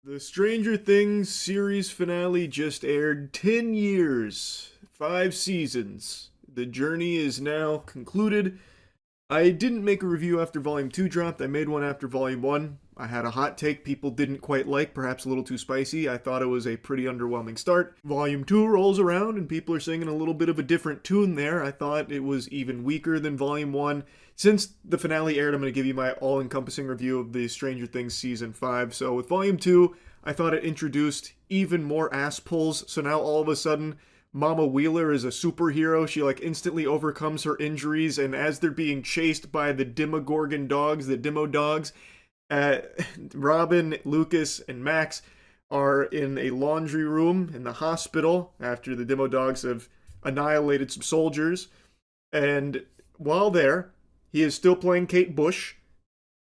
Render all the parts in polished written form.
The Stranger Things series finale just aired. 10 years, 5 seasons. The journey is now concluded. I didn't make a review after Volume 2 dropped. I made one after Volume 1. I had a hot take people didn't quite like, perhaps a little too spicy. I thought it was a pretty underwhelming start. Volume 2 rolls around and people are singing a little bit of a different tune there. I thought it was even weaker than Volume 1. Since the finale aired, I'm going to give you my all-encompassing review of the Stranger Things Season 5. So with Volume 2, I thought it introduced even more ass pulls. So now all of a sudden, Mama Wheeler is a superhero. She instantly overcomes her injuries, and as they're being chased by the Demogorgon dogs, the Demo dogs, Robin, Lucas, and Max are in a laundry room in the hospital after the Demo dogs have annihilated some soldiers. And while there, he is still playing Kate Bush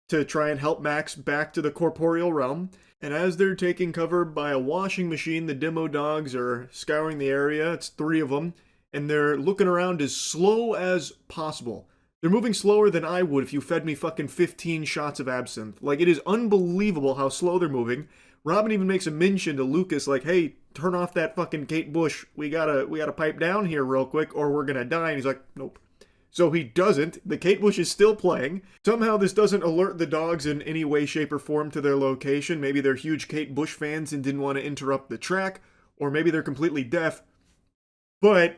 to try and help Max back to the corporeal realm. And as they're taking cover by a washing machine, the Demo dogs are scouring the area. It's 3 of them. And they're looking around as slow as possible. They're moving slower than I would if you fed me fucking 15 shots of absinthe. It is unbelievable how slow they're moving. Robin even makes a mention to Lucas, hey, turn off that fucking Kate Bush. We gotta pipe down here real quick or we're gonna die. And he's like, nope. So he doesn't. The Kate Bush is still playing. Somehow this doesn't alert the dogs in any way, shape, or form to their location. Maybe they're huge Kate Bush fans and didn't want to interrupt the track, or maybe they're completely deaf. But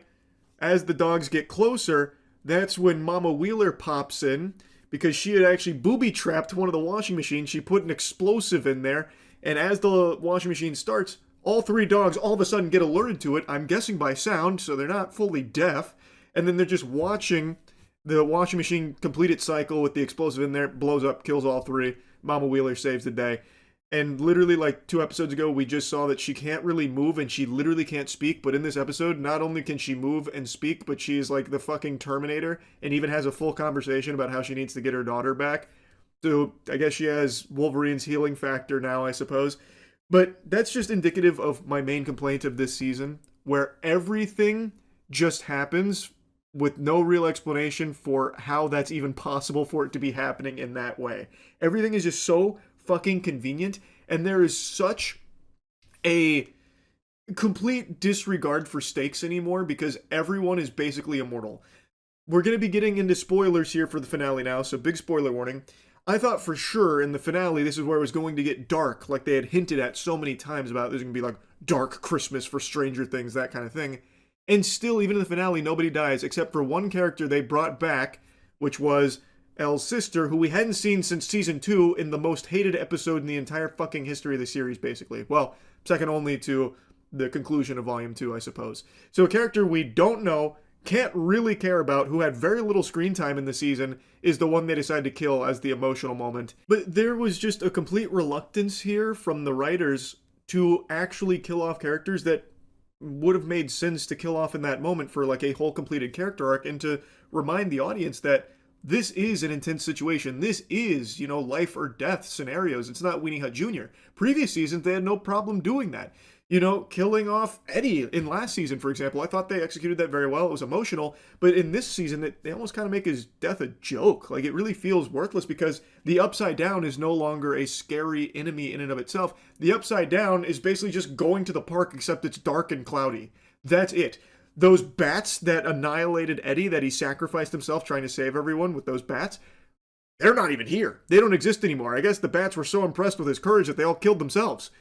as the dogs get closer, that's when Mama Wheeler pops in, because she had actually booby-trapped one of the washing machines. She put an explosive in there, and as the washing machine starts, all 3 dogs all of a sudden get alerted to it, I'm guessing by sound, so they're not fully deaf, and then they're just watching the washing machine complete its cycle with the explosive in there, blows up, kills all 3. Mama Wheeler saves the day. And literally 2 episodes ago, we just saw that she can't really move and she literally can't speak. But in this episode, not only can she move and speak, but she is the fucking Terminator and even has a full conversation about how she needs to get her daughter back. So I guess she has Wolverine's healing factor now, I suppose. But that's just indicative of my main complaint of this season, where everything just happens with no real explanation for how that's even possible for it to be happening in that way. Everything is just so fucking convenient, and there is such a complete disregard for stakes anymore because everyone is basically immortal. We're going to be getting into spoilers here for the finale now, so big spoiler warning. I thought for sure in the finale this is where it was going to get dark, like they had hinted at so many times about there's going to be dark Christmas for Stranger Things, that kind of thing. And still, even in the finale, nobody dies, except for one character they brought back, which was Elle's sister, who we hadn't seen since Season 2 in the most hated episode in the entire fucking history of the series, basically. Well, second only to the conclusion of Volume 2, I suppose. So a character we don't know, can't really care about, who had very little screen time in the season, is the one they decided to kill as the emotional moment. But there was just a complete reluctance here from the writers to actually kill off characters that would have made sense to kill off in that moment for a whole completed character arc, and to remind the audience that this is an intense situation. This is, life or death scenarios. It's not Weenie Hut Jr. Previous seasons, they had no problem doing that. Killing off Eddie in last season, for example. I thought they executed that very well. It was emotional. But in this season, they almost kind of make his death a joke. It really feels worthless because the Upside Down is no longer a scary enemy in and of itself. The Upside Down is basically just going to the park, except it's dark and cloudy. That's it. Those bats that annihilated Eddie, that he sacrificed himself trying to save everyone with those bats, they're not even here. They don't exist anymore. I guess the bats were so impressed with his courage that they all killed themselves.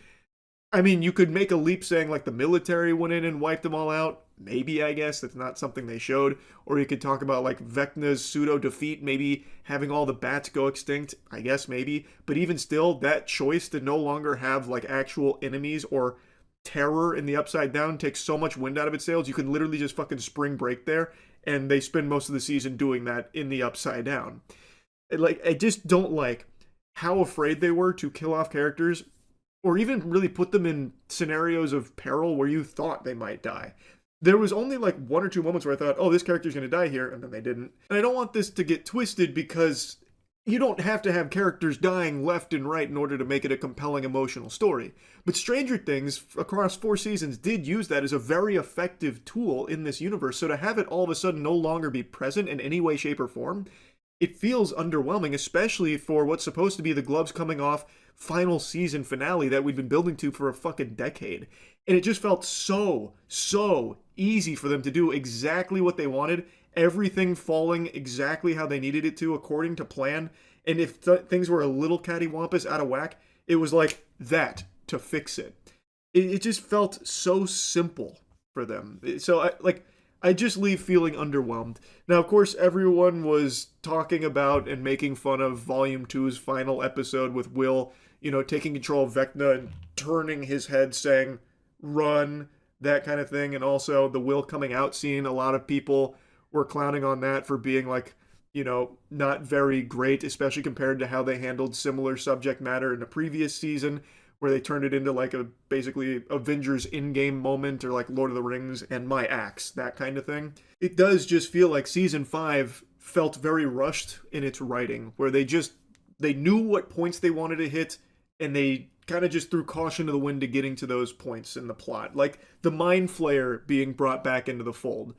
I mean, you could make a leap saying the military went in and wiped them all out. Maybe, I guess. That's not something they showed. Or you could talk about Vecna's pseudo-defeat, maybe having all the bats go extinct. I guess, maybe. But even still, that choice to no longer have actual enemies or terror in the Upside Down takes so much wind out of its sails. You can literally just fucking spring break there. And they spend most of the season doing that in the Upside Down. I just don't like how afraid they were to kill off characters, or even really put them in scenarios of peril where you thought they might die. There was only 1 or 2 moments where I thought, oh, this character's going to die here, and then they didn't. And I don't want this to get twisted because you don't have to have characters dying left and right in order to make it a compelling emotional story. But Stranger Things, across 4 seasons, did use that as a very effective tool in this universe. So to have it all of a sudden no longer be present in any way, shape, or form, it feels underwhelming, especially for what's supposed to be the gloves coming off final season finale that we'd been building to for a fucking decade. And it just felt so easy for them to do exactly what they wanted, everything falling exactly how they needed it to according to plan. And if things were a little cattywampus out of whack, it was like that to fix it. It just felt so simple for them. So I just leave feeling underwhelmed. Now, of course, everyone was talking about and making fun of Volume 2's final episode with Will, taking control of Vecna and turning his head saying, run, that kind of thing. And also the Will coming out scene. A lot of people were clowning on that for being not very great, especially compared to how they handled similar subject matter in the previous season, where they turned it into like a basically Avengers in-game moment, or like Lord of the Rings and My Axe, that kind of thing. It does just feel like season 5 felt very rushed in its writing, where they knew what points they wanted to hit, and they kind of just threw caution to the wind to getting to those points in the plot. Like the Mind Flayer being brought back into the fold.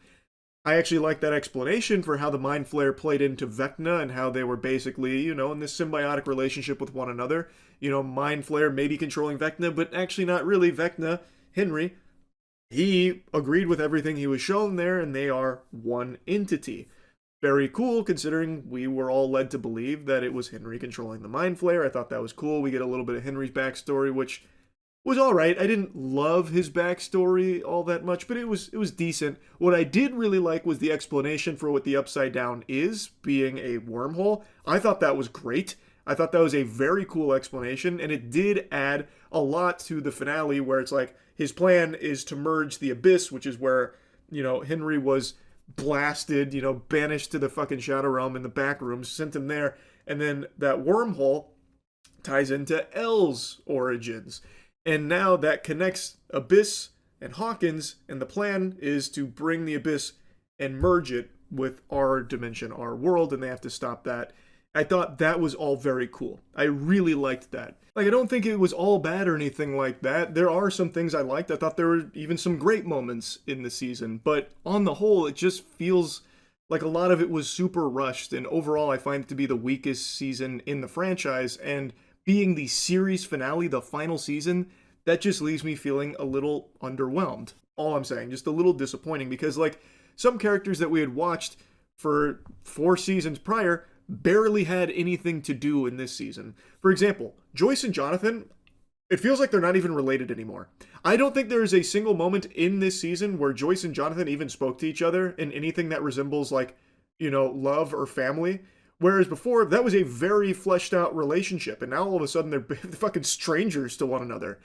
I actually like that explanation for how the Mind Flayer played into Vecna and how they were basically, in this symbiotic relationship with one another. Mind Flayer maybe controlling Vecna, but actually not really. Vecna, Henry, he agreed with everything he was shown there, and they are one entity. Very cool, considering we were all led to believe that it was Henry controlling the Mind Flayer. I thought that was cool. We get a little bit of Henry's backstory, which was all right. I didn't love his backstory all that much, but it was decent. What I did really like was the explanation for what the Upside Down is, being a wormhole. I thought that was great. I thought that was a very cool explanation, and it did add a lot to the finale, where it's like his plan is to merge the Abyss, which is where, Henry was blasted, banished to the fucking Shadow Realm in the Backrooms, sent him there, and then that wormhole ties into L's origins. And now that connects Abyss and Hawkins, and the plan is to bring the Abyss and merge it with our dimension, our world, and they have to stop that. I thought that was all very cool. I really liked that. I don't think it was all bad or anything like that. There are some things I liked. I thought there were even some great moments in the season, but on the whole, it just feels like a lot of it was super rushed, and overall I find it to be the weakest season in the franchise, and being the series finale, the final season, that just leaves me feeling a little underwhelmed. All I'm saying, just a little disappointing, because some characters that we had watched for 4 seasons prior barely had anything to do in this season. For example, Joyce and Jonathan, it feels like they're not even related anymore. I don't think there is a single moment in this season where Joyce and Jonathan even spoke to each other in anything that resembles love or family. Whereas before, that was a very fleshed out relationship, and now all of a sudden they're fucking strangers to one another.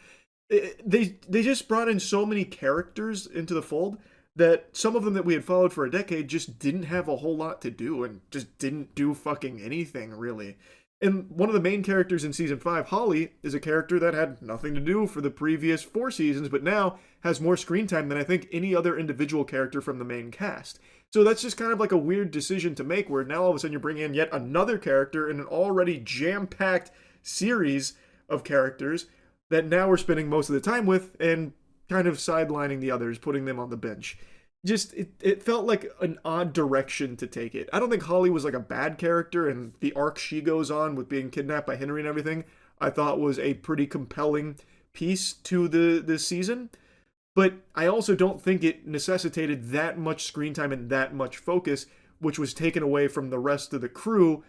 They just brought in so many characters into the fold that some of them that we had followed for a decade just didn't have a whole lot to do, and just didn't do fucking anything, really. And one of the main characters in season 5, Holly, is a character that had nothing to do for the previous 4 seasons, but now has more screen time than I think any other individual character from the main cast. So that's just kind of like a weird decision to make, where now all of a sudden you're bringing in yet another character in an already jam-packed series of characters that now we're spending most of the time with, and kind of sidelining the others, putting them on the bench. Just, it felt like an odd direction to take it. I don't think Holly was like a bad character, and the arc she goes on with being kidnapped by Henry and everything, I thought was a pretty compelling piece to this season. But I also don't think it necessitated that much screen time and that much focus, which was taken away from the rest of the crew,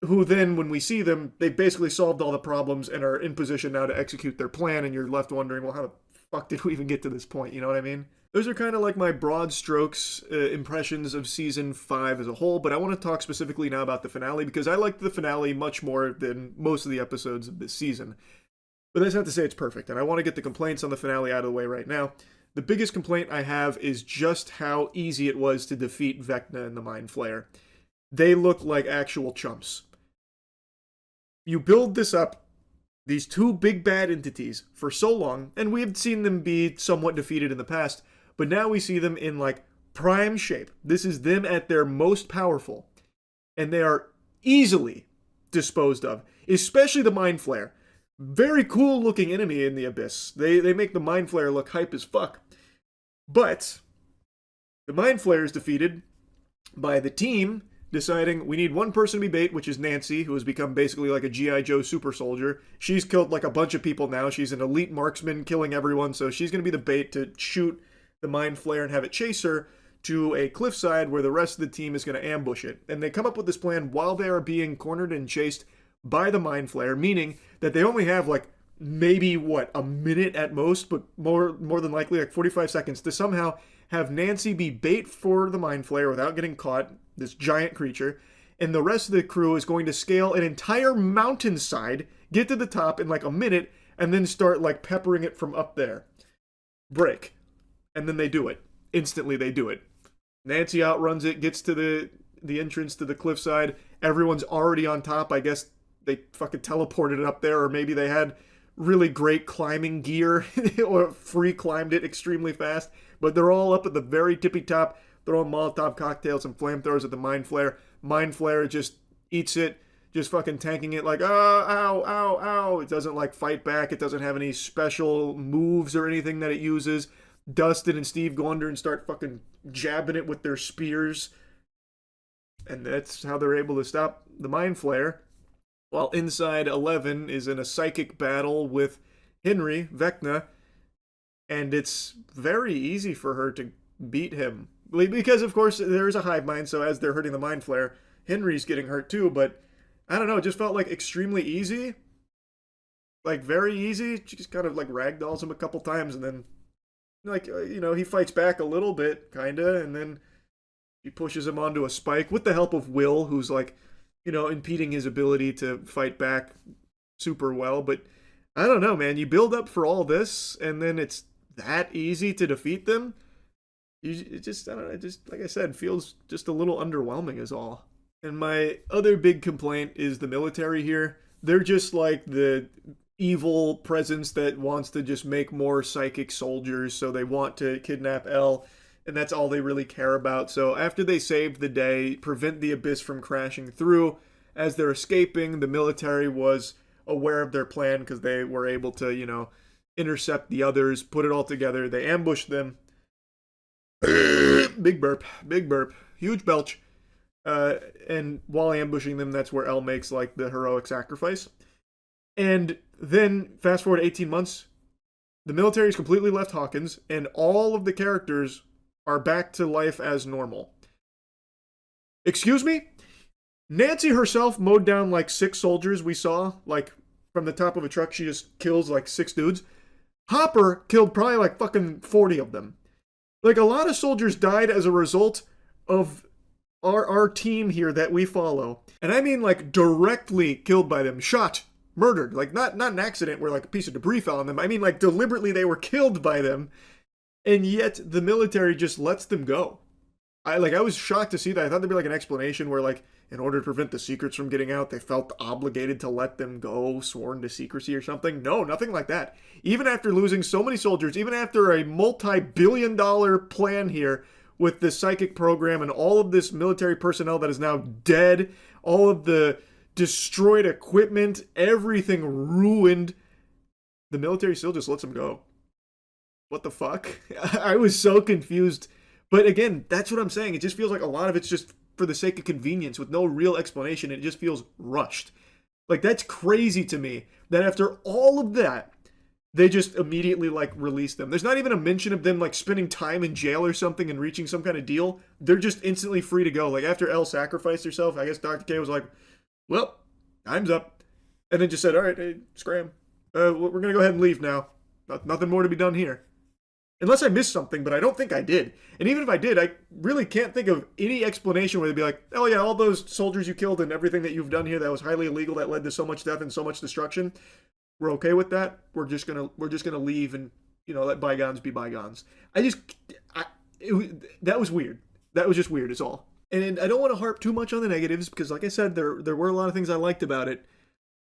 who then, when we see them, they basically solved all the problems and are in position now to execute their plan, and you're left wondering, well, how the fuck did we even get to this point? You know what I mean? Those are kind of like my broad strokes impressions of season 5 as a whole, but I want to talk specifically now about the finale, because I liked the finale much more than most of the episodes of this season. But that's not to say it's perfect, and I want to get the complaints on the finale out of the way right now. The biggest complaint I have is just how easy it was to defeat Vecna and the Mind Flayer. They look like actual chumps. You build this up, these 2 big bad entities, for so long, and we have seen them be somewhat defeated in the past, but now we see them in prime shape. This is them at their most powerful, and they are easily disposed of, especially the Mind Flayer. Very cool looking enemy in the Abyss. They make the Mind Flayer look hype as fuck. But the Mind Flayer is defeated by the team deciding we need one person to be bait, which is Nancy, who has become basically like a G.I. Joe super soldier. She's killed like a bunch of people now. She's an elite marksman killing everyone, so she's going to be the bait to shoot the mind flare and have it chase her to a cliffside where the rest of the team is going to ambush it. And they come up with this plan while they are being cornered and chased by the mind flare, meaning that they only have like maybe a minute at most, but more than likely like 45 seconds to somehow have Nancy be bait for the mind flare without getting caught, this giant creature, and the rest of the crew is going to scale an entire mountainside, get to the top in like a minute, and then start like peppering it from up there. Break. And then they do it. Instantly they do it. Nancy outruns it, gets to the entrance to the cliffside. Everyone's already on top. I guess they fucking teleported it up there, or maybe they had really great climbing gear or free climbed it extremely fast. But they're all up at the very tippy top, throwing Molotov cocktails and flamethrowers at the mind flare. Mind flare just eats it, just fucking tanking it like, oh, ow, ow, ow. It doesn't like fight back. It doesn't have any special moves or anything that it uses. Dustin and Steve go under and start fucking jabbing it with their spears. And that's how they're able to stop the mind flare. While inside, 11 is in a psychic battle with Henry, Vecna, and it's very easy for her to beat him. Because, of course, there is a hive mind, so as they're hurting the mind flare, Henry's getting hurt too, but I don't know, it just felt like extremely easy. Like, very easy. She just kind of, like, ragdolls him a couple times, and then, like, he fights back a little bit, kinda, and then he pushes him onto a spike with the help of Will, who's, like, impeding his ability to fight back super well. But I don't know, man. You build up for all this, and then it's that easy to defeat them. It just, I don't know, it just, like I said, feels just a little underwhelming is all. And my other big complaint is the military here. They're just like the evil presence that wants to just make more psychic soldiers, so they want to kidnap Elle. And that's all they really care about. So after they save the day, prevent the abyss from crashing through, as they're escaping, the military was aware of their plan because they were able to, intercept the others, put it all together. They ambushed them. Big burp, huge belch. And while ambushing them, that's where Elle makes like the heroic sacrifice. And then fast forward 18 months, the military's completely left Hawkins, and all of the characters are back to life as normal. Excuse me? Nancy herself mowed down like 6 soldiers we saw, like from the top of a truck. She just kills like 6 dudes. Hopper killed probably like fucking 40 of them. Like a lot of soldiers died as a result of our team here that we follow. And I mean like directly killed by them. Shot. Murdered. Like not an accident where like a piece of debris fell on them. I mean like deliberately they were killed by them. And yet the military just lets them go. I was shocked to see that. I thought there'd be like an explanation where like in order to prevent the secrets from getting out, they felt obligated to let them go, sworn to secrecy or something. No, nothing like that. Even after losing so many soldiers, even after a multi-billion-dollar plan here with the psychic program and all of this military personnel that is now dead, all of the destroyed equipment, everything ruined, the military still just lets them go. What the fuck? I was so confused. But again, that's what I'm saying. It just feels like a lot of it's just for the sake of convenience with no real explanation. It just feels rushed. Like, that's crazy to me that after all of that, they just immediately, like, release them. There's not even a mention of them, like, spending time in jail or something and reaching some kind of deal. They're just instantly free to go. Like, after Elle sacrificed herself, I guess Dr. K was like, well, time's up. And then just said, all right, hey, scram. We're going to go ahead and leave now. Nothing more to be done here. Unless I missed something, but I don't think I did. And even if I did, I really can't think of any explanation where they'd be like, oh yeah, all those soldiers you killed and everything that you've done here that was highly illegal, that led to so much death and so much destruction, we're okay with that. We're just gonna leave and, let bygones be bygones. That was weird. That was just weird is all. And I don't want to harp too much on the negatives because, like I said, there were a lot of things I liked about it.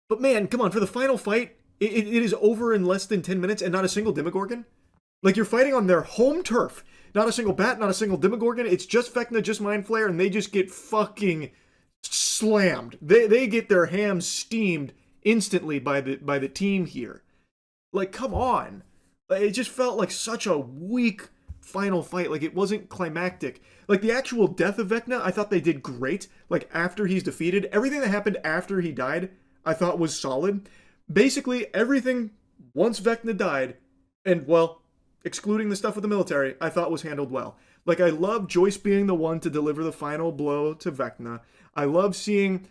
But man, come on, for the final fight, it is over in less than 10 minutes and not a single Demogorgon? Like, you're fighting on their home turf. Not a single bat, not a single Demogorgon. It's just Vecna, just Mind Flare, and they just get fucking slammed. They get their hams steamed instantly by the team here. Like, come on. It just felt like such a weak final fight. Like, it wasn't climactic. Like, the actual death of Vecna, I thought they did great. Like, after he's defeated, everything that happened after he died, I thought was solid. Basically, everything once Vecna died, and, well, excluding the stuff with the military, I thought was handled well. Like, I love Joyce being the one to deliver the final blow to Vecna. I love seeing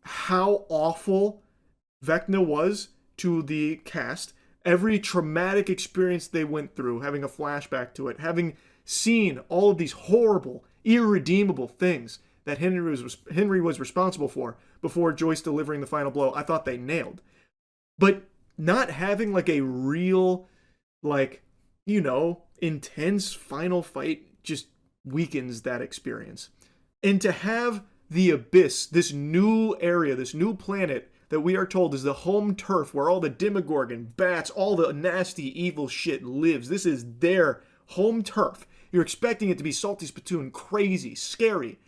how awful Vecna was to the cast. Every traumatic experience they went through, having a flashback to it, having seen all of these horrible, irredeemable things that Henry was responsible for before Joyce delivering the final blow, I thought they nailed. But not having like a real, like, you know, intense final fight just weakens that experience. And to have the Abyss, this new area, this new planet that we are told is the home turf where all the Demogorgon, bats, all the nasty evil shit lives. This is their home turf. You're expecting it to be Salty Spittoon, crazy, scary.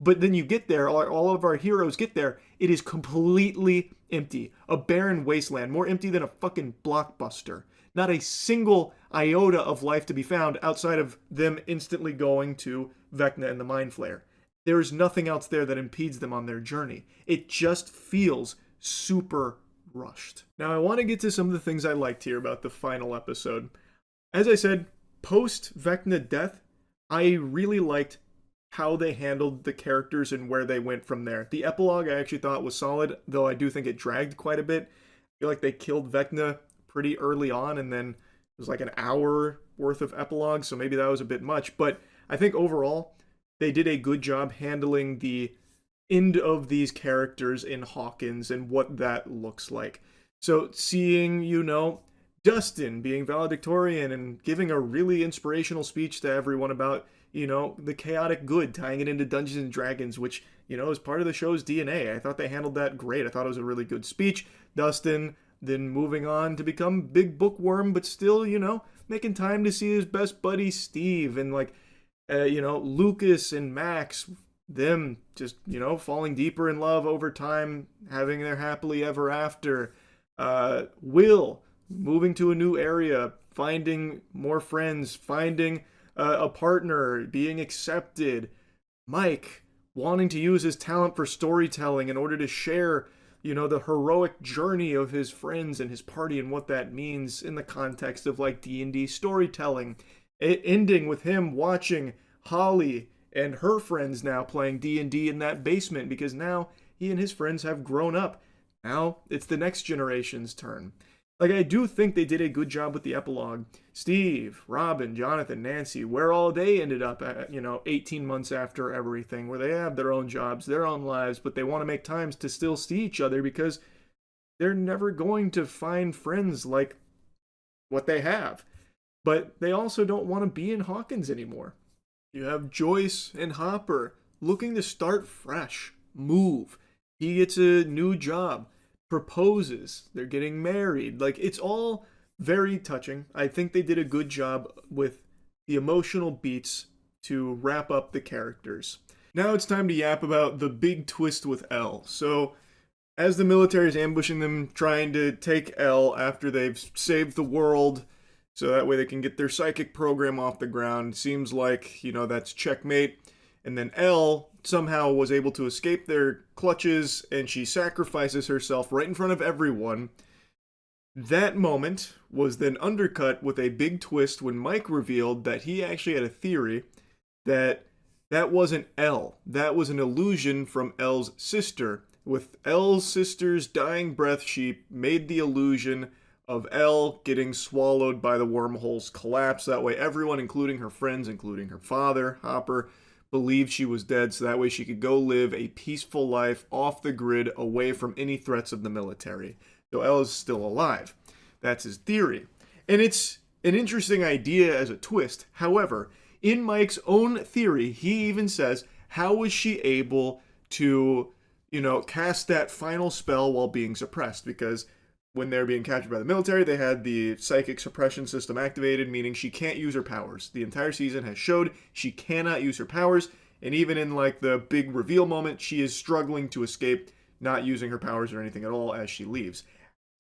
But then you get there, all of our heroes get there, it is completely empty. A barren wasteland, more empty than a fucking blockbuster. Not a single iota of life to be found outside of them instantly going to Vecna and the Mind Flayer. There is nothing else there that impedes them on their journey. It just feels super rushed. Now, I want to get to some of the things I liked here about the final episode. As I said, post Vecna death, I really liked how they handled the characters and where they went from there. The epilogue I actually thought was solid, though I do think it dragged quite a bit. I feel like they killed Vecna pretty early on, and then it was like an hour worth of epilogue, so maybe that was a bit much. But I think overall, they did a good job handling the end of these characters in Hawkins and what that looks like. So seeing, you know, Dustin being valedictorian and giving a really inspirational speech to everyone about, you know, the chaotic good, tying it into Dungeons and Dragons, which, you know, is part of the show's DNA. I thought they handled that great. I thought it was a really good speech. Dustin then moving on to become big bookworm, but still, you know, making time to see his best buddy Steve, and like, you know, Lucas and Max, them just, you know, falling deeper in love over time, having their happily ever after. Will moving to a new area, finding more friends, finding a partner, being accepted. Mike wanting to use his talent for storytelling in order to share, you know, the heroic journey of his friends and his party and what that means in the context of like D&D storytelling. It ending with him watching Holly and her friends now playing D&D in that basement, because now he and his friends have grown up. Now it's the next generation's turn. Like, I do think they did a good job with the epilogue. Steve, Robin, Jonathan, Nancy, where all they ended up at, you know, 18 months after everything, where they have their own jobs, their own lives, but they want to make times to still see each other because they're never going to find friends like what they have. But they also don't want to be in Hawkins anymore. You have Joyce and Hopper looking to start fresh, move. He gets a new job, proposes, they're getting married. Like, it's all very touching. I think they did a good job with the emotional beats to wrap up the characters. Now it's time to yap about the big twist with Elle. So, as the military is ambushing them, trying to take Elle after they've saved the world, so that way they can get their psychic program off the ground. Seems like, you know, that's checkmate. And then Elle somehow was able to escape their clutches, and she sacrifices herself right in front of everyone. That moment was then undercut with a big twist when Mike revealed that he actually had a theory that that wasn't Elle. That was an illusion from Elle's sister. With Elle's sister's dying breath, she made the illusion of Elle getting swallowed by the wormhole's collapse. That way everyone, including her friends, including her father, Hopper, believed she was dead, so that way she could go live a peaceful life off the grid, away from any threats of the military. So Elle is still alive. That's his theory. And it's an interesting idea as a twist. However, in Mike's own theory, he even says, how was she able to, you know, cast that final spell while being suppressed? Because when they're being captured by the military, they had the psychic suppression system activated, meaning she can't use her powers. The entire season has showed she cannot use her powers, and even in like the big reveal moment, she is struggling to escape, not using her powers or anything at all as she leaves.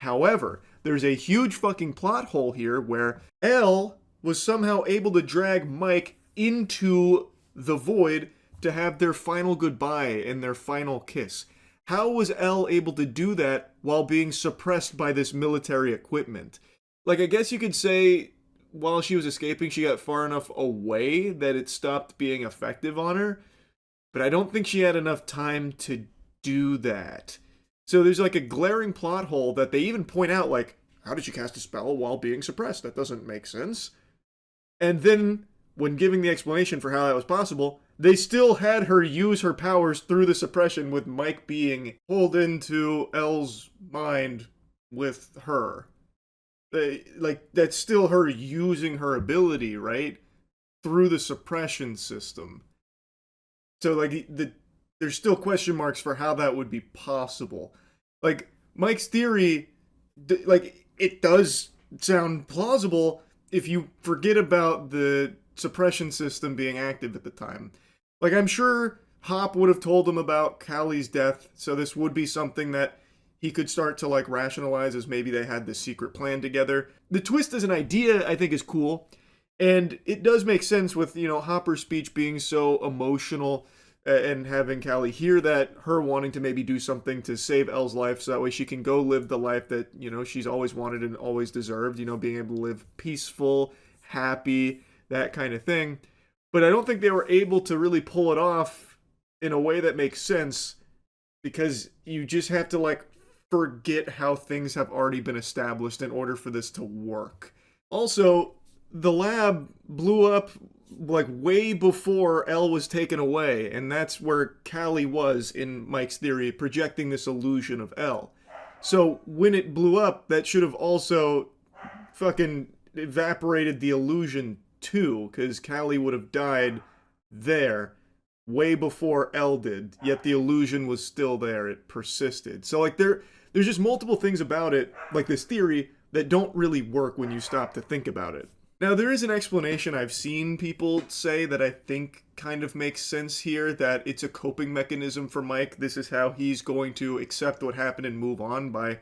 However, there's a huge fucking plot hole here where Elle was somehow able to drag Mike into the void to have their final goodbye and their final kiss. How was Elle able to do that while being suppressed by this military equipment? Like, I guess you could say while she was escaping, she got far enough away that it stopped being effective on her, but I don't think she had enough time to do that. So there's like a glaring plot hole that they even point out, like, how did she cast a spell while being suppressed? That doesn't make sense. And then, when giving the explanation for how that was possible, they still had her use her powers through the suppression with Mike being pulled into Elle's mind with her. Like, that's still her using her ability, right? Through the suppression system. So, like, there's still question marks for how that would be possible. Like, Mike's theory, like, it does sound plausible if you forget about the suppression system being active at the time. Like, I'm sure Hop would have told him about Callie's death, so this would be something that he could start to, like, rationalize as maybe they had this secret plan together. The twist as an idea, I think, is cool, and it does make sense with, you know, Hopper's speech being so emotional and having Callie hear that, her wanting to maybe do something to save Elle's life so that way she can go live the life that, you know, she's always wanted and always deserved, you know, being able to live peaceful, happy, that kind of thing. But I don't think they were able to really pull it off in a way that makes sense, because you just have to, like, forget how things have already been established in order for this to work. Also, the lab blew up like way before Elle was taken away, and that's where Callie was in Mike's theory, projecting this illusion of Elle. So when it blew up, that should have also fucking evaporated the illusion too, because Callie would have died there way before Elle did, yet the illusion was still there. It persisted. So, like, there's just multiple things about it, like this theory, that don't really work when you stop to think about it. Now, there is an explanation I've seen people say that I think kind of makes sense here, that it's a coping mechanism for Mike. This is how he's going to accept what happened and move on, by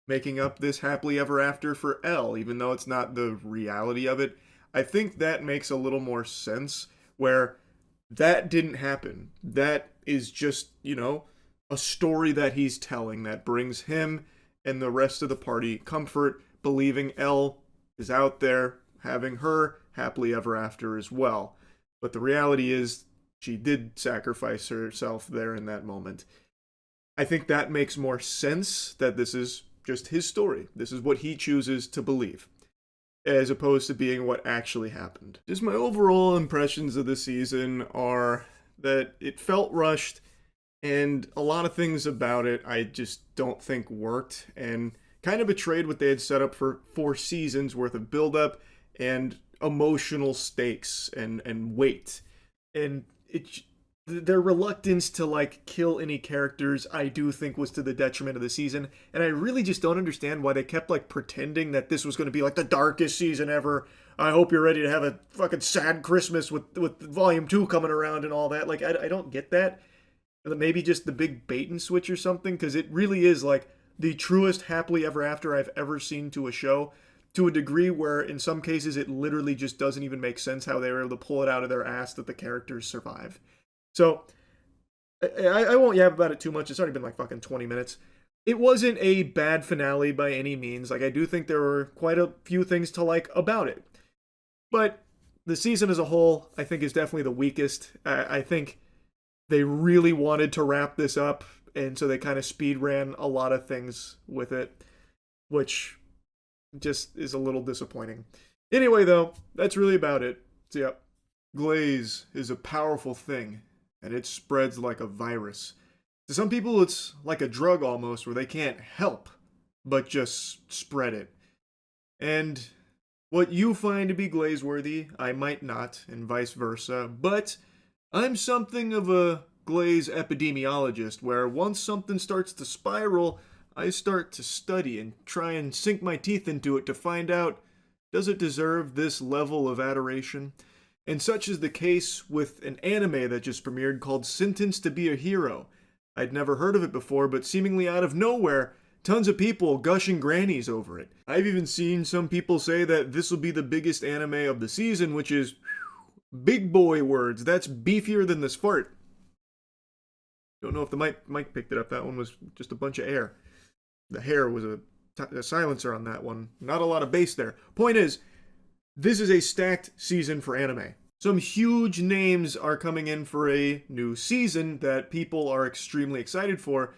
making up this happily ever after for Elle, even though it's not the reality of it. I think that makes a little more sense, where that didn't happen. That is just, you know, a story that he's telling that brings him and the rest of the party comfort, believing Elle is out there having her happily ever after as well. But the reality is, she did sacrifice herself there in that moment. I think that makes more sense, that this is just his story. This is what he chooses to believe, as opposed to being what actually happened. Just my overall impressions of the season are that it felt rushed, and a lot of things about it I just don't think worked, and kind of betrayed what they had set up for 4 seasons worth of build-up and emotional stakes and weight. And their reluctance to, like, kill any characters, I do think, was to the detriment of the season. And I really just don't understand why they kept, like, pretending that this was going to be, like, the darkest season ever. I hope you're ready to have a fucking sad Christmas with Volume 2 coming around and all that. Like, I don't get that. Maybe just the big bait and switch or something, because it really is, like, the truest happily ever after I've ever seen to a show, to a degree where in some cases it literally just doesn't even make sense how they were able to pull it out of their ass that the characters survive. So, I won't yap about it too much. It's already been like fucking 20 minutes. It wasn't a bad finale by any means. Like, I do think there were quite a few things to like about it. But the season as a whole, I think, is definitely the weakest. I think they really wanted to wrap this up, and so they kind of speed ran a lot of things with it, which just is a little disappointing. Anyway, though, that's really about it. So, yeah, glaze is a powerful thing, and it spreads like a virus. To some people, it's like a drug almost, where they can't help but just spread it. And what you find to be glaze-worthy, I might not, and vice versa, but I'm something of a glaze epidemiologist, where once something starts to spiral, I start to study and try and sink my teeth into it to find out, does it deserve this level of adoration? And such is the case with an anime that just premiered called Sentenced to be a Hero. I'd never heard of it before, but seemingly out of nowhere, tons of people gushing grannies over it. I've even seen some people say that this will be the biggest anime of the season, which is big boy words. That's beefier than this fart. Don't know if the mic picked it up. That one was just a bunch of air. The hair was a silencer on that one. Not a lot of bass there. Point is, this is a stacked season for anime. Some huge names are coming in for a new season that people are extremely excited for.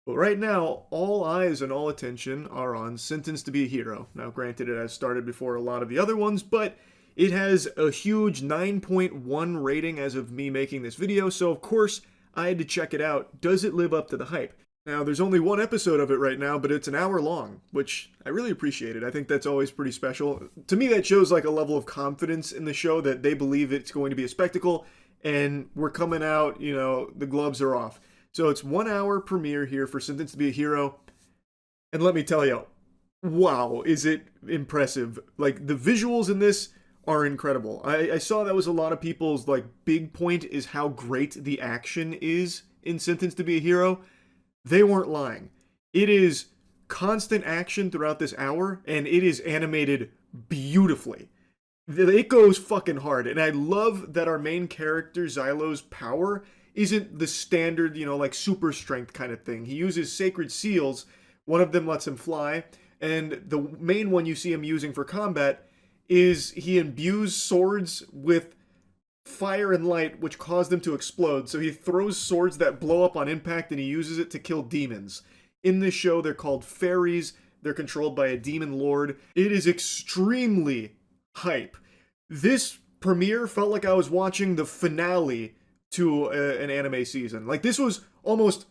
But right now, all eyes and all attention are on Sentenced to be a Hero. Now, granted, it has started before a lot of the other ones, but it has a huge 9.1 rating as of me making this video, so of course, I had to check it out. Does it live up to the hype? Now, there's only one episode of it right now, but it's an hour long, which I really appreciate it. I think that's always pretty special. To me, that shows like a level of confidence in the show that they believe it's going to be a spectacle, and we're coming out, you know, the gloves are off. So it's 1 hour premiere here for Sentenced to be a Hero, and let me tell you, wow, is it impressive. Like, the visuals in this are incredible. I saw that was a lot of people's, like, big point is how great the action is in Sentenced to be a Hero. They weren't lying. It is constant action throughout this hour, and it is animated beautifully. It goes fucking hard, and I love that our main character, Xylo's power, isn't the standard, you know, like super strength kind of thing. He uses sacred seals. One of them lets him fly, and the main one you see him using for combat is he imbues swords with fire and light, which cause them to explode. So he throws swords that blow up on impact, and he uses it to kill demons. In this show, they're called fairies. They're controlled by a demon lord. It is extremely hype. This premiere felt like I was watching the finale to an anime season. Like, this was almost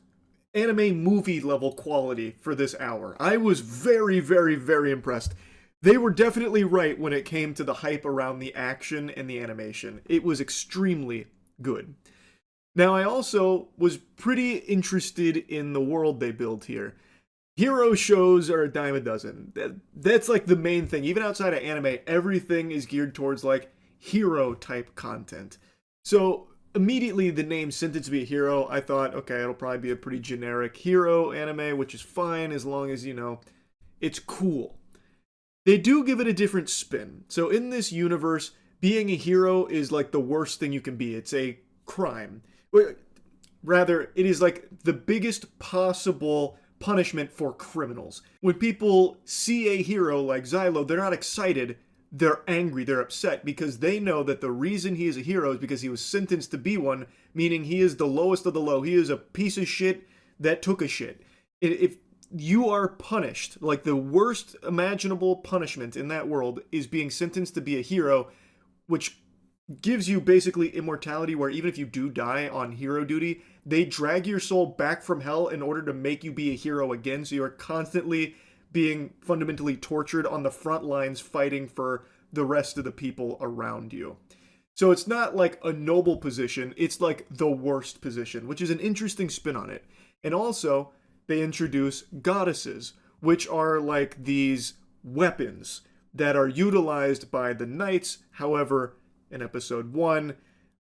anime movie level quality for this hour. I was very, very, very impressed. They were definitely right when it came to the hype around the action and the animation. It was extremely good. Now, I also was pretty interested in the world they build here. Hero shows are a dime a dozen. That's like the main thing. Even outside of anime, everything is geared towards like hero type content. So immediately the name Sentenced to be a Hero, I thought, okay, it'll probably be a pretty generic hero anime, which is fine as long as, you know, it's cool. They do give it a different spin. So in this universe, being a hero is like the worst thing you can be. It's a crime. Rather, it is like the biggest possible punishment for criminals. When people see a hero like Xylo, they're not excited, they're angry, they're upset, because they know that the reason he is a hero is because he was sentenced to be one, meaning he is the lowest of the low. He is a piece of shit that took a shit. If you are punished, like the worst imaginable punishment in that world is being sentenced to be a hero, which gives you basically immortality, where even if you do die on hero duty, they drag your soul back from hell in order to make you be a hero again. So you are constantly being fundamentally tortured on the front lines fighting for the rest of the people around you. So it's not like a noble position, it's like the worst position, which is an interesting spin on it. And also, they introduce goddesses, which are like these weapons that are utilized by the knights. However, in episode 1,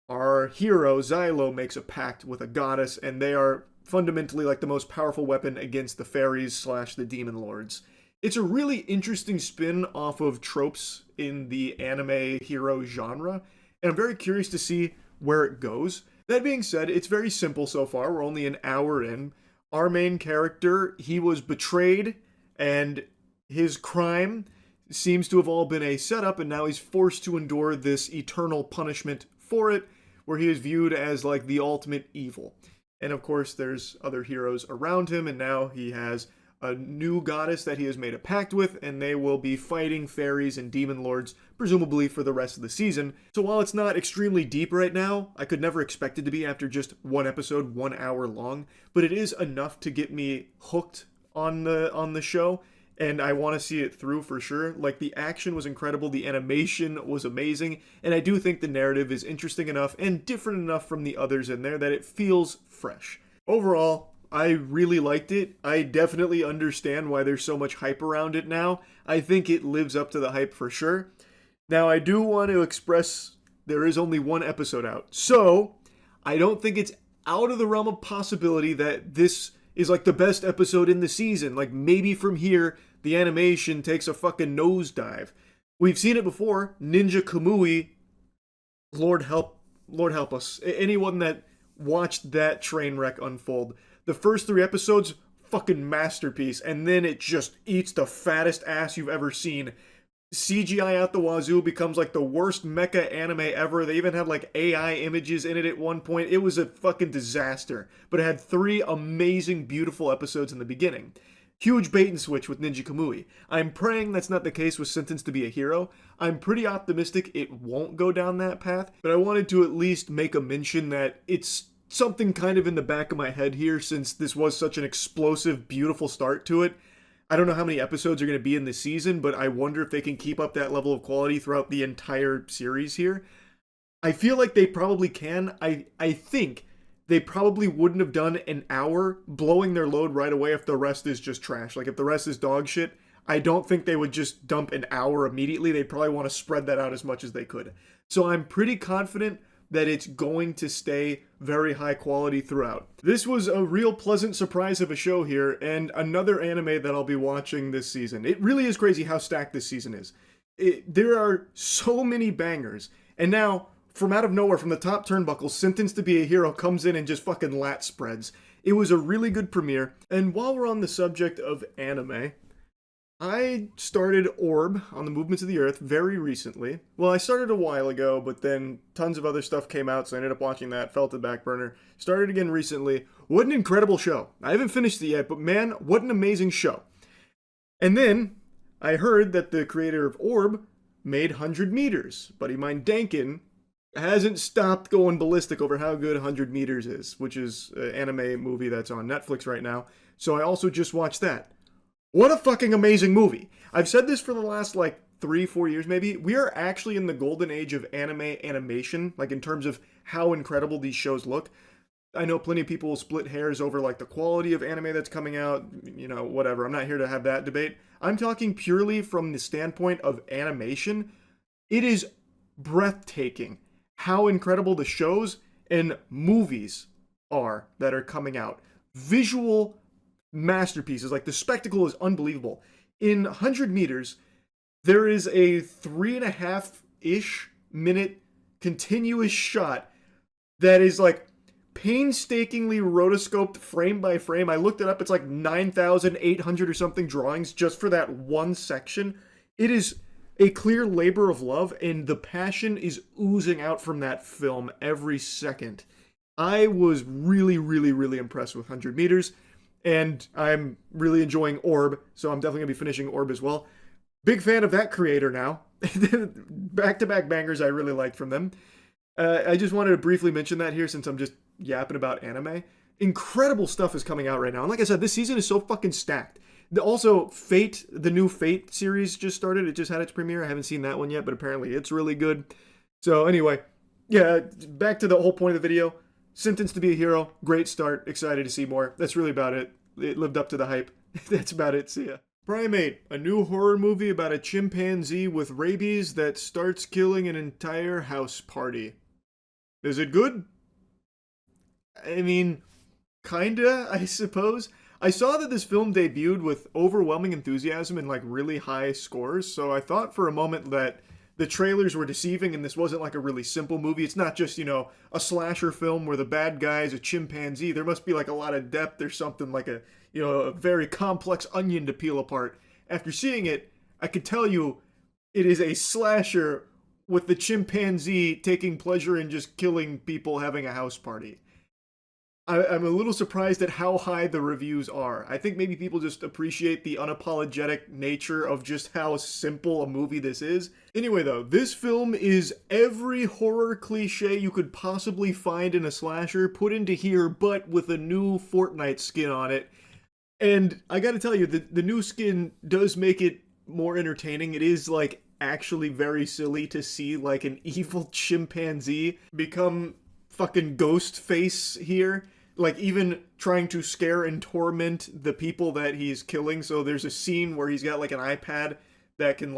our hero, Xylo, makes a pact with a goddess, and they are fundamentally like the most powerful weapon against the fairies / the demon lords. It's a really interesting spin off of tropes in the anime hero genre, and I'm very curious to see where it goes. That being said, it's very simple so far. We're only an hour in. Our main character, he was betrayed, and his crime seems to have all been a setup, and now he's forced to endure this eternal punishment for it, where he is viewed as like the ultimate evil. And of course, there's other heroes around him, and now he has a new goddess that he has made a pact with, and they will be fighting fairies and demon lords, presumably for the rest of the season. So while it's not extremely deep right now, I could never expect it to be after just one episode, 1 hour long, but it is enough to get me hooked on the show, and I want to see it through for sure. Like, the action was incredible, the animation was amazing, and I do think the narrative is interesting enough and different enough from the others in there that it feels fresh. Overall, I really liked it. I definitely understand why there's so much hype around it now. I think it lives up to the hype for sure. Now, I do want to express there is only one episode out, so I don't think it's out of the realm of possibility that this is like the best episode in the season. Like maybe from here, the animation takes a fucking nosedive. We've seen it before. Ninja Kamui, Lord help us. Anyone that watched that train wreck unfold. The first 3 episodes, fucking masterpiece. And then it just eats the fattest ass you've ever seen. CGI out the wazoo, becomes like the worst mecha anime ever. They even had like AI images in it at one point. It was a fucking disaster. But it had 3 amazing, beautiful episodes in the beginning. Huge bait and switch with Ninja Kamui. I'm praying that's not the case with Sentenced to be a Hero. I'm pretty optimistic it won't go down that path, but I wanted to at least make a mention that it's something kind of in the back of my head here, since this was such an explosive, beautiful start to it. I don't know how many episodes are going to be in this season, but I wonder if they can keep up that level of quality throughout the entire series here. I feel like they probably can. I think they probably wouldn't have done an hour blowing their load right away if the rest is just trash. Like if the rest is dog shit, I don't think they would just dump an hour immediately. They'd probably want to spread that out as much as they could. So I'm pretty confident that it's going to stay very high quality throughout. This was a real pleasant surprise of a show here, and another anime that I'll be watching this season. It really is crazy how stacked this season is. There are so many bangers, and now from out of nowhere, from the top turnbuckle, Sentenced to be a Hero comes in and just fucking lat spreads. It was a really good premiere. And while we're on the subject of anime, I started Orb on the Movements of the Earth very recently. Well, I started a while ago, but then tons of other stuff came out, so I ended up watching that, fell to the back burner. Started again recently. What an incredible show. I haven't finished it yet, but man, what an amazing show. And then I heard that the creator of Orb made 100 Meters. Buddy mine Dankin hasn't stopped going ballistic over how good 100 Meters is, which is an anime movie that's on Netflix right now. So I also just watched that. What a fucking amazing movie. I've said this for the last 3-4 years maybe. We are actually in the golden age of anime animation, like in terms of how incredible these shows look. I know plenty of people will split hairs over the quality of anime that's coming out, whatever. I'm not here to have that debate. I'm talking purely from the standpoint of animation. It is breathtaking how incredible the shows and movies are that are coming out. Visual masterpieces. The spectacle is unbelievable. In 100 Meters, there is a 3.5-ish minute continuous shot that is painstakingly rotoscoped frame by frame. I looked it up. It's 9,800 or something drawings just for that one section. It is a clear labor of love, and the passion is oozing out from that film every second. I was really, really, really impressed with 100 Meters, and I'm really enjoying Orb, so I'm definitely going to be finishing Orb as well. Big fan of that creator now. Back-to-back bangers I really liked from them. I just wanted to briefly mention that here since I'm just yapping about anime. Incredible stuff is coming out right now. And like I said, this season is so fucking stacked. Also, Fate, the new Fate series just started. It just had its premiere. I haven't seen that one yet, but apparently it's really good. So anyway, yeah, back to the whole point of the video. Sentenced to be a Hero. Great start. Excited to see more. That's really about it. It lived up to the hype. That's about it. See ya. Primate, a new horror movie about a chimpanzee with rabies that starts killing an entire house party. Is it good? I mean, kinda, I suppose. I saw that this film debuted with overwhelming enthusiasm and really high scores, so I thought for a moment that the trailers were deceiving and this wasn't a really simple movie. It's not just, a slasher film where the bad guy is a chimpanzee. There must be a lot of depth or something, a very complex onion to peel apart. After seeing it, I could tell you it is a slasher with the chimpanzee taking pleasure in just killing people having a house party. I'm a little surprised at how high the reviews are. I think maybe people just appreciate the unapologetic nature of just how simple a movie this is. Anyway though, this film is every horror cliche you could possibly find in a slasher put into here, but with a new Fortnite skin on it. And I gotta tell you, the new skin does make it more entertaining. It is actually very silly to see an evil chimpanzee become fucking ghost face here. Even trying to scare and torment the people that he's killing. So there's a scene where he's got an iPad that can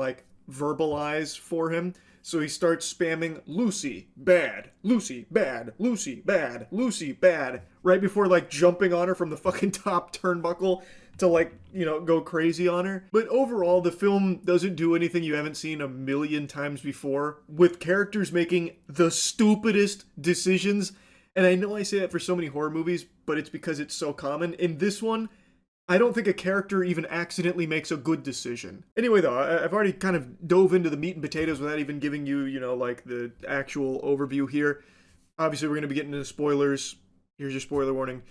verbalize for him. So he starts spamming Lucy, bad, Lucy, bad, Lucy, bad, Lucy, bad, right before like jumping on her from the fucking top turnbuckle to like, go crazy on her. But overall, the film doesn't do anything you haven't seen a million times before, with characters making the stupidest decisions. And I know I say that for so many horror movies, but it's because it's so common. In this one, I don't think a character even accidentally makes a good decision. Anyway, though, I've already kind of dove into the meat and potatoes without even giving you, like the actual overview here. Obviously, we're going to be getting into spoilers. Here's your spoiler warning.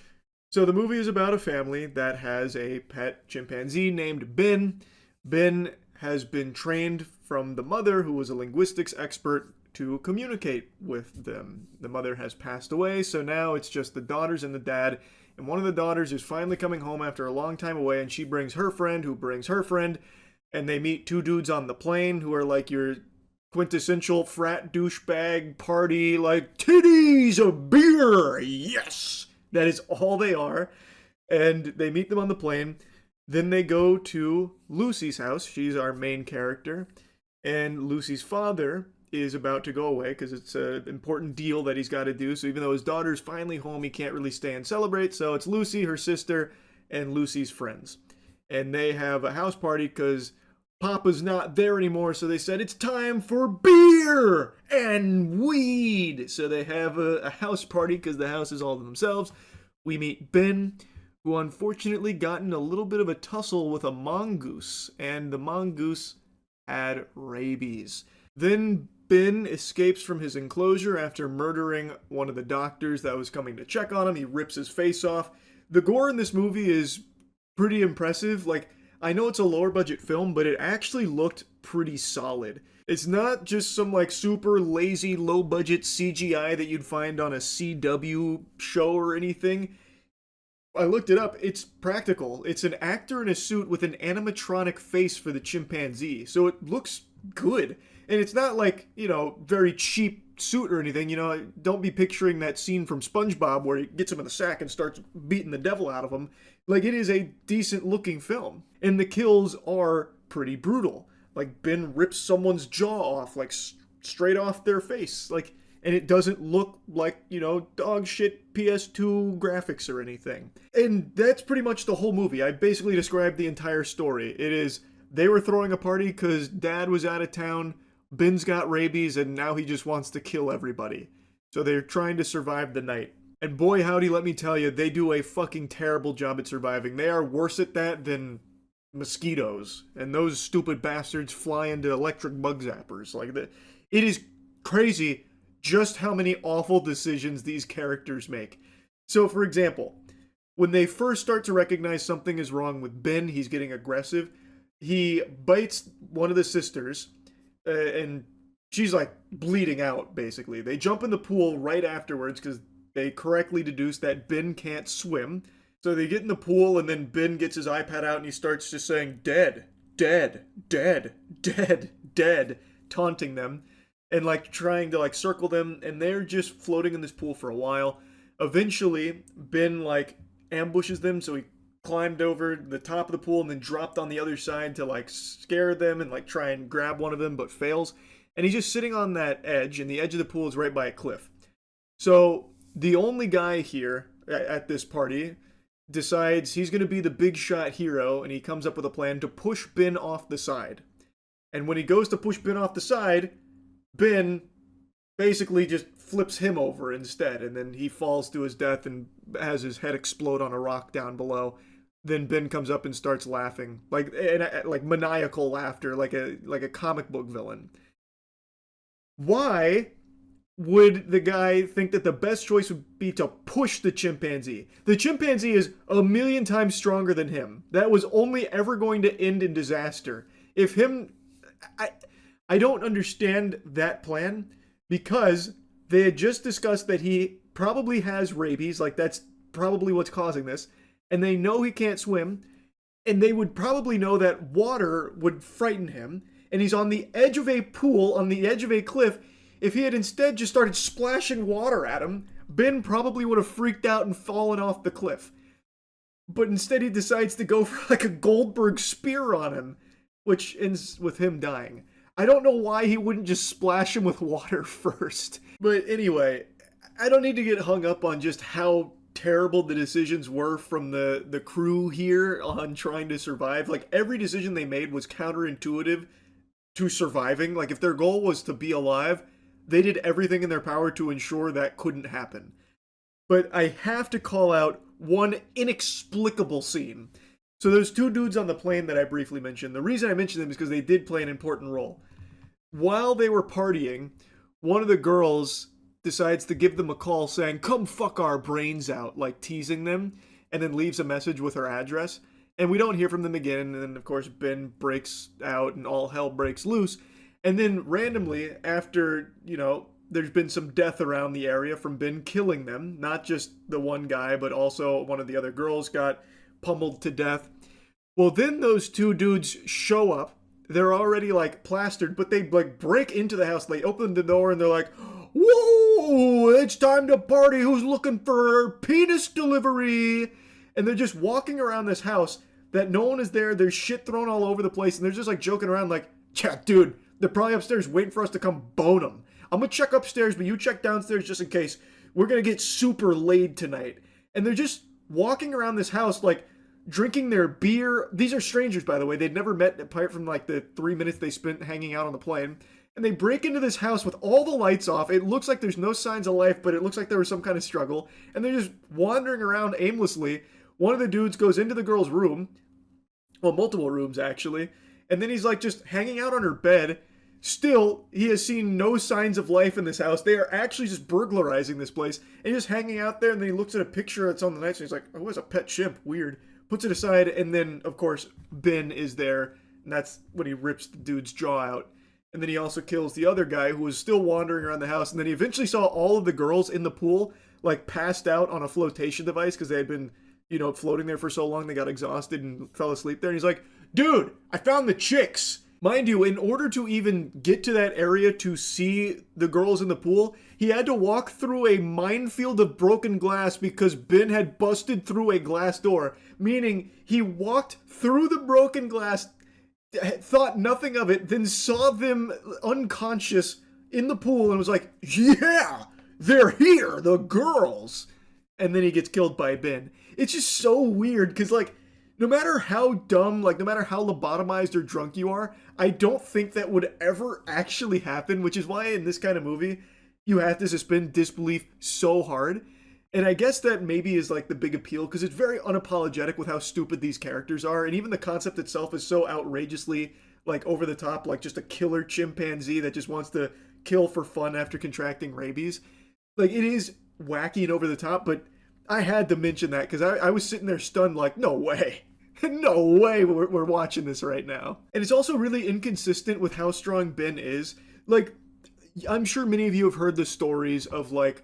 So the movie is about a family that has a pet chimpanzee named Ben. Ben has been trained from the mother, who was a linguistics expert, to communicate with them. The mother has passed away, so now it's just the daughters and the dad. And one of the daughters is finally coming home after a long time away, and she brings her friend, who brings her friend, and they meet two dudes on the plane who are like your quintessential frat douchebag party, like, titties, a beer, yes! That is all they are. And they meet them on the plane. Then they go to Lucy's house. She's our main character. And Lucy's father is about to go away because it's an important deal that he's got to do. So even though his daughter's finally home, he can't really stay and celebrate. So it's Lucy, her sister, and Lucy's friends. And they have a house party because Papa's not there anymore. So they said, it's time for beer and weed. So they have a house party because the house is all to themselves. We meet Ben, who unfortunately got in a little bit of a tussle with a mongoose. And the mongoose had rabies. Then Ben escapes from his enclosure after murdering one of the doctors that was coming to check on him. He rips his face off. The gore in this movie is pretty impressive. Like, I know it's a lower budget film, but it actually looked pretty solid. It's not just some like super lazy low budget CGI that you'd find on a CW show or anything. I looked it up. It's practical. It's an actor in a suit with an animatronic face for the chimpanzee. So it looks good. And it's not like, very cheap suit or anything. Don't be picturing that scene from SpongeBob where he gets him in the sack and starts beating the devil out of him. Like, it is a decent looking film. And the kills are pretty brutal. Like, Ben rips someone's jaw off, like, straight off their face. Like, and it doesn't look like, dog shit PS2 graphics or anything. And that's pretty much the whole movie. I basically described the entire story. It is, they were throwing a party because dad was out of town. Ben's got rabies, and now he just wants to kill everybody. So they're trying to survive the night. And boy, howdy, let me tell you, they do a fucking terrible job at surviving. They are worse at that than mosquitoes. And those stupid bastards fly into electric bug zappers. It is crazy just how many awful decisions these characters make. So, for example, when they first start to recognize something is wrong with Ben, he's getting aggressive. He bites one of the sisters, and she's like bleeding out, basically. They jump in the pool right afterwards because they correctly deduce that Ben can't swim. So they get in the pool, and then Ben gets his iPad out and he starts just saying, dead, dead, dead, dead, dead, taunting them and like trying to like circle them. And they're just floating in this pool for a while. Eventually, Ben like ambushes them, so he climbed over the top of the pool and then dropped on the other side to like scare them and like try and grab one of them, but fails. And he's just sitting on that edge, and the edge of the pool is right by a cliff. So the only guy here at this party decides he's going to be the big shot hero, and he comes up with a plan to push Ben off the side. And when he goes to push Ben off the side, Ben basically just flips him over instead, and then he falls to his death and has his head explode on a rock down below. Then Ben comes up and starts laughing, like maniacal laughter, like a comic book villain. Why would the guy think that the best choice would be to push the chimpanzee? The chimpanzee is a million times stronger than him. That was only ever going to end in disaster. I don't understand that plan, because they had just discussed that he probably has rabies, like that's probably what's causing this, and they know he can't swim, and they would probably know that water would frighten him, and he's on the edge of a pool, on the edge of a cliff. If he had instead just started splashing water at him, Ben probably would have freaked out and fallen off the cliff. But instead he decides to go for like a Goldberg spear on him, which ends with him dying. I don't know why he wouldn't just splash him with water first. But anyway, I don't need to get hung up on just how terrible the decisions were from the crew here on trying to survive. Like, every decision they made was counterintuitive to surviving. Like, if their goal was to be alive, they did everything in their power to ensure that couldn't happen. But I have to call out one inexplicable scene. So those two dudes on the plane that I briefly mentioned, the reason I mentioned them is because they did play an important role. While they were partying, one of the girls decides to give them a call saying, "Come fuck our brains out," like teasing them, and then leaves a message with her address. And we don't hear from them again. And then, of course, Ben breaks out and all hell breaks loose. And then randomly, after, there's been some death around the area from Ben killing them, not just the one guy, but also one of the other girls got pummeled to death. Well, then those two dudes show up. They're already like plastered, but they like break into the house. They open the door and they're like, "Whoa, it's time to party. Who's looking for penis delivery?" And they're just walking around this house that no one is there. There's shit thrown all over the place. And they're just like joking around like, "Yeah, dude, they're probably upstairs waiting for us to come bone them. I'm going to check upstairs, but you check downstairs just in case. We're going to get super laid tonight." And they're just walking around this house like drinking their beer. These are strangers, by the way. They'd never met apart from like the 3 minutes they spent hanging out on the plane. And they break into this house with all the lights off. It looks like there's no signs of life, but it looks like there was some kind of struggle. And they're just wandering around aimlessly. One of the dudes goes into the girl's room. Well, multiple rooms, actually. And then he's like just hanging out on her bed. Still, he has seen no signs of life in this house. They are actually just burglarizing this place. And he's just hanging out there, and then he looks at a picture that's on the nightstand. He's like, "Oh, it's a pet chimp. Weird." Puts it aside, and then, of course, Ben is there. And that's when he rips the dude's jaw out. And then he also kills the other guy who was still wandering around the house. And then he eventually saw all of the girls in the pool, like, passed out on a flotation device because they had been, floating there for so long they got exhausted and fell asleep there. And he's like, "Dude, I found the chicks." Mind you, in order to even get to that area to see the girls in the pool, he had to walk through a minefield of broken glass because Ben had busted through a glass door. Meaning, he walked through the broken glass, thought nothing of it, then saw them unconscious in the pool and was like, "Yeah, they're here, the girls." And then he gets killed by Ben. It's just so weird because, like, no matter how dumb, like, no matter how lobotomized or drunk you are, I don't think that would ever actually happen, which is why in this kind of movie, you have to suspend disbelief so hard. And I guess that maybe is, like, the big appeal, because it's very unapologetic with how stupid these characters are, and even the concept itself is so outrageously, like, over the top, like just a killer chimpanzee that just wants to kill for fun after contracting rabies. Like, it is wacky and over the top, but I had to mention that because I was sitting there stunned like, no way. No way we're watching this right now. And it's also really inconsistent with how strong Ben is. Like, I'm sure many of you have heard the stories of, like,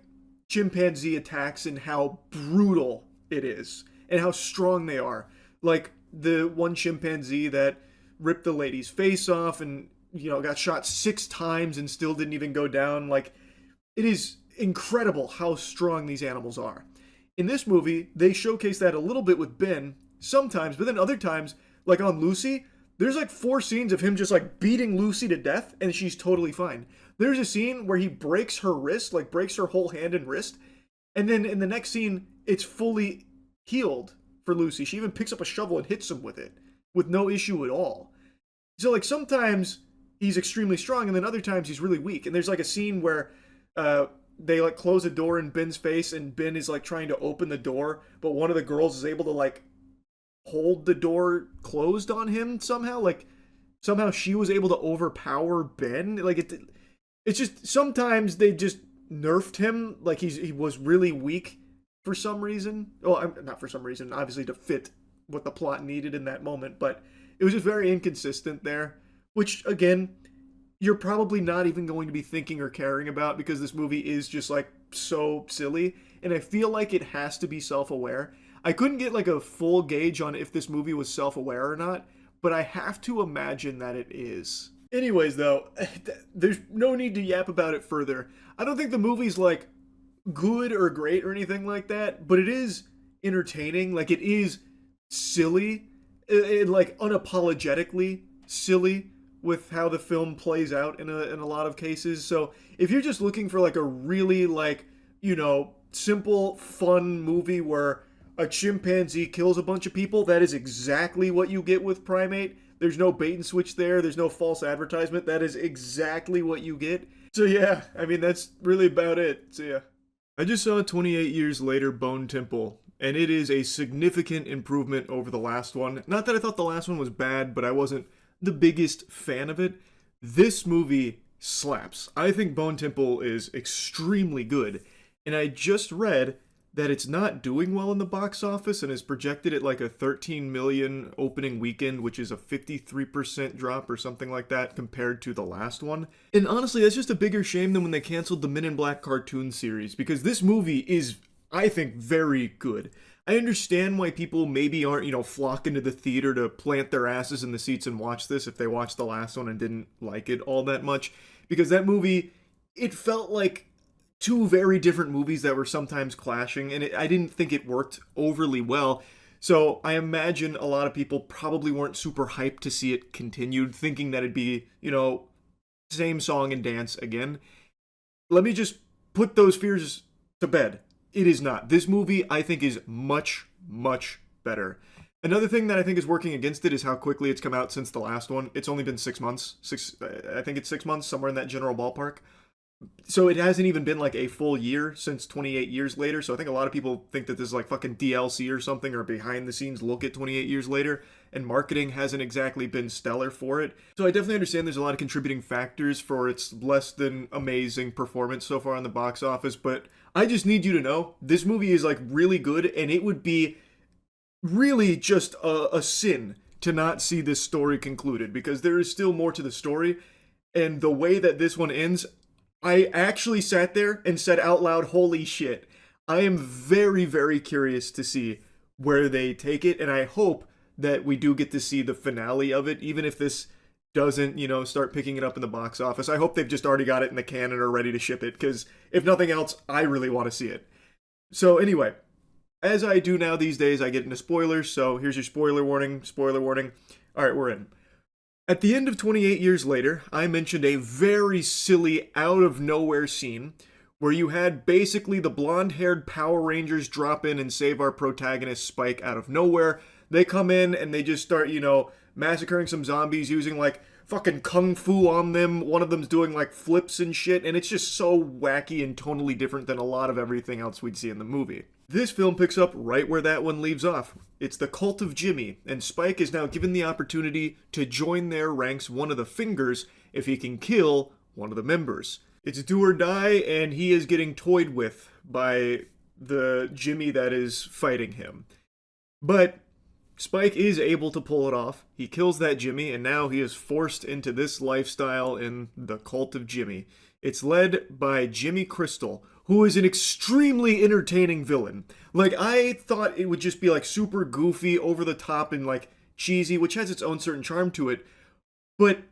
chimpanzee attacks and how brutal it is and how strong they are. Like, the one chimpanzee that ripped the lady's face off and, got shot 6 times and still didn't even go down. Like, it is incredible how strong these animals are. In this movie, they showcase that a little bit with Ben sometimes, but then other times, like on Lucy, there's like 4 scenes of him just like beating Lucy to death and she's totally fine. There's a scene where he breaks her wrist, like breaks her whole hand and wrist, and then in the next scene, it's fully healed for Lucy. She even picks up a shovel and hits him with it with no issue at all. So like sometimes he's extremely strong and then other times he's really weak. And there's like a scene where they like close a door in Ben's face and Ben is like trying to open the door, but one of the girls is able to like hold the door closed on him somehow. Like somehow she was able to overpower Ben. Like it's just sometimes they just nerfed him. Like he was really weak for some reason. Well, not for some reason, obviously to fit what the plot needed in that moment, but it was just very inconsistent there, which again, you're probably not even going to be thinking or caring about because this movie is just like so silly, and I feel like it has to be self-aware. I couldn't get like a full gauge on if this movie was self-aware or not, but I have to imagine that it is. Anyways though, there's no need to yap about it further. I don't think the movie's like good or great or anything like that, but it is entertaining. Like it is silly, like unapologetically silly, with how the film plays out in a lot of cases. So if you're just looking for like a really like, simple, fun movie where a chimpanzee kills a bunch of people, that is exactly what you get with Primate. There's no bait and switch there. There's no false advertisement. That is exactly what you get. So yeah, I mean, that's really about it. So yeah. I just saw 28 Years Later Bone Temple, and it is a significant improvement over the last one. Not that I thought the last one was bad, but I wasn't the biggest fan of it. This movie slaps. I think Bone Temple is extremely good, and I just read that it's not doing well in the box office and is projected at like a 13 million opening weekend, which is a 53% drop or something like that compared to the last one. And honestly, that's just a bigger shame than when they canceled the Men in Black cartoon series, because this movie is, I think, very good. I understand why people maybe aren't, flocking to the theater to plant their asses in the seats and watch this if they watched the last one and didn't like it all that much, because that movie, it felt like two very different movies that were sometimes clashing, and I didn't think it worked overly well. So I imagine a lot of people probably weren't super hyped to see it continued, thinking that it'd be, same song and dance again. Let me just put those fears to bed. It is not. This movie, I think, is much, much better. Another thing that I think is working against it is how quickly it's come out since the last one. It's only been 6 months. I think it's 6 months, somewhere in that general ballpark. So it hasn't even been like a full year since 28 Years Later. So I think a lot of people think that this is like fucking DLC or something, or behind the scenes look at 28 Years Later, and marketing hasn't exactly been stellar for it. So I definitely understand there's a lot of contributing factors for its less than amazing performance so far on the box office, but I just need you to know this movie is like really good, and it would be really just a sin to not see this story concluded, because there is still more to the story, and the way that this one ends, I actually sat there and said out loud, holy shit. I am very, very curious to see where they take it, and I hope that we do get to see the finale of it, even if this doesn't, start picking it up in the box office. I hope they've just already got it in the can and are ready to ship it, because if nothing else, I really want to see it. So anyway, as I do now these days, I get into spoilers, so here's your spoiler warning, Alright, we're in. At the end of 28 Years Later, I mentioned a very silly, out-of-nowhere scene where you had basically the blonde-haired Power Rangers drop in and save our protagonist Spike out of nowhere. They come in and they just start, massacring some zombies using, like, fucking kung fu on them. One of them's doing, like, flips and shit, and it's just so wacky and tonally different than a lot of everything else we'd see in the movie. This film picks up right where that one leaves off. It's the cult of Jimmy, and Spike is now given the opportunity to join their ranks one of the fingers if he can kill one of the members. It's do or die, and he is getting toyed with by the Jimmy that is fighting him. But Spike is able to pull it off. He kills that Jimmy, and now he is forced into this lifestyle in the cult of Jimmy. It's led by Jimmy Crystal, who is an extremely entertaining villain. Like, I thought it would just be, like, super goofy, over the top, and, like, cheesy, which has its own certain charm to it. But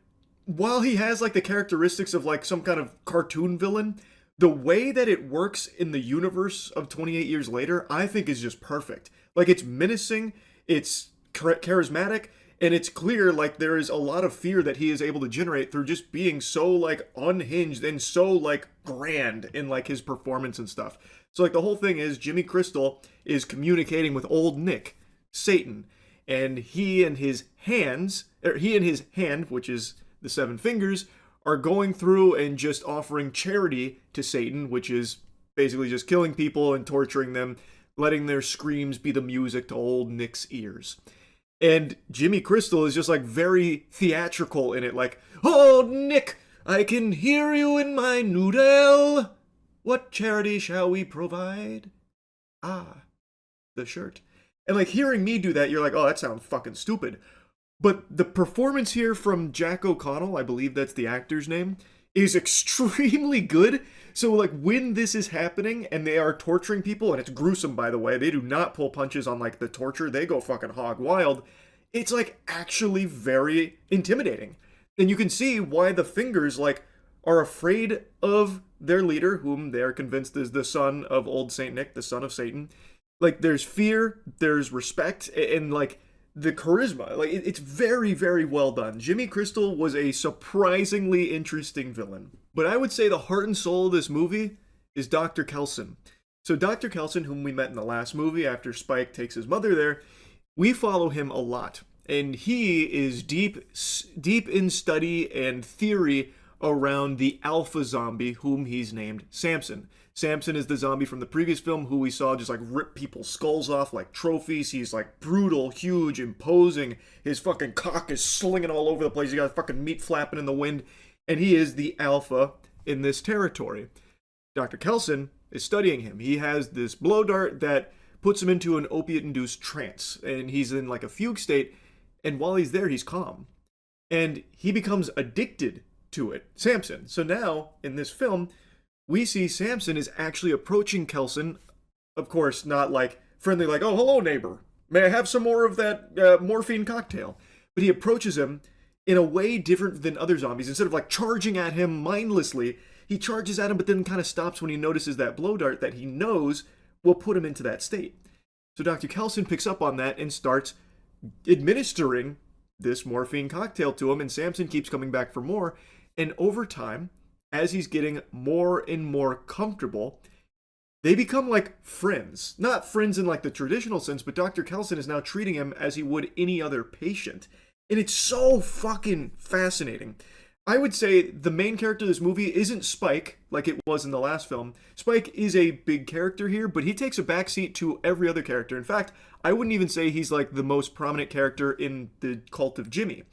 while he has, like, the characteristics of, like, some kind of cartoon villain, the way that it works in the universe of 28 Years Later, I think is just perfect. Like, it's menacing, it's charismatic, and it's clear, like, there is a lot of fear that he is able to generate through just being so, like, unhinged and so, like, grand in, like, his performance and stuff. So, like, the whole thing is Jimmy Crystal is communicating with old Nick, Satan, and he and his hand, which is the 7 fingers, are going through and just offering charity to Satan, which is basically just killing people and torturing them, letting their screams be the music to old Nick's ears. And Jimmy Crystal is just, like, very theatrical in it, like, "Oh, Nick, I can hear you in my noodle. What charity shall we provide? Ah, the shirt." And, like, hearing me do that, you're like, oh, that sounds fucking stupid. But the performance here from Jack O'Connell, I believe that's the actor's name, is extremely good. So, like, when this is happening and they are torturing people, and it's gruesome, by the way, they do not pull punches on, like, the torture, they go fucking hog wild, it's, like, actually very intimidating. And you can see why the fingers, like, are afraid of their leader, whom they are convinced is the son of old Saint Nick, the son of Satan. Like, there's fear, there's respect, and, like, the charisma. Like it's very, very well done. Jimmy Crystal was a surprisingly interesting villain. But I would say the heart and soul of this movie is Dr. Kelson. So Dr. Kelson, whom we met in the last movie after Spike takes his mother there, we follow him a lot. And he is deep in study and theory around the alpha zombie, whom he's named Samson. Samson is the zombie from the previous film who we saw just like rip people's skulls off like trophies. He's like brutal, huge, imposing. His fucking cock is slinging all over the place. He got fucking meat flapping in the wind. And he is the alpha in this territory. Dr. Kelson is studying him. He has this blow dart that puts him into an opiate-induced trance. And he's in like a fugue state. And while he's there, he's calm. And he becomes addicted to it. Samson. So now, in this film, we see Samson is actually approaching Kelson. Of course, not like friendly, like, oh, hello, neighbor. May I have some more of that morphine cocktail? But he approaches him in a way different than other zombies. Instead of like charging at him mindlessly, he charges at him, but then kind of stops when he notices that blow dart that he knows will put him into that state. So Dr. Kelson picks up on that and starts administering this morphine cocktail to him, and Samson keeps coming back for more. And over time, as he's getting more and more comfortable, they become like friends. Not friends in like the traditional sense, but Dr. Kelson is now treating him as he would any other patient. And it's so fucking fascinating. I would say the main character of this movie isn't Spike, like it was in the last film. Spike is a big character here, but he takes a backseat to every other character. In fact, I wouldn't even say he's like the most prominent character in the cult of Jimmy.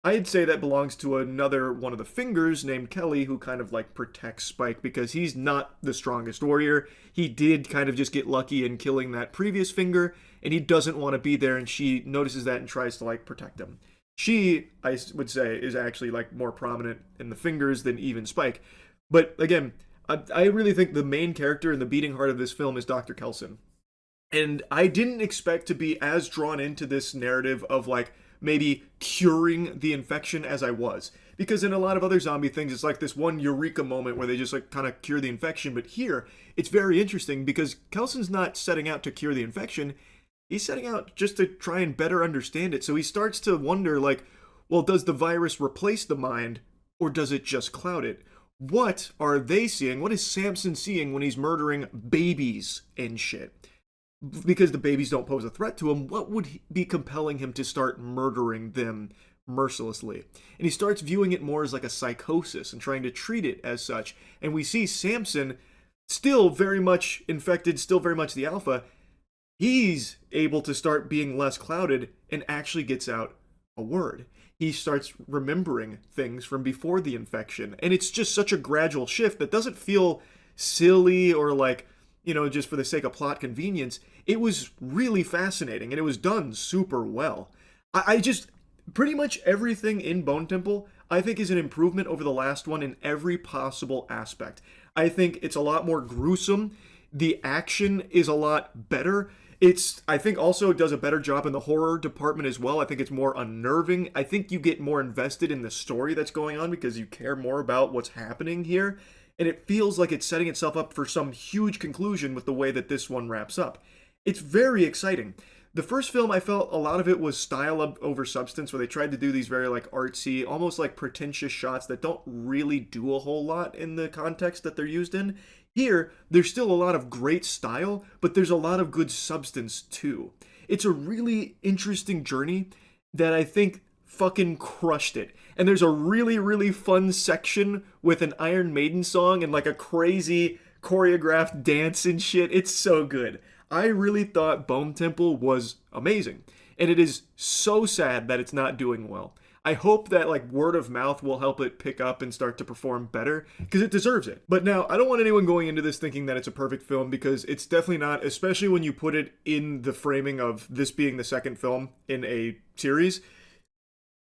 I'd say that belongs to another one of the fingers named Kelly, who kind of like protects Spike because he's not the strongest warrior. He did kind of just get lucky in killing that previous finger, and he doesn't want to be there, and she notices that and tries to like protect him. She, I would say, is actually like more prominent in the fingers than even Spike. But again, I really think the main character and the beating heart of this film is Dr. Kelson. And I didn't expect to be as drawn into this narrative of like maybe curing the infection as I was. Because in a lot of other zombie things, it's like this one eureka moment where they just like kind of cure the infection. But here, it's very interesting because Kelson's not setting out to cure the infection. He's setting out just to try and better understand it. So he starts to wonder like, well, does the virus replace the mind or does it just cloud it? What are they seeing? What is Samson seeing when he's murdering babies and shit? Because the babies don't pose a threat to him, what would be compelling him to start murdering them mercilessly? And he starts viewing it more as like a psychosis and trying to treat it as such. And we see Samson, still very much infected, still very much the alpha. He's able to start being less clouded and actually gets out a word. He starts remembering things from before the infection. And it's just such a gradual shift that doesn't feel silly or like, you know, just for the sake of plot convenience. It was really fascinating and it was done super well. I just, pretty much everything in Bone Temple, I think is an improvement over the last one in every possible aspect. I think it's a lot more gruesome. The action is a lot better. I think also does a better job in the horror department as well. I think it's more unnerving. I think you get more invested in the story that's going on because you care more about what's happening here. And it feels like it's setting itself up for some huge conclusion with the way that this one wraps up. It's very exciting. The first film, I felt a lot of it was style over substance, where they tried to do these very like artsy, almost like pretentious shots that don't really do a whole lot in the context that they're used in. Here, there's still a lot of great style, but there's a lot of good substance too. It's a really interesting journey that I think fucking crushed it. And there's a really, really fun section with an Iron Maiden song and like a crazy choreographed dance and shit. It's so good. I really thought Bone Temple was amazing. And it is so sad that it's not doing well. I hope that like word of mouth will help it pick up and start to perform better because it deserves it. But now, I don't want anyone going into this thinking that it's a perfect film because it's definitely not, especially when you put it in the framing of this being the second film in a series.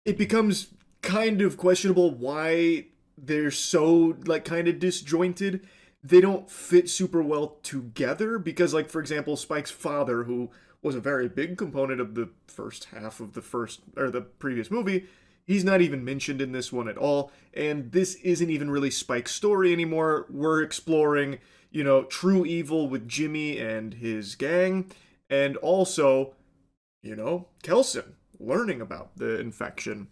It becomes kind of questionable why they're so like kind of disjointed. They don't fit super well together because, like, for example, Spike's father, who was a very big component of the first half of the previous movie, he's not even mentioned in this one at all. And this isn't even really Spike's story anymore. We're exploring, you know, true evil with Jimmy and his gang, and also, you know, Kelson. learning about the infection.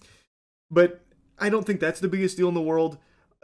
But I don't think that's the biggest deal in the world.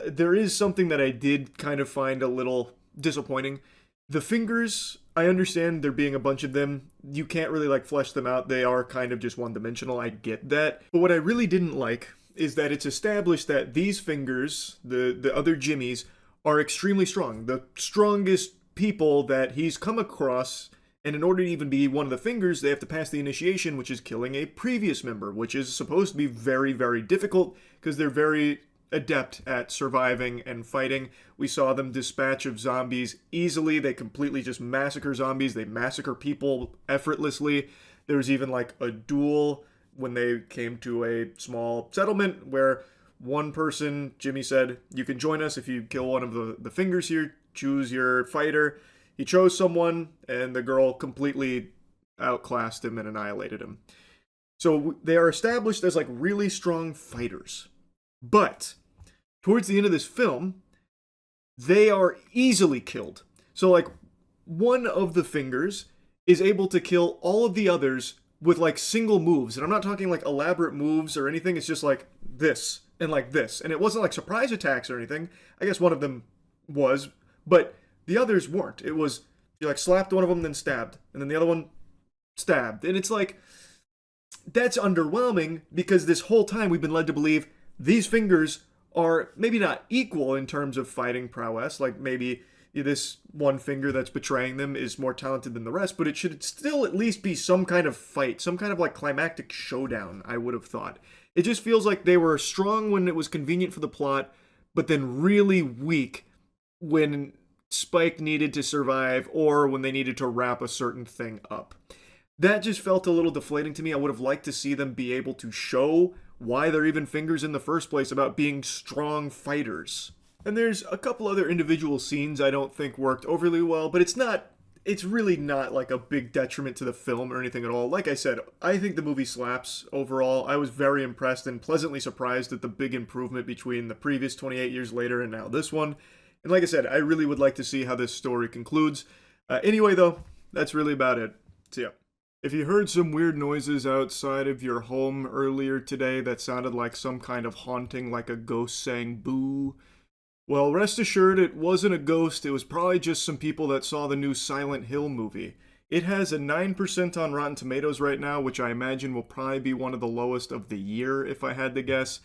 There is something that I did kind of find a little disappointing. The fingers, I understand there being a bunch of them. You can't really like flesh them out. They are kind of just one-dimensional. I get that. But what I really didn't like is that it's established that these fingers, the other Jimmies, are extremely strong. The strongest people that he's come across, and in order to even be one of the fingers, they have to pass the initiation, which is killing a previous member, which is supposed to be very, very difficult because they're very adept at surviving and fighting. We saw them dispatch of zombies easily. They completely just massacre zombies. They massacre people effortlessly. There was even like a duel when they came to a small settlement where one person, Jimmy said, you can join us if you kill one of the fingers here, choose your fighter. He chose someone, and the girl completely outclassed him and annihilated him. So they are established as like really strong fighters. But towards the end of this film, they are easily killed. So like one of the fingers is able to kill all of the others with like single moves. And I'm not talking like elaborate moves or anything. It's just like this and like this. And it wasn't like surprise attacks or anything. I guess one of them was, but the others weren't. It was, you like slapped one of them, then stabbed. And then the other one stabbed. And it's like, that's underwhelming because this whole time we've been led to believe these fingers are maybe not equal in terms of fighting prowess. Like maybe this one finger that's betraying them is more talented than the rest, but it should still at least be some kind of fight, some kind of like climactic showdown, I would have thought. It just feels like they were strong when it was convenient for the plot, but then really weak when Spike needed to survive or when they needed to wrap a certain thing up. That just felt a little deflating to me. I would have liked to see them be able to show why they're even fingers in the first place about being strong fighters. And there's a couple other individual scenes I don't think worked overly well, but it's really not like a big detriment to the film or anything at all. Like I said, I think the movie slaps overall. I was very impressed and pleasantly surprised at the big improvement between the previous 28 years later and now this one. And like I said, I really would like to see how this story concludes. Anyway, though, that's really about it. See ya. If you heard some weird noises outside of your home earlier today that sounded like some kind of haunting, like a ghost saying boo, well, rest assured it wasn't a ghost. It was probably just some people that saw the new Silent Hill movie. It has a 9% on Rotten Tomatoes right now, which I imagine will probably be one of the lowest of the year, if I had to guess.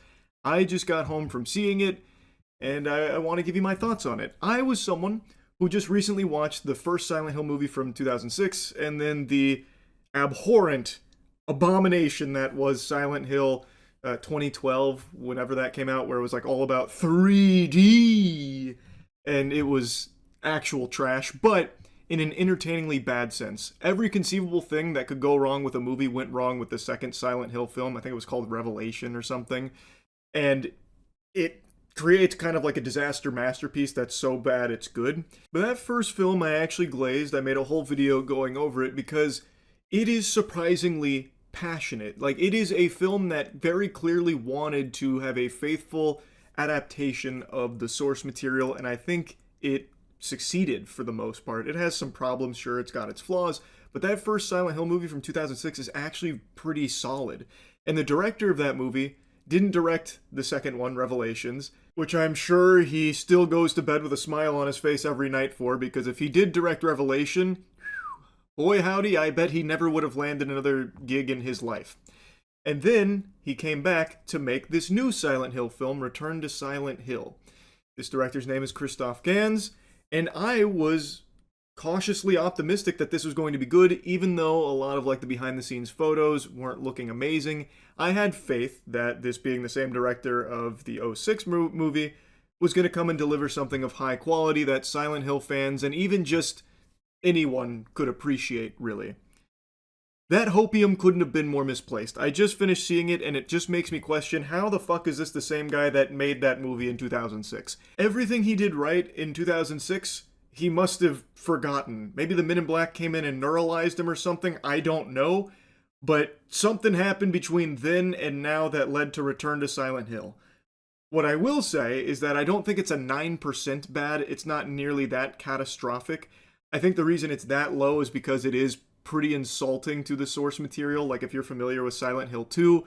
I just got home from seeing it, and I want to give you my thoughts on it. I was someone who just recently watched the first Silent Hill movie from 2006, and then the abhorrent abomination that was Silent Hill 2012, whenever that came out, where it was like all about 3D, and it was actual trash, but in an entertainingly bad sense. Every conceivable thing that could go wrong with a movie went wrong with the second Silent Hill film. I think it was called Revelation or something, and it creates kind of like a disaster masterpiece that's so bad it's good. But that first film I actually glazed. I made a whole video going over it because it is surprisingly passionate. Like, it is a film that very clearly wanted to have a faithful adaptation of the source material, and I think it succeeded for the most part. It has some problems, sure, it's got its flaws, but that first Silent Hill movie from 2006 is actually pretty solid. And the director of that movie didn't direct the second one, Revelations, which I'm sure he still goes to bed with a smile on his face every night for, because if he did direct Revelation, boy howdy, I bet he never would have landed another gig in his life. And then he came back to make this new Silent Hill film, Return to Silent Hill. This director's name is Christoph Gans, and I was cautiously optimistic that this was going to be good, even though a lot of like the behind the scenes photos weren't looking amazing. I had faith that this being the same director of the '06 movie was going to come and deliver something of high quality that Silent Hill fans and even just anyone could appreciate, really. That hopium couldn't have been more misplaced. I just finished seeing it, and it just makes me question, how the fuck is this the same guy that made that movie in 2006? Everything he did right in 2006, he must have forgotten. Maybe the Men in Black came in and neuralized him or something, I don't know. But something happened between then and now that led to Return to Silent Hill. What I will say is that I don't think it's a 9% bad. It's not nearly that catastrophic. I think the reason it's that low is because it is pretty insulting to the source material. Like if you're familiar with Silent Hill 2,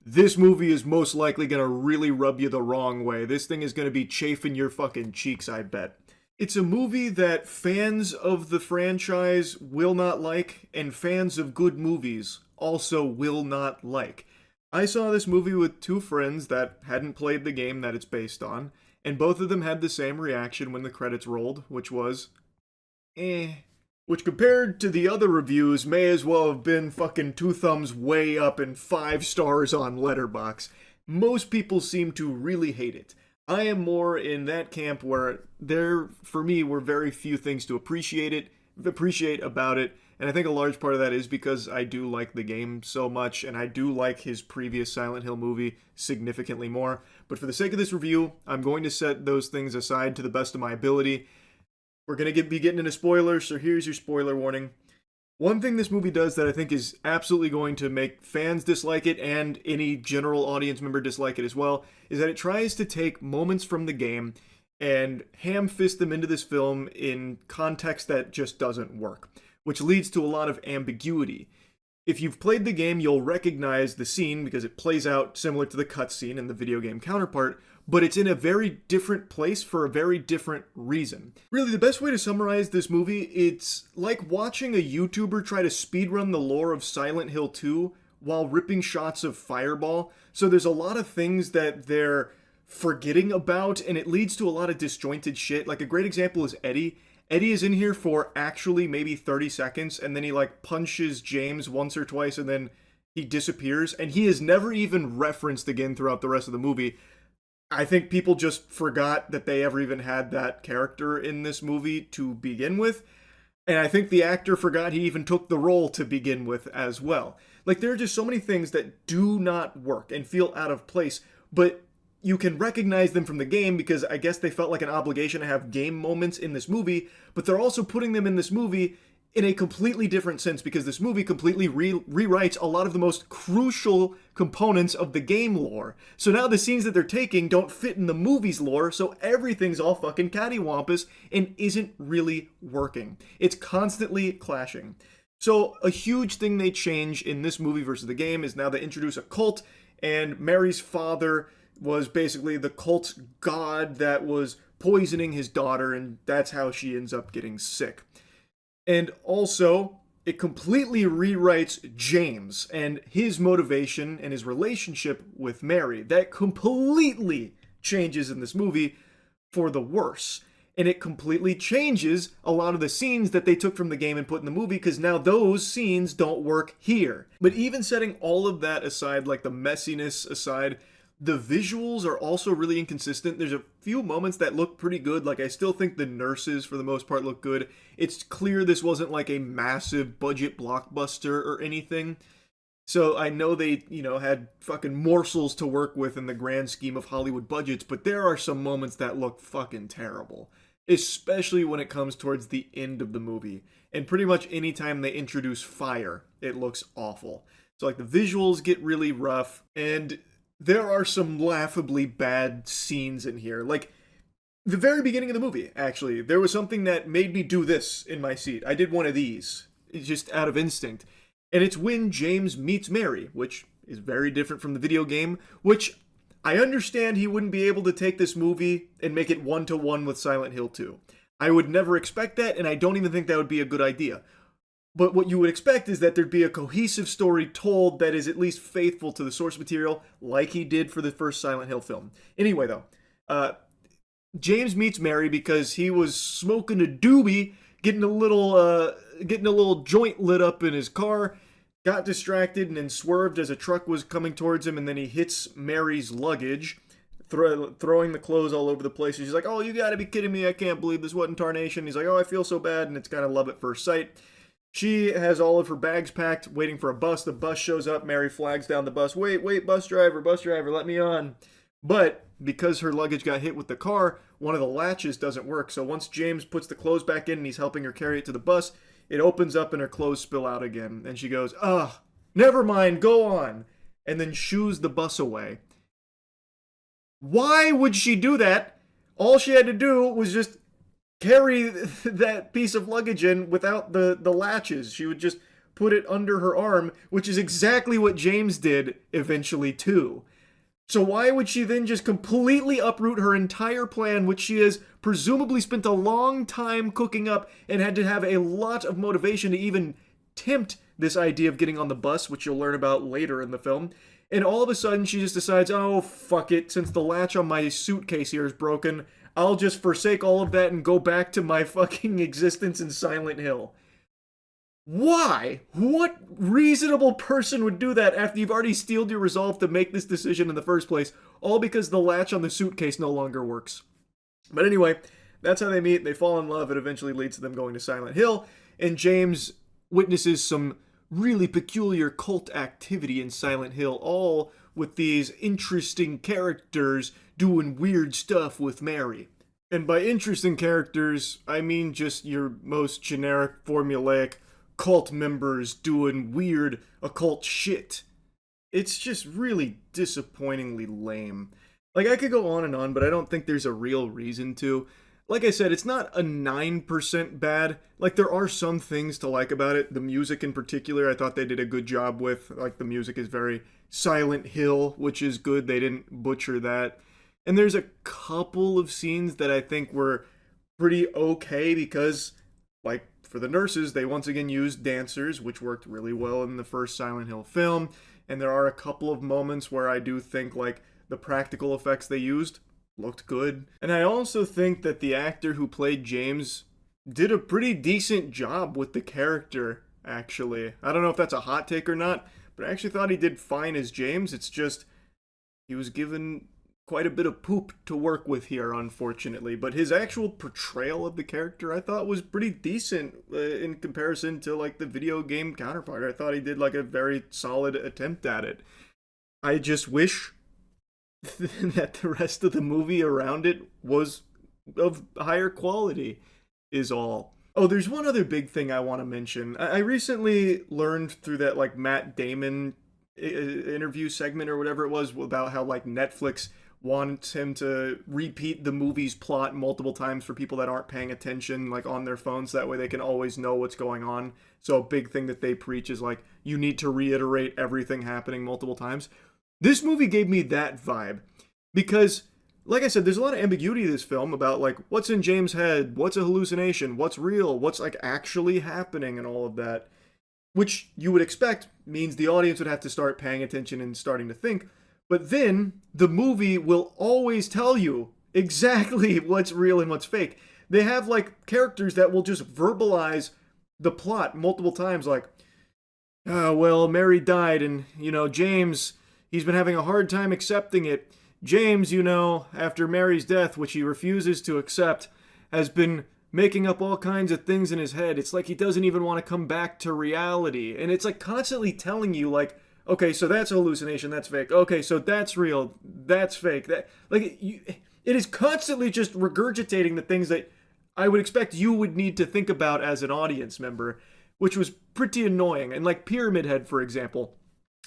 this movie is most likely going to really rub you the wrong way. This thing is going to be chafing your fucking cheeks, I bet. It's a movie that fans of the franchise will not like, and fans of good movies also will not like. I saw this movie with two friends that hadn't played the game that it's based on, and both of them had the same reaction when the credits rolled, which was, eh. Which compared to the other reviews may as well have been fucking 2 thumbs way up and 5 stars on Letterboxd. Most people seem to really hate it. I am more in that camp where there, for me, were very few things to appreciate about it, and I think a large part of that is because I do like the game so much, and I do like his previous Silent Hill movie significantly more. But for the sake of this review, I'm going to set those things aside to the best of my ability. We're going to be getting into spoilers, so here's your spoiler warning. One thing this movie does that I think is absolutely going to make fans dislike it and any general audience member dislike it as well is that it tries to take moments from the game and ham-fist them into this film in context that just doesn't work, which leads to a lot of ambiguity. If you've played the game, you'll recognize the scene because it plays out similar to the cutscene in the video game counterpart, but it's in a very different place for a very different reason. Really, the best way to summarize this movie, it's like watching a YouTuber try to speedrun the lore of Silent Hill 2 while ripping shots of Fireball. So there's a lot of things that they're forgetting about, and it leads to a lot of disjointed shit. Like a great example is Eddie. Eddie is in here for actually maybe 30 seconds, and then he like punches James once or twice, and then he disappears, and he is never even referenced again throughout the rest of the movie. I think people just forgot that they ever even had that character in this movie to begin with. And I think the actor forgot he even took the role to begin with as well. Like, there are just so many things that do not work and feel out of place, but you can recognize them from the game because I guess they felt like an obligation to have game moments in this movie, but they're also putting them in this movie in a completely different sense because this movie completely rewrites a lot of the most crucial components of the game lore. So now the scenes that they're taking don't fit in the movie's lore, so everything's all fucking cattywampus and isn't really working. It's constantly clashing. So a huge thing they change in this movie versus the game is now they introduce a cult, and Mary's father was basically the cult's god that was poisoning his daughter, and that's how she ends up getting sick. And also, it completely rewrites James and his motivation and his relationship with Mary. That completely changes in this movie for the worse. And it completely changes a lot of the scenes that they took from the game and put in the movie because now those scenes don't work here. But even setting all of that aside, like the messiness aside, the visuals are also really inconsistent. There's a few moments that look pretty good. Like, I still think the nurses, for the most part, look good. It's clear this wasn't like a massive budget blockbuster or anything. So I know they, had fucking morsels to work with in the grand scheme of Hollywood budgets, but there are some moments that look fucking terrible. Especially when it comes towards the end of the movie. And pretty much anytime they introduce fire, it looks awful. So, like, the visuals get really rough, and there are some laughably bad scenes in here. Like, the very beginning of the movie, actually, there was something that made me do this in my seat. I did one of these, just out of instinct. And it's when James meets Mary, which is very different from the video game, which I understand he wouldn't be able to take this movie and make it 1-to-1 with Silent Hill 2. I would never expect that, and I don't even think that would be a good idea. But what you would expect is that there'd be a cohesive story told that is at least faithful to the source material, like he did for the first Silent Hill film. Anyway, though, James meets Mary because he was smoking a doobie, getting a little joint lit up in his car, got distracted and then swerved as a truck was coming towards him, and then he hits Mary's luggage, throwing the clothes all over the place. And she's like, "Oh, you gotta be kidding me! I can't believe this wasn't tarnation." He's like, "Oh, I feel so bad," and it's kind of love at first sight. She has all of her bags packed, waiting for a bus. The bus shows up. Mary flags down the bus. Wait, bus driver, let me on. But because her luggage got hit with the car, one of the latches doesn't work. So once James puts the clothes back in and he's helping her carry it to the bus, it opens up and her clothes spill out again. And she goes, "Ugh, never mind, go on." And then shoos the bus away. Why would she do that? All she had to do was just carry that piece of luggage in without the latches. She would just put it under her arm, which is exactly what James did eventually too. So why would she then just completely uproot her entire plan, which she has presumably spent a long time cooking up and had to have a lot of motivation to even tempt this idea of getting on the bus, which you'll learn about later in the film. And all of a sudden she just decides, oh, fuck it, since the latch on my suitcase here is broken, I'll just forsake all of that and go back to my fucking existence in Silent Hill. Why? What reasonable person would do that after you've already steeled your resolve to make this decision in the first place, all because the latch on the suitcase no longer works? But anyway, that's how they meet. They fall in love. It eventually leads to them going to Silent Hill, and James witnesses some really peculiar cult activity in Silent Hill, all with these interesting characters doing weird stuff with Mary. And by interesting characters, I mean just your most generic, formulaic cult members doing weird occult shit. It's just really disappointingly lame. Like, I could go on and on, but I don't think there's a real reason to. Like I said, it's not a 9% bad. Like, there are some things to like about it. The music in particular, I thought they did a good job with. Like, the music is very Silent Hill, which is good. They didn't butcher that. And there's a couple of scenes that I think were pretty okay because, like, for the nurses, they once again used dancers, which worked really well in the first Silent Hill film. And there are a couple of moments where I do think, like, the practical effects they used looked good. And I also think that the actor who played James did a pretty decent job with the character, actually. I don't know if that's a hot take or not, but I actually thought he did fine as James. It's just, he was given quite a bit of poop to work with here, unfortunately. But his actual portrayal of the character, I thought, was pretty decent in comparison to, like, the video game counterpart. I thought he did, like, a very solid attempt at it. I just wish that the rest of the movie around it was of higher quality, is all. Oh, there's one other big thing I want to mention. I recently learned through that, like, Matt Damon interview segment or whatever it was about how, like, Netflix wants him to repeat the movie's plot multiple times for people that aren't paying attention, like, on their phones. That way they can always know what's going on. So a big thing that they preach is, like, you need to reiterate everything happening multiple times. This movie gave me that vibe. Because, like I said, there's a lot of ambiguity in this film about, like, what's in James' head, what's a hallucination, what's real, what's, like, actually happening and all of that. Which you would expect means the audience would have to start paying attention and starting to think. But then, the movie will always tell you exactly what's real and what's fake. They have, like, characters that will just verbalize the plot multiple times, like, oh, well, Mary died, and, you know, James, he's been having a hard time accepting it. James, you know, after Mary's death, which he refuses to accept, has been making up all kinds of things in his head. It's like he doesn't even want to come back to reality. And it's, like, constantly telling you, like, okay, so that's a hallucination, that's fake. Okay, so that's real, that's fake. That, like, it is constantly just regurgitating the things that I would expect you would need to think about as an audience member, which was pretty annoying. And, like, Pyramid Head, for example,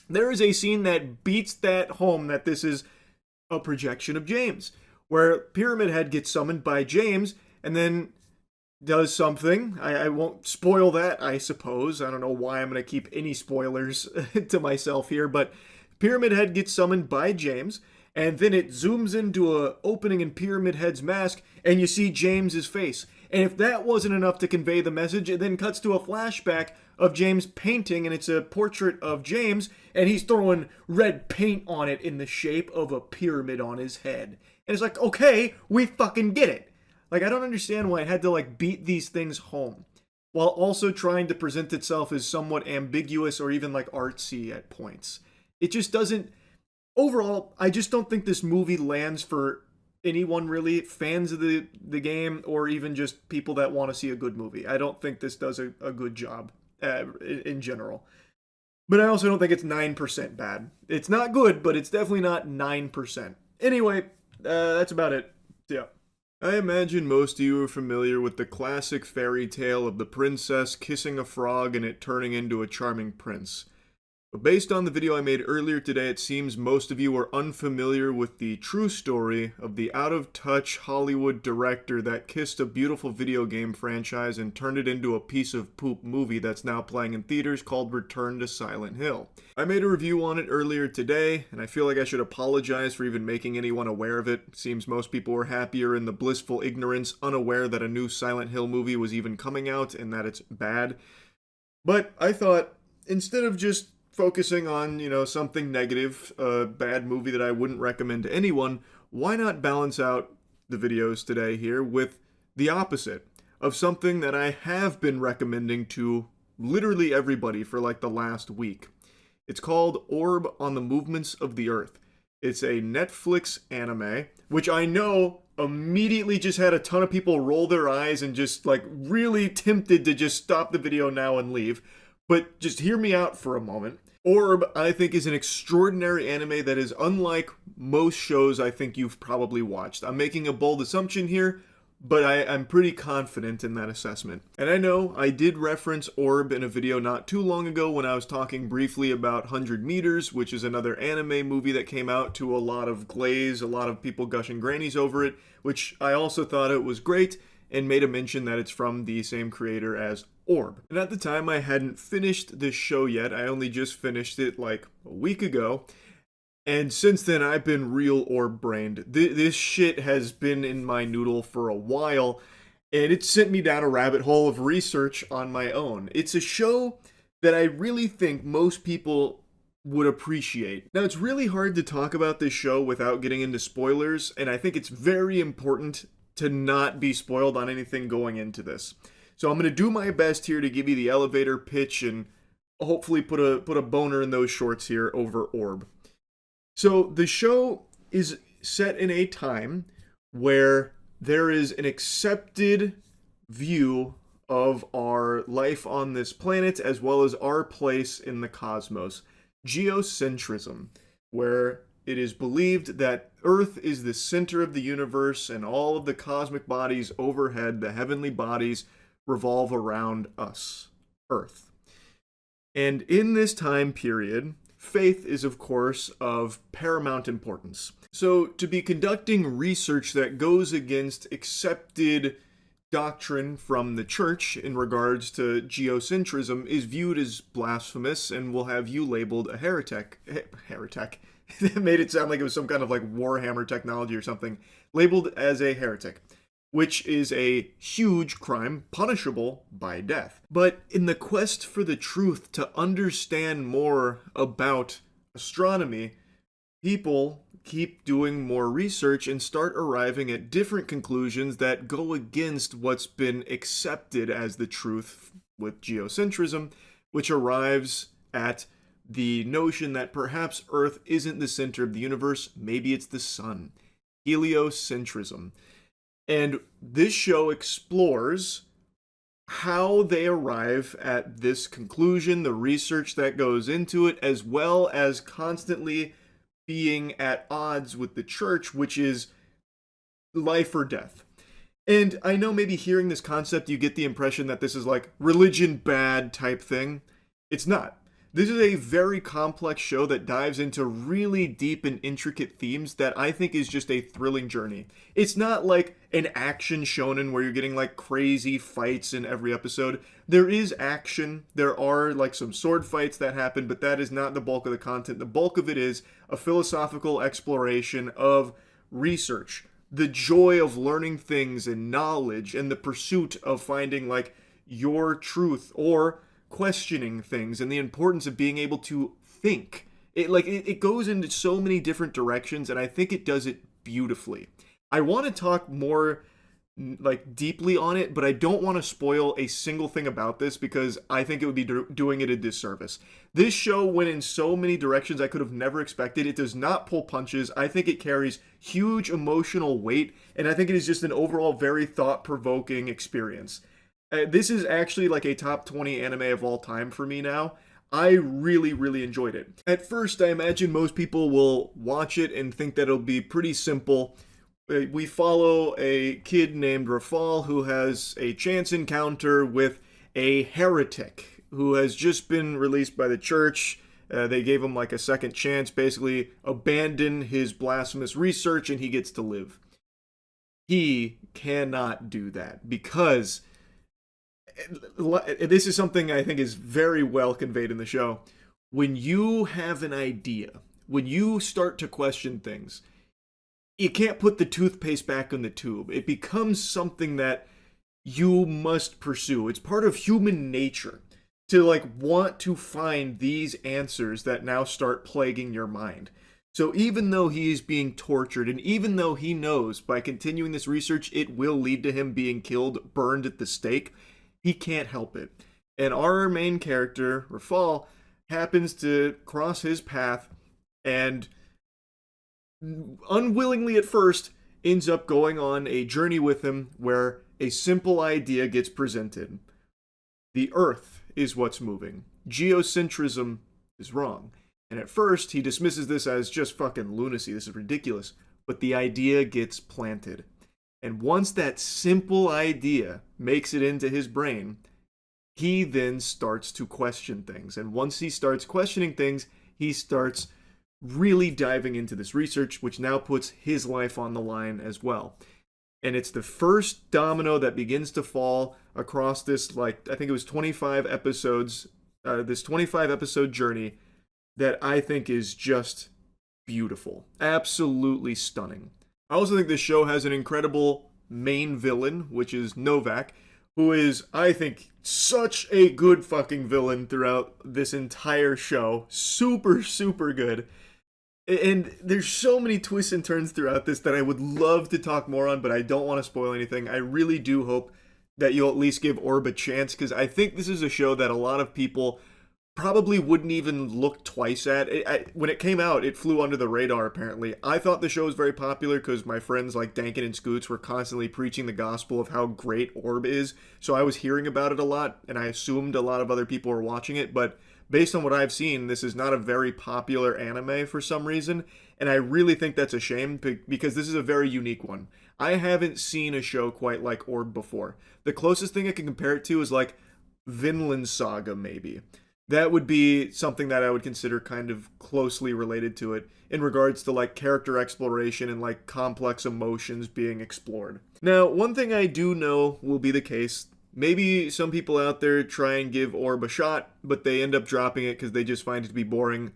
there is a scene that beats that home that this is a projection of James, where Pyramid Head gets summoned by James and then does something. I won't spoil that, I suppose. I don't know why I'm going to keep any spoilers to myself here, but Pyramid Head gets summoned by James, and then it zooms into a opening in Pyramid Head's mask, and you see James's face. And if that wasn't enough to convey the message, it then cuts to a flashback of James painting, and it's a portrait of James, and he's throwing red paint on it in the shape of a pyramid on his head. And it's like, okay, we fucking get it. Like, I don't understand why it had to, like, beat these things home, while also trying to present itself as somewhat ambiguous or even, like, artsy at points. It just doesn't... Overall, I just don't think this movie lands for anyone really, fans of the game, or even just people that want to see a good movie. I don't think this does a good job in general. But I also don't think it's 9% bad. It's not good, but it's definitely not 9%. Anyway, that's about it. Yeah. I imagine most of you are familiar with the classic fairy tale of the princess kissing a frog and it turning into a charming prince. But based on the video I made earlier today, it seems most of you are unfamiliar with the true story of the out-of-touch Hollywood director that kissed a beautiful video game franchise and turned it into a piece of poop movie that's now playing in theaters called Return to Silent Hill. I made a review on it earlier today, and I feel like I should apologize for even making anyone aware of it. It seems most people were happier in the blissful ignorance, unaware that a new Silent Hill movie was even coming out and that it's bad. But I thought, instead of just focusing on, something negative, a bad movie that I wouldn't recommend to anyone, why not balance out the videos today here with the opposite of something that I have been recommending to literally everybody for like the last week. It's called Orb on the Movements of the Earth. It's a Netflix anime, which I know immediately just had a ton of people roll their eyes and just like really tempted to just stop the video now and leave. But just hear me out for a moment. Orb, I think, is an extraordinary anime that is unlike most shows I think you've probably watched. I'm making a bold assumption here, but I'm pretty confident in that assessment. And I know I did reference Orb in a video not too long ago when I was talking briefly about 100 Meters, which is another anime movie that came out to a lot of glaze, a lot of people gushing grannies over it, which I also thought it was great, and made a mention that it's from the same creator as Orb. And at the time, I hadn't finished this show yet. I only just finished it like a week ago. And since then, I've been real Orb-brained. This shit has been in my noodle for a while, and it sent me down a rabbit hole of research on my own. It's a show that I really think most people would appreciate. Now, it's really hard to talk about this show without getting into spoilers, and I think it's very important to not be spoiled on anything going into this. So I'm going to do my best here to give you the elevator pitch and hopefully put a boner in those shorts here over Orb. So the show is set in a time where there is an accepted view of our life on this planet as well as our place in the cosmos. Geocentrism, where it is believed that Earth is the center of the universe and all of the cosmic bodies overhead, the heavenly bodies, revolve around us, Earth. And in this time period, faith is, of course, of paramount importance. So to be conducting research that goes against accepted doctrine from the church in regards to geocentrism is viewed as blasphemous and will have you labeled a heretic. Heretic. That made it sound like it was some kind of like Warhammer technology or something. Labeled as a heretic, which is a huge crime punishable by death. But in the quest for the truth, to understand more about astronomy, people keep doing more research and start arriving at different conclusions that go against what's been accepted as the truth with geocentrism, which arrives at the notion that perhaps Earth isn't the center of the universe, maybe it's the sun. Heliocentrism. And this show explores how they arrive at this conclusion, the research that goes into it, as well as constantly being at odds with the church, which is life or death. And I know maybe hearing this concept, you get the impression that this is like religion bad type thing. It's not. This is a very complex show that dives into really deep and intricate themes that I think is just a thrilling journey. It's not like an action shonen where you're getting like crazy fights in every episode. There is action. There are like some sword fights that happen, but that is not the bulk of the content. The bulk of it is a philosophical exploration of research, the joy of learning things and knowledge, and the pursuit of finding like your truth or questioning things, and the importance of being able to think. It goes into so many different directions, and I think it does it beautifully. I want to talk more like deeply on it, but I don't want to spoil a single thing about this because I think it would be doing it a disservice. This show went in so many directions I could have never expected. It does not pull punches. I think it carries huge emotional weight, and I think it is just an overall very thought-provoking experience. This is actually like a top 20 anime of all time for me now. I really, really enjoyed it. At first, I imagine most people will watch it and think that it'll be pretty simple. We follow a kid named Rafal who has a chance encounter with a heretic who has just been released by the church They gave him like a second chance, basically abandon his blasphemous research and he gets to live. He cannot do that because this is something I think is very well conveyed in the show. When you have an idea, when you start to question things, you can't put the toothpaste back in the tube. It becomes something that you must pursue. It's part of human nature to like want to find these answers that now start plaguing your mind. So even though he is being tortured, and even though he knows by continuing this research it will lead to him being killed, burned at the stake, he can't help it. And our main character, Rafal, happens to cross his path and unwillingly at first ends up going on a journey with him where a simple idea gets presented. The Earth is what's moving. Geocentrism is wrong. And at first, he dismisses this as just fucking lunacy. This is ridiculous. But the idea gets planted. And once that simple idea makes it into his brain, he then starts to question things. And once he starts questioning things, he starts really diving into this research, which now puts his life on the line as well. And it's the first domino that begins to fall across this, like, I think it was 25 episodes, this 25 episode journey that I think is just beautiful. Absolutely stunning. I also think this show has an incredible main villain, which is Novak, who is, I think, such a good fucking villain throughout this entire show. Super, super good. And there's so many twists and turns throughout this that I would love to talk more on, but I don't want to spoil anything. I really do hope that you'll at least give Orb a chance, because I think this is a show that a lot of people probably wouldn't even look twice at. When it came out, it flew under the radar, apparently. I thought the show was very popular because my friends like Dankin and Scoots were constantly preaching the gospel of how great Orb is, so I was hearing about it a lot, and I assumed a lot of other people were watching it, but based on what I've seen, this is not a very popular anime for some reason, and I really think that's a shame because this is a very unique one. I haven't seen a show quite like Orb before. The closest thing I can compare it to is like Vinland Saga, maybe. That would be something that I would consider kind of closely related to it in regards to like character exploration and like complex emotions being explored. Now, one thing I do know will be the case. Maybe some people out there try and give Orb a shot, but they end up dropping it because they just find it to be boring.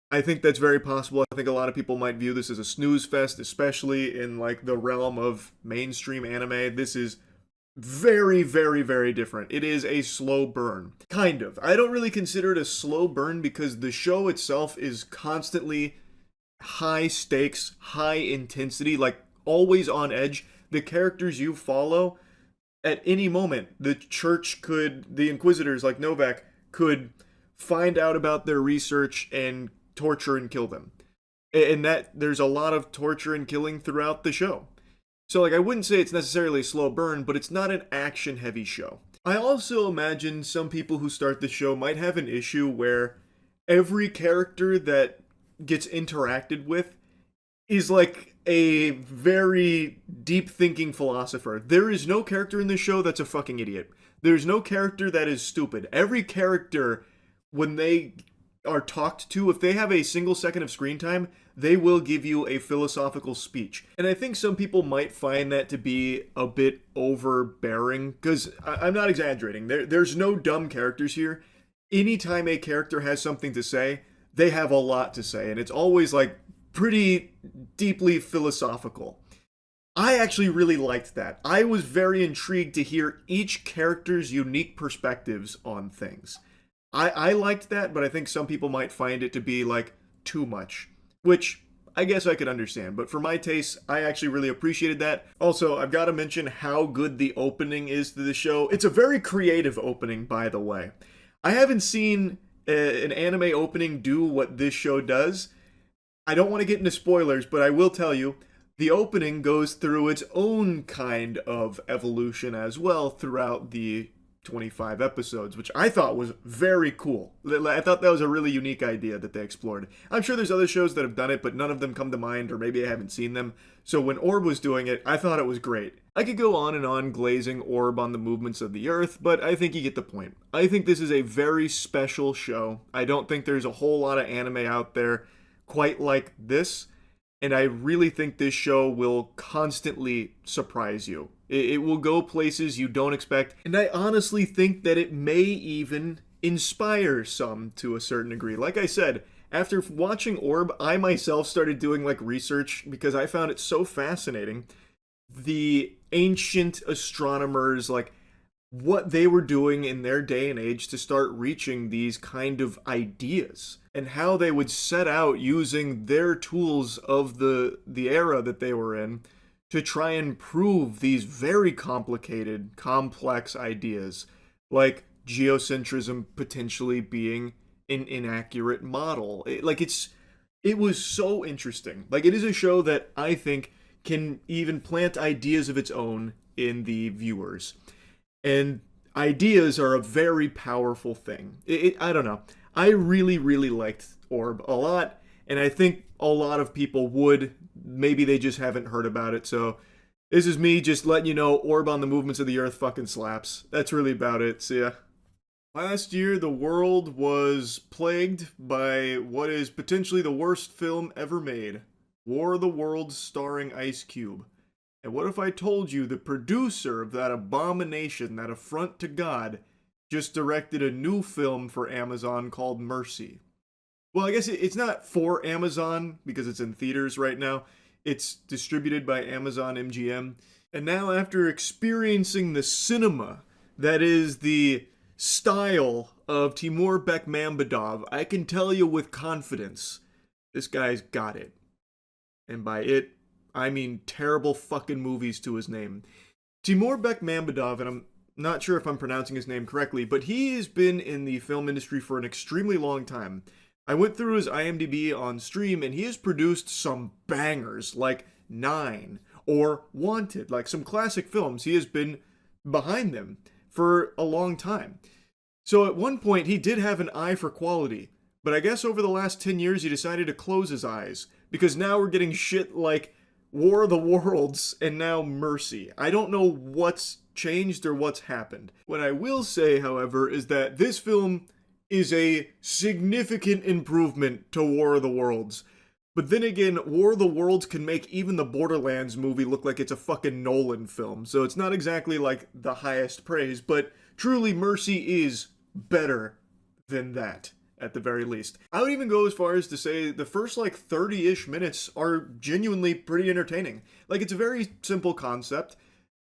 I think that's very possible. I think a lot of people might view this as a snooze fest, especially in like the realm of mainstream anime. This is very, very, very different. It is a slow burn. Kind of. I don't really consider it a slow burn because the show itself is constantly high stakes, high intensity, like always on edge. The characters you follow, at any moment, the Inquisitors like Novak could find out about their research and torture and kill them. And that there's a lot of torture and killing throughout the show. So like I wouldn't say it's necessarily a slow burn, but it's not an action heavy show. I also imagine some people who start the show might have an issue where every character that gets interacted with is like a very deep thinking philosopher. There is no character in this show that's a fucking idiot. There's no character that is stupid. Every character, when they are talked to, if they have a single second of screen time, they will give you a philosophical speech. And I think some people might find that to be a bit overbearing, because I'm not exaggerating. There's no dumb characters here. Anytime a character has something to say, they have a lot to say, and it's always like pretty deeply philosophical. I actually really liked that. I was very intrigued to hear each character's unique perspectives on things. I liked that, but I think some people might find it to be like too much, which I guess I could understand. But for my taste, I actually really appreciated that. Also, I've got to mention how good the opening is to the show. It's a very creative opening, by the way. I haven't seen an anime opening do what this show does. I don't want to get into spoilers, but I will tell you, the opening goes through its own kind of evolution as well throughout the 25 episodes, which I thought was very cool. I thought that was a really unique idea that they explored. I'm sure there's other shows that have done it, but none of them come to mind, or maybe I haven't seen them. So when Orb was doing it, I thought it was great. I could go on and on glazing Orb on the movements of the Earth, but I think you get the point. I think this is a very special show. I don't think there's a whole lot of anime out there quite like this, and I really think this show will constantly surprise you. It will go places you don't expect, and I honestly think that it may even inspire some to a certain degree. Like I said, after watching Orb, I myself started doing like research because I found it so fascinating. The ancient astronomers, like what they were doing in their day and age to start reaching these kind of ideas, and how they would set out using their tools of the era that they were in to try and prove these very complicated, complex ideas, like geocentrism potentially being an inaccurate model. It was so interesting. Like, it is a show that I think can even plant ideas of its own in the viewers. And ideas are a very powerful thing. I don't know. I really, really liked Orb a lot, and I think a lot of people would. Maybe they just haven't heard about it, so this is me just letting you know Orb on the movements of the Earth fucking slaps. That's really about it. See ya. Last year, the world was plagued by what is potentially the worst film ever made, War of the Worlds starring Ice Cube. And what if I told you the producer of that abomination, that affront to God, just directed a new film for Amazon called Mercy? Well, I guess it's not for Amazon because it's in theaters right now. It's distributed by Amazon MGM. And now, after experiencing the cinema that is the style of Timur Bekmambetov, I can tell you with confidence, this guy's got it. And by it, I mean terrible fucking movies to his name. Timur Bekmambetov, and I'm not sure if I'm pronouncing his name correctly, but he has been in the film industry for an extremely long time. I went through his IMDb on stream, and he has produced some bangers, like 9, or Wanted, like some classic films. He has been behind them for a long time. So at one point, he did have an eye for quality, but I guess over the last 10 years, he decided to close his eyes, because now we're getting shit like War of the Worlds and now Mercy. I don't know what's changed or what's happened. What I will say, however, is that this film is a significant improvement to War of the Worlds. But then again, War of the Worlds can make even the Borderlands movie look like it's a fucking Nolan film, so it's not exactly like the highest praise, but truly Mercy is better than that, at the very least. I would even go as far as to say the first like 30-ish minutes are genuinely pretty entertaining. Like, it's a very simple concept.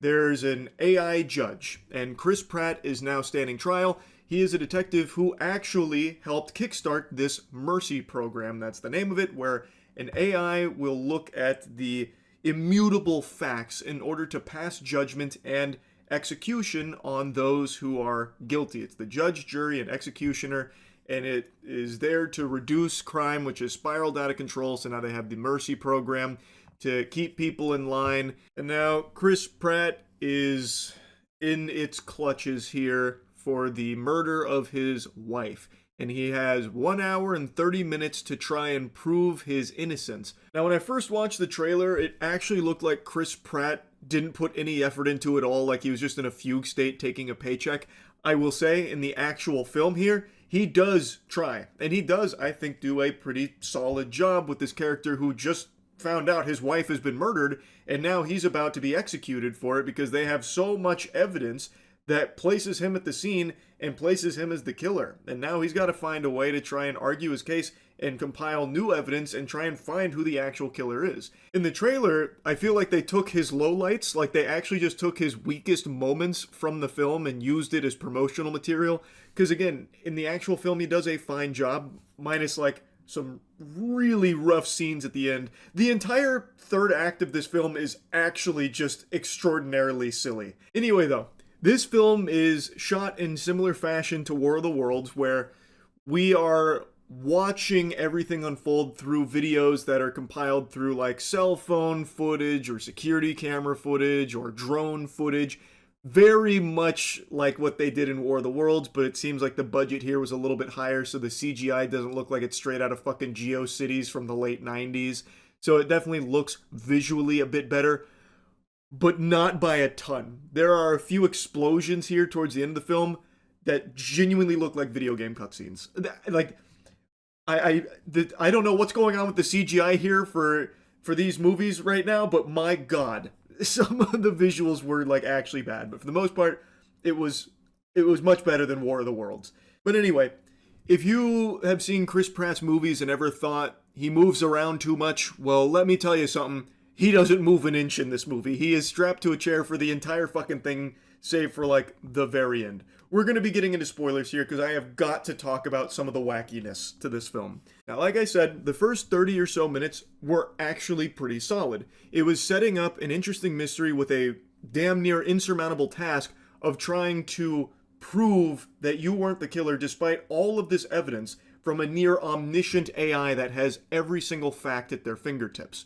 There's an AI judge, and Chris Pratt is now standing trial. He is a detective who actually helped kickstart this Mercy program, that's the name of it, where an AI will look at the immutable facts in order to pass judgment and execution on those who are guilty. It's the judge, jury, and executioner, and it is there to reduce crime, which has spiraled out of control, so now they have the Mercy program to keep people in line. And now Chris Pratt is in its clutches here for the murder of his wife, and he has 1 hour and 30 minutes to try and prove his innocence. Now, when I first watched the trailer, it actually looked like Chris Pratt didn't put any effort into it at all, like he was just in a fugue state taking a paycheck. I will say, in the actual film here, he does try, and he does, I think, do a pretty solid job with this character who just found out his wife has been murdered, and now he's about to be executed for it because they have so much evidence that places him at the scene and places him as the killer. And now he's got to find a way to try and argue his case and compile new evidence and try and find who the actual killer is. In the trailer, I feel like they took his lowlights, like they actually just took his weakest moments from the film and used it as promotional material. Because again, in the actual film, he does a fine job, minus like some really rough scenes at the end. The entire third act of this film is actually just extraordinarily silly. Anyway though, this film is shot in similar fashion to War of the Worlds, where we are watching everything unfold through videos that are compiled through like cell phone footage or security camera footage or drone footage. very much like what they did in War of the Worlds, but it seems like the budget here was a little bit higher, so the CGI doesn't look like it's straight out of fucking GeoCities from the late 90s. So it definitely looks visually a bit better, but not by a ton. There are a few explosions here towards the end of the film that genuinely look like video game cutscenes. Like, I don't know what's going on with the CGI here for these movies right now, but my god, some of the visuals were like actually bad. But for the most part, it was much better than War of the Worlds. But anyway, if you have seen Chris Pratt's movies and ever thought he moves around too much, well, let me tell you something. He doesn't move an inch in this movie. He is strapped to a chair for the entire fucking thing, save for like the very end. We're going to be getting into spoilers here because I have got to talk about some of the wackiness to this film. Now, like I said, the first 30 or so minutes were actually pretty solid. It was setting up an interesting mystery with a damn near insurmountable task of trying to prove that you weren't the killer despite all of this evidence from a near omniscient AI that has every single fact at their fingertips.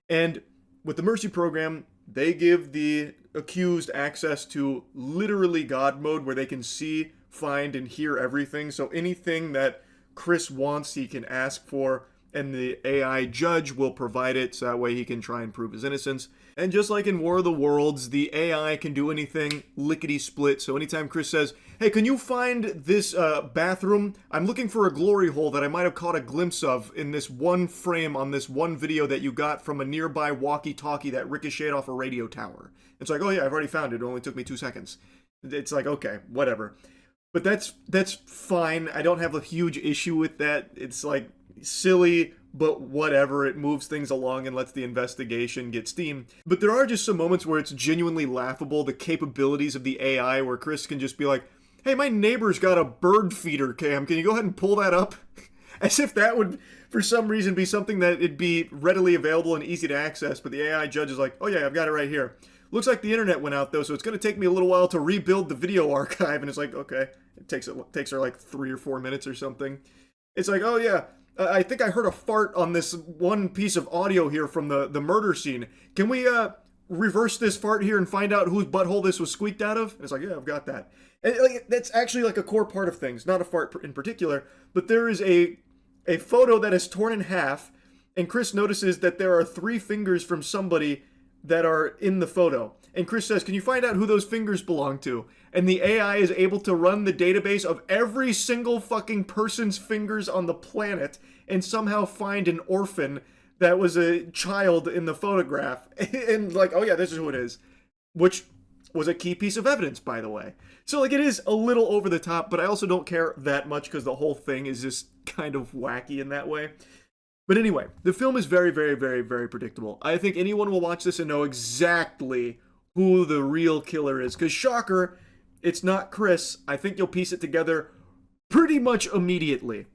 And with the Mercy program, they give the accused access to literally God mode where they can see, find, and hear everything. So anything that Chris wants, he can ask for, and the AI judge will provide it so that way he can try and prove his innocence. And just like in War of the Worlds, the AI can do anything lickety-split. So anytime Chris says, hey, can you find this bathroom? I'm looking for a glory hole that I might have caught a glimpse of in this one frame on this one video that you got from a nearby walkie-talkie that ricocheted off a radio tower. It's like, oh yeah, I've already found it. It only took me 2 seconds. It's like, okay, whatever. But that's fine. I don't have a huge issue with that. It's like silly, but whatever. It moves things along and lets the investigation get steam. But there are just some moments where it's genuinely laughable, the capabilities of the AI, where Chris can just be like, hey, my neighbor's got a bird feeder cam. Can you go ahead and pull that up? As if that would, for some reason, be something that it'd be readily available and easy to access. But the AI judge is like, oh yeah, I've got it right here. Looks like the internet went out though, so it's going to take me a little while to rebuild the video archive. And it's like, okay, it takes her like 3 or 4 minutes or something. It's like, oh yeah, I think I heard a fart on this one piece of audio here from the murder scene. Can we reverse this fart here and find out whose butthole this was squeaked out of? And it's like, yeah, I've got that. And like, that's actually like a core part of things, not a fart in particular, but there is a photo that is torn in half, and Chris notices that there are 3 fingers from somebody that are in the photo. And Chris says, can you find out who those fingers belong to? And the AI is able to run the database of every single fucking person's fingers on the planet and somehow find an orphan that was a child in the photograph. And like, oh yeah, this is who it is. Which was a key piece of evidence, by the way. So like, it is a little over the top, but I also don't care that much because the whole thing is just kind of wacky in that way. But anyway, the film is very, very, very, very predictable. I think anyone will watch this and know exactly who the real killer is. Because shocker, it's not Chris. I think you'll piece it together pretty much immediately.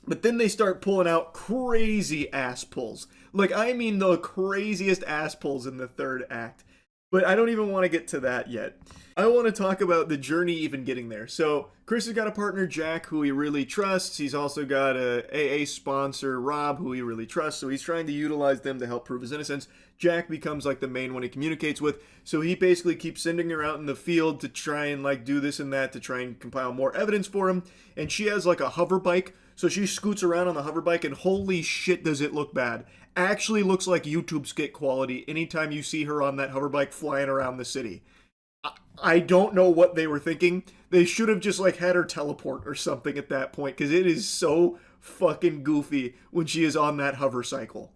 But then they start pulling out crazy ass pulls. Like, I mean the craziest ass pulls in the third act. But I don't even want to get to that yet. I want to talk about the journey even getting there. So Chris has got a partner, Jack, who he really trusts. He's also got a AA sponsor, Rob, who he really trusts. So he's trying to utilize them to help prove his innocence. Jack becomes like the main one he communicates with. So he basically keeps sending her out in the field to try and like do this and that to try and compile more evidence for him. And she has like a hover bike. So she scoots around on the hover bike and holy shit does it look bad. Actually looks like YouTube skit quality anytime you see her on that hover bike flying around the city. I don't know what they were thinking. They should have just like had her teleport or something at that point because it is so fucking goofy when she is on that hover cycle.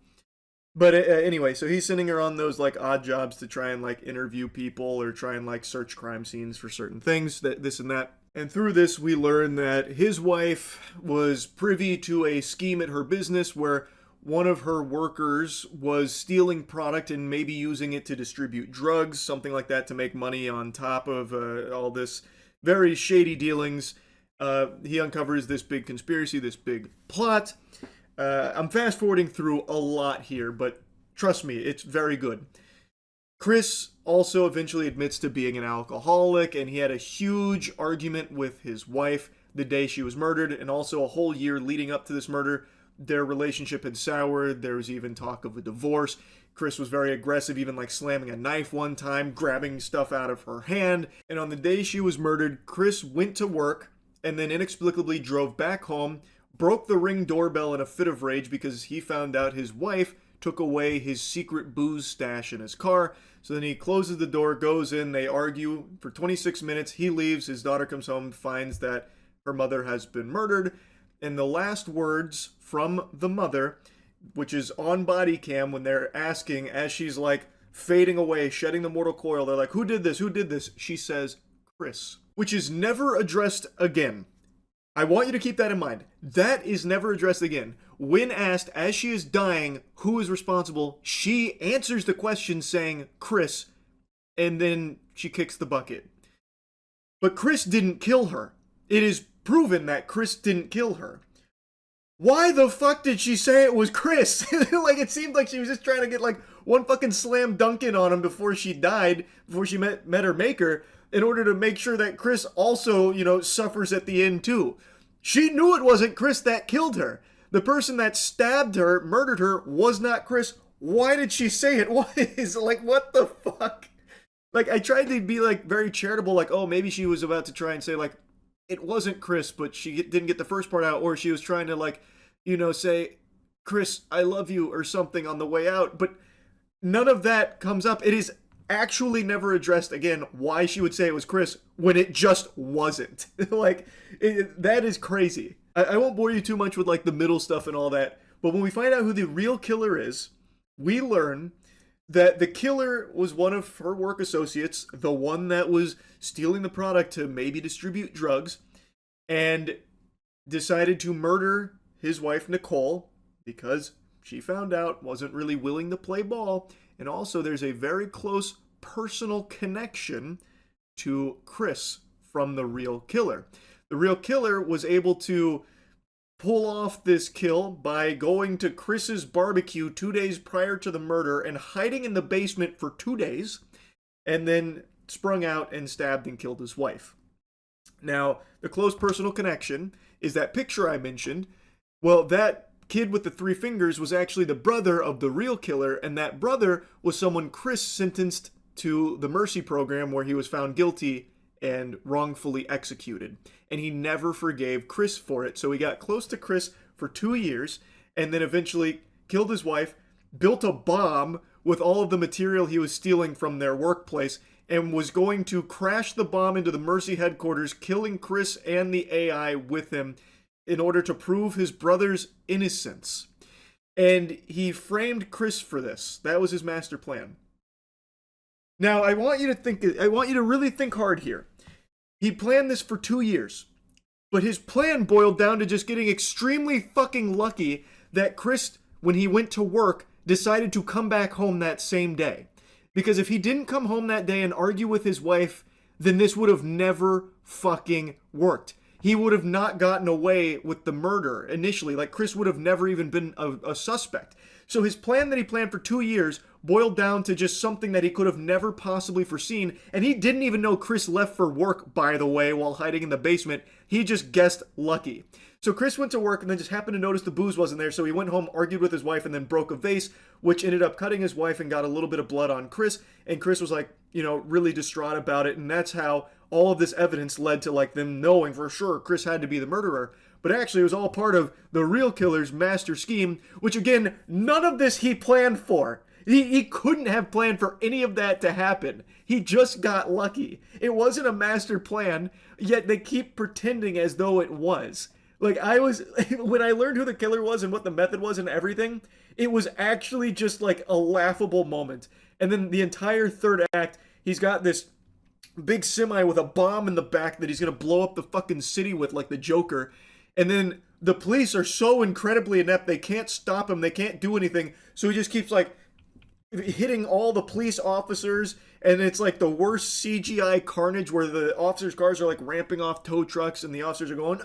But anyway, so he's sending her on those like odd jobs to try and like interview people or try and like search crime scenes for certain things, this and that. And through this, we learn that his wife was privy to a scheme at her business where one of her workers was stealing product and maybe using it to distribute drugs, something like that, to make money on top of all this very shady dealings. He uncovers this big conspiracy, this big plot. I'm fast forwarding through a lot here, but trust me, it's very good. Chris also eventually admits to being an alcoholic, and he had a huge argument with his wife the day she was murdered, and also a whole year leading up to this murder. their relationship had soured. There was even talk of a divorce. Chris was very aggressive, even like slamming a knife one time, grabbing stuff out of her hand. And on the day she was murdered, Chris went to work and then inexplicably drove back home, broke the Ring doorbell in a fit of rage because he found out his wife took away his secret booze stash in his car. So then he closes the door, goes in, they argue for 26 minutes, he leaves, his daughter comes home, finds that her mother has been murdered, and the last words from the mother, which is on body cam when they're asking, as she's like fading away, shedding the mortal coil, they're like, who did this, who did this? She says, Chris, which is never addressed again. I want you to keep that in mind. That is never addressed again. When asked, as she is dying, who is responsible, she answers the question saying, Chris, and then she kicks the bucket. But Chris didn't kill her. It is proven that Chris didn't kill her. Why the fuck did she say it was Chris? Like, it seemed like she was just trying to get like one fucking slam dunk in on him before she died, before she met her maker, in order to make sure that Chris also, you know, suffers at the end too. She knew it wasn't Chris that killed her. The person that stabbed her, murdered her, was not Chris. Why did she say it? What is, like, what the fuck? Like, I tried to be, like, very charitable, like, oh, maybe she was about to try and say, like, it wasn't Chris, but she didn't get the first part out, or she was trying to, like, you know, say, Chris, I love you, or something on the way out, but none of that comes up. It is actually never addressed again why she would say it was Chris when it just wasn't. Like, that is crazy. I won't bore you too much with like the middle stuff and all that, but when we find out who the real killer is, we learn that the killer was one of her work associates, the one that was stealing the product to maybe distribute drugs, and decided to murder his wife Nicole because she found out, wasn't really willing to play ball. And also there's a very close personal connection to Chris from the real killer. The real killer was able to pull off this kill by going to Chris's barbecue 2 days prior to the murder and hiding in the basement for 2 days, and then sprung out and stabbed and killed his wife. Now, the close personal connection is that picture I mentioned. Well, that kid with the 3 fingers was actually the brother of the real killer, and that brother was someone Chris sentenced to the mercy program where he was found guilty and wrongfully executed. And he never forgave Chris for it, so he got close to Chris for 2 years, and then eventually killed his wife, built a bomb with all of the material he was stealing from their workplace, and was going to crash the bomb into the mercy headquarters, killing Chris and the AI with him in order to prove his brother's innocence. And he framed Chris for this. That was his master plan. Now, I want you to really think hard here. He planned this for 2 years, but his plan boiled down to just getting extremely fucking lucky that Chris, when he went to work, decided to come back home that same day. Because if he didn't come home that day and argue with his wife, then this would have never fucking worked. He would have not gotten away with the murder initially. Like, Chris would have never even been a suspect. So his plan that he planned for 2 years boiled down to just something that he could have never possibly foreseen. And he didn't even know Chris left for work, by the way, while hiding in the basement. He just guessed lucky. So Chris went to work and then just happened to notice the booze wasn't there. So he went home, argued with his wife, and then broke a vase, which ended up cutting his wife and got a little bit of blood on Chris. And Chris was like, you know, really distraught about it. And that's how all of this evidence led to like them knowing for sure Chris had to be the murderer. But actually it was all part of the real killer's master scheme, which again, none of this he planned for. He couldn't have planned for any of that to happen. He just got lucky. It wasn't a master plan, yet they keep pretending as though it was. Like, when I learned who the killer was and what the method was and everything, it was actually just like a laughable moment. And then the entire third act, he's got this big semi with a bomb in the back that he's gonna blow up the fucking city with, like the Joker. And then the police are so incredibly inept, they can't stop him, they can't do anything. So he just keeps like hitting all the police officers, and it's like the worst CGI carnage where the officers' cars are like ramping off tow trucks and the officers are going,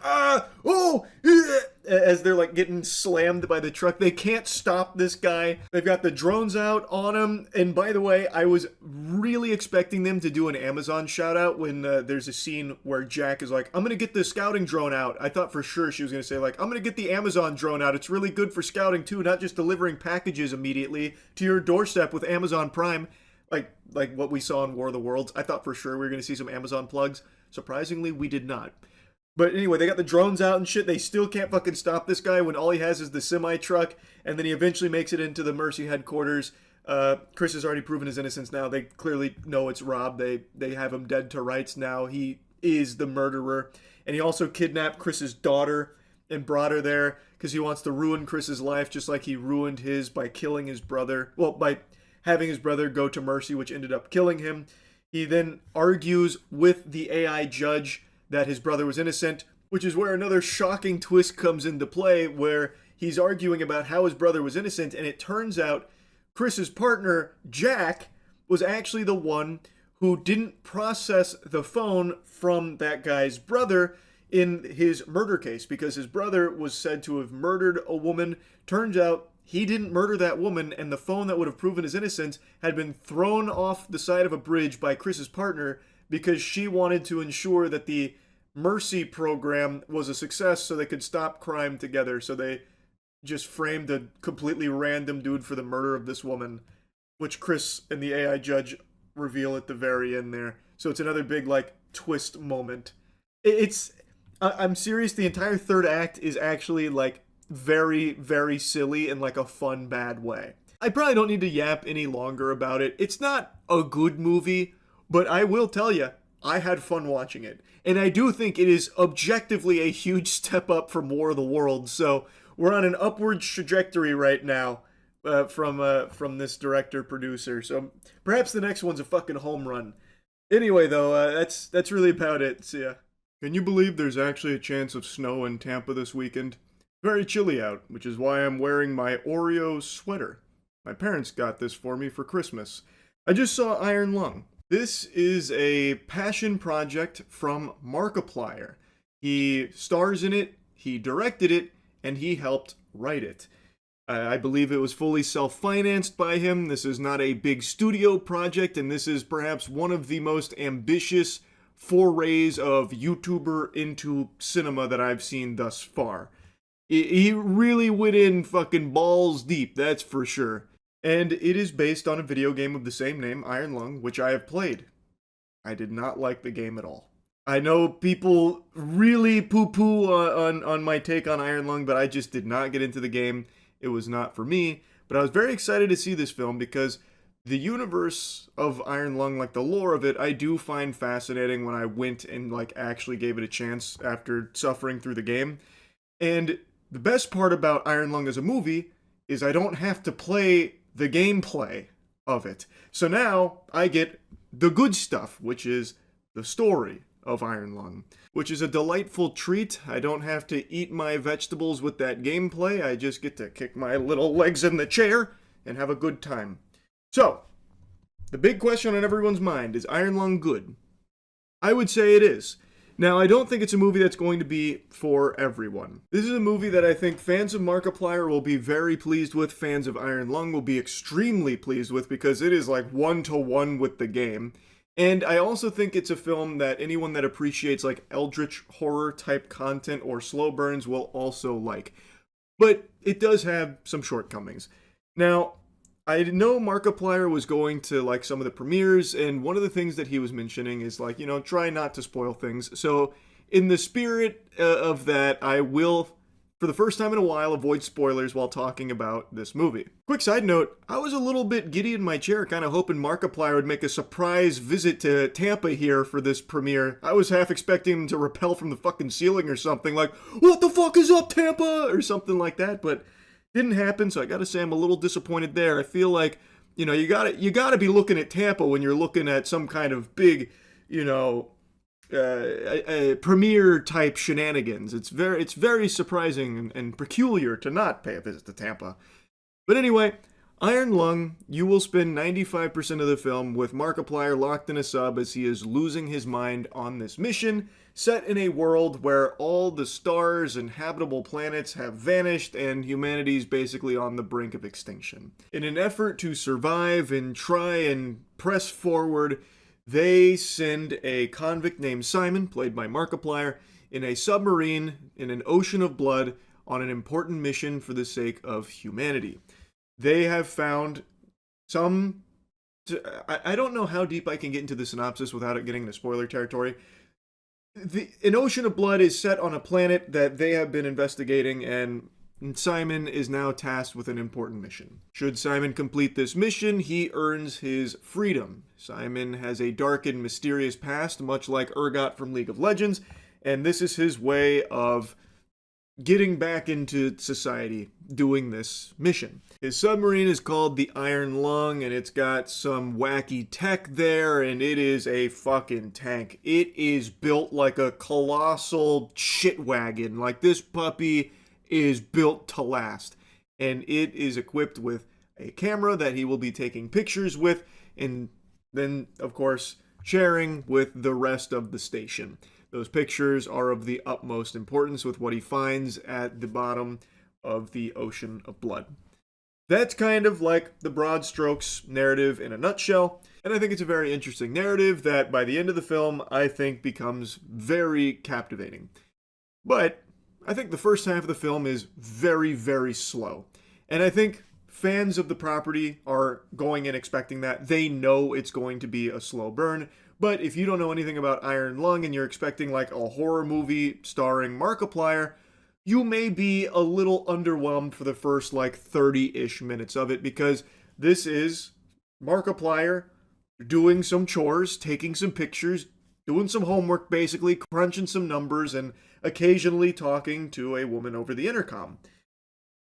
as they're like getting slammed by the truck. They can't stop this guy. They've got the drones out on him. And by the way, I was really expecting them to do an Amazon shout out when there's a scene where Jack is like, I'm going to get the scouting drone out. I thought for sure she was going to say like, I'm going to get the Amazon drone out. It's really good for scouting too, not just delivering packages immediately to your doorstep with Amazon Prime. Like what we saw in War of the Worlds. I thought for sure we were going to see some Amazon plugs. Surprisingly, we did not. But anyway, they got the drones out and shit. They still can't fucking stop this guy when all he has is the semi-truck. And then he eventually makes it into the Mercy headquarters. Chris has already proven his innocence now. They clearly know it's Rob. They have him dead to rights now. He is the murderer. And he also kidnapped Chris's daughter and brought her there because he wants to ruin Chris's life just like he ruined his by killing his brother. Well, by having his brother go to Mercy, which ended up killing him. He then argues with the AI judge that his brother was innocent, which is where another shocking twist comes into play, where he's arguing about how his brother was innocent, and it turns out Chris's partner, Jack, was actually the one who didn't process the phone from that guy's brother in his murder case, because his brother was said to have murdered a woman. Turns out he didn't murder that woman, and the phone that would have proven his innocence had been thrown off the side of a bridge by Chris's partner because she wanted to ensure that the Mercy program was a success so they could stop crime together. So they just framed a completely random dude for the murder of this woman, which Chris and the AI judge reveal at the very end there. So it's another big, like, twist moment. I'm serious, the entire third act is actually, like, very, very silly in like a fun, bad way. I probably don't need to yap any longer about it. It's not a good movie, but I will tell you, I had fun watching it. And I do think it is objectively a huge step up from War of the Worlds. So we're on an upward trajectory right now from this director-producer. So perhaps the next one's a fucking home run. Anyway, though, that's really about it. So, yeah. Can you believe there's actually a chance of snow in Tampa this weekend? Very chilly out, which is why I'm wearing my Oreo sweater. My parents got this for me for Christmas. I just saw Iron Lung. This is a passion project from Markiplier. He stars in it, he directed it, and he helped write it. I believe it was fully self-financed by him. This is not a big studio project, and this is perhaps one of the most ambitious forays of YouTuber into cinema that I've seen thus far. He really went in fucking balls deep, that's for sure. And it is based on a video game of the same name, Iron Lung, which I have played. I did not like the game at all. I know people really poo-poo on my take on Iron Lung, but I just did not get into the game. It was not for me. But I was very excited to see this film because the universe of Iron Lung, like the lore of it, I do find fascinating when I went and like actually gave it a chance after suffering through the game. And the best part about Iron Lung as a movie is I don't have to play the gameplay of it. So now I get the good stuff, which is the story of Iron Lung, which is a delightful treat. I don't have to eat my vegetables with that gameplay. I just get to kick my little legs in the chair and have a good time. So, the big question on everyone's mind, is Iron Lung good? I would say it is. Now, I don't think it's a movie that's going to be for everyone. This is a movie that I think fans of Markiplier will be very pleased with. Fans of Iron Lung will be extremely pleased with because it is like one-to-one with the game. And I also think it's a film that anyone that appreciates like eldritch horror type content or slow burns will also like. But it does have some shortcomings. Now, I know Markiplier was going to like some of the premieres, and one of the things that he was mentioning is like, you know, try not to spoil things. So in the spirit of that, I will, for the first time in a while, avoid spoilers while talking about this movie. Quick side note, I was a little bit giddy in my chair, kind of hoping Markiplier would make a surprise visit to Tampa here for this premiere. I was half expecting him to rappel from the fucking ceiling or something, like, what the fuck is up, Tampa? Or something like that, but didn't happen, so I gotta say I'm a little disappointed there. I feel like, you know, you gotta be looking at Tampa when you're looking at some kind of big, you know, premiere type shenanigans. It's very surprising and peculiar to not pay a visit to Tampa. But anyway, Iron Lung, you will spend 95% of the film with Markiplier locked in a sub as he is losing his mind on this mission, set in a world where all the stars and habitable planets have vanished and humanity's basically on the brink of extinction. In an effort to survive and try and press forward, they send a convict named Simon, played by Markiplier, in a submarine in an ocean of blood on an important mission for the sake of humanity. They have found some. I don't know how deep I can get into the synopsis without it getting into spoiler territory. An ocean of blood is set on a planet that they have been investigating, and Simon is now tasked with an important mission. Should Simon complete this mission, he earns his freedom. Simon has a dark and mysterious past, much like Urgot from League of Legends, and this is his way of getting back into society doing this mission. His submarine is called the Iron Lung, and it's got some wacky tech there, and it is a fucking tank. It is built like a colossal shit wagon. Like, this puppy is built to last, and it is equipped with a camera that he will be taking pictures with, and then, of course, sharing with the rest of the station. Those pictures are of the utmost importance with what he finds at the bottom of the ocean of blood. That's kind of like the broad strokes narrative in a nutshell, and I think it's a very interesting narrative that by the end of the film I think becomes very captivating. But I think the first half of the film is very, very slow, and I think fans of the property are going in expecting that. They know it's going to be a slow burn. But if you don't know anything about Iron Lung and you're expecting like a horror movie starring Markiplier, you may be a little underwhelmed for the first like 30-ish minutes of it, because this is Markiplier doing some chores, taking some pictures, doing some homework basically, crunching some numbers, and occasionally talking to a woman over the intercom.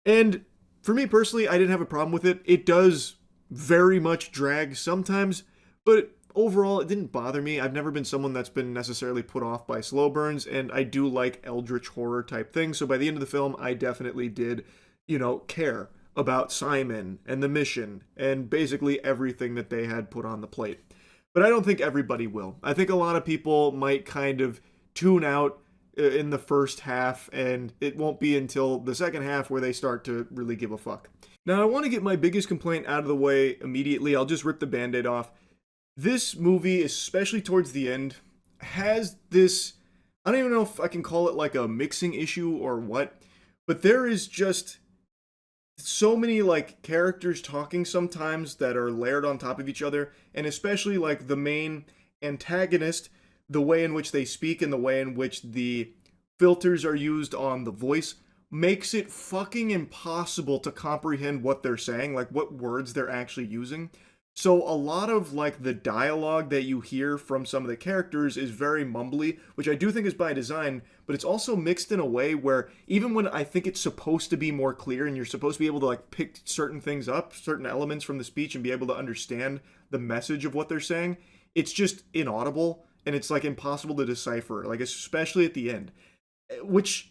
And for me personally, I didn't have a problem with it. It does very much drag sometimes, but overall, it didn't bother me. I've never been someone that's been necessarily put off by slow burns, and I do like eldritch horror type things. So by the end of the film, I definitely did, care about Simon and the mission and basically everything that they had put on the plate. But I don't think everybody will. I think a lot of people might kind of tune out in the first half, and it won't be until the second half where they start to really give a fuck. Now, I want to get my biggest complaint out of the way immediately. I'll just rip the band-aid off. This movie, especially towards the end, has this, I don't even know if I can call it like a mixing issue or what, but there is just so many like characters talking sometimes that are layered on top of each other, and especially like the main antagonist, the way in which they speak and the way in which the filters are used on the voice makes it fucking impossible to comprehend what they're saying, like what words they're actually using. So a lot of like the dialogue that you hear from some of the characters is very mumbly, which I do think is by design, but it's also mixed in a way where even when I think it's supposed to be more clear and you're supposed to be able to like pick certain things up, certain elements from the speech and be able to understand the message of what they're saying, it's just inaudible and it's like impossible to decipher, like especially at the end, which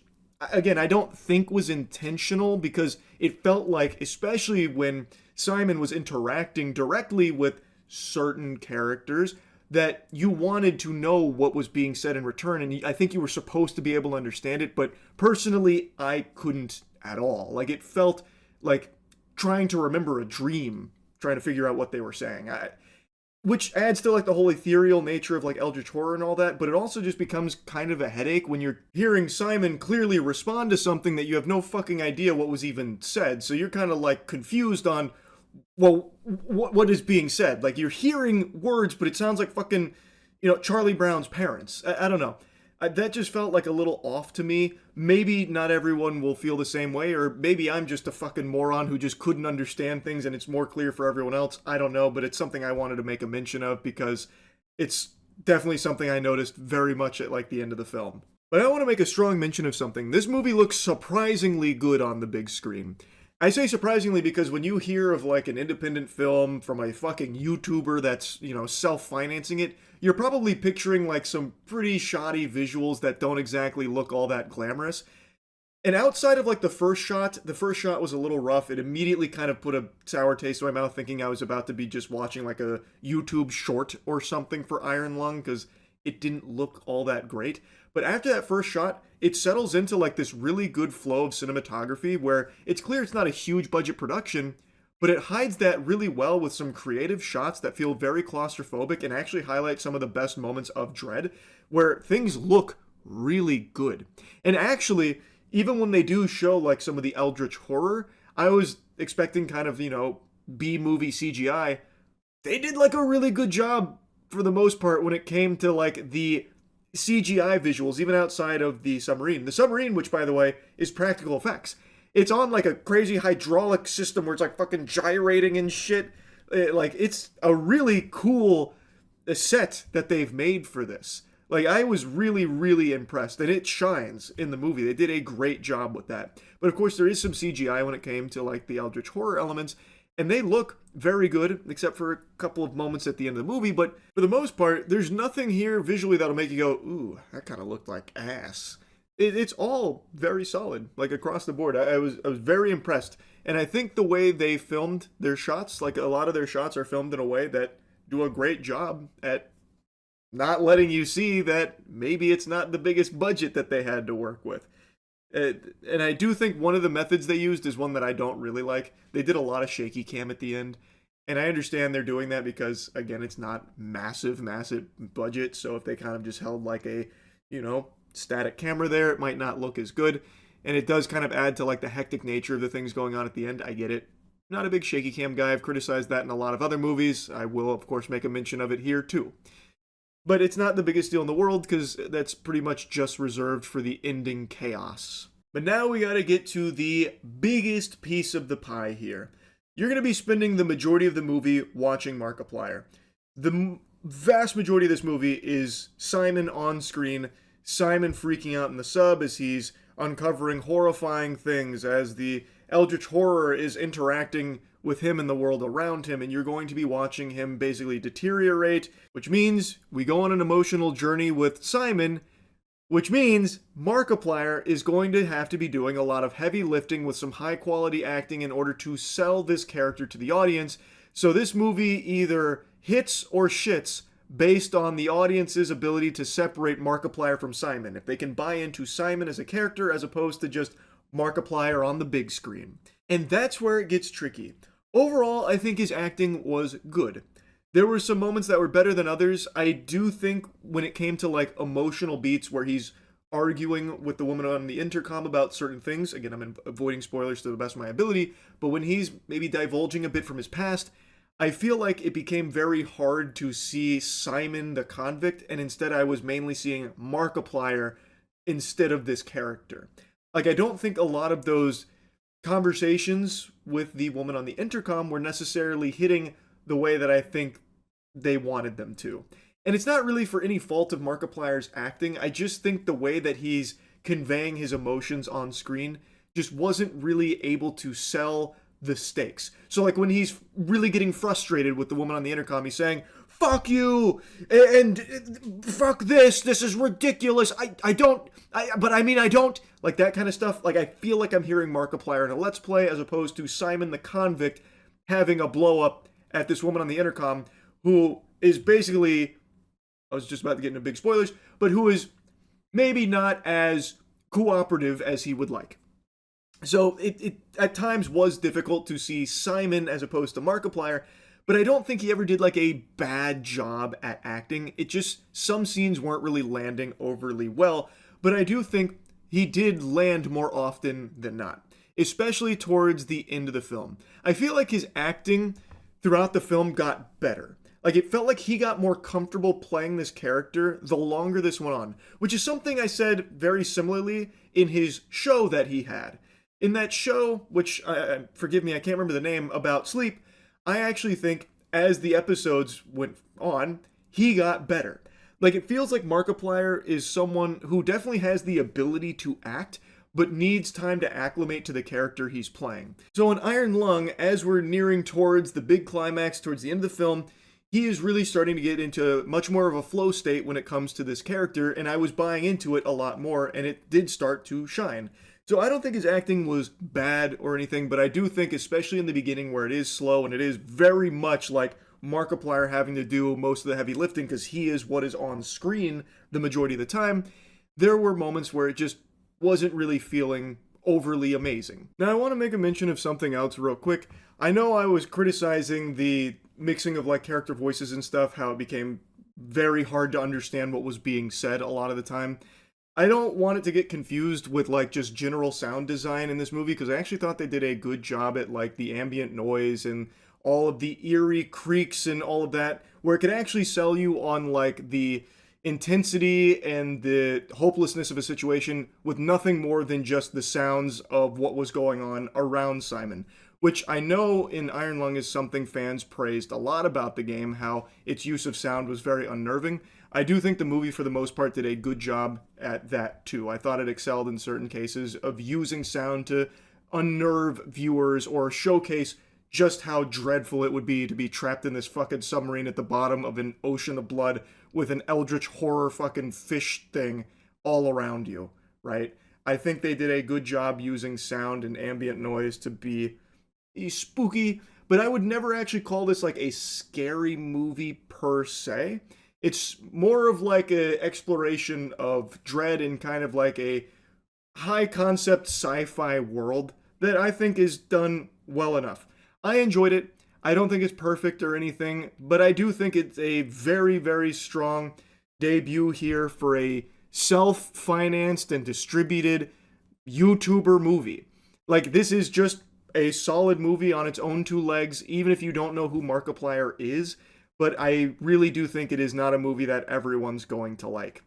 again, I don't think was intentional, because it felt like, especially when Simon was interacting directly with certain characters, that you wanted to know what was being said in return, and I think you were supposed to be able to understand it, but personally, I couldn't at all. Like, it felt like trying to remember a dream, trying to figure out what they were saying. Which adds to like the whole ethereal nature of like eldritch horror and all that, but it also just becomes kind of a headache when you're hearing Simon clearly respond to something that you have no fucking idea what was even said. So you're kind of like confused on, well, what is being said? Like, you're hearing words, but it sounds like fucking, Charlie Brown's parents. I don't know. That just felt like a little off to me. Maybe not everyone will feel the same way, or maybe I'm just a fucking moron who just couldn't understand things and it's more clear for everyone else. I don't know, but it's something I wanted to make a mention of because it's definitely something I noticed very much at like the end of the film. But I want to make a strong mention of something. This movie looks surprisingly good on the big screen. I say surprisingly because when you hear of like an independent film from a fucking YouTuber that's, self-financing it, you're probably picturing like some pretty shoddy visuals that don't exactly look all that glamorous. And outside of like the first shot was a little rough. It immediately kind of put a sour taste in my mouth, thinking I was about to be just watching like a YouTube short or something for Iron Lung, because it didn't look all that great. But after that first shot, it settles into like this really good flow of cinematography where it's clear it's not a huge budget production, but it hides that really well with some creative shots that feel very claustrophobic and actually highlight some of the best moments of Dread, where things look really good. And actually, even when they do show like some of the eldritch horror, I was expecting kind of, B movie CGI. They did like a really good job for the most part when it came to like the CGI visuals, even outside of the submarine. The submarine, which by the way, is practical effects. It's on like a crazy hydraulic system where it's like fucking gyrating and shit. It's a really cool set that they've made for this. Like, I was really, really impressed, and it shines in the movie. They did a great job with that. But of course, there is some CGI when it came to like the eldritch horror elements, and they look very good, except for a couple of moments at the end of the movie. But for the most part, there's nothing here visually that'll make you go, ooh, that kind of looked like ass. It's all very solid, like across the board. I was very impressed, and I think the way they filmed their shots, like a lot of their shots are filmed in a way that do a great job at not letting you see that maybe it's not the biggest budget that they had to work with. And I do think one of the methods they used is one that I don't really like. They did a lot of shaky cam at the end. And I understand they're doing that because, again, it's not massive budget. So if they kind of just held like a, static camera there, it might not look as good. And it does kind of add to like the hectic nature of the things going on at the end. I get it. Not a big shaky cam guy. I've criticized that in a lot of other movies. I will, of course, make a mention of it here too. But it's not the biggest deal in the world because that's pretty much just reserved for the ending chaos. But now we gotta get to the biggest piece of the pie here. You're gonna be spending the majority of the movie watching Markiplier. The vast majority of this movie is Simon on screen, Simon freaking out in the sub as he's uncovering horrifying things, as the eldritch horror is interacting with him and the world around him, and you're going to be watching him basically deteriorate, which means we go on an emotional journey with Simon, which means Markiplier is going to have to be doing a lot of heavy lifting with some high quality acting in order to sell this character to the audience. So this movie either hits or shits based on the audience's ability to separate Markiplier from Simon, if they can buy into Simon as a character as opposed to just Markiplier on the big screen. And that's where it gets tricky. Overall, I think his acting was good. There were some moments that were better than others. I do think when it came to like emotional beats where he's arguing with the woman on the intercom about certain things, again, I'm avoiding spoilers to the best of my ability, but when he's maybe divulging a bit from his past, I feel like it became very hard to see Simon the convict, and instead I was mainly seeing Markiplier instead of this character. Like, I don't think a lot of those conversations with the woman on the intercom were necessarily hitting the way that I think they wanted them to. And it's not really for any fault of Markiplier's acting. I just think the way that he's conveying his emotions on screen just wasn't really able to sell the stakes. So like when he's really getting frustrated with the woman on the intercom, he's saying, fuck you, and fuck this is ridiculous, I don't, like that kind of stuff. Like I feel like I'm hearing Markiplier in a Let's Play as opposed to Simon the convict having a blow up at this woman on the intercom who is basically, I was just about to get into big spoilers, but who is maybe not as cooperative as he would like. So it at times was difficult to see Simon as opposed to Markiplier, but I don't think he ever did like a bad job at acting. It just, some scenes weren't really landing overly well, but I do think he did land more often than not, especially towards the end of the film. I feel like his acting throughout the film got better. Like, it felt like he got more comfortable playing this character the longer this went on, which is something I said very similarly in his show that he had. In that show, which, forgive me, I can't remember the name, about sleep, I actually think as the episodes went on, he got better. Like, it feels like Markiplier is someone who definitely has the ability to act, but needs time to acclimate to the character he's playing. So in Iron Lung, as we're nearing towards the big climax, towards the end of the film, he is really starting to get into much more of a flow state when it comes to this character, and I was buying into it a lot more, and it did start to shine. So I don't think his acting was bad or anything, but I do think, especially in the beginning where it is slow and it is very much like Markiplier having to do most of the heavy lifting because he is what is on screen the majority of the time, there were moments where it just wasn't really feeling overly amazing. Now I want to make a mention of something else real quick. I know I was criticizing the mixing of like character voices and stuff, how it became very hard to understand what was being said a lot of the time. I don't want it to get confused with like just general sound design in this movie because I actually thought they did a good job at like the ambient noise and all of the eerie creaks and all of that, where it could actually sell you on like the intensity and the hopelessness of a situation with nothing more than just the sounds of what was going on around Simon, which I know in Iron Lung is something fans praised a lot about the game, how its use of sound was very unnerving. I do think the movie, for the most part, did a good job at that, too. I thought it excelled in certain cases of using sound to unnerve viewers or showcase just how dreadful it would be to be trapped in this fucking submarine at the bottom of an ocean of blood with an eldritch horror fucking fish thing all around you, right? I think they did a good job using sound and ambient noise to be spooky, but I would never actually call this like a scary movie per se. It's more of like an exploration of dread in kind of like a high concept sci-fi world that I think is done well enough. I enjoyed it. I don't think it's perfect or anything, but I do think it's a very, very strong debut here for a self-financed and distributed YouTuber movie. Like, this is just a solid movie on its own two legs, even if you don't know who Markiplier is. But I really do think it is not a movie that everyone's going to like.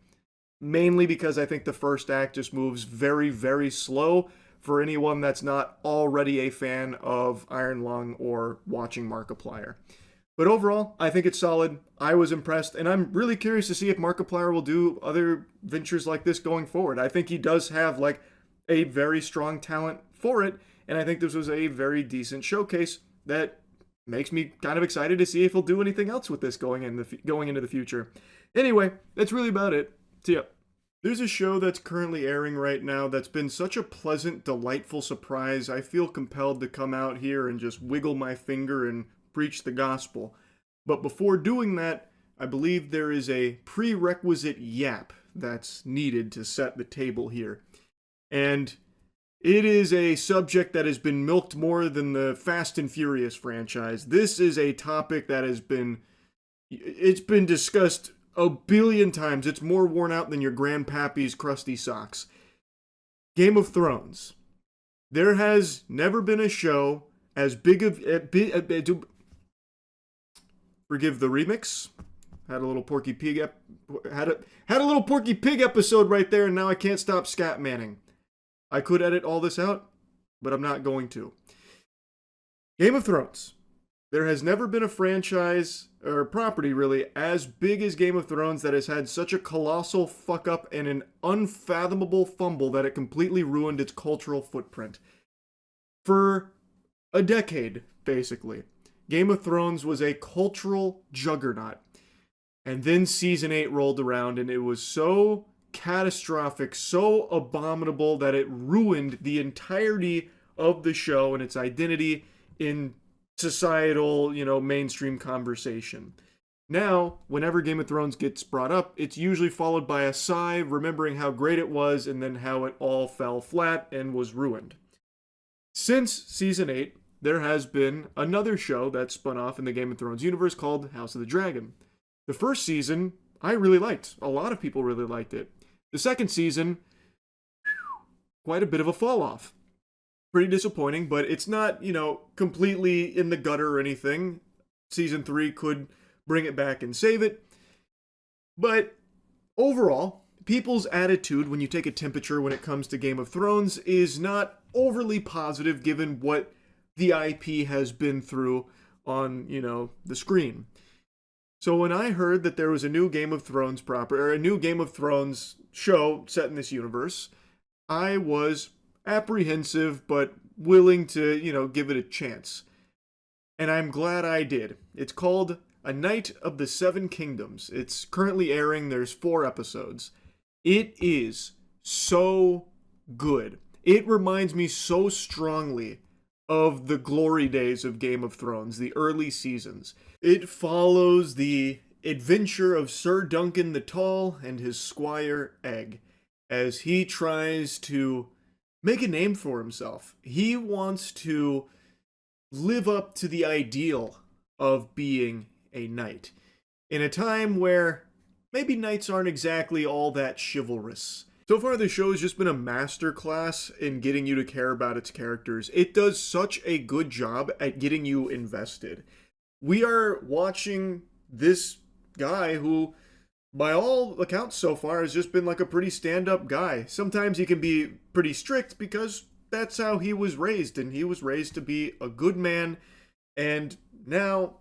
Mainly because I think the first act just moves very, very slow for anyone that's not already a fan of Iron Lung or watching Markiplier. But overall, I think it's solid. I was impressed, and I'm really curious to see if Markiplier will do other ventures like this going forward. I think he does have like a very strong talent for it, and I think this was a very decent showcase that makes me kind of excited to see if he'll do anything else with this going into the future. Anyway, that's really about it. See ya. There's a show that's currently airing right now that's been such a pleasant, delightful surprise. I feel compelled to come out here and just wiggle my finger and preach the gospel. But before doing that, I believe there is a prerequisite yap that's needed to set the table here. And it is a subject that has been milked more than the Fast and Furious franchise. This is a topic that it's been discussed a billion times. It's more worn out than your grandpappy's crusty socks. Game of Thrones. There has never been a show as big of... forgive the remix. Had a little Porky Pig had a little Porky Pig episode right there, and now I can't stop scatmanning. I could edit all this out, but I'm not going to. Game of Thrones. There has never been a franchise, or property really, as big as Game of Thrones that has had such a colossal fuck up and an unfathomable fumble that it completely ruined its cultural footprint. For a decade, basically, Game of Thrones was a cultural juggernaut. And then Season 8 rolled around and it was so catastrophic, so abominable that it ruined the entirety of the show and its identity in societal, mainstream conversation. Now, whenever Game of Thrones gets brought up, it's usually followed by a sigh, remembering how great it was and then how it all fell flat and was ruined. Since Season 8, there has been another show that spun off in the Game of Thrones universe called House of the Dragon. The first season, I really liked. A lot of people really liked it. The second season, quite a bit of a fall off. Pretty disappointing, but it's not, completely in the gutter or anything. Season 3 could bring it back and save it. But overall, people's attitude when you take a temperature when it comes to Game of Thrones is not overly positive given what the IP has been through on, the screen. So when I heard that there was a new Game of Thrones a new Game of Thrones show set in this universe, I was apprehensive but willing to, give it a chance. And I'm glad I did. It's called A Knight of the Seven Kingdoms. It's currently airing. There's 4 episodes. It is so good. It reminds me so strongly of the glory days of Game of Thrones, the early seasons. It follows the adventure of Sir Duncan the Tall and his squire Egg as he tries to make a name for himself. He wants to live up to the ideal of being a knight in a time where maybe knights aren't exactly all that chivalrous. So far, the show has just been a masterclass in getting you to care about its characters. It does such a good job at getting you invested. We are watching this guy who, by all accounts so far, has just been like a pretty stand-up guy. Sometimes he can be pretty strict because that's how he was raised, and he was raised to be a good man, and now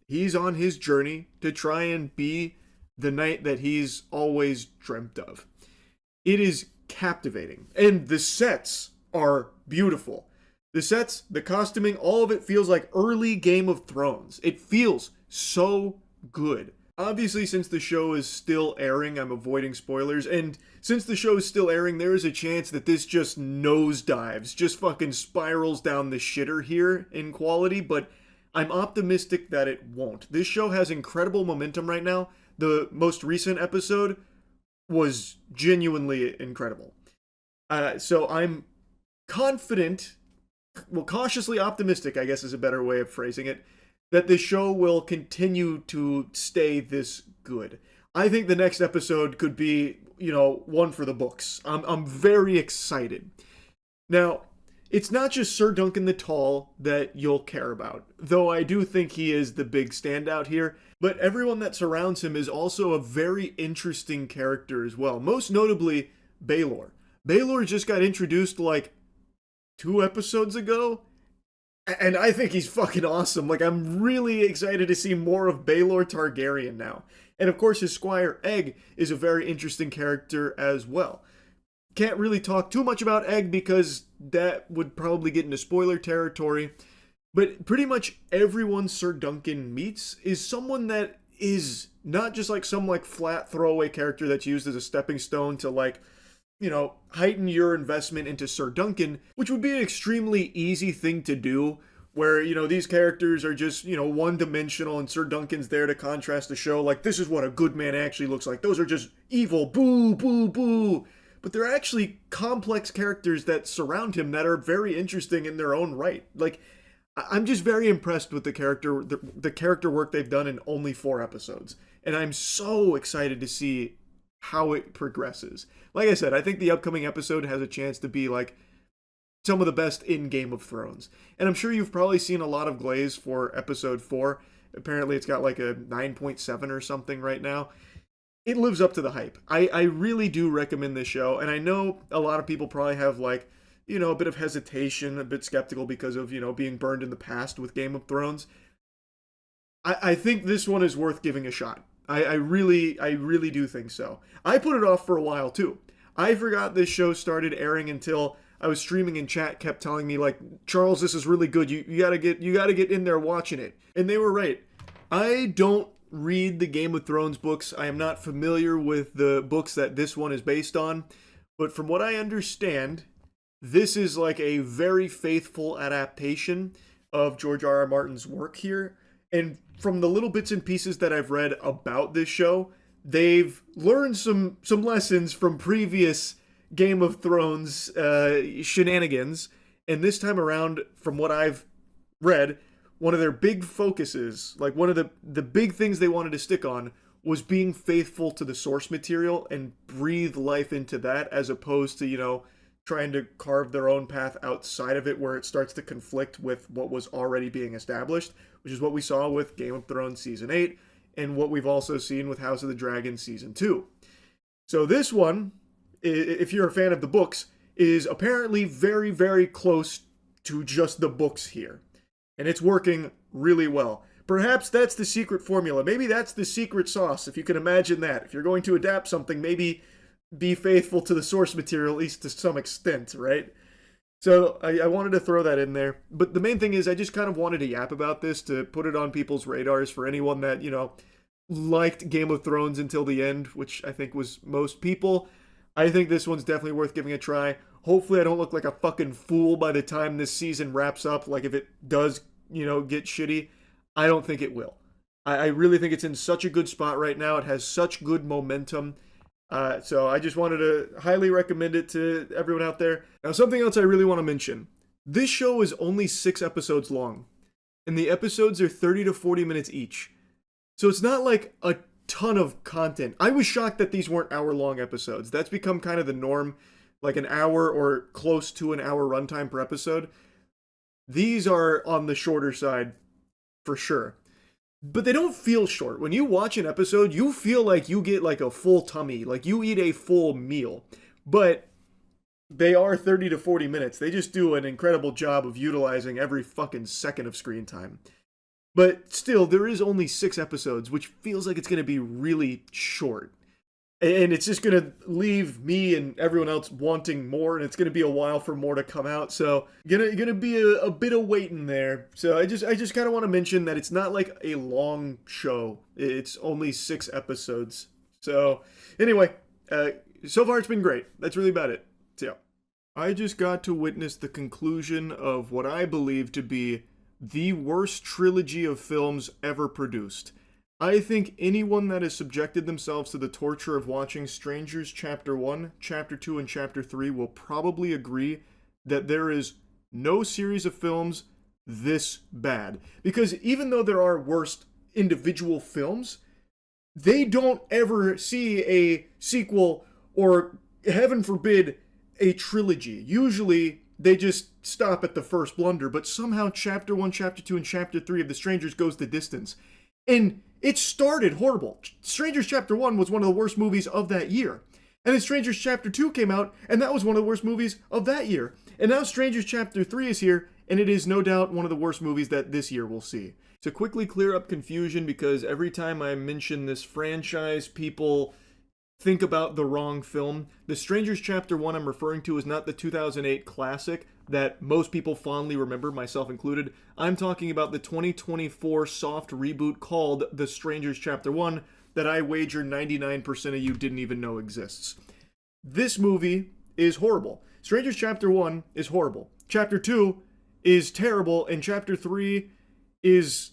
he's on his journey to try and be the knight that he's always dreamt of. It is captivating, and the sets are beautiful. The sets, the costuming, all of it feels like early Game of Thrones. It feels so good. Obviously, since the show is still airing, I'm avoiding spoilers, and since the show is still airing, there is a chance that this just nosedives, just fucking spirals down the shitter here in quality, but I'm optimistic that it won't. This show has incredible momentum right now. The most recent episode was genuinely incredible. So I'm confident, well, cautiously optimistic, I guess is a better way of phrasing it, that this show will continue to stay this good. I think the next episode could be, one for the books. I'm very excited. Now, it's not just Sir Duncan the Tall that you'll care about, though I do think he is the big standout here, but everyone that surrounds him is also a very interesting character as well, most notably Baelor. Baelor just got introduced like 2 episodes ago, and I think he's fucking awesome. Like, I'm really excited to see more of Baelor Targaryen now. And of course, his squire Egg is a very interesting character as well. Can't really talk too much about Egg because that would probably get into spoiler territory. But pretty much everyone Sir Duncan meets is someone that is not just like some like flat throwaway character that's used as a stepping stone to like, heighten your investment into Sir Duncan, which would be an extremely easy thing to do where, these characters are just, one-dimensional and Sir Duncan's there to contrast the show. Like, this is what a good man actually looks like. Those are just evil, boo, boo, boo. But they're actually complex characters that surround him that are very interesting in their own right. Like, I'm just very impressed with the character work they've done in only 4 episodes. And I'm so excited to see how it progresses. Like I said, I think the upcoming episode has a chance to be like some of the best in Game of Thrones. And I'm sure you've probably seen a lot of glaze for episode 4. Apparently it's got like a 9.7 or something right now. It lives up to the hype. I really do recommend this show, and I know a lot of people probably have like, a bit of hesitation, a bit skeptical because of, being burned in the past with Game of Thrones. I think this one is worth giving a shot. I really do think so. I put it off for a while too. I forgot this show started airing until I was streaming and chat kept telling me like, Charles, this is really good. You gotta get in there watching it. And they were right. I don't read the Game of Thrones books. I am not familiar with the books that this one is based on. But from what I understand, this is like a very faithful adaptation of George R.R. Martin's work here. And from the little bits and pieces that I've read about this show, they've learned some lessons from previous Game of Thrones shenanigans. And this time around, from what I've read, one of their big focuses, like one of the big things they wanted to stick on, was being faithful to the source material and breathe life into that, as opposed to, trying to carve their own path outside of it where it starts to conflict with what was already being established, which is what we saw with Game of Thrones Season 8 and what we've also seen with House of the Dragon Season 2. So this one, if you're a fan of the books, is apparently very, very close to just the books here. And it's working really well. Perhaps that's the secret formula. Maybe that's the secret sauce, if you can imagine that. If you're going to adapt something, maybe be faithful to the source material, at least to some extent, right? So I wanted to throw that in there. But the main thing is I just kind of wanted to yap about this to put it on people's radars for anyone that, liked Game of Thrones until the end, which I think was most people. I think this one's definitely worth giving a try. Hopefully, I don't look like a fucking fool by the time this season wraps up. Like, if it does, get shitty, I don't think it will. I really think it's in such a good spot right now. It has such good momentum. So I just wanted to highly recommend it to everyone out there. Now, something else I really want to mention. This show is only 6 episodes long, and the episodes are 30 to 40 minutes each. So it's not like a ton of content. I was shocked that these weren't hour-long episodes. That's become kind of the norm, like an hour or close to an hour runtime per episode. These are on the shorter side, for sure. But they don't feel short. When you watch an episode, you feel like you get like a full tummy, like you eat a full meal. But they are 30 to 40 minutes. They just do an incredible job of utilizing every fucking second of screen time. But still, there is only 6 episodes, which feels like it's going to be really short. And it's just going to leave me and everyone else wanting more, and it's going to be a while for more to come out. So, gonna be a bit of waiting there. So I just kind of want to mention that it's not like a long show. It's only 6 episodes. So anyway, so far it's been great. That's really about it. So I just got to witness the conclusion of what I believe to be the worst trilogy of films ever produced. I think anyone that has subjected themselves to the torture of watching Strangers Chapter 1, Chapter 2, and Chapter 3 will probably agree that there is no series of films this bad. Because even though there are worst individual films, they don't ever see a sequel or, heaven forbid, a trilogy. Usually, they just stop at the first blunder, but somehow Chapter 1, Chapter 2, and Chapter 3 of The Strangers goes the distance. And it started horrible. Strangers Chapter 1 was one of the worst movies of that year. And then Strangers Chapter 2 came out, and that was one of the worst movies of that year. And now Strangers Chapter 3 is here, and it is no doubt one of the worst movies that this year we'll see. To quickly clear up confusion, because every time I mention this franchise, people think about the wrong film. The Strangers Chapter 1 I'm referring to is not the 2008 classic that most people fondly remember, myself included. I'm talking about the 2024 soft reboot called The Strangers Chapter 1 that I wager 99% of you didn't even know exists. This movie is horrible. Strangers Chapter 1 is horrible. Chapter 2 is terrible, and Chapter 3 is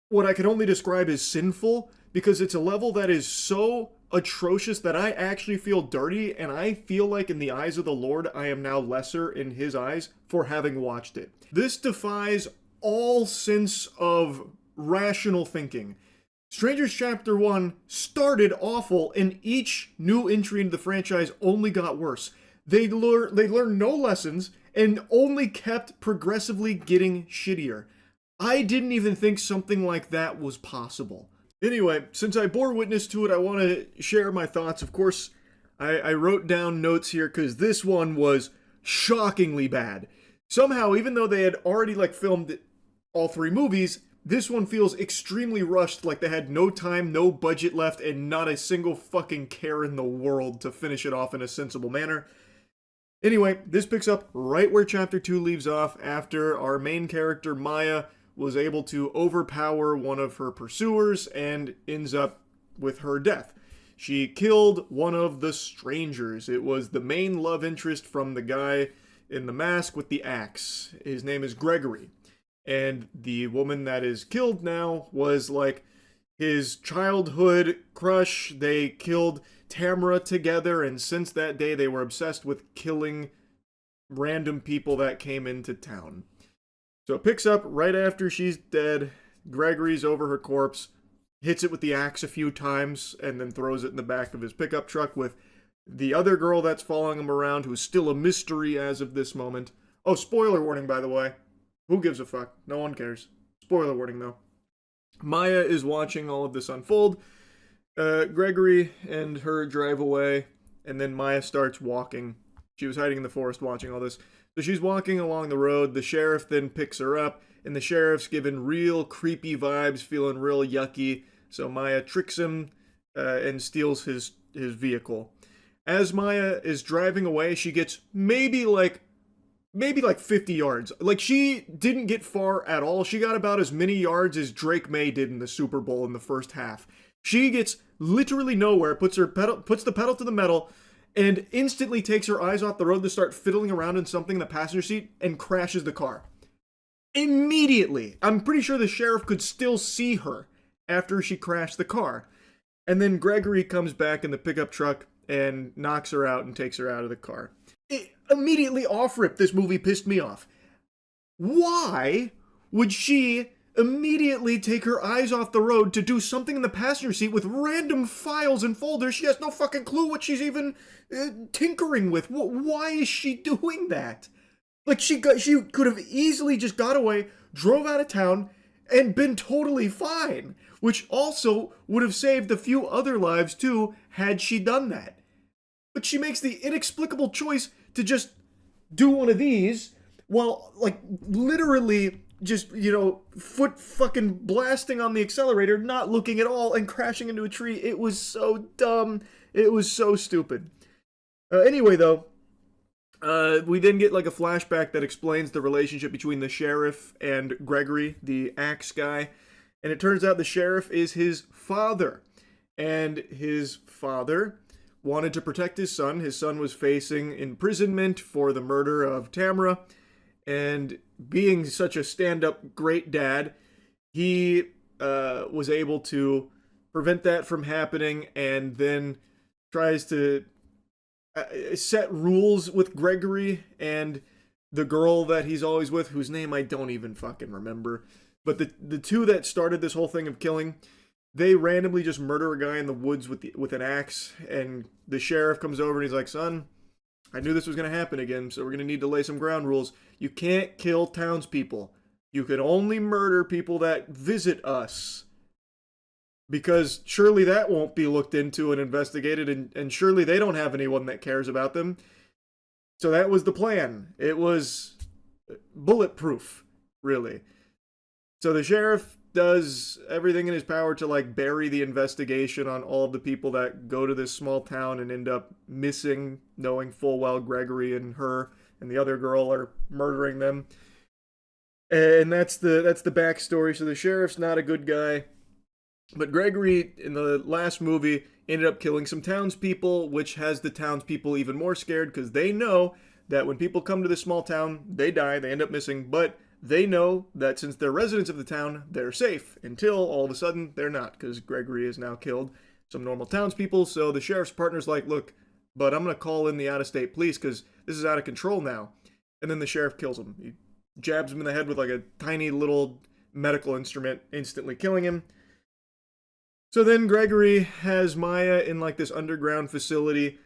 what I can only describe as sinful, because it's a level that is so atrocious that I actually feel dirty, and I feel like in the eyes of the Lord I am now lesser in his eyes for having watched it. This defies all sense of rational thinking. Strangers Chapter 1 started awful, and each new entry into the franchise only got worse. They learned no lessons and only kept progressively getting shittier. I didn't even think something like that was possible. Anyway, since I bore witness to it, I want to share my thoughts. Of course, I wrote down notes here because this one was shockingly bad. Somehow, even though they had already filmed all 3 movies, this one feels extremely rushed, like they had no time, no budget left, and not a single fucking care in the world to finish it off in a sensible manner. Anyway, this picks up right where Chapter 2 leaves off, after our main character, Maya, was able to overpower one of her pursuers and ends up with her death. She killed one of the strangers. It was the main love interest from the guy in the mask with the axe. His name is Gregory. And the woman that is killed now was like his childhood crush. They killed Tamara together, and since that day they were obsessed with killing random people that came into town. So it picks up right after she's dead. Gregory's over her corpse, hits it with the axe a few times, and then throws it in the back of his pickup truck with the other girl that's following him around, who's still a mystery as of this moment. Oh, spoiler warning, by the way. Who gives a fuck? No one cares. Spoiler warning, though. Maya is watching all of this unfold. Gregory and her drive away, and then Maya starts walking. She was hiding in the forest watching all this. So she's walking along the road. The sheriff then picks her up, and the sheriff's giving real creepy vibes, feeling real yucky. So Maya tricks him and steals his vehicle. As Maya is driving away, she gets maybe 50 yards. Like, she didn't get far at all. She got about as many yards as Drake May did in the Super Bowl in the first half. She gets literally nowhere, puts the pedal to the metal, and instantly takes her eyes off the road to start fiddling around in something in the passenger seat and crashes the car. Immediately. I'm pretty sure the sheriff could still see her after she crashed the car. And then Gregory comes back in the pickup truck and knocks her out and takes her out of the car. Immediately off rip, this movie pissed me off. Why would she immediately take her eyes off the road to do something in the passenger seat with random files and folders? She has no fucking clue what she's even tinkering with. Why is she doing that? Like, she could have easily just got away, drove out of town, and been totally fine. Which also would have saved a few other lives too, had she done that. But she makes the inexplicable choice to just do one of these while, like, literally just, foot fucking blasting on the accelerator, not looking at all, and crashing into a tree. It was so dumb. It was so stupid. Anyway, though, we then get, like, a flashback that explains the relationship between the sheriff and Gregory, the axe guy. And it turns out the sheriff is his father. And his father wanted to protect his son. His son was facing imprisonment for the murder of Tamara. And being such a stand-up great dad, he was able to prevent that from happening, and then tries to set rules with Gregory and the girl that he's always with, whose name I don't even fucking remember. But the two that started this whole thing of killing, they randomly just murder a guy in the woods with an axe, and the sheriff comes over and he's like, son, I knew this was going to happen again, so we're going to need to lay some ground rules. You can't kill townspeople. You can only murder people that visit us. Because surely that won't be looked into and investigated, and surely they don't have anyone that cares about them. So that was the plan. It was bulletproof, really. So the sheriff does everything in his power to, like, bury the investigation on all of the people that go to this small town and end up missing, knowing full well Gregory and her and the other girl are murdering them. And that's the backstory. So the sheriff's not a good guy. But Gregory, in the last movie, ended up killing some townspeople, which has the townspeople even more scared, because they know that when people come to this small town, they die, they end up missing, but they know that since they're residents of the town, they're safe, until all of a sudden they're not, because Gregory has now killed some normal townspeople. So the sheriff's partner's like, look, but I'm going to call in the out-of-state police because this is out of control now. And then the sheriff kills him. He jabs him in the head with like a tiny little medical instrument, instantly killing him. So then Gregory has Maya in like this underground facility,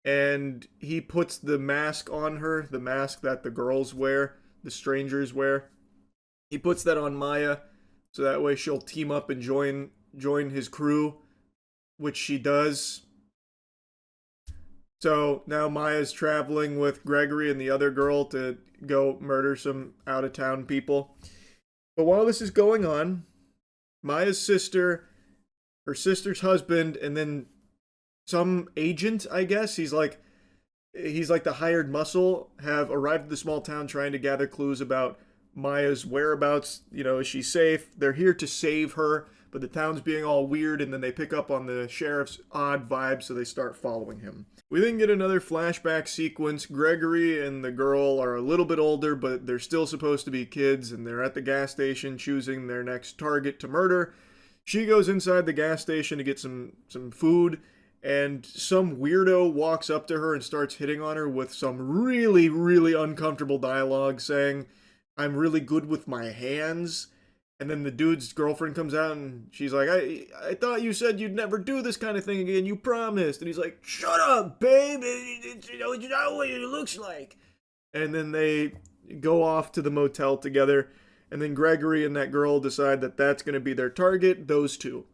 and he puts the mask on her, the mask that the girls wear, the strangers wear. He puts that on Maya, so that way she'll team up and join his crew, which she does. So now Maya's traveling with Gregory and the other girl to go murder some out-of-town people. But while this is going on, Maya's sister, her sister's husband, and then some agent, I guess, he's like the hired muscle, have arrived at the small town trying to gather clues about Maya's whereabouts. You know, is she safe? They're here to save her, but the town's being all weird, and then they pick up on the sheriff's odd vibe, so they start following him. We then get another flashback sequence. Gregory and the girl are a little bit older, but they're still supposed to be kids, and they're at the gas station choosing their next target to murder. She goes inside the gas station to get some food, and some weirdo walks up to her and starts hitting on her with some really, really uncomfortable dialogue, saying, "I'm really good with my hands." And then the dude's girlfriend comes out and she's like, I thought you said you'd never do this kind of thing again. You promised. And he's like, shut up, babe. It's not what it looks like. And then they go off to the motel together. And then Gregory and that girl decide that that's going to be their target, those two.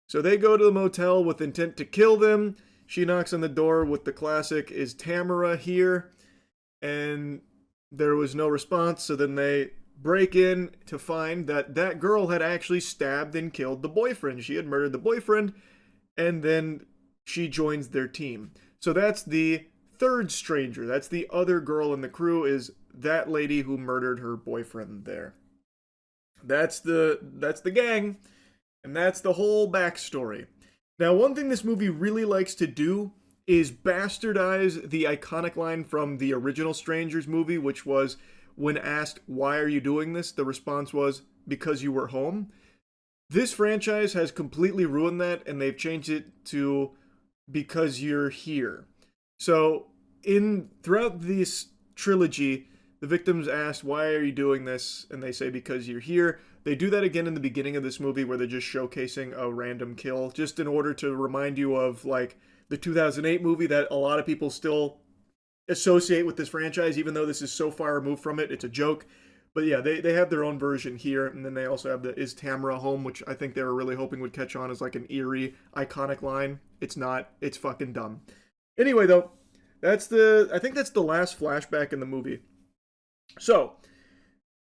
So they go to the motel with intent to kill them. She knocks on the door with the classic, "Is Tamara here?" And there was no response. So then they break in to find that that girl had actually stabbed and killed the boyfriend. She had murdered the boyfriend, and then she joins their team. So that's the third stranger. That's the other girl in the crew, is that lady who murdered her boyfriend there. That's the gang, and that's the whole backstory. Now, one thing this movie really likes to do is bastardize the iconic line from the original Strangers movie, which was when asked, "Why are you doing this?" the response was, "Because you were home." This franchise has completely ruined that, and they've changed it to "Because you're here." So, in throughout this trilogy, the victims asked, "Why are you doing this?" And they say, "Because you're here." They do that again in the beginning of this movie where they're just showcasing a random kill, just in order to remind you of, like, the 2008 movie that a lot of people still associate with this franchise, even though this is so far removed from it. It's a joke. But yeah, they have their own version here, and then they also have the "Is Tamara home?" which I think they were really hoping would catch on as like an eerie, iconic line. It's not. It's fucking dumb. Anyway, though, I think that's the last flashback in the movie. So,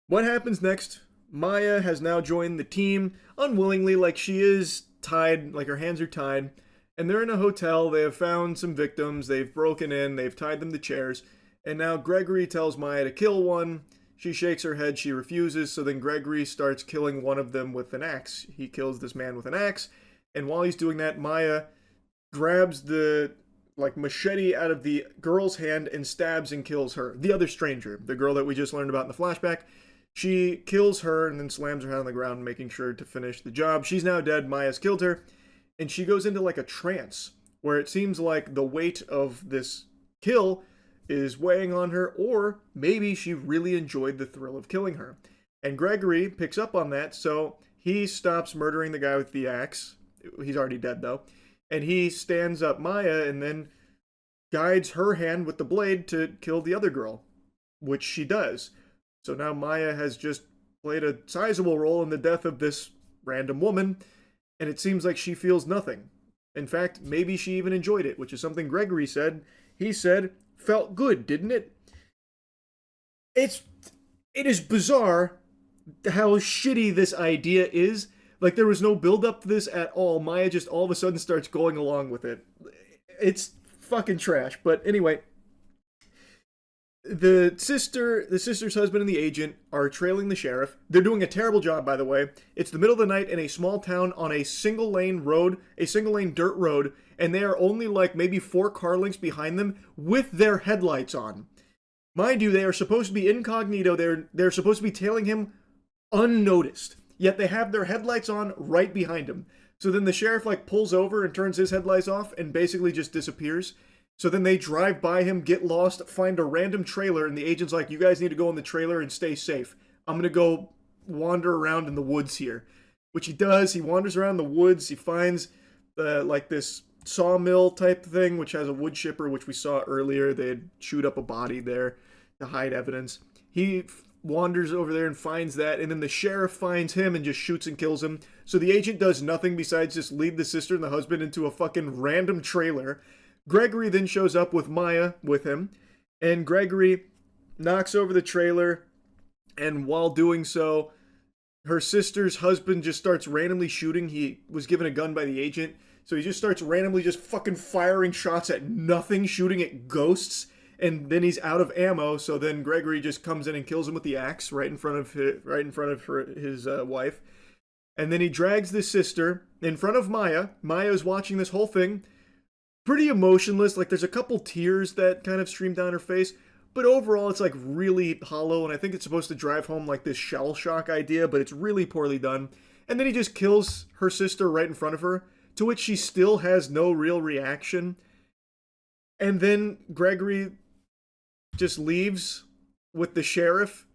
what happens next? Maya has now joined the team unwillingly, like she is tied, like her hands are tied, and they're in a hotel. They have found some victims. They've broken in. They've tied them to chairs, and now Gregory tells Maya to kill one. She shakes her head. She refuses. So then Gregory starts killing one of them with an axe. He kills this man with an axe, and while he's doing that, Maya grabs the machete out of the girl's hand and stabs and kills her. The other stranger, the girl that we just learned about in the flashback. She kills her and then slams her head on the ground, making sure to finish the job. She's now dead. Maya's killed her. And she goes into like a trance where it seems like the weight of this kill is weighing on her, or maybe she really enjoyed the thrill of killing her. And Gregory picks up on that, so he stops murdering the guy with the axe. He's already dead, though. And he stands up Maya and then guides her hand with the blade to kill the other girl, which she does. So now Maya has just played a sizable role in the death of this random woman, and it seems like she feels nothing. In fact, maybe she even enjoyed it, which is something Gregory said. He said, "Felt good, didn't it?" It is bizarre how shitty this idea is. Like, there was no build up to this at all. Maya just all of a sudden starts going along with it. It's fucking trash. But anyway, the sister's husband and the agent are trailing the sheriff. They're doing a terrible job, by the way. It's the middle of the night in a small town on a single lane dirt road, and they are only like maybe 4 car lengths behind them with their headlights on. Mind you, they are supposed to be incognito. They're supposed to be tailing him unnoticed, yet they have their headlights on right behind him. So then the sheriff pulls over and turns his headlights off and basically just disappears. So then they drive by him, get lost, find a random trailer, and the agent's like, "You guys need to go in the trailer and stay safe. I'm going to go wander around in the woods here." Which he does. He wanders around the woods. He finds this sawmill type thing, which has a wood chipper, which we saw earlier. They had chewed up a body there to hide evidence. He wanders over there and finds that, and then the sheriff finds him and just shoots and kills him. So the agent does nothing besides just lead the sister and the husband into a fucking random trailer. Gregory then shows up with Maya with him, and Gregory knocks over the trailer, and while doing so, her sister's husband just starts randomly shooting. He was given a gun by the agent, so he just starts randomly just fucking firing shots at nothing, shooting at ghosts, and then he's out of ammo, so then Gregory just comes in and kills him with the axe right in front of his wife. And then he drags the sister in front of Maya. Maya's watching this whole thing, pretty emotionless. There's a couple tears that kind of stream down her face, but overall it's really hollow, and I think it's supposed to drive home this shell shock idea, but it's really poorly done. And then he just kills her sister right in front of her, to which she still has no real reaction. And then Gregory just leaves with the sheriff,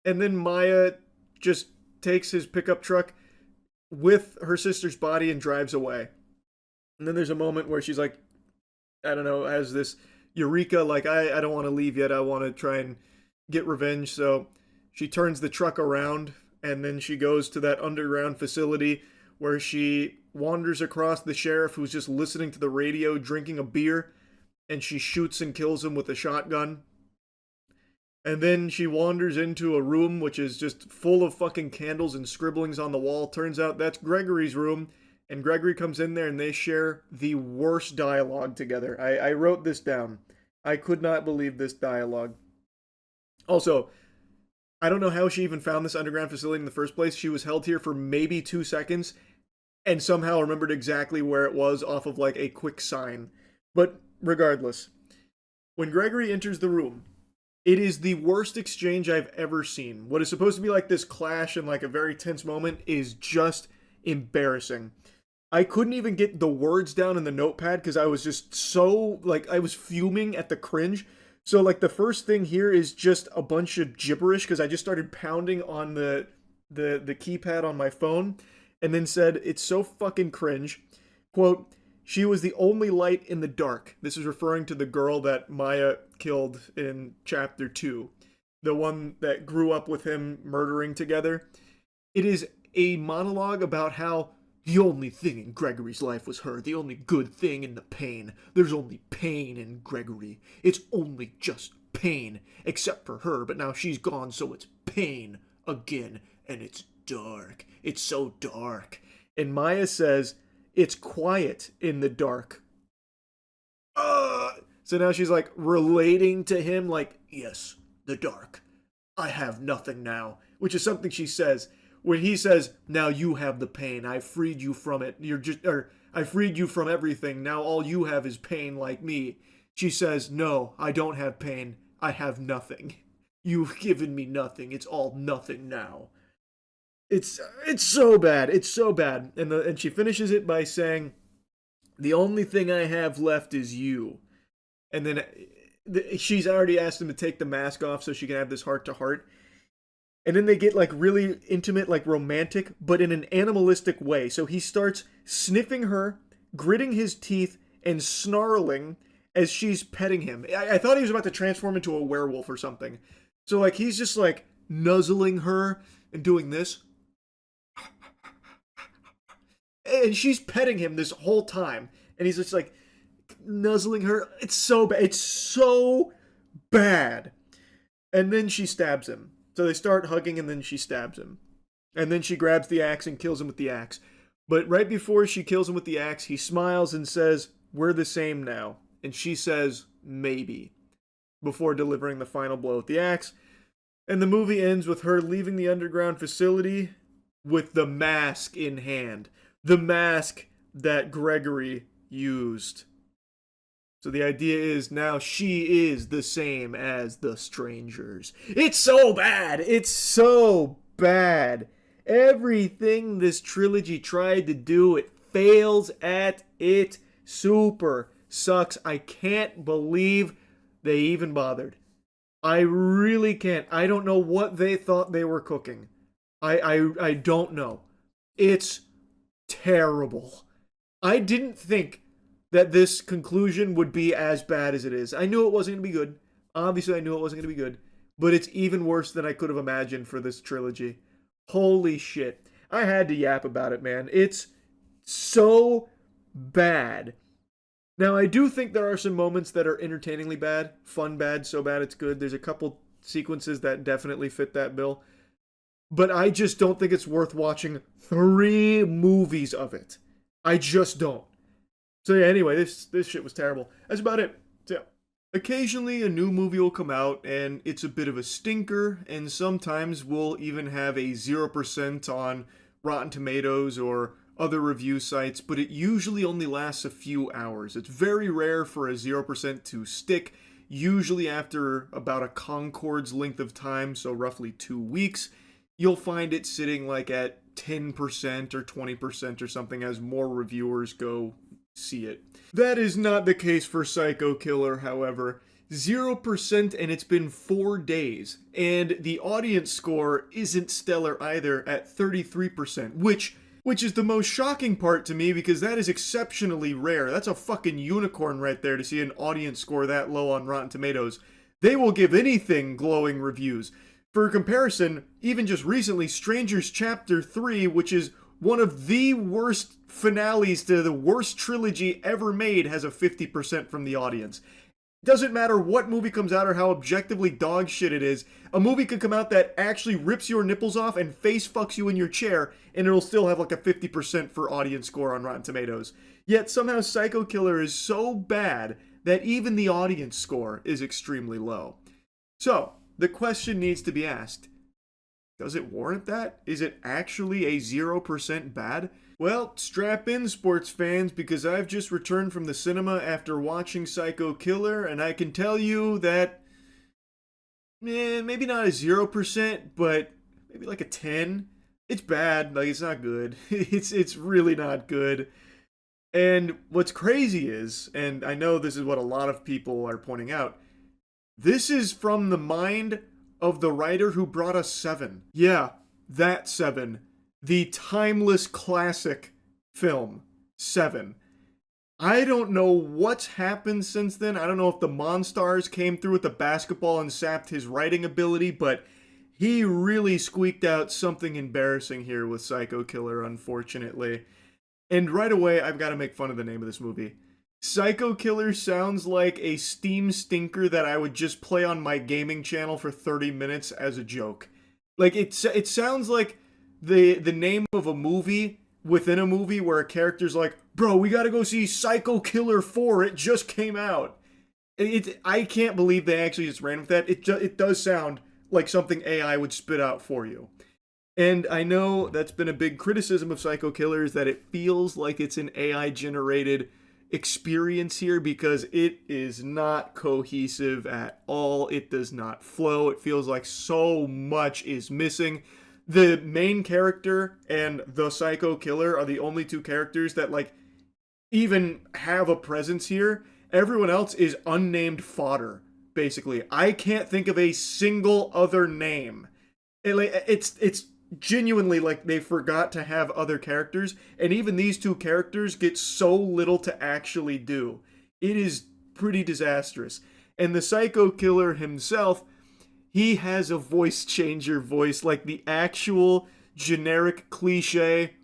and then Maya just takes his pickup truck with her sister's body and drives away. And then there's a moment where she's I don't know, has this eureka, I don't want to leave yet, I want to try and get revenge. So she turns the truck around, and then she goes to that underground facility where she wanders across the sheriff, who's just listening to the radio, drinking a beer, and she shoots and kills him with a shotgun. And then she wanders into a room which is just full of fucking candles and scribblings on the wall. Turns out that's Gregory's room. And Gregory comes in there and they share the worst dialogue together. I wrote this down. I could not believe this dialogue. Also, I don't know how she even found this underground facility in the first place. She was held here for maybe 2 seconds and somehow remembered exactly where it was off of a quick sign. But regardless, when Gregory enters the room, it is the worst exchange I've ever seen. What is supposed to be like this clash and like a very tense moment is just embarrassing. I couldn't even get the words down in the notepad because I was just so, like, I was fuming at the cringe. So, like, the first thing here is just a bunch of gibberish because I just started pounding on the keypad on my phone and then said, it's so fucking cringe. Quote, she was the only light in the dark. This is referring to the girl that Maya killed in chapter 2. The one that grew up with him murdering together. It is a monologue about how the only thing in Gregory's life was her. The only good thing in the pain. There's only pain in Gregory. It's only just pain. Except for her, but now she's gone, so it's pain again. And it's dark. It's so dark. And Maya says, it's quiet in the dark. So now she's like relating to him like, yes, the dark. I have nothing now. Which is something she says. When he says, now you have the pain, I freed you from it, I freed you from everything, now all you have is pain like me. She says, no, I don't have pain, I have nothing. You've given me nothing, it's all nothing now. It's so bad, it's so bad. And she finishes it by saying, the only thing I have left is you. And then she's already asked him to take the mask off so she can have this heart-to-heart. And then they get like really intimate, like romantic, but in an animalistic way. So he starts sniffing her, gritting his teeth, and snarling as she's petting him. I thought he was about to transform into a werewolf or something. So like he's just like nuzzling her and doing this. And she's petting him this whole time. And he's just like nuzzling her. It's so bad. It's so bad. And then she stabs him. So they start hugging and then she stabs him. And then she grabs the axe and kills him with the axe. But right before she kills him with the axe, he smiles and says, we're the same now. And she says, maybe. Before delivering the final blow with the axe. And the movie ends with her leaving the underground facility with the mask in hand. The mask that Gregory used. So the idea is now she is the same as the strangers. It's so bad. It's so bad. Everything this trilogy tried to do, it fails at it. Super sucks. I can't believe they even bothered. I really can't. I don't know what they thought they were cooking. I don't know. It's terrible. I didn't think that this conclusion would be as bad as it is. I knew it wasn't going to be good. Obviously, I knew it wasn't going to be good. But it's even worse than I could have imagined for this trilogy. Holy shit. I had to yap about it, man. It's so bad. Now, I do think there are some moments that are entertainingly bad. Fun bad, so bad it's good. There's a couple sequences that definitely fit that bill. But I just don't think it's worth watching 3 movies of it. I just don't. So yeah, anyway, this shit was terrible. That's about it. So, yeah. Occasionally a new movie will come out and it's a bit of a stinker, and sometimes we'll even have a 0% on Rotten Tomatoes or other review sites, but it usually only lasts a few hours. It's very rare for a 0% to stick, usually after about a Concord's length of time, so roughly 2 weeks. You'll find it sitting like at 10% or 20% or something as more reviewers go see it. That is not the case for Psycho Killer, however. 0% and it's been 4 days. And the audience score isn't stellar either at 33%, which is the most shocking part to me because that is exceptionally rare. That's a fucking unicorn right there to see an audience score that low on Rotten Tomatoes. They will give anything glowing reviews. For comparison, even just recently, Strangers Chapter 3, which is one of the worst finales to the worst trilogy ever made, has a 50% from the audience. Doesn't matter what movie comes out or how objectively dog shit it is, a movie could come out that actually rips your nipples off and face fucks you in your chair, and it'll still have like a 50% for audience score on Rotten Tomatoes. Yet somehow Psycho Killer is so bad that even the audience score is extremely low. So, the question needs to be asked. Does it warrant that? Is it actually a 0% bad? Well, strap in, sports fans, because I've just returned from the cinema after watching Psycho Killer, and I can tell you that, maybe not a 0%, but maybe like a 10. It's bad. Like, it's not good. It's really not good. And what's crazy is, and I know this is what a lot of people are pointing out, this is from the mind of the writer who brought us Seven. Yeah, that Seven. The timeless classic film, Seven. I don't know what's happened since then. I don't know if the Monstars came through with the basketball and sapped his writing ability, but he really squeaked out something embarrassing here with Psycho Killer, unfortunately. And right away, I've got to make fun of the name of this movie. Psycho Killer sounds like a Steam stinker that I would just play on my gaming channel for 30 minutes as a joke. Like, it sounds like the name of a movie within a movie where a character's like, bro, we gotta go see Psycho Killer 4, it just came out. I can't believe they actually just ran with that. It does sound like something AI would spit out for you. And I know that's been a big criticism of Psycho Killer, is that it feels like it's an AI generated experience here, because it is not cohesive at all. It does not flow. It feels like so much is missing. The main character and the Psycho Killer are the only two characters that like even have a presence here. Everyone else is unnamed fodder, basically. I can't think of a single other name. It's genuinely like they forgot to have other characters, and even these two characters get so little to actually do. It is pretty disastrous. And the Psycho Killer himself, he has a voice changer voice, like the actual generic cliche,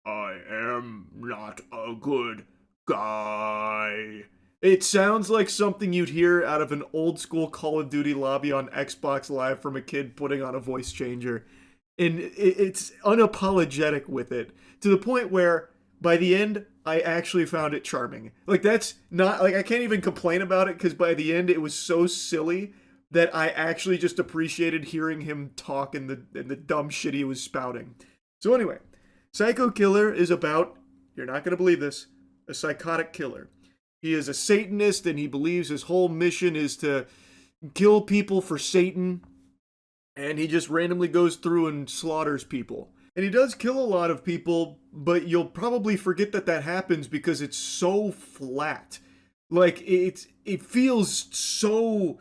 I am not a good guy. It sounds like something you'd hear out of an old school Call of Duty lobby on Xbox Live from a kid putting on a voice changer. And it's unapologetic with it, to the point where by the end I actually found it charming. Like, that's not like, I can't even complain about it, because by the end it was so silly that I actually just appreciated hearing him talk and the dumb shit he was spouting. So anyway, Psycho Killer is about, you're not gonna believe this, a psychotic killer. He is a Satanist, and he believes his whole mission is to kill people for Satan. And he just randomly goes through and slaughters people. And he does kill a lot of people, but you'll probably forget that that happens because it's so flat. Like, it feels so,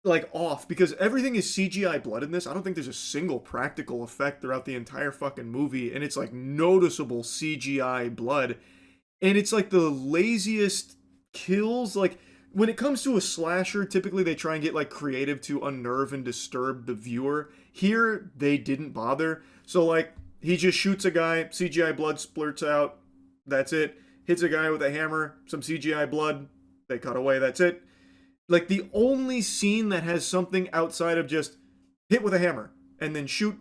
like, off, because everything is CGI blood in this. I don't think there's a single practical effect throughout the entire fucking movie, and it's, like, noticeable CGI blood. And it's, like, the laziest kills. Like, when it comes to a slasher, typically they try and get like creative to unnerve and disturb the viewer. Here, they didn't bother. So like, he just shoots a guy, CGI blood splurts out, that's it. Hits a guy with a hammer, some CGI blood, they cut away, that's it. Like, the only scene that has something outside of just hit with a hammer and then shoot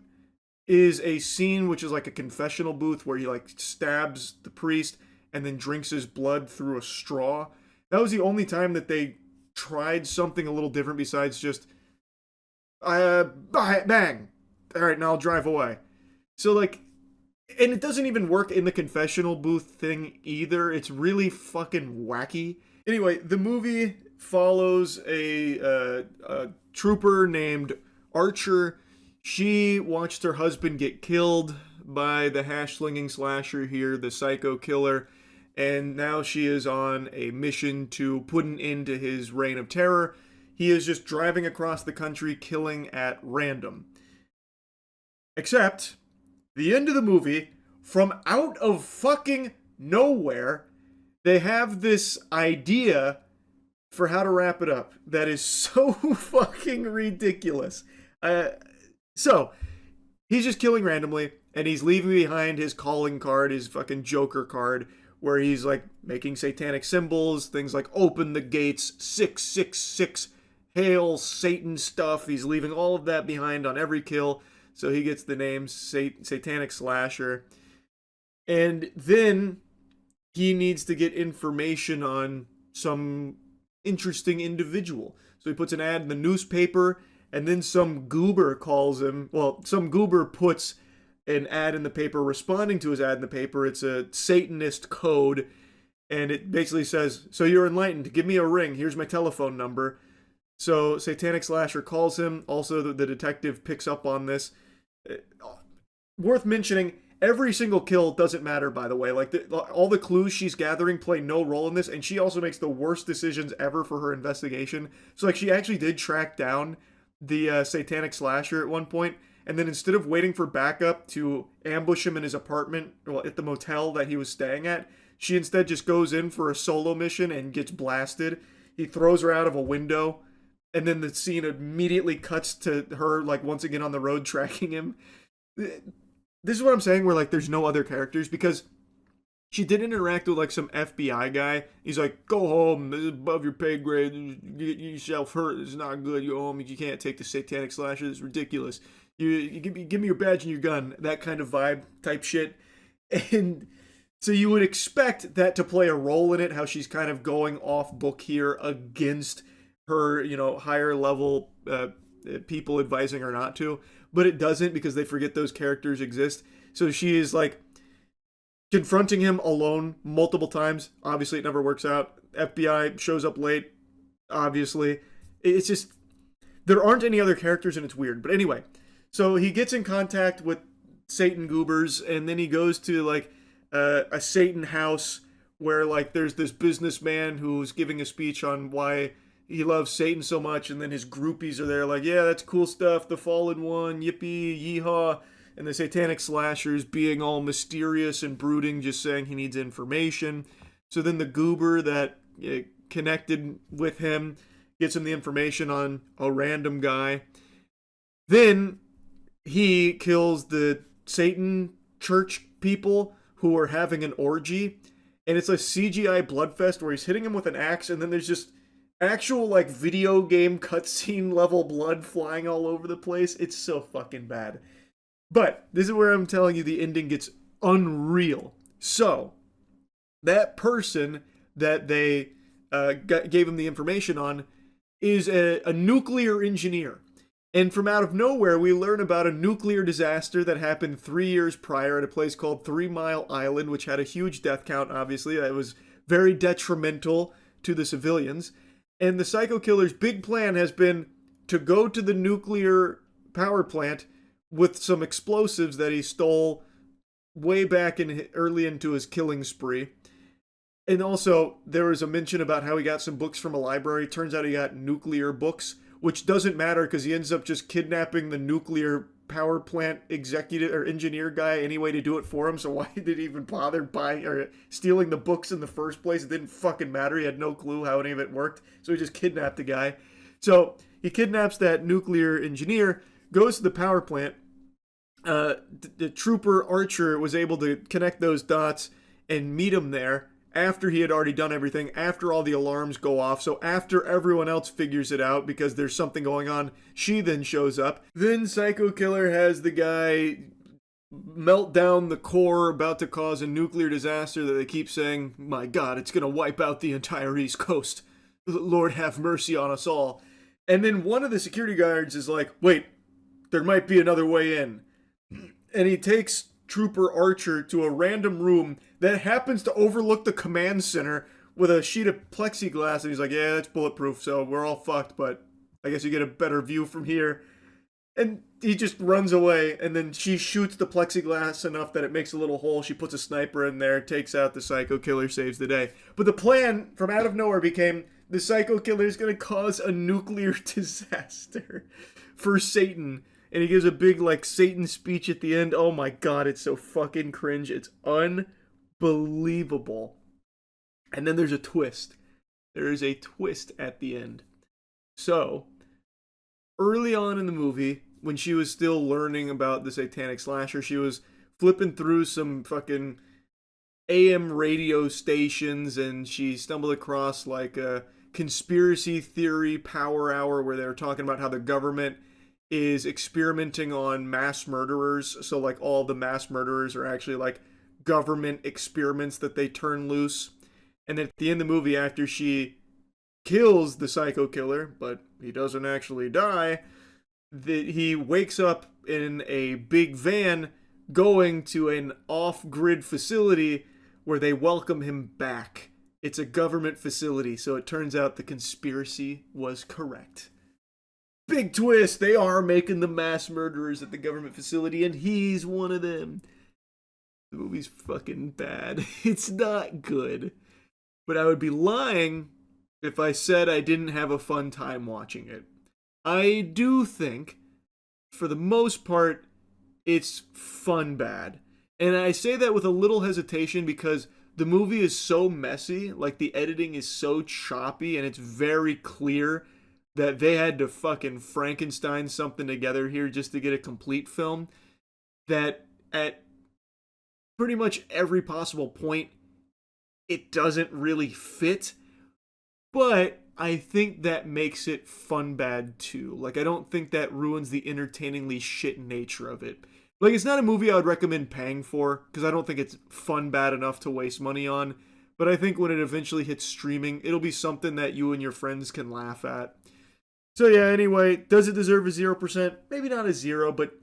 is a scene which is like a confessional booth where he like stabs the priest and then drinks his blood through a straw. That was the only time that they tried something a little different besides just, bang. All right, now I'll drive away. So, like, and it doesn't even work in the confessional booth thing either. It's really fucking wacky. Anyway, the movie follows a trooper named Archer. She watched her husband get killed by the hash-slinging slasher here, the Psycho Killer. And now she is on a mission to put an end to his reign of terror. He is just driving across the country, killing at random. Except, the end of the movie, from out of fucking nowhere, they have this idea for how to wrap it up that is so fucking ridiculous. So, he's just killing randomly, and he's leaving behind his calling card, his fucking Joker card, where he's like making satanic symbols, things like open the gates, 666, hail Satan stuff. He's leaving all of that behind on every kill, so he gets the name Satanic Slasher. And then he needs to get information on some interesting individual. So he puts an ad in the newspaper, and then some goober calls him. Well, some goober puts an ad in the paper responding to his ad in the paper. It's a Satanist code, and it basically says, "So you're enlightened, give me a ring, here's my telephone number." So Satanic Slasher calls him. Also, the detective picks up on this. Worth mentioning, every single kill doesn't matter, by the way. Like, all the clues she's gathering play no role in this, and she also makes the worst decisions ever for her investigation. So, like, she actually did track down the Satanic Slasher at one point, and then instead of waiting for backup to ambush him in his apartment, well, at the motel that he was staying at, she instead just goes in for a solo mission and gets blasted. He throws her out of a window, and then the scene immediately cuts to her, like, once again on the road tracking him. This is what I'm saying, where, like, there's no other characters, because she did interact with, like, some FBI guy. He's like, "Go home, this is above your pay grade, you get yourself hurt, it's not good, you go home, you can't take the Satanic Slasher, it's ridiculous. You give me your badge and your gun," that kind of vibe type shit. And so you would expect that to play a role in it, how she's kind of going off book here against her, higher level people advising her not to. But it doesn't, because they forget those characters exist. So she is, like, confronting him alone multiple times. Obviously, it never works out. FBI shows up late, obviously. It's just, there aren't any other characters, and it's weird. But anyway, so he gets in contact with Satan goobers, and then he goes to, like, a Satan house where, like, there's this businessman who's giving a speech on why he loves Satan so much, and then his groupies are there like, "Yeah, that's cool stuff, the fallen one, yippee, yeehaw." And the Satanic Slasher's being all mysterious and brooding, just saying he needs information. So then the goober that connected with him gets him the information on a random guy. Then he kills the Satan church people who are having an orgy, and it's a CGI bloodfest where he's hitting him with an axe, and then there's just actual, like, video game cutscene level blood flying all over the place. It's so fucking bad. But this is where I'm telling you the ending gets unreal. So, that person that they gave him the information on is a nuclear engineer. And from out of nowhere, we learn about a nuclear disaster that happened 3 years prior at a place called 3 Mile Island, which had a huge death count, obviously. That was very detrimental to the civilians. And the Psycho Killer's big plan has been to go to the nuclear power plant with some explosives that he stole way back early into his killing spree. And also, there was a mention about how he got some books from a library. Turns out he got nuclear books, which doesn't matter because he ends up just kidnapping the nuclear power plant executive or engineer guy anyway to do it for him. So why did he even bother buying or stealing the books in the first place? It didn't fucking matter. He had no clue how any of it worked. So he just kidnapped the guy. So he kidnaps that nuclear engineer, goes to the power plant. The trooper Archer was able to connect those dots and meet him there after he had already done everything, after all the alarms go off. So after everyone else figures it out because there's something going on, she then shows up. Then Psycho Killer has the guy melt down the core, about to cause a nuclear disaster that they keep saying, "My God, it's going to wipe out the entire East Coast. Lord have mercy on us all." And then one of the security guards is like, "Wait, there might be another way in." And he takes Trooper Archer to a random room that happens to overlook the command center with a sheet of plexiglass, and he's like, "Yeah, that's bulletproof, so we're all fucked, but I guess you get a better view from here." And he just runs away, and then she shoots the plexiglass enough that it makes a little hole. She puts a sniper in there, takes out the Psycho Killer, saves the day. But the plan from out of nowhere became the Psycho Killer is going to cause a nuclear disaster for Satan. And he gives a big, like, Satan speech at the end. Oh my God, it's so fucking cringe. It's unbelievable. And then there's a twist. There is a twist at the end. So, early on in the movie, when she was still learning about the Satanic Slasher, she was flipping through some fucking AM radio stations, and she stumbled across, like, a conspiracy theory power hour where they were talking about how the government is experimenting on mass murderers. So, like, all the mass murderers are actually, like, government experiments that they turn loose. And then at the end of the movie, after she kills the Psycho Killer, but he doesn't actually die, he wakes up in a big van going to an off-grid facility where they welcome him back. It's a government facility, so it turns out the conspiracy was correct. Big twist, they are making the mass murderers at the government facility, and he's one of them. The movie's fucking bad. It's not good. But I would be lying if I said I didn't have a fun time watching it. I do think, for the most part, it's fun bad. And I say that with a little hesitation because the movie is so messy, like the editing is so choppy, and it's very clear that they had to fucking Frankenstein something together here just to get a complete film, that at pretty much every possible point, it doesn't really fit. But I think that makes it fun bad too. Like, I don't think that ruins the entertainingly shit nature of it. Like, it's not a movie I would recommend paying for, because I don't think it's fun bad enough to waste money on. But I think when it eventually hits streaming, it'll be something that you and your friends can laugh at. So yeah, anyway, does it deserve a 0%? Maybe not a 0, but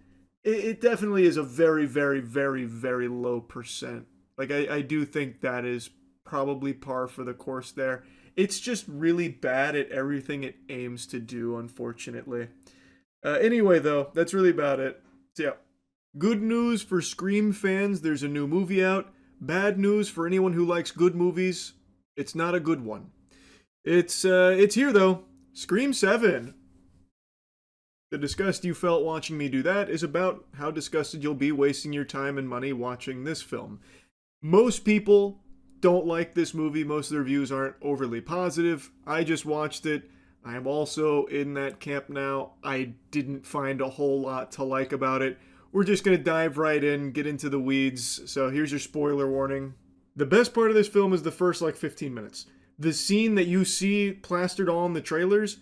it definitely is a very, very, very, very low percent. Like, I do think that is probably par for the course there. It's just really bad at everything it aims to do, unfortunately. Anyway, though, that's really about it. So yeah, good news for Scream fans, there's a new movie out. Bad news for anyone who likes good movies, it's not a good one. It's here, though. Scream 7. The disgust you felt watching me do that is about how disgusted you'll be wasting your time and money watching this film. Most people don't like this movie. Most of the reviews aren't overly positive. I just watched it. I am also in that camp now. I didn't find a whole lot to like about it. We're just going to dive right in, get into the weeds. So here's your spoiler warning. The best part of this film is the first 15 minutes. The scene that you see plastered on the trailers,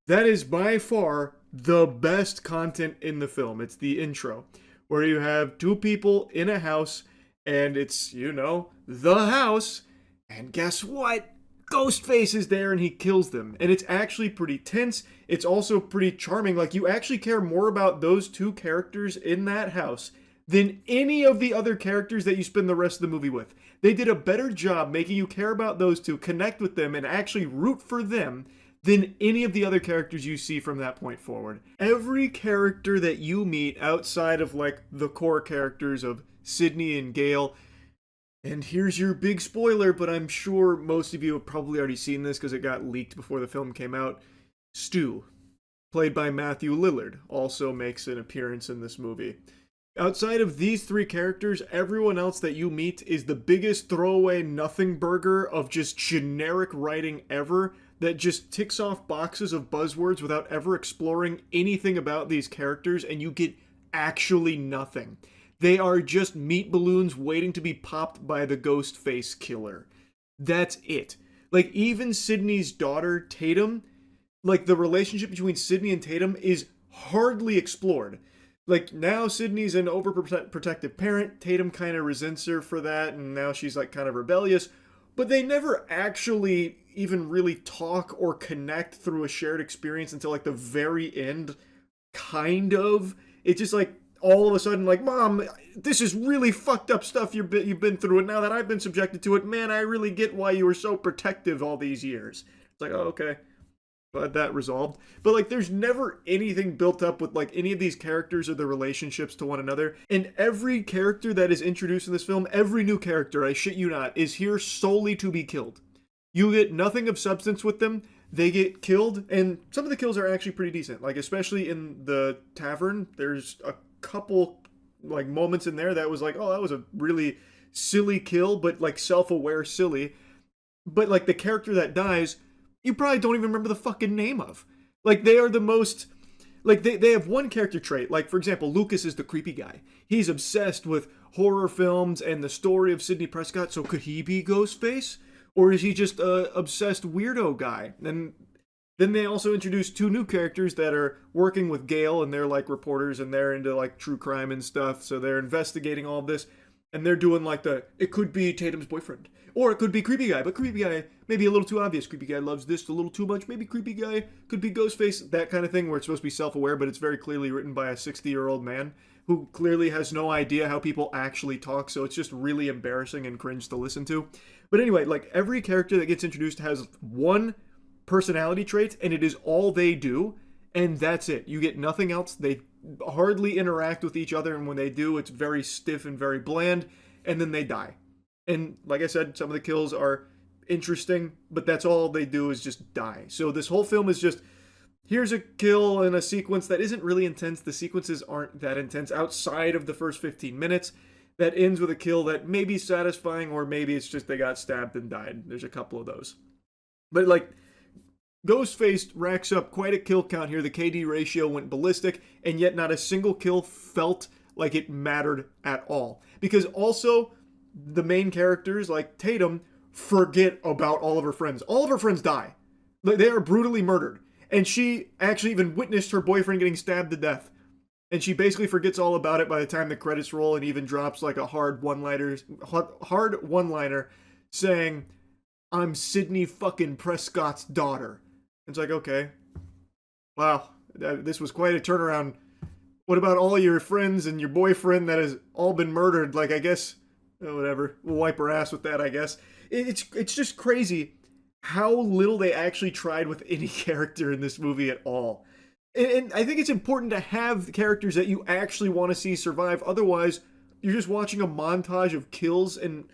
that is by far the best content in the film. It's the intro, where you have two people in a house, and it's, the house, and guess what? Ghostface is there, and he kills them. And it's actually pretty tense. It's also pretty charming. Like, you actually care more about those two characters in that house than any of the other characters that you spend the rest of the movie with. They did a better job making you care about those two, connect with them, and actually root for them than any of the other characters you see from that point forward. Every character that you meet outside of, the core characters of Sydney and Gale, and here's your big spoiler, but I'm sure most of you have probably already seen this because it got leaked before the film came out. Stu, played by Matthew Lillard, also makes an appearance in this movie. Outside of these three characters, everyone else that you meet is the biggest throwaway nothing burger of just generic writing ever that just ticks off boxes of buzzwords without ever exploring anything about these characters, and you get actually nothing. They are just meat balloons waiting to be popped by the ghost face killer. That's it. Even Sydney's daughter, Tatum, the relationship between Sydney and Tatum is hardly explored. Now Sydney's an overprotective parent. Tatum kind of resents her for that, and now she's kind of rebellious. But they never actually even really talk or connect through a shared experience until the very end, kind of. It's just all of a sudden Mom, this is really fucked up stuff you've been through, and now that I've been subjected to it, man, I really get why you were so protective all these years. It's oh, okay. Glad that resolved. But there's never anything built up with any of these characters or their relationships to one another. And every character that is introduced in this film, every new character, I shit you not, is here solely to be killed. You get nothing of substance with them. They get killed, and some of the kills are actually pretty decent. Especially in the tavern, there's a couple moments in there that was oh, that was a really silly kill, but self-aware silly. But the character that dies, you probably don't even remember the fucking name of. They are the most... they have one character trait. For example, Lucas is the creepy guy. He's obsessed with horror films and the story of Sidney Prescott, so could he be Ghostface? Or is he just a obsessed weirdo guy? And then they also introduce two new characters that are working with Gale, and they're reporters, and they're into true crime and stuff, so they're investigating all of this. And they're doing it could be Tatum's boyfriend. Or it could be creepy guy, but creepy guy maybe a little too obvious. Creepy guy loves this a little too much. Maybe creepy guy could be Ghostface, that kind of thing, where it's supposed to be self-aware, but it's very clearly written by a 60-year-old man who clearly has no idea how people actually talk, so it's just really embarrassing and cringe to listen to. But anyway, like every character that gets introduced has one personality trait, and it is all they do, and that's it. You get nothing else. They hardly interact with each other, and when they do, it's very stiff and very bland, and then they die. And like I said, some of the kills are interesting, but that's all they do is just die. So this whole film is just, here's a kill in a sequence that isn't really intense. The sequences aren't that intense outside of the first 15 minutes. That ends with a kill that may be satisfying, or maybe it's just they got stabbed and died. There's a couple of those. But like, Ghostface racks up quite a kill count here. The KD ratio went ballistic, and yet not a single kill felt like it mattered at all. Because also, the main characters, like Tatum, forget about all of her friends. All of her friends die. They are brutally murdered. And she actually even witnessed her boyfriend getting stabbed to death. And she basically forgets all about it by the time the credits roll, and even drops like a hard one-liner saying, "I'm Sydney fucking Prescott's daughter." It's like, okay, wow, this was quite a turnaround. What about all your friends and your boyfriend that has all been murdered? Like, I guess, whatever, we'll wipe her ass with that, I guess. It's just crazy how little they actually tried with any character in this movie at all. And I think it's important to have characters that you actually want to see survive. Otherwise, you're just watching a montage of kills and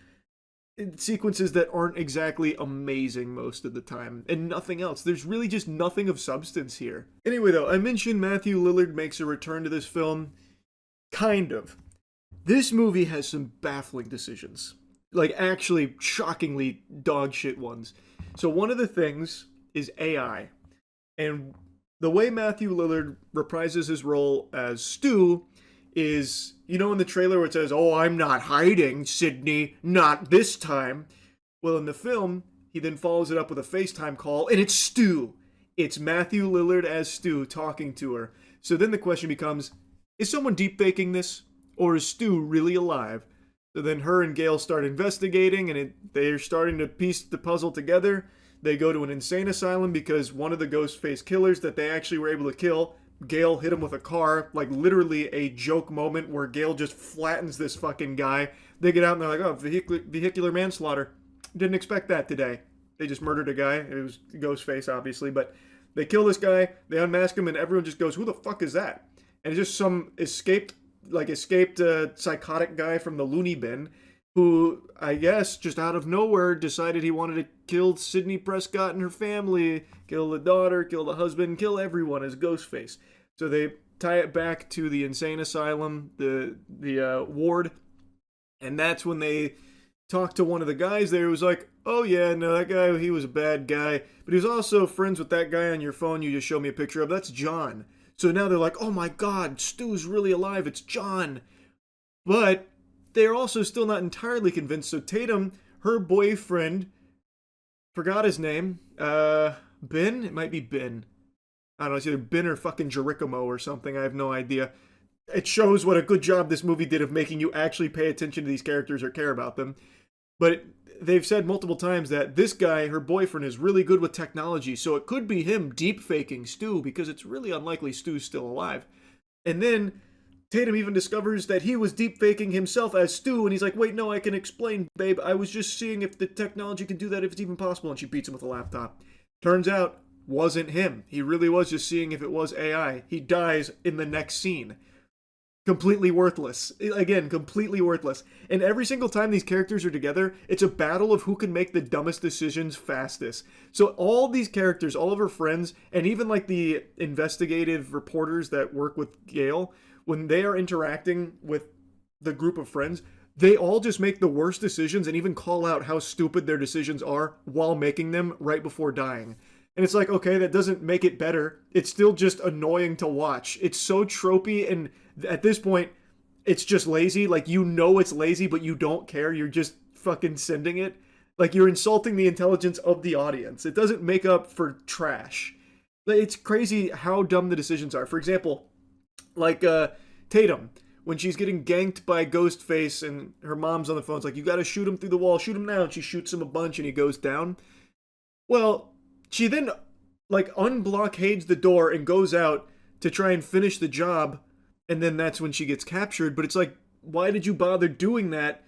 sequences that aren't exactly amazing most of the time, and nothing else. There's really just nothing of substance here. Anyway, though, I mentioned Matthew Lillard makes a return to this film. Kind of. This movie has some baffling decisions. Like, actually, shockingly dog shit ones. So one of the things is AI. And the way Matthew Lillard reprises his role as Stu is, you know, in the trailer where it says, "Oh, I'm not hiding, Sydney, not this time." Well, in the film, he then follows it up with a FaceTime call, and it's Stu. It's Matthew Lillard as Stu talking to her. So then the question becomes, is someone deepfaking this? Or is Stu really alive? So then her and Gail start investigating, and they're starting to piece the puzzle together. They go to an insane asylum because one of the Ghostface killers that they actually were able to kill, Gail hit him with a car, like literally a joke moment where Gail just flattens this fucking guy. They get out and they're like, "Oh, vehicular manslaughter. Didn't expect that today." They just murdered a guy. It was Ghostface, obviously, but they kill this guy, they unmask him, and everyone just goes, "Who the fuck is that?" And it's just some escaped psychotic guy from the loony bin who, I guess, just out of nowhere decided he wanted to kill Sydney Prescott and her family, kill the daughter, kill the husband, kill everyone as Ghostface. So they tie it back to the insane asylum, the ward, and that's when they talk to one of the guys there who's like, "Oh yeah, no, that guy, he was a bad guy, but he was also friends with that guy on your phone you just showed me a picture of. That's John." So now they're like, "Oh my god, Stu's really alive, it's John." But they're also still not entirely convinced. So Tatum, her boyfriend, forgot his name, Ben? It might be Ben. I don't know, it's either Ben or fucking Jerichomo or something, I have no idea. It shows what a good job this movie did of making you actually pay attention to these characters or care about them. But they've said multiple times that this guy, her boyfriend, is really good with technology, so it could be him deep faking Stu, because it's really unlikely Stu's still alive. And then Tatum even discovers that he was deep faking himself as Stu, and he's like, "Wait, no, I can explain, babe. I was just seeing if the technology can do that, if it's even possible." And she beats him with a laptop. Turns out, wasn't him. He really was just seeing if it was AI. He dies in the next scene. Completely worthless. Again, completely worthless. And every single time these characters are together, it's a battle of who can make the dumbest decisions fastest. So all these characters, all of her friends, and even like the investigative reporters that work with Gail, when they are interacting with the group of friends, they all just make the worst decisions and even call out how stupid their decisions are while making them right before dying. And it's like, okay, that doesn't make it better. It's still just annoying to watch. It's so tropey, and at this point, it's just lazy. Like, you know it's lazy, but you don't care. You're just fucking sending it. Like, you're insulting the intelligence of the audience. It doesn't make up for trash. It's crazy how dumb the decisions are. For example, like Tatum, when she's getting ganked by Ghostface and her mom's on the phone, it's like, "You gotta shoot him through the wall. Shoot him now." And she shoots him a bunch and he goes down. Well, she then, like, unblockades the door and goes out to try and finish the job and then that's when she gets captured. But it's like, why did you bother doing that?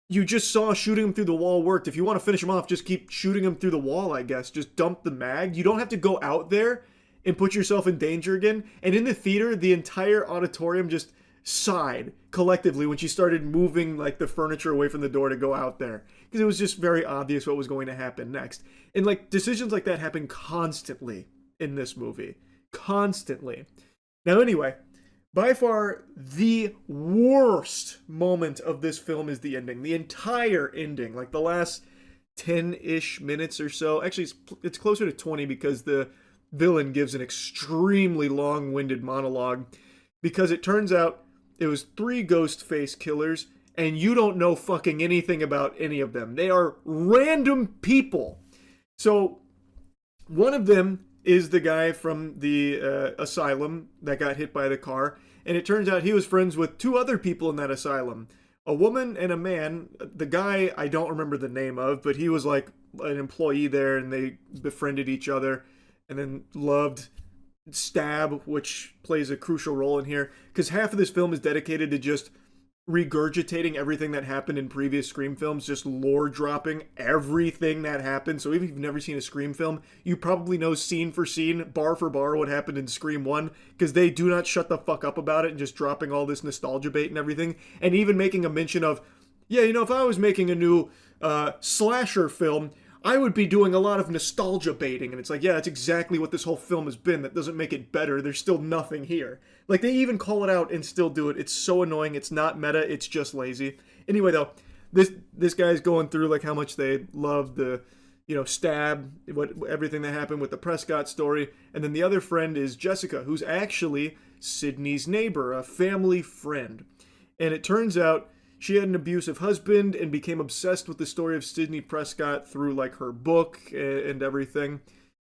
You just saw shooting him through the wall worked. If you want to finish him off, just keep shooting him through the wall, I guess. Just dump the mag. You don't have to go out there and put yourself in danger again. And in the theater, the entire auditorium just sighed collectively when she started moving like the furniture away from the door to go out there, because it was just very obvious what was going to happen next. And like decisions like that happen constantly in this movie. Constantly. Now anyway, by far the worst moment of this film is the ending. The entire ending, like the last 10-ish minutes or so. Actually, it's closer to 20 because the villain gives an extremely long-winded monologue, because it turns out it was 3 ghost face killers and you don't know fucking anything about any of them. They are random people. So one of them is the guy from the asylum that got hit by the car. And it turns out he was friends with 2 other people in that asylum. A woman and a man. The guy I don't remember the name of, but he was like an employee there, and they befriended each other and then loved Stab, which plays a crucial role in here. Because half of this film is dedicated to just regurgitating everything that happened in previous Scream films, just lore dropping everything that happened. So if you've never seen a Scream film, you probably know scene for scene, bar for bar, what happened in Scream 1, because they do not shut the fuck up about it and just dropping all this nostalgia bait and everything, and even making a mention of, yeah, you know, if I was making a new slasher film, I would be doing a lot of nostalgia baiting. And it's like, yeah, that's exactly what this whole film has been. That doesn't make it better. There's still nothing here. Like, they even call it out and still do it. It's so annoying. It's not meta. It's just lazy. Anyway, though, this guy's going through, like, how much they love the, you know, Stab, everything that happened with the Prescott story. And then the other friend is Jessica, who's actually Sydney's neighbor, a family friend. And it turns out she had an abusive husband and became obsessed with the story of Sidney Prescott through like her book and everything,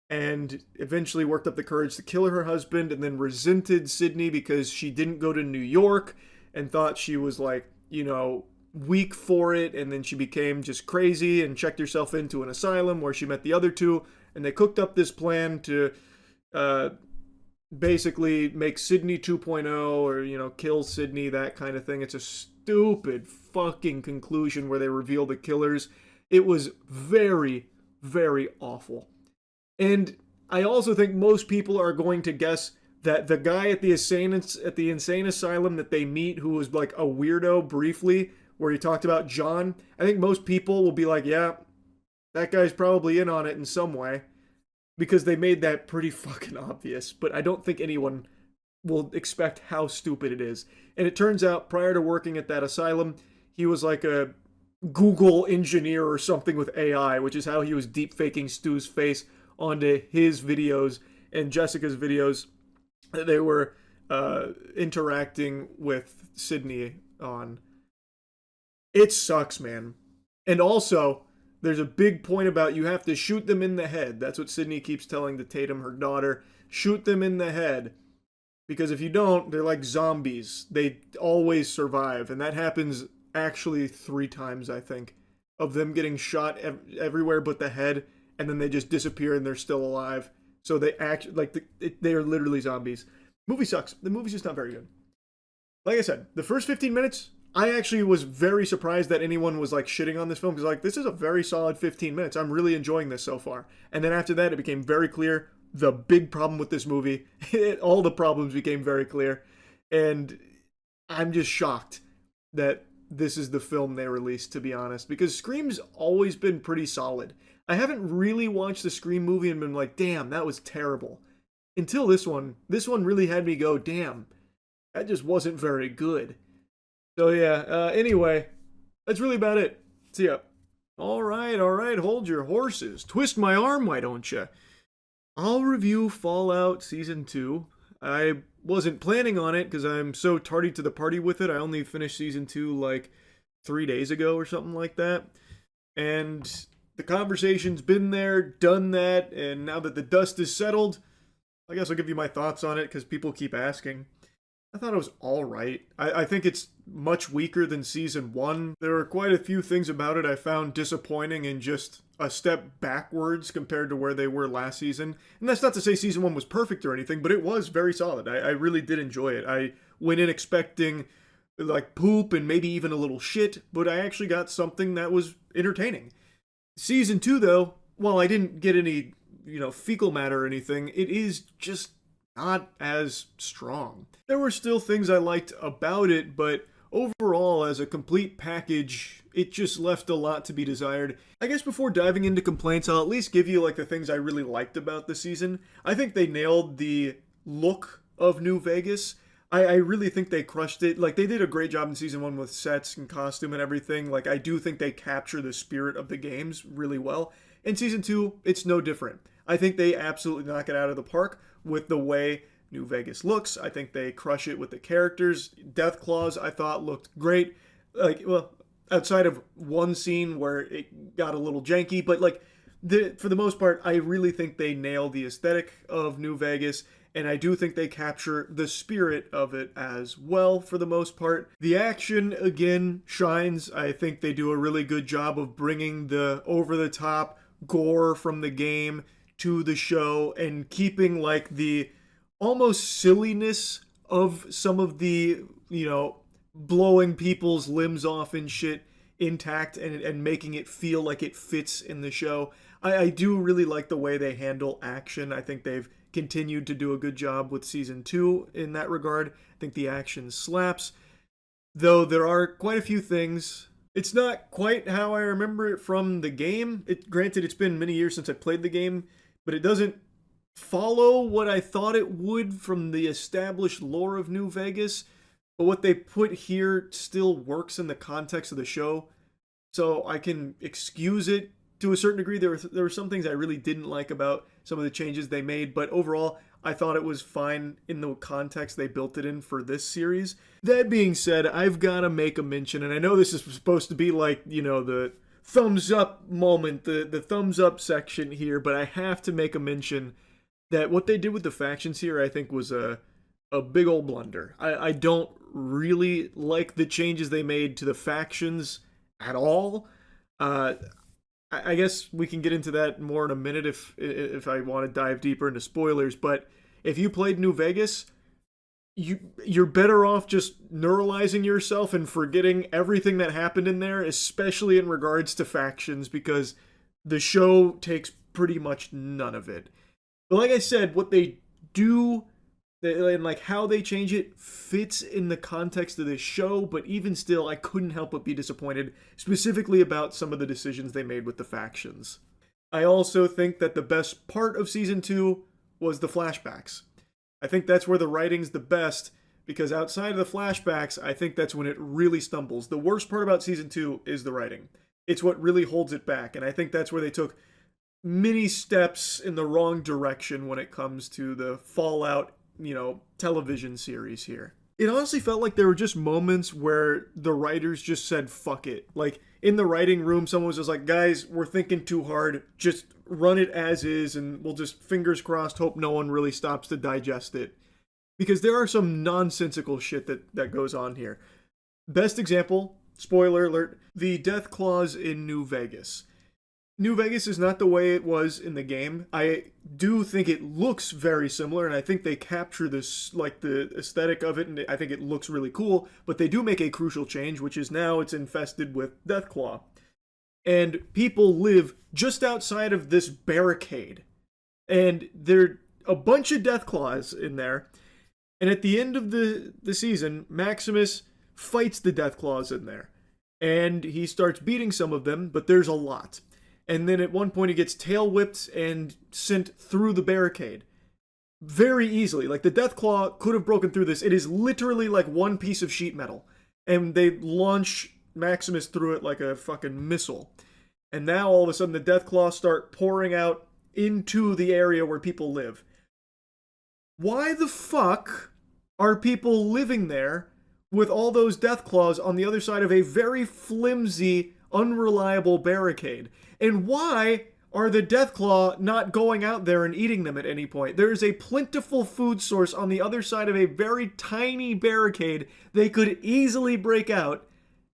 and eventually worked up the courage to kill her husband, and then resented Sidney because she didn't go to New York and thought she was like, you know, weak for it. And then she became just crazy and checked herself into an asylum where she met the other 2, and they cooked up this plan to basically make Sidney 2.0, or, you know, kill Sidney, that kind of thing. It's a stupid fucking conclusion where they reveal the killers. It was very, very awful. And I also think most people are going to guess that the guy at the insane asylum that they meet, who was like a weirdo briefly, where he talked about John, I think most people will be like, yeah, that guy's probably in on it in some way, because they made that pretty fucking obvious. But I don't think anyone will expect how stupid it is. And it turns out, prior to working at that asylum, he was like a Google engineer or something with AI, which is how he was deep faking Stu's face onto his videos and Jessica's videos that they were interacting with Sydney on. It sucks, man. And also, there's a big point about you have to shoot them in the head. That's what Sydney keeps telling the Tatum, her daughter. Shoot them in the head. Because if you don't, they're like zombies. They always survive. And that happens actually 3 times, I think, of them getting shot everywhere but the head, and then they just disappear and they're still alive. So they act like they are literally zombies. Movie sucks. The movie's just not very good. Like I said, the first 15 minutes, I actually was very surprised that anyone was like shitting on this film, because like, this is a very solid 15 minutes. I'm really enjoying this so far. And then after that, it became very clear the big problem with this movie. All the problems became very clear. And I'm just shocked that this is the film they released, to be honest, because Scream's always been pretty solid. I haven't really watched the Scream movie and been like, damn, that was terrible. Until this one. This one really had me go, damn, that just wasn't very good. So yeah, anyway, that's really about it. See ya. All right, hold your horses. Twist my arm, why don't you? I'll review Fallout Season 2. I wasn't planning on it because I'm so tardy to the party with it. I only finished Season 2 like 3 days ago or something like that. And the conversation's been there, done that, and now that the dust is settled, I guess I'll give you my thoughts on it because people keep asking. I thought it was all right. I think it's much weaker than season one. There were quite a few things about it I found disappointing and just a step backwards compared to where they were last season. And that's not to say season one was perfect or anything, but it was very solid. I really did enjoy it. I went in expecting like poop and maybe even a little shit, but I actually got something that was entertaining. Season two, though, while I didn't get any, fecal matter or anything, it is just not as strong. There were still things I liked about it, but overall, as a complete package, it just left a lot to be desired. I guess before diving into complaints, I'll at least give you like the things I really liked about the season. I think they nailed the look of New Vegas. I really think they crushed it. Like, they did a great job in season one with sets and costume and everything. Like, I do think they capture the spirit of the games really well. In season two, it's no different. I think they absolutely knock it out of the park with the way New Vegas looks. I think they crush it with the characters. Death Claws, I thought, looked great. Like, well, outside of one scene where it got a little janky, but like, for the most part, I really think they nail the aesthetic of New Vegas, and I do think they capture the spirit of it as well for the most part. The action, again, shines. I think they do a really good job of bringing the over-the-top gore from the game to the show and keeping like the almost silliness of some of the, blowing people's limbs off and shit intact and making it feel like it fits in the show. I do really like the way they handle action. I think they've continued to do a good job with season two in that regard. I think the action slaps, though there are quite a few things. It's not quite how I remember it from the game. Granted, it's been many years since I played the game, but it doesn't follow what I thought it would from the established lore of New Vegas. But what they put here still works in the context of the show, so I can excuse it to a certain degree. There were some things I really didn't like about some of the changes they made, but overall, I thought it was fine in the context they built it in for this series. That being said, I've got to make a mention, and I know this is supposed to be like, the thumbs up moment, the thumbs up section here, but I have to make a mention that what they did with the factions here, I think, was a big old blunder. I don't really like the changes they made to the factions at all. I guess we can get into that more in a minute if I want to dive deeper into spoilers, but if you played New Vegas, you're better off just neuralizing yourself and forgetting everything that happened in there, especially in regards to factions, because the show takes pretty much none of it. But like I said, what they do and like how they change it fits in the context of this show, but even still, I couldn't help but be disappointed, specifically about some of the decisions they made with the factions. I also think that the best part of season two was the flashbacks. I think that's where the writing's the best, because outside of the flashbacks, I think that's when it really stumbles. The worst part about season two is the writing. It's what really holds it back, and I think that's where they took many steps in the wrong direction when it comes to the Fallout, television series here. It honestly felt like there were just moments where the writers just said, fuck it. Like, in the writing room, someone was just like, guys, we're thinking too hard. Just run it as is, and we'll just, fingers crossed, hope no one really stops to digest it. Because there are some nonsensical shit that goes on here. Best example, spoiler alert, the death clause in New Vegas. New Vegas is not the way it was in the game. I do think it looks very similar, and I think they capture this, like, the aesthetic of it, and I think it looks really cool, but they do make a crucial change, which is now it's infested with Deathclaw. And people live just outside of this barricade. And there are a bunch of Deathclaws in there, and at the end of the season, Maximus fights the Deathclaws in there. And he starts beating some of them, but there's a lot. And then at one point he gets tail whipped and sent through the barricade. Very easily. Like, the Deathclaw could have broken through this. It is literally like one piece of sheet metal. And they launch Maximus through it like a fucking missile. And now all of a sudden the Deathclaw start pouring out into the area where people live. Why the fuck are people living there with all those Deathclaws on the other side of a very flimsy, unreliable barricade? And why are the Deathclaw not going out there and eating them at any point. There is a plentiful food source on the other side of a very tiny barricade they could easily break out,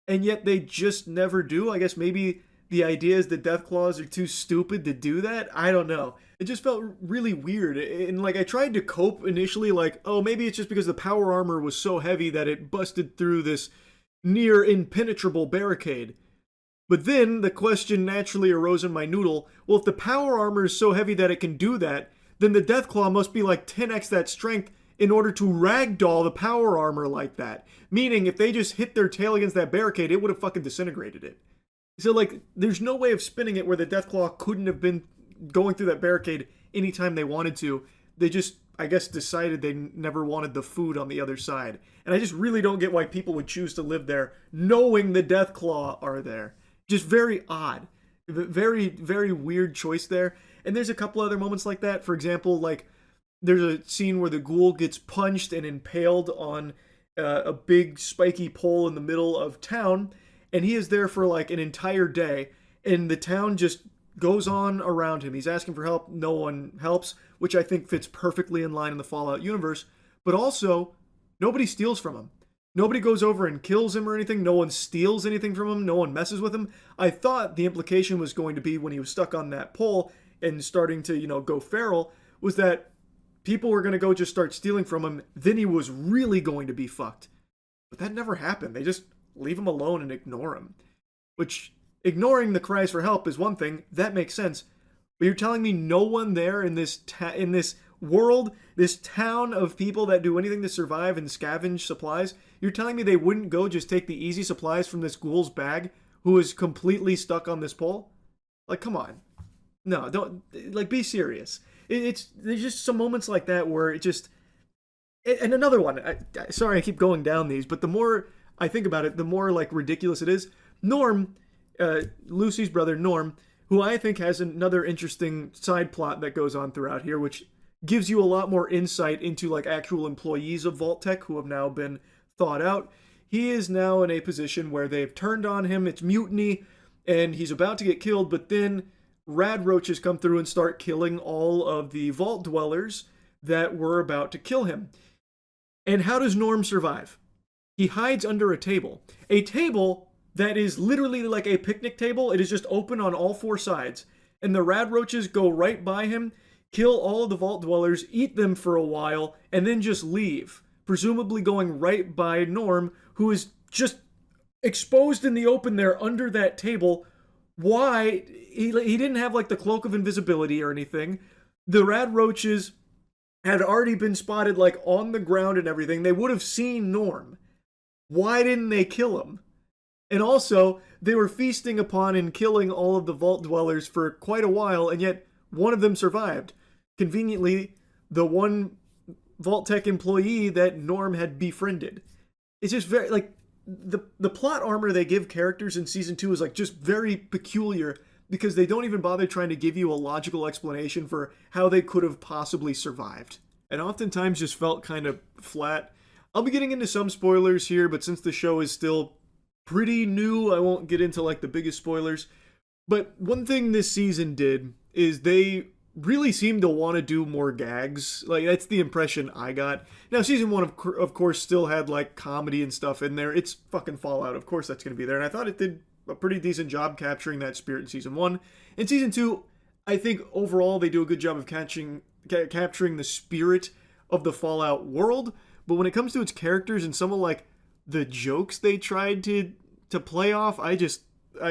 and yet they just never do. I guess maybe the idea is the Deathclaws are too stupid to do that. I don't know. It just felt really weird. And like I tried to cope initially, like, oh, maybe it's just because the power armor was so heavy that it busted through this near impenetrable barricade. But then the question naturally arose in my noodle, well, if the power armor is so heavy that it can do that, then the Deathclaw must be like 10x that strength in order to ragdoll the power armor like that. Meaning, if they just hit their tail against that barricade, it would have fucking disintegrated it. So, like, there's no way of spinning it where the Deathclaw couldn't have been going through that barricade anytime they wanted to. They just, I guess, decided they never wanted the food on the other side. And I just really don't get why people would choose to live there knowing the Deathclaw are there. Just very odd. Very, very weird choice there. And there's a couple other moments like that. For example, like, there's a scene where the ghoul gets punched and impaled on a big spiky pole in the middle of town. And he is there for like an entire day. And the town just goes on around him. He's asking for help. No one helps, which I think fits perfectly in line in the Fallout universe. But also, nobody steals from him. Nobody goes over and kills him or anything. No one steals anything from him. No one messes with him. I thought the implication was going to be when he was stuck on that pole and starting to, go feral, was that people were going to go just start stealing from him. Then he was really going to be fucked. But that never happened. They just leave him alone and ignore him. Which, ignoring the cries for help is one thing. That makes sense. But you're telling me no one there in this world, this town of people that do anything to survive and scavenge supplies, you're telling me they wouldn't go just take the easy supplies from this ghoul's bag who is completely stuck on this pole? Like, come on. No, don't, like, be serious. There's just some moments like that where it just, and another one, sorry I keep going down these, but the more I think about it, the more, like, ridiculous it is. Norm, Lucy's brother, Norm, who I think has another interesting side plot that goes on throughout here, which gives you a lot more insight into, like, actual employees of Vault-Tec who have now been thawed out. He is now in a position where they've turned on him, it's mutiny, and he's about to get killed, but then rad roaches come through and start killing all of the vault dwellers that were about to kill him. And how does Norm survive? He hides under a table that is literally like a picnic table. It is just open on all four sides. And the rad roaches go right by him, kill all of the vault dwellers, eat them for a while, and then just leave. Presumably going right by Norm, who is just exposed in the open there under that table. Why? He didn't have like the cloak of invisibility or anything. The rad roaches had already been spotted like on the ground and everything. They would have seen Norm. Why didn't they kill him? And also, they were feasting upon and killing all of the vault dwellers for quite a while, and yet one of them survived. Conveniently, the one Vault-Tec employee that Norm had befriended. It's just very, like, the plot armor they give characters in Season 2 is, like, just very peculiar because they don't even bother trying to give you a logical explanation for how they could have possibly survived. And oftentimes just felt kind of flat. I'll be getting into some spoilers here, but since the show is still pretty new, I won't get into, like, the biggest spoilers. But one thing this season did is they really seemed to want to do more gags. Like, that's the impression I got. Now, Season 1, of course, still had, like, comedy and stuff in there. It's fucking Fallout. Of course that's going to be there. And I thought it did a pretty decent job capturing that spirit in Season 1. In Season 2, I think overall they do a good job of capturing the spirit of the Fallout world. But when it comes to its characters and some of, like, the jokes they tried to play off, I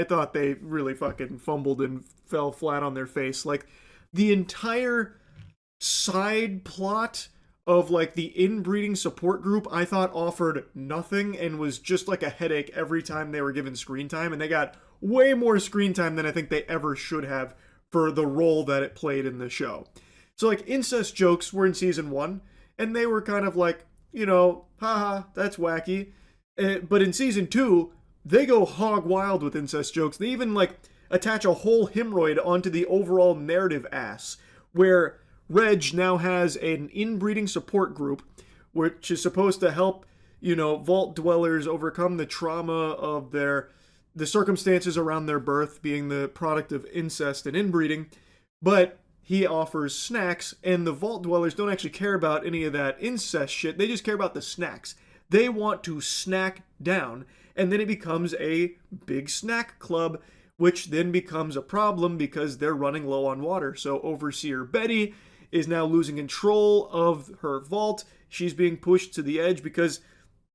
thought they really fucking fumbled and fell flat on their face. Like, the entire side plot of, like, the inbreeding support group, I thought offered nothing and was just like a headache every time they were given screen time. And they got way more screen time than I think they ever should have for the role that it played in the show. So, like, incest jokes were in Season 1, and they were kind of like, haha, that's wacky. But in Season 2, they go hog wild with incest jokes. They even, like, attach a whole hemorrhoid onto the overall narrative ass, where Reg now has an inbreeding support group, which is supposed to help, vault dwellers overcome the trauma of their the circumstances around their birth being the product of incest and inbreeding, but he offers snacks, and the vault dwellers don't actually care about any of that incest shit. They just care about the snacks. They want to snack down, and then it becomes a big snack club, which then becomes a problem because they're running low on water. So Overseer Betty is now losing control of her vault. She's being pushed to the edge because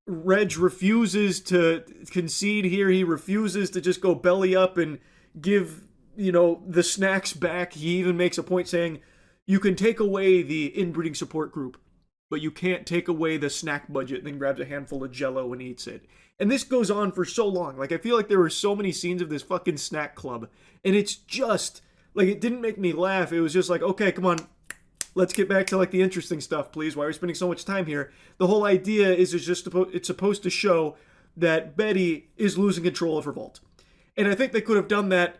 Reg refuses to concede here. He refuses to just go belly up and give, the snacks back. He even makes a point saying, you can take away the inbreeding support group, but you can't take away the snack budget, and then grabs a handful of Jell-O and eats it. And this goes on for so long. Like, I feel like there were so many scenes of this fucking snack club, and it's just, like, it didn't make me laugh. It was just like, okay, come on, let's get back to, like, the interesting stuff, please. Why are we spending so much time here? The whole idea is it's supposed to show that Betty is losing control of her vault. And I think they could have done that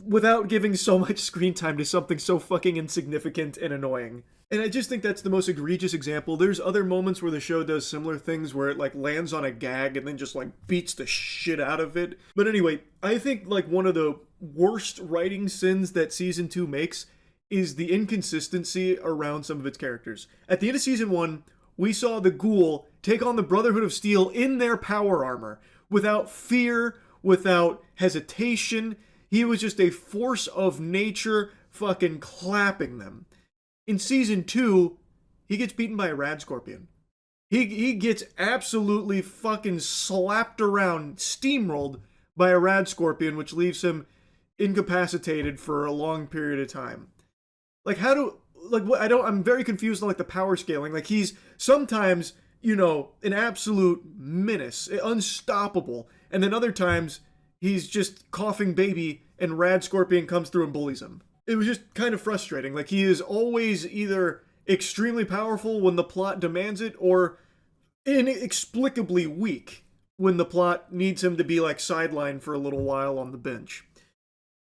without giving so much screen time to something so fucking insignificant and annoying. And I just think that's the most egregious example. There's other moments where the show does similar things where it like lands on a gag and then just like beats the shit out of it. But anyway, I think like one of the worst writing sins that season 2 makes is the inconsistency around some of its characters. At the end of season 1, we saw the Ghoul take on the Brotherhood of Steel in their power armor without fear, without hesitation. He was just a force of nature fucking clapping them. In season 2, he gets beaten by a rad scorpion. He gets absolutely fucking slapped around, steamrolled by a rad scorpion, which leaves him incapacitated for a long period of time. Like, I'm very confused on like the power scaling. Like, he's sometimes, an absolute menace, unstoppable, and then other times he's just coughing baby and rad scorpion comes through and bullies him. It was just kind of frustrating. Like, he is always either extremely powerful when the plot demands it, or inexplicably weak when the plot needs him to be, like, sidelined for a little while on the bench.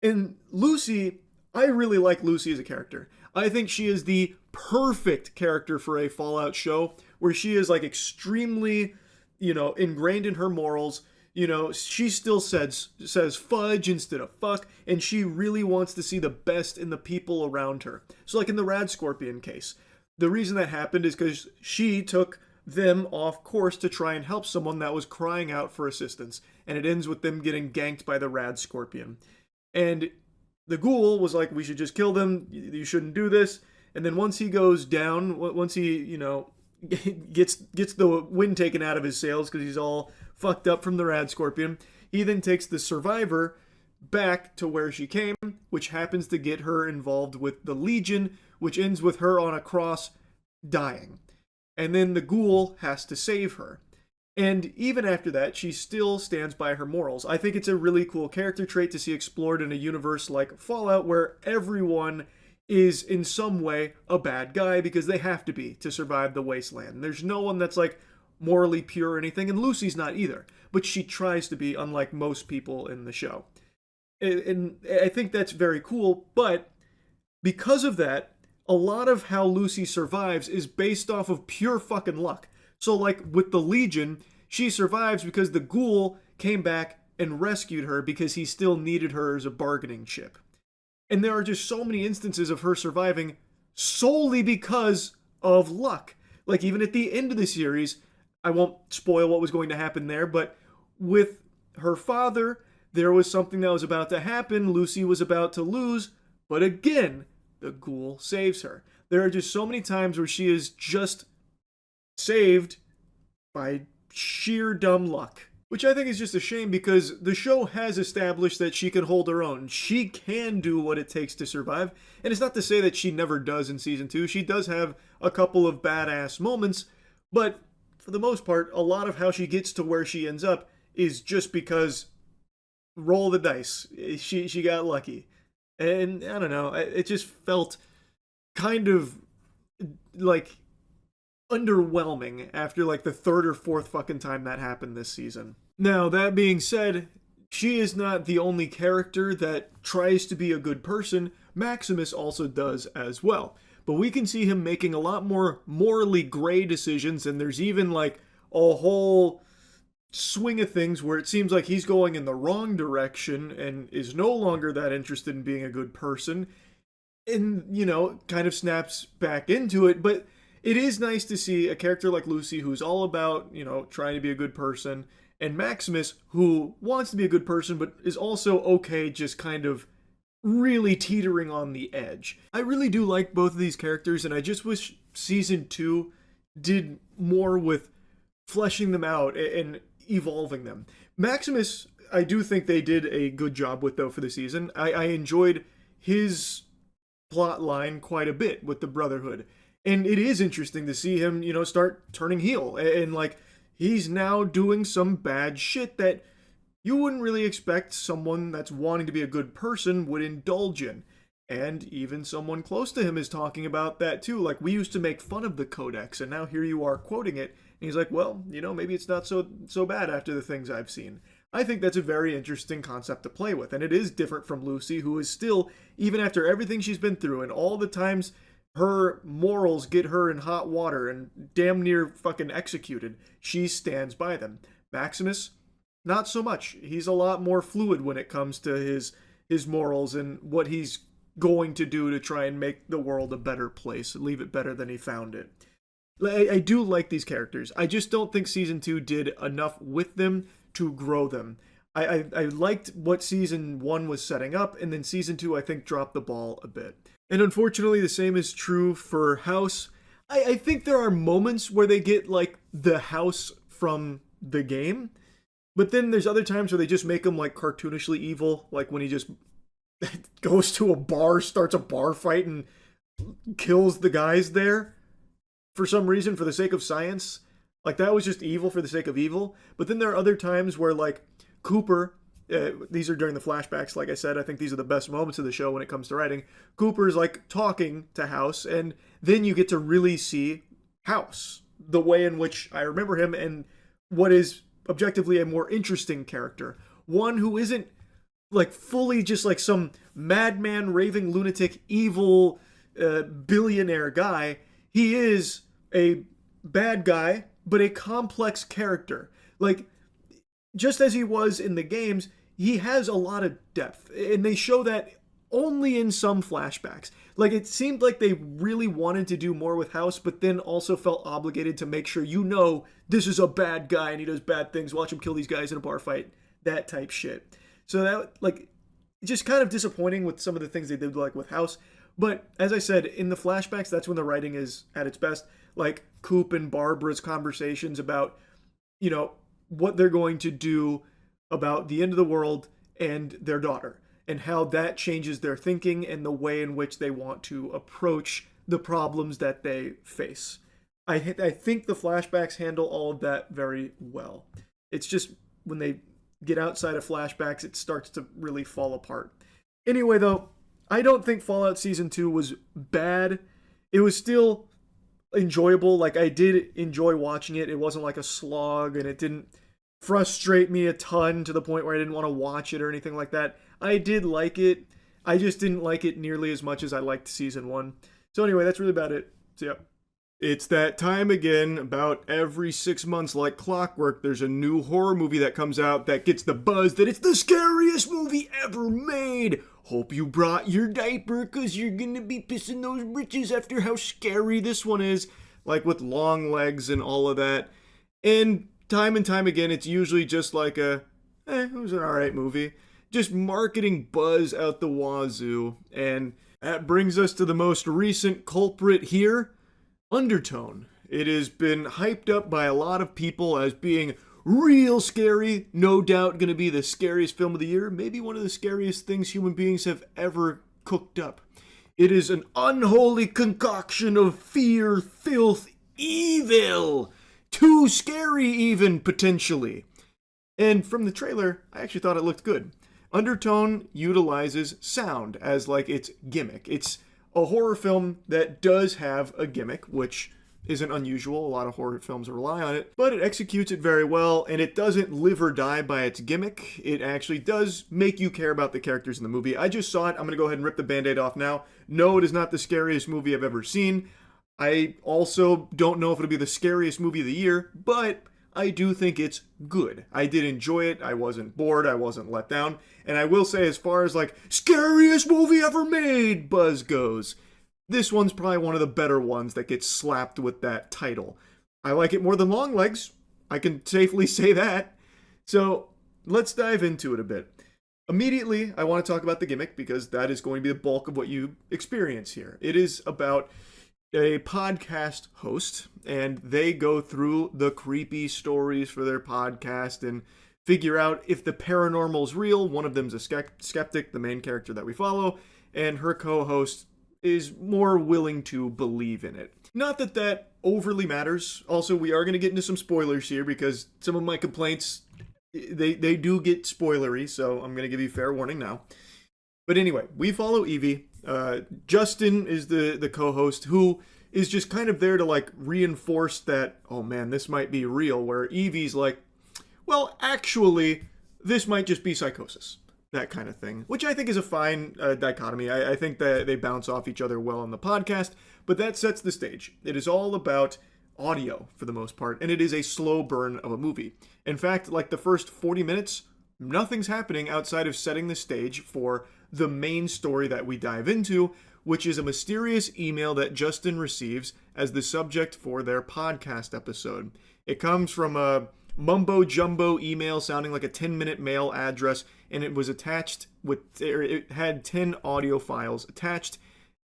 And Lucy, I really like Lucy as a character. I think she is the perfect character for a Fallout show, where she is, like, extremely, ingrained in her morals. She still says fudge instead of fuck, and she really wants to see the best in the people around her. So like in the Rad Scorpion case, the reason that happened is because she took them off course to try and help someone that was crying out for assistance, and it ends with them getting ganked by the Rad Scorpion. And the Ghoul was like, we should just kill them, you shouldn't do this. And then once he goes down, once he, gets the wind taken out of his sails because he's all fucked up from the Rad Scorpion, he then takes the survivor back to where she came, which happens to get her involved with the Legion, which ends with her on a cross dying. And then the Ghoul has to save her. And even after that, she still stands by her morals. I think it's a really cool character trait to see explored in a universe like Fallout, where everyone is in some way a bad guy because they have to be to survive the wasteland. There's no one that's like morally pure or anything, and Lucy's not either, but she tries to be, unlike most people in the show. And I think that's very cool, but because of that, a lot of how Lucy survives is based off of pure fucking luck. So like with the Legion, she survives because the Ghoul came back and rescued her because he still needed her as a bargaining chip. And there are just so many instances of her surviving solely because of luck. Like even at the end of the series, I won't spoil what was going to happen there, but with her father, there was something that was about to happen. Lucy was about to lose, but again, the Ghoul saves her. There are just so many times where she is just saved by sheer dumb luck. Which I think is just a shame because the show has established that she can hold her own. She can do what it takes to survive. And it's not to say that she never does in season 2. She does have a couple of badass moments, but for the most part, a lot of how she gets to where she ends up is just because roll the dice. She got lucky. And I don't know, it just felt kind of like underwhelming after like the third or fourth fucking time that happened this season. Now, that being said, she is not the only character that tries to be a good person. Maximus also does as well. But we can see him making a lot more morally gray decisions, and there's even like a whole swing of things where it seems like he's going in the wrong direction and is no longer that interested in being a good person, and, kind of snaps back into it. But it is nice to see a character like Lucy who's all about, trying to be a good person, and Maximus who wants to be a good person but is also okay just kind of really teetering on the edge. I really do like both of these characters, and I just wish season 2 did more with fleshing them out and evolving them. Maximus, I do think they did a good job with, though, for the season. I enjoyed his plot line quite a bit with the Brotherhood. And it is interesting to see him, start turning heel. And like, he's now doing some bad shit that you wouldn't really expect someone that's wanting to be a good person would indulge in. And even someone close to him is talking about that too. Like, we used to make fun of the Codex, and now here you are quoting it. And he's like, well, maybe it's not so bad after the things I've seen. I think that's a very interesting concept to play with. And it is different from Lucy, who is still, even after everything she's been through and all the times her morals get her in hot water and damn near fucking executed, she stands by them. Maximus, not so much. He's a lot more fluid when it comes to his morals and what he's going to do to try and make the world a better place, leave it better than he found it. I do like these characters. I just don't think season 2 did enough with them to grow them. I liked what season 1 was setting up, and then season 2 I think dropped the ball a bit. And unfortunately the same is true for House. I think there are moments where they get like the House from the game, but then there's other times where they just make him like cartoonishly evil, like when he just goes to a bar, starts a bar fight, and kills the guys there for some reason for the sake of science. Like, that was just evil for the sake of evil. But then there are other times where, like, Cooper, these are during the flashbacks, like I said, I think these are the best moments of the show when it comes to writing. Cooper's, like, talking to House, and then you get to really see House, the way in which I remember him, and what is objectively a more interesting character. One who isn't, like, fully just, like, some madman, raving lunatic, evil, billionaire guy. He is a bad guy, but a complex character. Like, just as he was in the games, he has a lot of depth, and they show that only in some flashbacks. Like, it seemed like they really wanted to do more with House, but then also felt obligated to make sure this is a bad guy and he does bad things. Watch him kill these guys in a bar fight. That type shit. So that, like, just kind of disappointing with some of the things they did, like, with House. But, as I said, in the flashbacks, that's when the writing is at its best. Like, Coop and Barbara's conversations about, what they're going to do about the end of the world and their daughter, and how that changes their thinking and the way in which they want to approach the problems that they face. I think the flashbacks handle all of that very well. It's just when they get outside of flashbacks, it starts to really fall apart. Anyway, though, I don't think Fallout Season 2 was bad. It was still enjoyable. Like, I did enjoy watching it. It wasn't like a slog, and it didn't frustrate me a ton to the point where I didn't want to watch it or anything like that. I did like it. I just didn't like it nearly as much as I liked Season 1. So anyway, that's really about it. So yeah. It's that time again. About every 6 months, like clockwork, there's a new horror movie that comes out that gets the buzz that it's the scariest movie ever made. Hope you brought your diaper, because you're going to be pissing those britches after how scary this one is. Like, with long legs and all of that. And time again, it's usually just like it was an alright movie. Just marketing buzz out the wazoo. And that brings us to the most recent culprit here, Undertone. It has been hyped up by a lot of people as being real scary, no doubt going to be the scariest film of the year, maybe one of the scariest things human beings have ever cooked up. It is an unholy concoction of fear, filth, evil. Too scary even, potentially. And from the trailer, I actually thought it looked good. Undertone utilizes sound as like its gimmick. It's a horror film that does have a gimmick, which isn't unusual. A lot of horror films rely on it, but it executes it very well, and it doesn't live or die by its gimmick. It actually does make you care about the characters in the movie. I just saw it. I'm going to go ahead and rip the Band-Aid off now. No, it is not the scariest movie I've ever seen. I also don't know if it'll be the scariest movie of the year, but I do think it's good. I did enjoy it. I wasn't bored. I wasn't let down. And I will say, as far as like scariest movie ever made buzz goes, this one's probably one of the better ones that gets slapped with that title. I like it more than Longlegs. I can safely say that. So let's dive into it a bit. Immediately, I want to talk about the gimmick because that is going to be the bulk of what you experience here. It is about a podcast host, and they go through the creepy stories for their podcast and figure out if the paranormal is real. One of them's a skeptic, the main character that we follow, and her co-host is more willing to believe in it. Not that that overly matters. Also, we are going to get into some spoilers here because some of my complaints, they do get spoilery, so I'm going to give you fair warning now. But anyway, we follow Evie. Justin is the co-host who is just kind of there to like reinforce that, oh man, this might be real, where Evie's like, well, actually, this might just be psychosis. That kind of thing, which I think is a fine dichotomy. I think that they bounce off each other well on the podcast, but that sets the stage. It is all about audio for the most part, and it is a slow burn of a movie. In fact, like the first 40 minutes, nothing's happening outside of setting the stage for the main story that we dive into, which is a mysterious email that Justin receives as the subject for their podcast episode. It comes from a mumbo-jumbo email sounding like a 10-minute mail address, and it was attached with, it had 10 audio files attached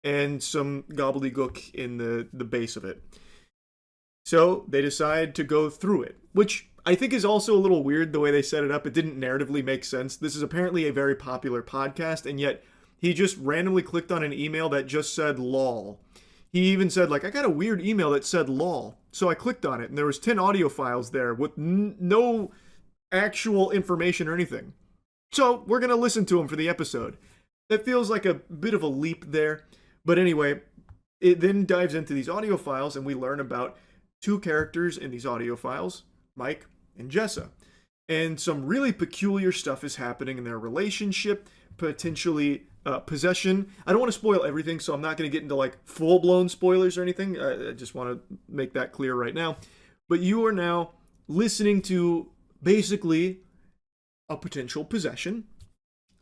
and some gobbledygook in the base of it. So they decide to go through it, which I think is also a little weird the way they set it up. It didn't narratively make sense. This is apparently a very popular podcast, and yet he just randomly clicked on an email that just said lol. He even said, like, I got a weird email that said lol. So I clicked on it, and there was 10 audio files there with no actual information or anything. So we're going to listen to him for the episode. That feels like a bit of a leap there. But anyway, it then dives into these audio files, and we learn about two characters in these audio files, Mike and Jessa. And some really peculiar stuff is happening in their relationship, potentially possession. I don't want to spoil everything, so I'm not going to get into like full-blown spoilers or anything. I just want to make that clear right now. But you are now listening to basically a potential possession.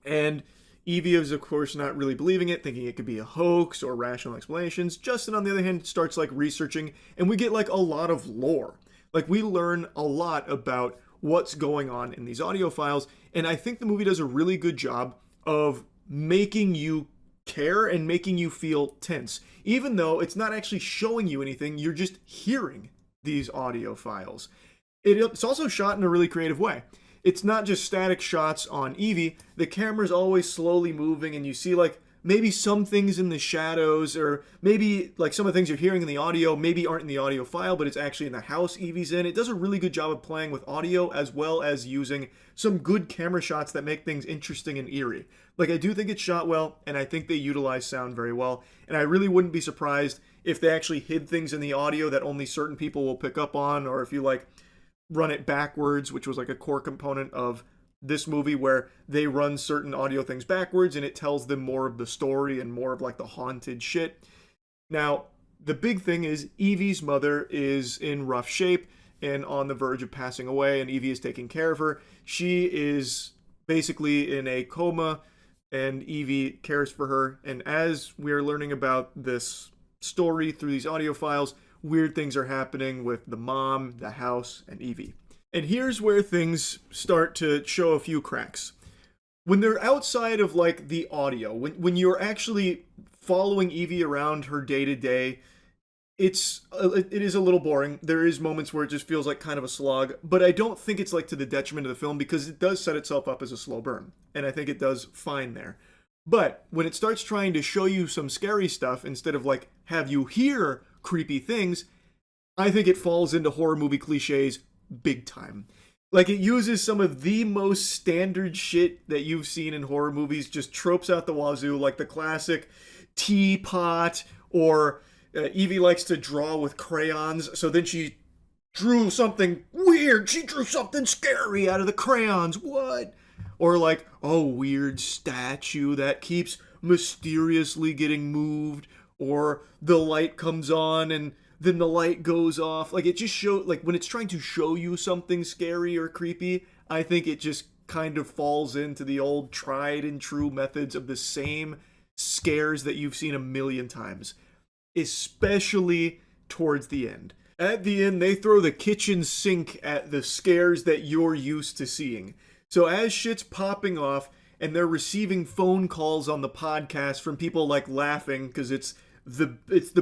And Evie is, of course, not really believing it, thinking it could be a hoax or rational explanations. Justin, on the other hand, starts like researching, and we get like a lot of lore. Like we learn a lot about what's going on in these audio files, and I think the movie does a really good job of making you care and making you feel tense. Even though it's not actually showing you anything, you're just hearing these audio files. It's also shot in a really creative way. It's not just static shots on Evie. The camera's always slowly moving, and you see like maybe some things in the shadows, or maybe like some of the things you're hearing in the audio maybe aren't in the audio file, but it's actually in the house Evie's in. It does a really good job of playing with audio as well as using some good camera shots that make things interesting and eerie. Like, I do think it's shot well, and I think they utilize sound very well, and I really wouldn't be surprised if they actually hid things in the audio that only certain people will pick up on, or if you like run it backwards, which was like a core component of this movie, where they run certain audio things backwards and it tells them more of the story and more of like the haunted shit. Now, the big thing is Evie's mother is in rough shape and on the verge of passing away, and Evie is taking care of her. She is basically in a coma, and Evie cares for her. And as we are learning about this story through these audio files, weird things are happening with the mom, the house, and Evie. And here's where things start to show a few cracks. When they're outside of like the audio, when you're actually following Evie around her day-to-day, it is a little boring. There is moments where it just feels like kind of a slog, but I don't think it's like to the detriment of the film, because it does set itself up as a slow burn, and I think it does fine there. But when it starts trying to show you some scary stuff instead of like have you hear creepy things, I think it falls into horror movie cliches big time. Like, it uses some of the most standard shit that you've seen in horror movies, just tropes out the wazoo, like the classic teapot, or Evie likes to draw with crayons, so then she drew something weird. She drew something scary out of the crayons. What? Or like, a weird statue that keeps mysteriously getting moved, or the light comes on and then the light goes off. Like, it just like when it's trying to show you something scary or creepy, I think it just kind of falls into the old tried and true methods of the same scares that you've seen a million times, especially towards the end. At the end, they throw the kitchen sink at the scares that you're used to seeing. So as shit's popping off and they're receiving phone calls on the podcast from people like laughing because it's the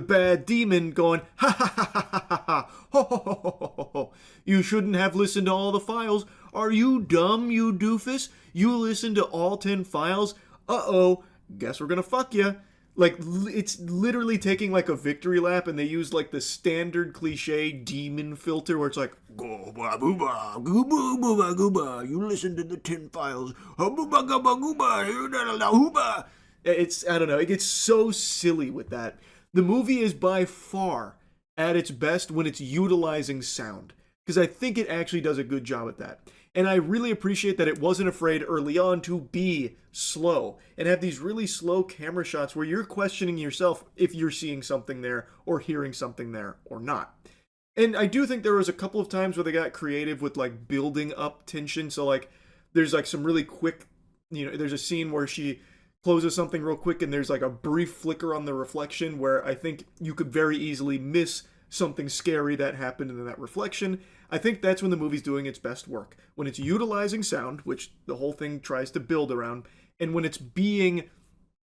bad demon going, ha ha ha ha ha ha ha, ho ho ho ho ho ho. You shouldn't have listened to all the files. Are you dumb, you doofus? You listened to all 10 files? Uh-oh, guess we're gonna fuck ya. Like, it's literally taking like a victory lap, and they use like the standard cliche demon filter where it's like, gooba booba, gooba booba gooba, you listen to the 10 files, booba gooba gooba, it's, I don't know, it gets so silly with that. The movie is by far at its best when it's utilizing sound, because I think it actually does a good job at that. And I really appreciate that it wasn't afraid early on to be slow and have these really slow camera shots where you're questioning yourself if you're seeing something there or hearing something there or not. And I do think there was a couple of times where they got creative with like building up tension. So like there's like some really quick, there's a scene where she closes something real quick and there's like a brief flicker on the reflection where I think you could very easily miss something scary that happened in that reflection. I think that's when the movie's doing its best work. When it's utilizing sound, which the whole thing tries to build around, and when it's being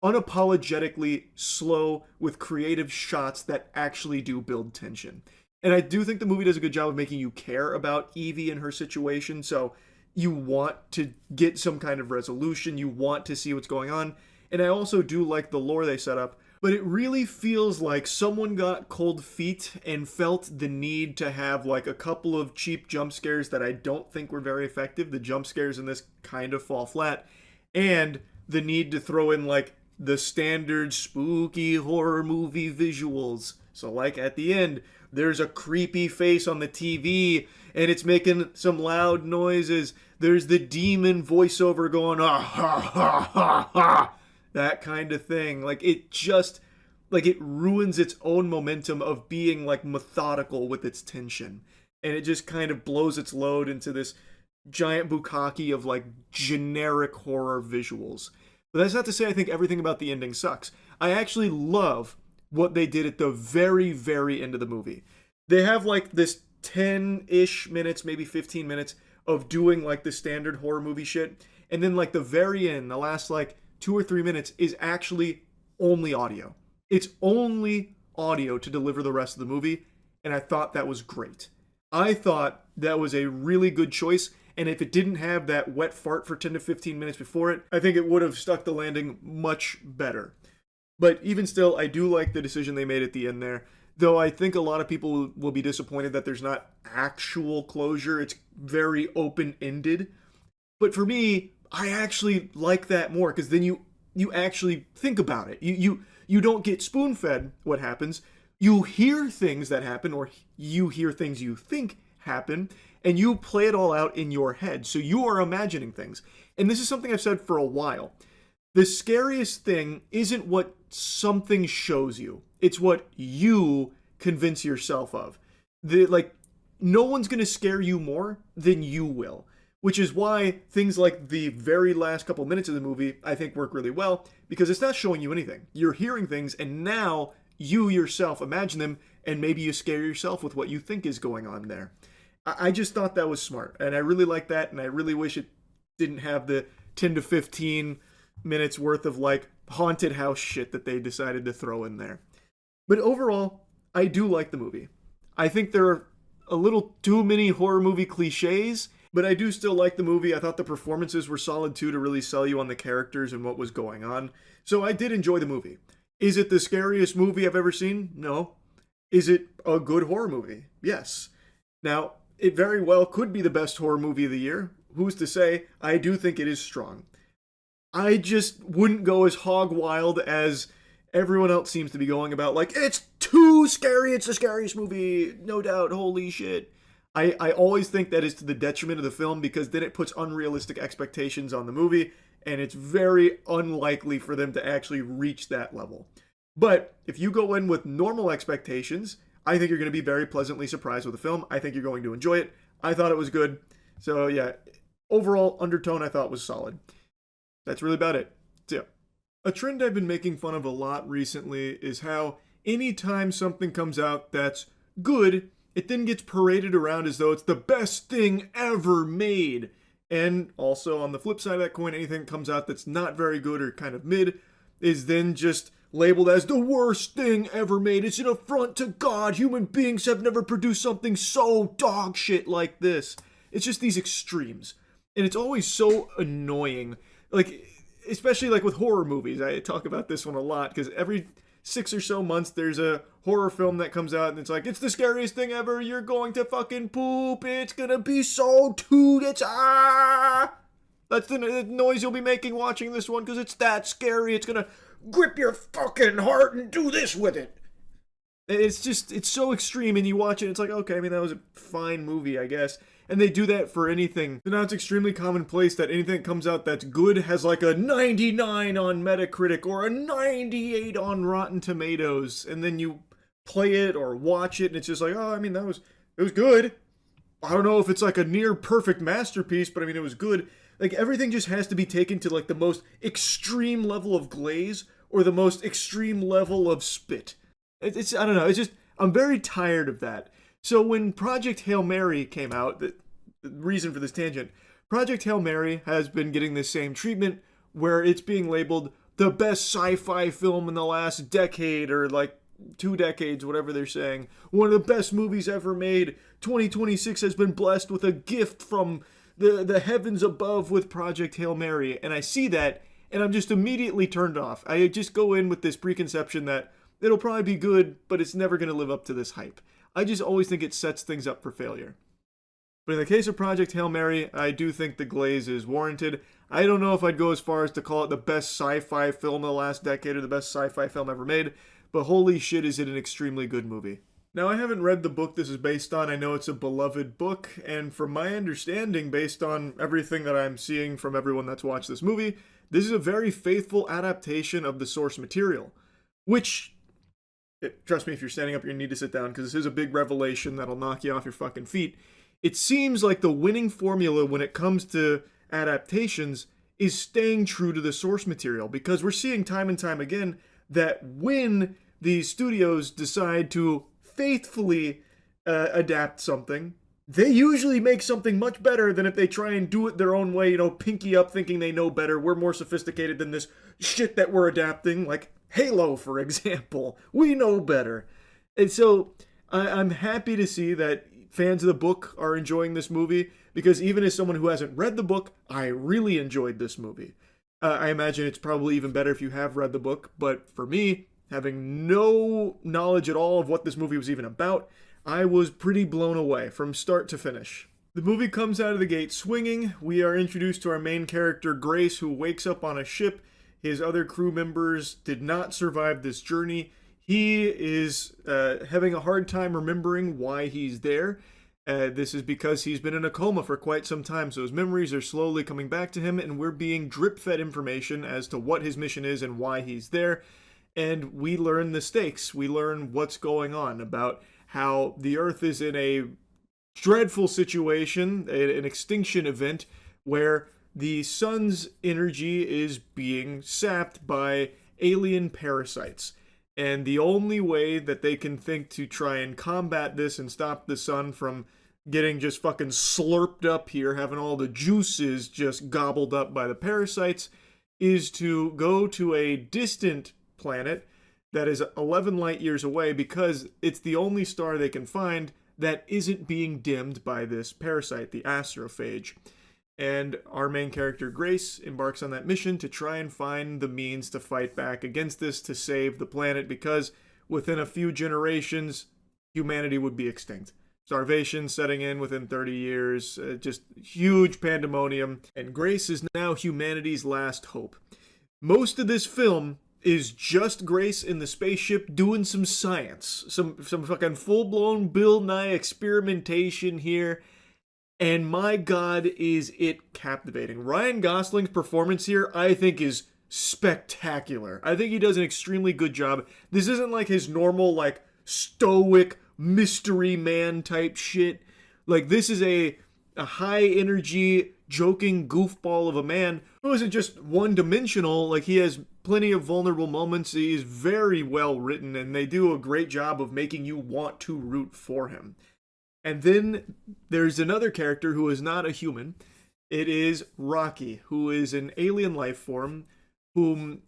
unapologetically slow with creative shots that actually do build tension. And I do think the movie does a good job of making you care about Evie and her situation, so you want to get some kind of resolution, you want to see what's going on. And I also do like the lore they set up, but it really feels like someone got cold feet and felt the need to have like a couple of cheap jump scares that I don't think were very effective. The jump scares in this kind of fall flat. And the need to throw in like the standard spooky horror movie visuals. So like at the end, there's a creepy face on the TV and it's making some loud noises. There's the demon voiceover going, ah ha ha ha ha. That kind of thing. Like it just, like it ruins its own momentum of being like methodical with its tension. And it just kind of blows its load into this giant bukkake of like generic horror visuals. But that's not to say I think everything about the ending sucks. I actually love what they did at the very, very end of the movie. They have like this 10-ish minutes, maybe 15 minutes of doing like the standard horror movie shit. And then like the very end, the last like 2 or 3 minutes is actually only audio. It's only audio to deliver the rest of the movie, and I thought that was great. I thought that was a really good choice, and if it didn't have that wet fart for 10 to 15 minutes before it, I think it would have stuck the landing much better. But even still, I do like the decision they made at the end there, though I think a lot of people will be disappointed that there's not actual closure. It's very open-ended. But for me, I actually like that more, because then you actually think about it. You don't get spoon-fed what happens. You hear things that happen, or you hear things you think happen, and you play it all out in your head. So you are imagining things. And this is something I've said for a while. The scariest thing isn't what something shows you. It's what you convince yourself of. No one's going to scare you more than you will. Which is why things like the very last couple minutes of the movie, I think, work really well, because it's not showing you anything. You're hearing things, and now you yourself imagine them, and maybe you scare yourself with what you think is going on there. I just thought that was smart, and I really like that, and I really wish it didn't have the 10 to 15 minutes worth of, like, haunted house shit that they decided to throw in there. But overall, I do like the movie. I think there are a little too many horror movie cliches, but I do still like the movie. I thought the performances were solid too to really sell you on the characters and what was going on. So I did enjoy the movie. Is it the scariest movie I've ever seen? No. Is it a good horror movie? Yes. Now, it very well could be the best horror movie of the year. Who's to say? I do think it is strong. I just wouldn't go as hog wild as everyone else seems to be going about, like, it's too scary, it's the scariest movie, no doubt, holy shit. I always think that is to the detriment of the film, because then it puts unrealistic expectations on the movie, and it's very unlikely for them to actually reach that level. But if you go in with normal expectations, I think you're going to be very pleasantly surprised with the film. I think you're going to enjoy it. I thought it was good. So yeah, overall undertone I thought was solid. That's really about it. So, a trend I've been making fun of a lot recently is how anytime something comes out that's good, it then gets paraded around as though it's the best thing ever made. And also, on the flip side of that coin, anything that comes out that's not very good or kind of mid is then just labeled as the worst thing ever made. It's an affront to God. Human beings have never produced something so dog shit like this. It's just these extremes. And it's always so annoying. Like, especially like with horror movies. I talk about this one a lot because every 6 or so months there's a horror film that comes out and it's like, it's the scariest thing ever. You're going to fucking poop. It's gonna be so it's That's the noise you'll be making watching this one because it's that scary. It's gonna grip your fucking heart and do this with it. It's so extreme, and you watch it, it's like, okay, I mean, that was a fine movie, I guess. And they do that for anything. So now it's extremely commonplace that anything that comes out that's good has like a 99 on Metacritic or a 98 on Rotten Tomatoes. And then you play it or watch it, and it's just like, oh, I mean, it was good. I don't know if it's like a near perfect masterpiece, but I mean, it was good. Like, everything just has to be taken to like the most extreme level of glaze or the most extreme level of spit. I don't know, it's just, I'm very tired of that. So when Project Hail Mary came out, the reason for this tangent, Project Hail Mary has been getting this same treatment where it's being labeled the best sci-fi film in the last decade or like 2 decades, whatever they're saying. One of the best movies ever made. 2026 has been blessed with a gift from the heavens above with Project Hail Mary. And I see that and I'm just immediately turned off. I just go in with this preconception that it'll probably be good, but it's never going to live up to this hype. I just always think it sets things up for failure. But in the case of Project Hail Mary, I do think the glaze is warranted. I don't know if I'd go as far as to call it the best sci-fi film of the last decade or the best sci-fi film ever made, but holy shit is it an extremely good movie. Now, I haven't read the book this is based on. I know it's a beloved book, and from my understanding, based on everything that I'm seeing from everyone that's watched this movie, this is a very faithful adaptation of the source material, which... trust me, if you're standing up, you need to sit down, because this is a big revelation that'll knock you off your fucking feet. It seems like the winning formula when it comes to adaptations is staying true to the source material, because we're seeing time and time again that when these studios decide to faithfully adapt something, they usually make something much better than if they try and do it their own way, pinky up thinking they know better. We're more sophisticated than this shit that we're adapting, like Halo, for example. We know better. And so I'm happy to see that fans of the book are enjoying this movie, because even as someone who hasn't read the book, I really enjoyed this movie. I imagine it's probably even better if you have read the book, but for me, having no knowledge at all of what this movie was even about, I was pretty blown away from start to finish. The movie comes out of the gate swinging. We are introduced to our main character, Grace, who wakes up on a ship. His other crew members did not survive this journey. He is having a hard time remembering why he's there. This is because he's been in a coma for quite some time, so his memories are slowly coming back to him, and we're being drip-fed information as to what his mission is and why he's there. And we learn the stakes. We learn what's going on, about how the Earth is in a dreadful situation, an extinction event, where the sun's energy is being sapped by alien parasites. And the only way that they can think to try and combat this and stop the sun from getting just fucking slurped up here, having all the juices just gobbled up by the parasites, is to go to a distant planet that is 11 light years away, because it's the only star they can find that isn't being dimmed by this parasite, the astrophage. And our main character, Grace, embarks on that mission to try and find the means to fight back against this, to save the planet, because within a few generations, humanity would be extinct. Starvation setting in within 30 years, just huge pandemonium, and Grace is now humanity's last hope. Most of this film is just Grace in the spaceship doing some science, some fucking full-blown Bill Nye experimentation here. And my God, is it captivating. Ryan Gosling's performance here, I think, is spectacular. I think he does an extremely good job. This isn't like his normal, stoic, mystery man type shit. Like, this is a high energy, joking goofball of a man who isn't just one dimensional. Like, he has plenty of vulnerable moments. He is very well written, and they do a great job of making you want to root for him. And then there's another character who is not a human. It is Rocky, who is an alien life form whom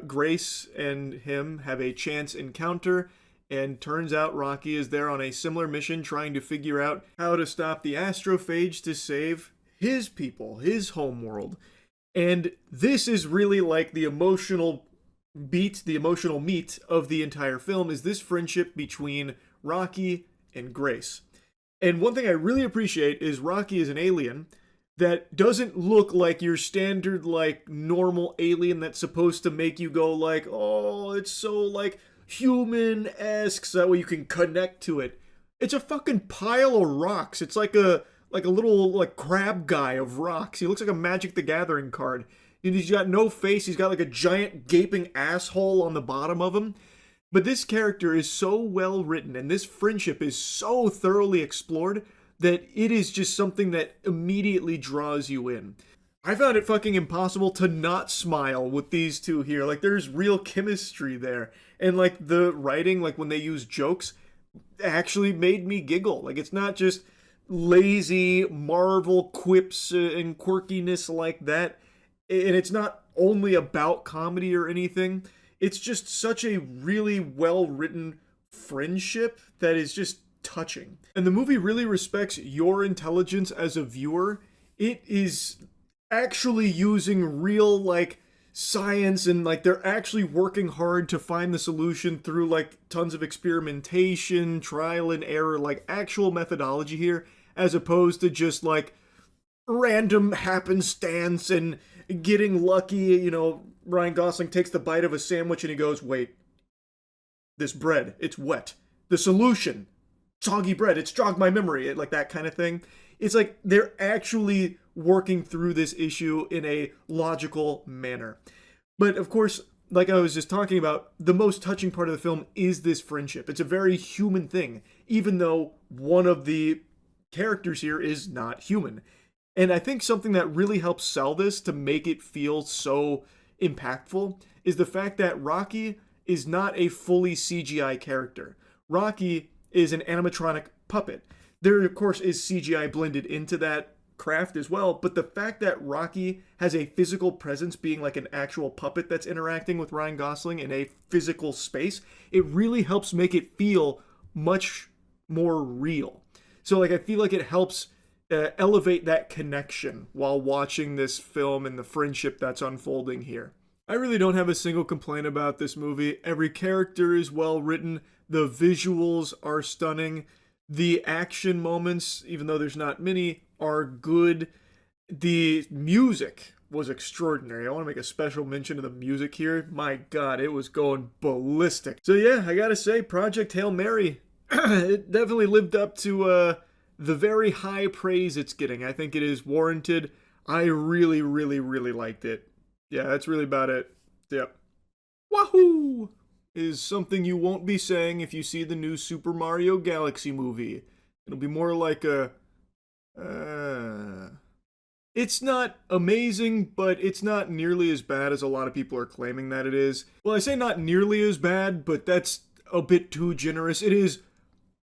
Grace and him have a chance encounter, and turns out Rocky is there on a similar mission trying to figure out how to stop the astrophage to save his people, his homeworld. And this is really like the emotional beat, the emotional meat of the entire film, is this friendship between Rocky and Grace. And one thing I really appreciate is Rocky is an alien that doesn't look like your standard, like, normal alien that's supposed to make you go like, oh, it's so, like, human-esque, so that way you can connect to it. It's a fucking pile of rocks. It's like a little, like, crab guy of rocks. He looks like a Magic the Gathering card. And he's got no face. He's got, like, a giant gaping asshole on the bottom of him. But this character is so well written, and this friendship is so thoroughly explored, that it is just something that immediately draws you in. I found it fucking impossible to not smile with these two here. Like, there's real chemistry there. And, like, the writing, like, when they use jokes, actually made me giggle. Like, it's not just lazy Marvel quips and quirkiness like that. And it's not only about comedy or anything. It's just such a really well-written friendship that is just touching. And the movie really respects your intelligence as a viewer. It is actually using real, like, science, and, like, they're actually working hard to find the solution through, like, tons of experimentation, trial and error, like, actual methodology here, as opposed to just, like, random happenstance and getting lucky. You know, Ryan Gosling takes the bite of a sandwich and he goes, wait, this bread, it's wet. The solution, soggy bread, it's jogged my memory, like that kind of thing. It's like they're actually working through this issue in a logical manner. But of course, like I was just talking about, the most touching part of the film is this friendship. It's a very human thing, even though one of the characters here is not human. And I think something that really helps sell this to make it feel so impactful is the fact that Rocky is not a fully CGI character. Rocky is an animatronic puppet. There, of course, is CGI blended into that craft as well, but the fact that Rocky has a physical presence, being like an actual puppet that's interacting with Ryan Gosling in a physical space, it really helps make it feel much more real. So, like, I feel like it helps elevate that connection while watching this film and the friendship that's unfolding here. I really don't have a single complaint about this movie. Every character is well written. The visuals are stunning. The action moments, even though there's not many, are good. The music was extraordinary. I want to make a special mention of the music here. My God, it was going ballistic. So yeah, I gotta say, Project Hail Mary, it definitely lived up to the very high praise it's getting. I think it is warranted. I really, really, really liked it. Yeah, that's really about it. Yep. Wahoo! Is something you won't be saying if you see the new Super Mario Galaxy movie. It'll be more like a... It's not amazing, but it's not nearly as bad as a lot of people are claiming that it is. Well, I say not nearly as bad, but that's a bit too generous. It is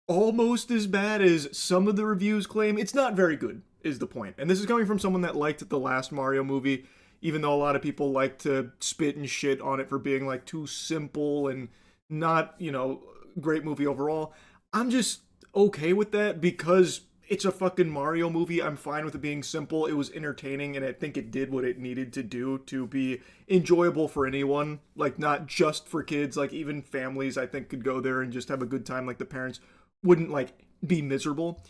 almost as bad as some of the reviews claim. It's not very good, is the point. And this is coming from someone that liked the last Mario movie, even though a lot of people like to spit and shit on it for being, like, too simple and not, you know, great movie overall. I'm just okay with that because it's a fucking Mario movie. I'm fine with it being simple. It was entertaining, and I think it did what it needed to do to be enjoyable for anyone. Like, not just for kids. Like, even families, I think, could go there and just have a good time. Like, the parents wouldn't, like, be miserable.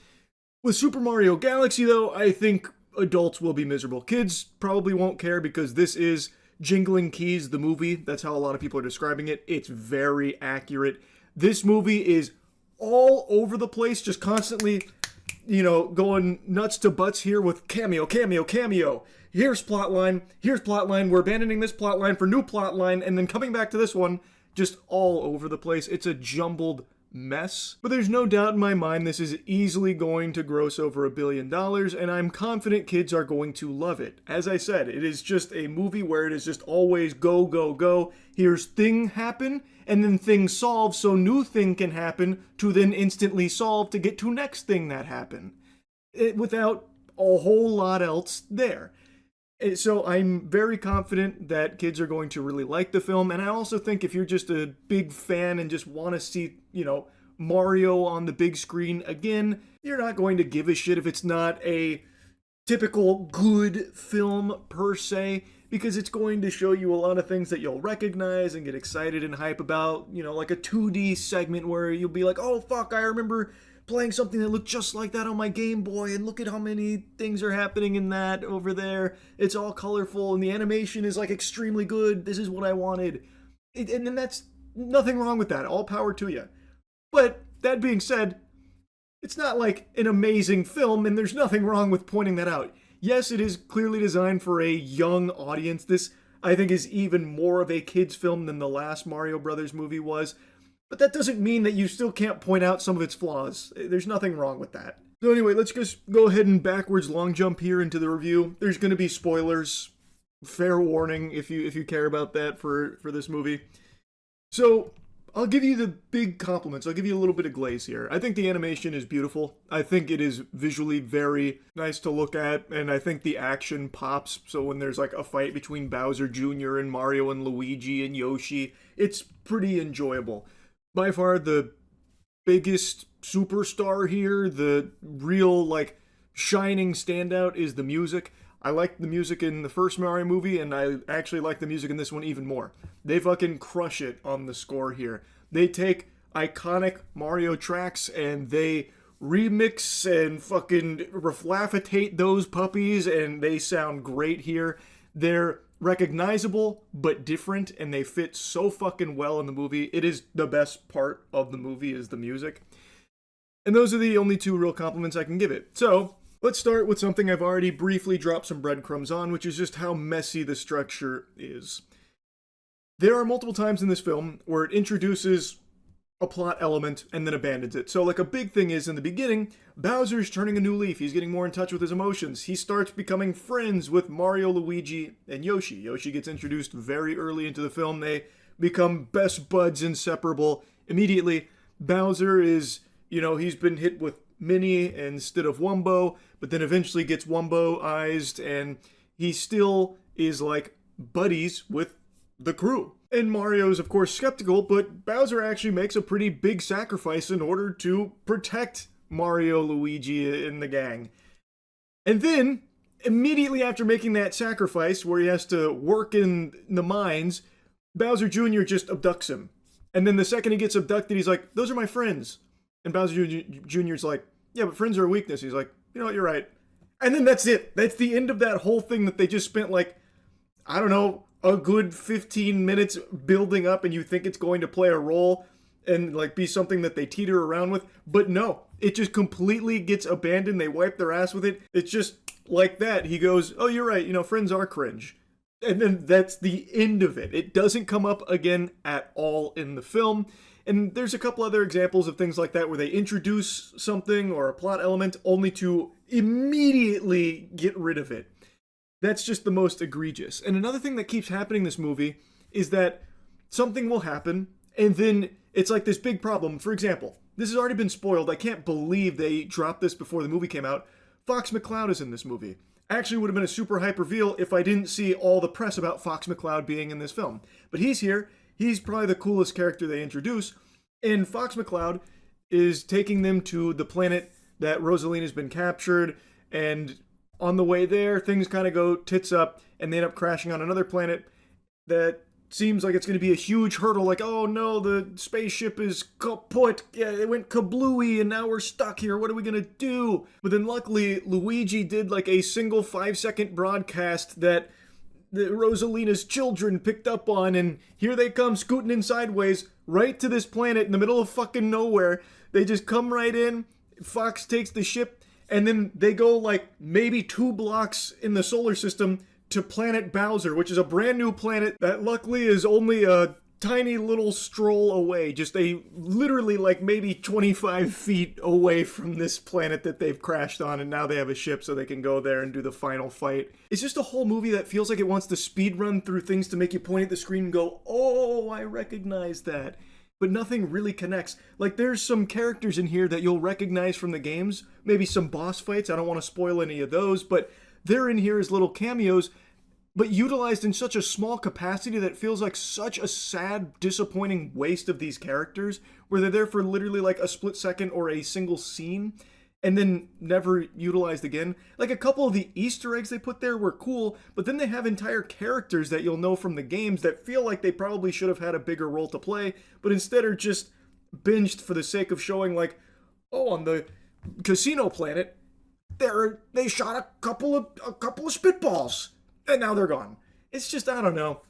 With Super Mario Galaxy, though, I think adults will be miserable. Kids probably won't care because this is Jingling Keys, the movie. That's how a lot of people are describing it. It's very accurate. This movie is all over the place, just constantly, you know, going nuts to butts here with cameo. Here's plotline, we're abandoning this plotline for new plotline, and then coming back to this one, just all over the place. It's a jumbled mess. But there's no doubt in my mind this is easily going to gross over $1 billion, and I'm confident kids are going to love it. As I said, it is just a movie where it is just always go, go, go. Here's thing happen, and then thing solve, so new thing can happen to then instantly solve to get to next thing that happened. Without a whole lot else there. So I'm very confident that kids are going to really like the film, and I also think if you're just a big fan and just want to see, Mario on the big screen again, you're not going to give a shit if it's not a typical good film per se, because it's going to show you a lot of things that you'll recognize and get excited and hype about, like a 2D segment where you'll be like, oh fuck, I remember playing something that looked just like that on my Game Boy, and look at how many things are happening in that over there. It's all colorful, and the animation is like extremely good. This is what I wanted. And then that's nothing wrong with that. All power to you. But that being said, it's not like an amazing film, and there's nothing wrong with pointing that out. Yes, it is clearly designed for a young audience. This, I think, is even more of a kid's film than the last Mario Brothers movie was. But that doesn't mean that you still can't point out some of its flaws. There's nothing wrong with that. So anyway, let's just go ahead and backwards long jump here into the review. There's going to be spoilers. Fair warning if you care about that for this movie. So I'll give you the big compliments. I'll give you a little bit of glaze here. I think the animation is beautiful. I think it is visually very nice to look at, and I think the action pops. So when there's like a fight between Bowser Jr. and Mario and Luigi and Yoshi, it's pretty enjoyable. By far the biggest superstar here, the real shining standout is the music. I liked the music in the first Mario movie, and I actually like the music in this one even more. They fucking crush it on the score here. They take iconic Mario tracks and they remix and fucking reflaffitate those puppies, and they sound great here. They're recognizable but different, and they fit so fucking well in the movie. It is the best part of the movie is the music. And those are the only two real compliments I can give it. So let's start with something I've already briefly dropped some breadcrumbs on, which is just how messy the structure is. There are multiple times in this film where it introduces a plot element and then abandons it. So a big thing is in the beginning, Bowser's turning a new leaf. He's getting more in touch with his emotions. He starts becoming friends with Mario, Luigi, and Yoshi. Yoshi gets introduced very early into the film. They become best buds, inseparable immediately. Bowser is, he's been hit with Mini instead of Wumbo, but then eventually gets Wumbo-ized, and he still is buddies with the crew. And Mario's, of course, skeptical, but Bowser actually makes a pretty big sacrifice in order to protect Mario, Luigi, and the gang. And then, immediately after making that sacrifice, where he has to work in the mines, Bowser Jr. just abducts him. And then the second he gets abducted, he's like, those are my friends. And Bowser Jr.'s like, yeah, but friends are a weakness. He's like, you know what, you're right. And then that's it. That's the end of that whole thing that they just spent I don't know, a good 15 minutes building up, and you think it's going to play a role and be something that they teeter around with. But no, it just completely gets abandoned. They wipe their ass with it. It's just like that. He goes, oh, you're right. Friends are cringe. And then that's the end of it. It doesn't come up again at all in the film. And there's a couple other examples of things like that where they introduce something or a plot element only to immediately get rid of it. That's just the most egregious. And another thing that keeps happening in this movie is that something will happen, and then it's this big problem. For example, this has already been spoiled. I can't believe they dropped this before the movie came out. Fox McCloud is in this movie. Actually would have been a super hype reveal if I didn't see all the press about Fox McCloud being in this film. But he's here. He's probably the coolest character they introduce. And Fox McCloud is taking them to the planet that Rosalina's been captured, and on the way there, things kind of go tits up, and they end up crashing on another planet that seems like it's going to be a huge hurdle. Oh no, the spaceship is kaput. Yeah, it went kablooey, and now we're stuck here. What are we going to do? But then luckily, Luigi did a single 5-second broadcast that the Rosalina's children picked up on, and here they come scooting in sideways right to this planet in the middle of fucking nowhere. They just come right in. Fox takes the ship, and then they go maybe 2 blocks in the solar system to planet Bowser, which is a brand new planet that luckily is only a tiny little stroll away, just literally like maybe 25 feet away from this planet that they've crashed on, and now they have a ship so they can go there and do the final fight. It's just a whole movie that feels like it wants to speed run through things to make you point at the screen and go, oh, I recognize that. But nothing really connects. Like, there's some characters in here that you'll recognize from the games, maybe some boss fights, I don't want to spoil any of those, but they're in here as little cameos, but utilized in such a small capacity that it feels like such a sad, disappointing waste of these characters, where they're there for literally like a split second or a single scene, and then never utilized again. Like, a couple of the Easter eggs they put there were cool, but then they have entire characters that you'll know from the games that feel like they probably should have had a bigger role to play, but instead are just binged for the sake of showing, like, oh, on the casino planet, they shot a couple of spitballs. And now they're gone. It's just, I don't know.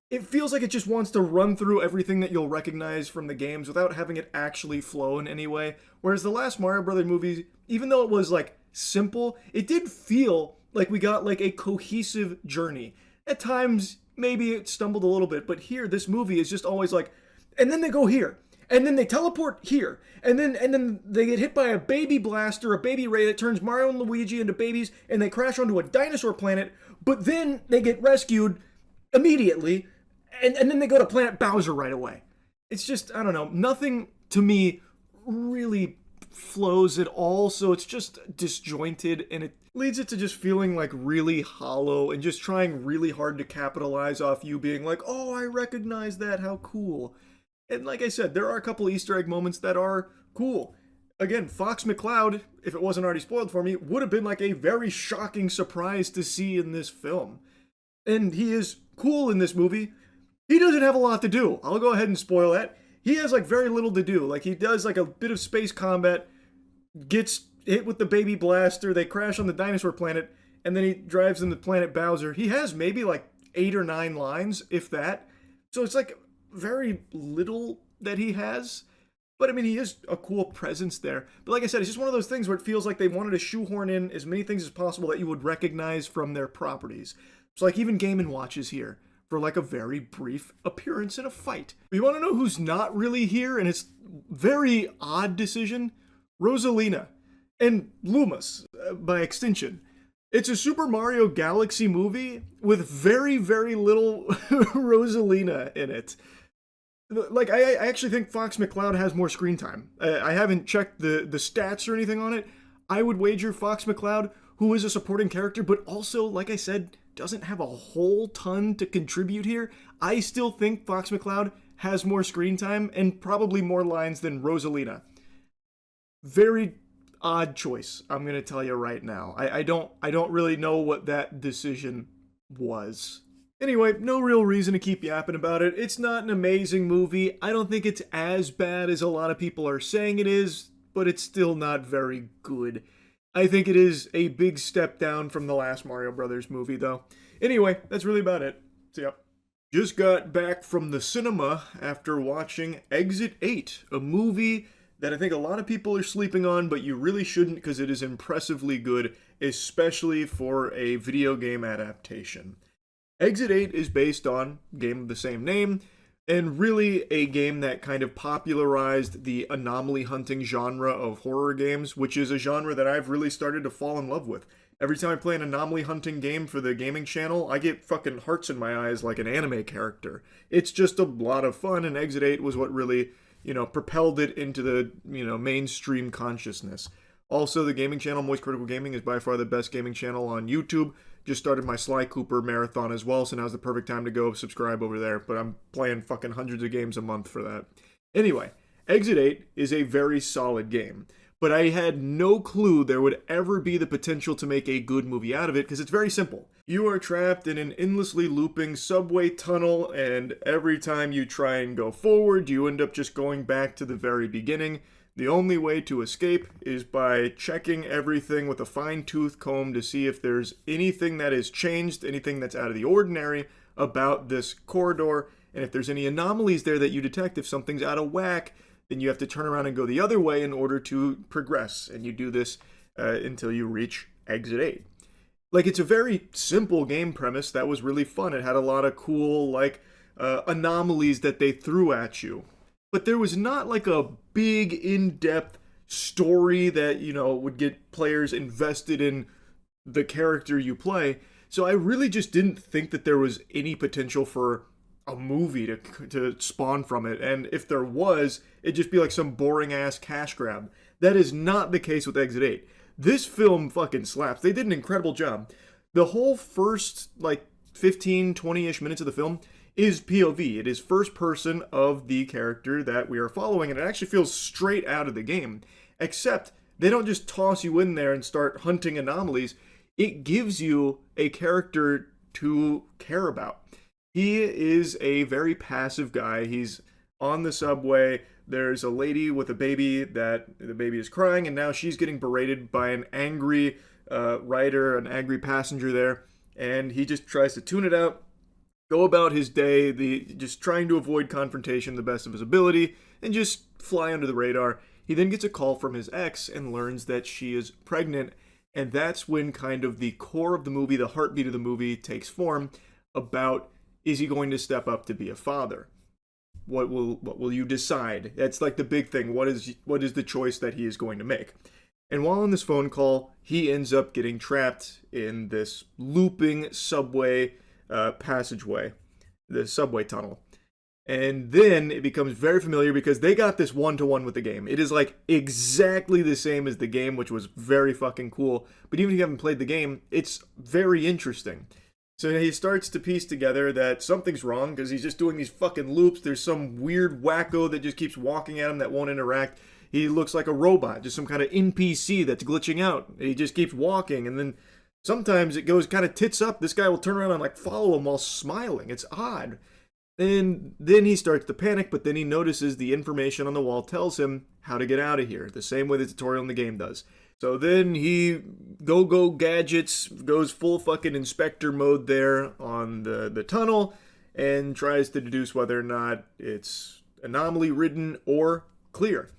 It feels like it just wants to run through everything that you'll recognize from the games without having it actually flow in any way. Whereas the last Mario Brothers movie, even though it was like simple, it did feel like we got like a cohesive journey. At times, maybe it stumbled a little bit, but here, this movie is just always like, and then they go here. And then they teleport here. And then they get hit by a baby blaster, a baby ray that turns Mario and Luigi into babies, and they crash onto a dinosaur planet, but then they get rescued immediately, and then they go to Planet Bowser right away. It's just, I don't know, nothing to me really flows at all, so it's just disjointed, and it leads it to just feeling like really hollow and just trying really hard to capitalize off you being like, oh, I recognize that, how cool. And like I said, there are a couple Easter egg moments that are cool. Again, Fox McCloud, if it wasn't already spoiled for me, would have been like a very shocking surprise to see in this film. And he is cool in this movie. He doesn't have a lot to do. I'll go ahead and spoil that. He has like very little to do. Like, he does like a bit of space combat, gets hit with the baby blaster, they crash on the dinosaur planet, and then he drives them to Planet Bowser. He has maybe like 8 or 9 lines, if that. So it's like very little that he has. But I mean, he is a cool presence there. But like I said, it's just one of those things where it feels like they wanted to shoehorn in as many things as possible that you would recognize from their properties. So like even Game & Watch is here for like a very brief appearance in a fight. But you want to know who's not really here? And it's very odd decision? Rosalina. And Loomis, by extension. It's a Super Mario Galaxy movie with very, very little Rosalina in it. Like, I actually think Fox McCloud has more screen time. I haven't checked the stats or anything on it. I would wager Fox McCloud, who is a supporting character, but also, like I said, doesn't have a whole ton to contribute here. I still think Fox McCloud has more screen time and probably more lines than Rosalina. Very odd choice, I'm going to tell you right now. I don't really know what that decision was. Anyway, no real reason to keep yapping about it. It's not an amazing movie. I don't think it's as bad as a lot of people are saying it is, but it's still not very good. I think it is a big step down from the last Mario Brothers movie, though. Anyway, that's really about it. See ya. Just got back from the cinema after watching Exit 8, a movie that I think a lot of people are sleeping on, but you really shouldn't because it is impressively good, especially for a video game adaptation. Exit 8 is based on a game of the same name, and really a game that kind of popularized the anomaly hunting genre of horror games, which is a genre that I've really started to fall in love with. Every time I play an anomaly hunting game for the gaming channel, I get fucking hearts in my eyes like an anime character. It's just a lot of fun, and Exit 8 was what really, propelled it into the, mainstream consciousness. Also, the gaming channel, Moist Critical Gaming, is by far the best gaming channel on YouTube. Just started my Sly Cooper marathon as well, so now's the perfect time to go subscribe over there. But I'm playing fucking hundreds of games a month for that. Anyway, Exit 8 is a very solid game. But I had no clue there would ever be the potential to make a good movie out of it, because it's very simple. You are trapped in an endlessly looping subway tunnel, and every time you try and go forward, you end up just going back to the very beginning. The only way to escape is by checking everything with a fine-tooth comb to see if there's anything that has changed, anything that's out of the ordinary about this corridor, and if there's any anomalies there that you detect, if something's out of whack, then you have to turn around and go the other way in order to progress, and you do this until you reach Exit 8. Like, it's a very simple game premise that was really fun. It had a lot of cool, anomalies that they threw at you. But there was not like a big, in-depth story that, would get players invested in the character you play. So I really just didn't think that there was any potential for a movie to spawn from it. And if there was, it'd just be like some boring ass cash grab. That is not the case with Exit 8. This film fucking slaps. They did an incredible job. The whole first, 15, 20-ish minutes of the film is POV. It is first person of the character that we are following, and it actually feels straight out of the game. Except, they don't just toss you in there and start hunting anomalies. It gives you a character to care about. He is a very passive guy. He's on the subway. There's a lady with a baby that the baby is crying, and now she's getting berated by an angry rider, an angry passenger there. And he just tries to tune it out, go about his day, just trying to avoid confrontation the best of his ability, and just fly under the radar. He then gets a call from his ex and learns that she is pregnant. And that's when kind of the core of the movie, the heartbeat of the movie, takes form about, is he going to step up to be a father? What will you decide? That's like the big thing. What is the choice that he is going to make? And while on this phone call, he ends up getting trapped in this looping subway passageway, the subway tunnel. And then it becomes very familiar because they got this one-to-one with the game. It is like exactly the same as the game, which was very fucking cool. But even if you haven't played the game, it's very interesting. So he starts to piece together that something's wrong because he's just doing these fucking loops. There's some weird wacko that just keeps walking at him that won't interact. He looks like a robot, just some kind of NPC that's glitching out. He just keeps walking, and then sometimes it goes kind of tits up. This guy will turn around and follow him while smiling. It's odd. And then he starts to panic, but then he notices the information on the wall tells him how to get out of here, the same way the tutorial in the game does. So then he go gadgets, goes full fucking inspector mode there on the tunnel, and tries to deduce whether or not it's anomaly ridden or clear.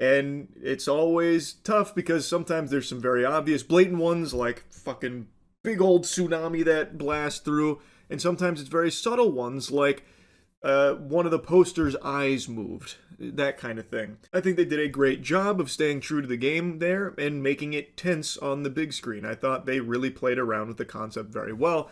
And it's always tough because sometimes there's some very obvious blatant ones like fucking big old tsunami that blasts through, and sometimes it's very subtle ones like one of the poster's eyes moved, that kind of thing. I think they did a great job of staying true to the game there and making it tense on the big screen. I thought they really played around with the concept very well.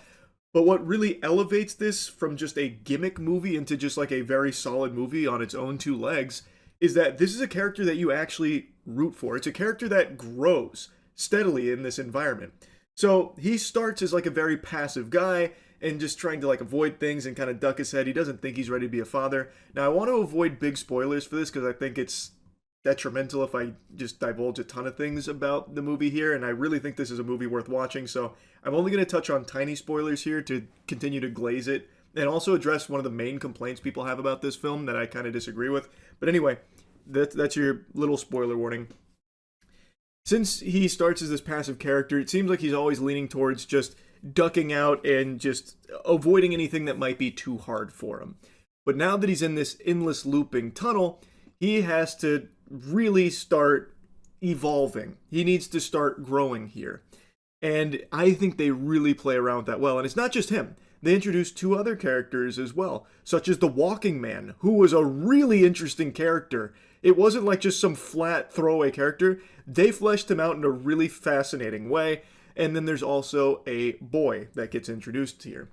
But what really elevates this from just a gimmick movie into just like a very solid movie on its own two legs is that this is a character that you actually root for. It's a character that grows steadily in this environment. So he starts as like a very passive guy and just trying to like avoid things and kind of duck his head. He doesn't think he's ready to be a father. Now I want to avoid big spoilers for this because I think it's detrimental if I just divulge a ton of things about the movie here, and I really think this is a movie worth watching. So I'm only going to touch on tiny spoilers here to continue to glaze it and also address one of the main complaints people have about this film that I kind of disagree with. But anyway, that's your little spoiler warning. Since he starts as this passive character, it seems like he's always leaning towards just ducking out and just avoiding anything that might be too hard for him. But now that he's in this endless looping tunnel, he has to really start evolving. He needs to start growing here. And I think they really play around with that well. And it's not just him. They introduced two other characters as well, such as the Walking Man, who was a really interesting character. It wasn't like just some flat throwaway character. They fleshed him out in a really fascinating way. And then there's also a boy that gets introduced here.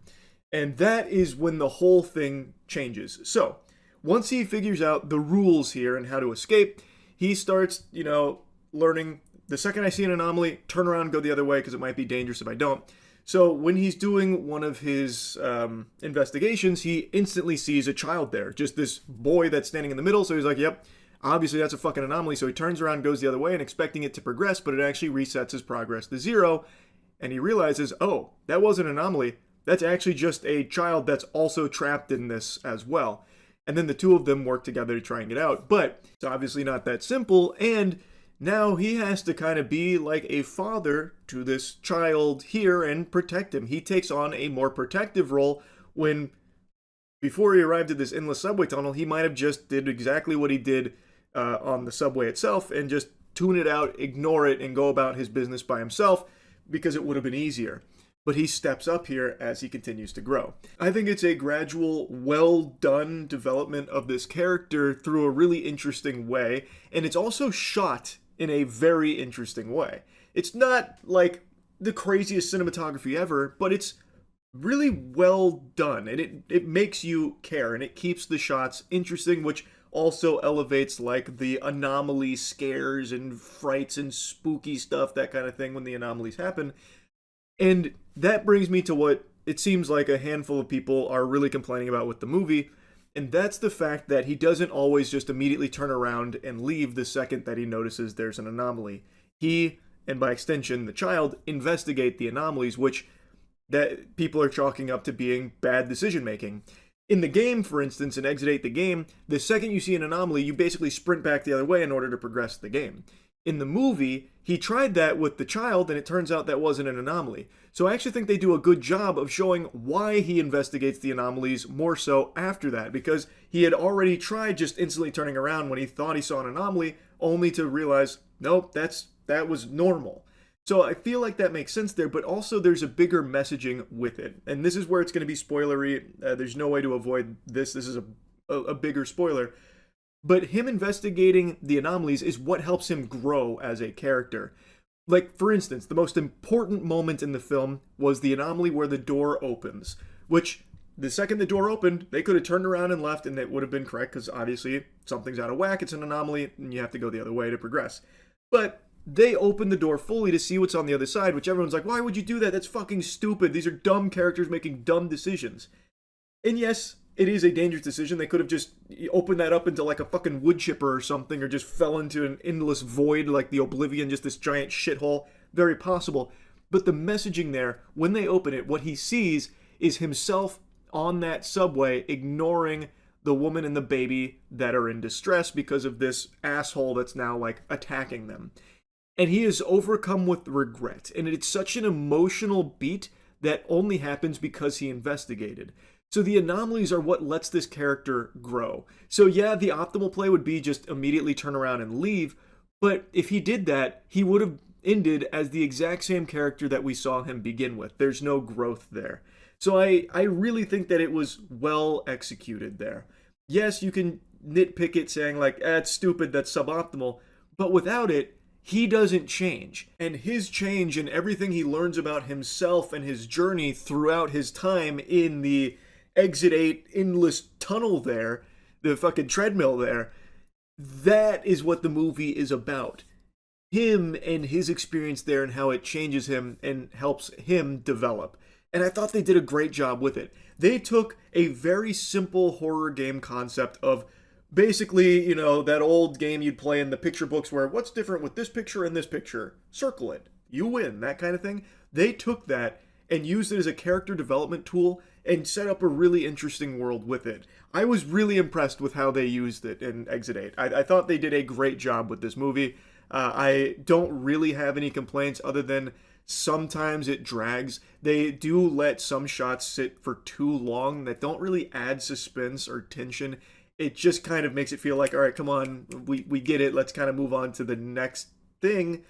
And that is when the whole thing changes. So, once he figures out the rules here and how to escape, he starts, learning, the second I see an anomaly, turn around and go the other way because it might be dangerous if I don't. So when he's doing one of his investigations, he instantly sees a child there. Just this boy that's standing in the middle. So he's like, yep, obviously that's a fucking anomaly. So he turns around and goes the other way and expecting it to progress, but it actually resets his progress to 0. And he realizes, oh, that wasn't an anomaly. That's actually just a child that's also trapped in this as well. And then the two of them work together to try and get out. But it's obviously not that simple. And now he has to kind of be like a father to this child here and protect him. He takes on a more protective role when, before he arrived at this endless subway tunnel, he might have just did exactly what he did on the subway itself and just tune it out, ignore it, and go about his business by himself because it would have been easier. but he steps up here as he continues to grow. I think it's a gradual, well done development of this character through a really interesting way, and it's also shot in a very interesting way. It's not like the craziest cinematography ever, but it's really well done, and it makes you care, and it keeps the shots interesting, which also elevates like the anomaly scares and frights and spooky stuff, that kind of thing, when the anomalies happen. And that brings me to what it seems like a handful of people are really complaining about with the movie, and that's the fact that he doesn't always just immediately turn around and leave the second that he notices there's an anomaly. He, and by extension the child, investigate the anomalies, which that people are chalking up to being bad decision making. In the game, for instance, in Exit 8 the game, the second you see an anomaly, you basically sprint back the other way in order to progress the game. In the movie, he tried that with the child, and it turns out that wasn't an anomaly. So I actually think they do a good job of showing why he investigates the anomalies more so after that, because he had already tried just instantly turning around when he thought he saw an anomaly, only to realize, nope, that was normal. So I feel like that makes sense there, but also there's a bigger messaging with it. And this is where it's going to be spoilery. There's no way to avoid this. This is a bigger spoiler. But him investigating the anomalies is what helps him grow as a character. Like, for instance, the most important moment in the film was the anomaly where the door opens, which the second the door opened, they could have turned around and left, and it would have been correct, because obviously something's out of whack, it's an anomaly, and you have to go the other way to progress. But they open the door fully to see what's on the other side, which everyone's like, why would you do that? That's fucking stupid. These are dumb characters making dumb decisions. And yes, it is a dangerous decision. They could have just opened that up into like a fucking wood chipper or something, or just fell into an endless void like the Oblivion, just this giant shithole. Very possible. But the messaging there, when they open it, what he sees is himself on that subway ignoring the woman and the baby that are in distress because of this asshole that's now like attacking them. And he is overcome with regret. And it's such an emotional beat that only happens because he investigated. So the anomalies are what lets this character grow. So yeah, the optimal play would be just immediately turn around and leave. But if he did that, he would have ended as the exact same character that we saw him begin with. There's no growth there. So I really think that it was well executed there. Yes, you can nitpick it saying like, it's stupid, that's suboptimal. But without it, he doesn't change. And his change and everything he learns about himself and his journey throughout his time in the Exit 8 endless tunnel there, the fucking treadmill there, that is what the movie is about. Him and his experience there and how it changes him and helps him develop. And I thought they did a great job with it. They took a very simple horror game concept of basically, you know, that old game you'd play in the picture books where what's different with this picture and this picture? Circle it. You win, that kind of thing. They took that and used it as a character development tool and set up a really interesting world with it. I was really impressed with how they used it in Exit 8. I thought they did a great job with this movie. I don't really have any complaints other than sometimes it drags. They do let some shots sit for too long that don't really add suspense or tension. It just kind of makes it feel like, all right, come on, we get it. Let's kind of move on to the next thing.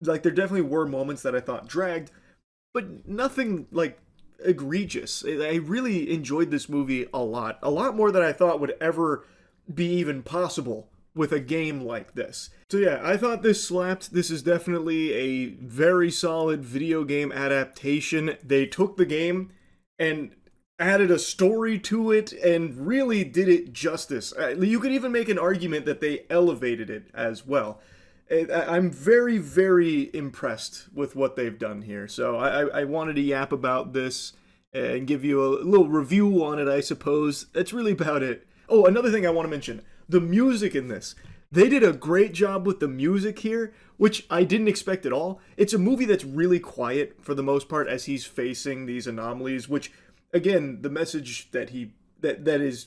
Like, there definitely were moments that I thought dragged, but nothing, like, egregious. I really enjoyed this movie a lot more than I thought would ever be even possible with a game like this. So yeah, I thought this slapped. This is definitely a very solid video game adaptation. They took the game and added a story to it and really did it justice. You could even make an argument that they elevated it as well. I'm very, very impressed with what they've done here. So I wanted to yap about this and give you a little review on it, I suppose. That's really about it. Oh, another thing I want to mention. The music in this. They did a great job with the music here, which I didn't expect at all. It's a movie that's really quiet for the most part as he's facing these anomalies, which, again, the message that is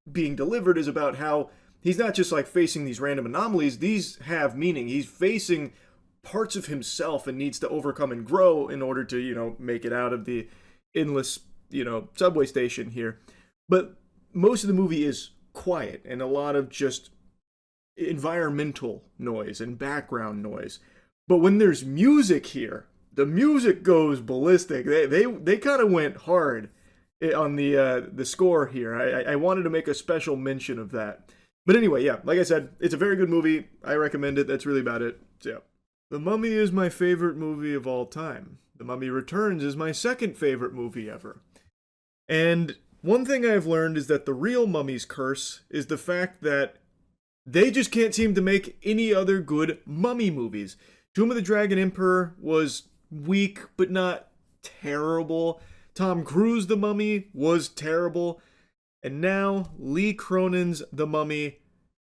being delivered is about how he's not just like facing these random anomalies. These have meaning. He's facing parts of himself and needs to overcome and grow in order to, you know, make it out of the endless, you know, subway station here. But most of the movie is quiet and a lot of just environmental noise and background noise. But when there's music here, the music goes ballistic. They kind of went hard on the score here. I wanted to make a special mention of that. But anyway, yeah, like I said, it's a very good movie. I recommend it. That's really about it. So, yeah. The Mummy is my favorite movie of all time. The Mummy Returns is my second favorite movie ever. And one thing I've learned is that the real Mummy's curse is the fact that they just can't seem to make any other good mummy movies. Tomb of the Dragon Emperor was weak, but not terrible. Tom Cruise The Mummy was terrible. And now Lee Cronin's The Mummy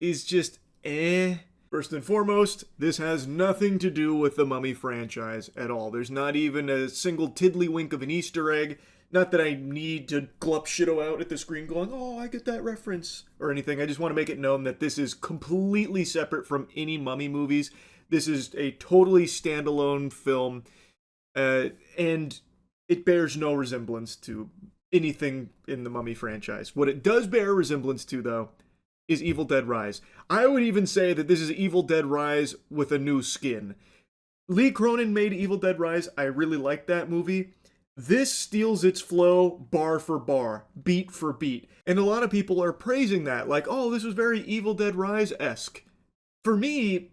is just eh. First and foremost, this has nothing to do with the Mummy franchise at all. There's not even a single tiddlywink of an Easter egg. Not that I need to glup shitto out at the screen going, oh, I get that reference, or anything. I just want to make it known that this is completely separate from any Mummy movies. This is a totally standalone film, and it bears no resemblance to anything in the Mummy franchise. What it does bear resemblance to, though, is Evil Dead Rise. I would even say that this is Evil Dead Rise with a new skin. Lee Cronin made Evil Dead Rise. I really like that movie. This steals its flow bar for bar, beat for beat. And a lot of people are praising that, like, oh, this was very Evil Dead Rise-esque. For me,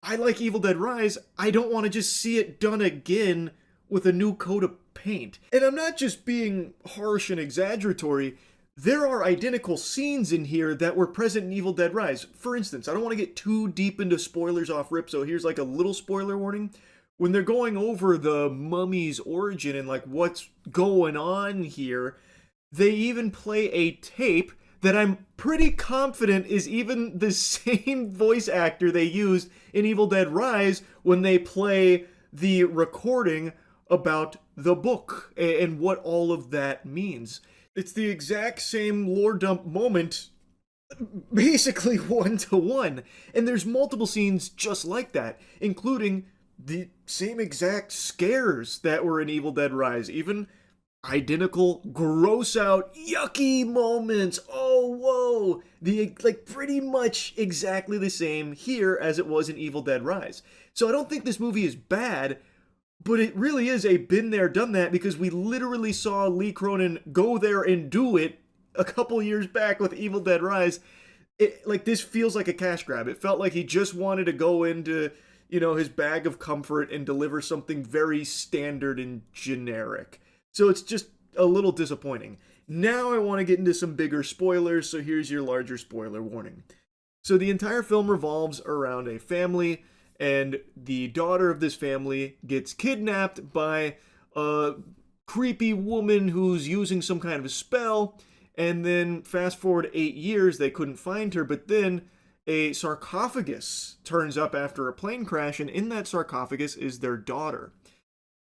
I like Evil Dead Rise. I don't want to just see it done again with a new coat of paint. And I'm not just being harsh and exaggeratory. There are identical scenes in here that were present in Evil Dead Rise. For instance, I don't want to get too deep into spoilers off rip, so here's like a little spoiler warning. When they're going over the mummy's origin and like what's going on here, they even play a tape that I'm pretty confident is even the same voice actor they used in Evil Dead Rise when they play the recording about the book and what all of that means. It's the exact same lore dump moment, basically one to one. And there's multiple scenes just like that, including the same exact scares that were in Evil Dead Rise. Even identical, gross out, yucky moments. Oh, whoa. Like pretty much exactly the same here as it was in Evil Dead Rise. So I don't think this movie is bad, but it really is a been there, done that, because we literally saw Lee Cronin go there and do it a couple years back with Evil Dead Rise. Like, this feels like a cash grab. It felt like he just wanted to go into, you know, his bag of comfort and deliver something very standard and generic. So it's just a little disappointing. Now I want to get into some bigger spoilers, so here's your larger spoiler warning. So the entire film revolves around a family, and the daughter of this family gets kidnapped by a creepy woman who's using some kind of a spell, and then fast forward 8 years, they couldn't find her, but then a sarcophagus turns up after a plane crash, and in that sarcophagus is their daughter.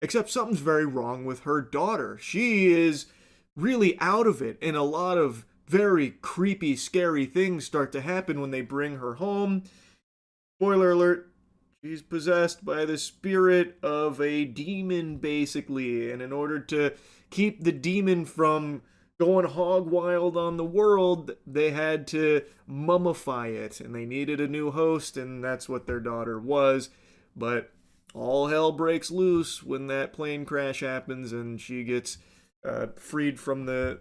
Except something's very wrong with her daughter. She is really out of it, and a lot of very creepy, scary things start to happen when they bring her home. Spoiler alert, she's possessed by the spirit of a demon, basically, and in order to keep the demon from going hog wild on the world, they had to mummify it, and they needed a new host, and that's what their daughter was. But all hell breaks loose when that plane crash happens, and she gets freed from the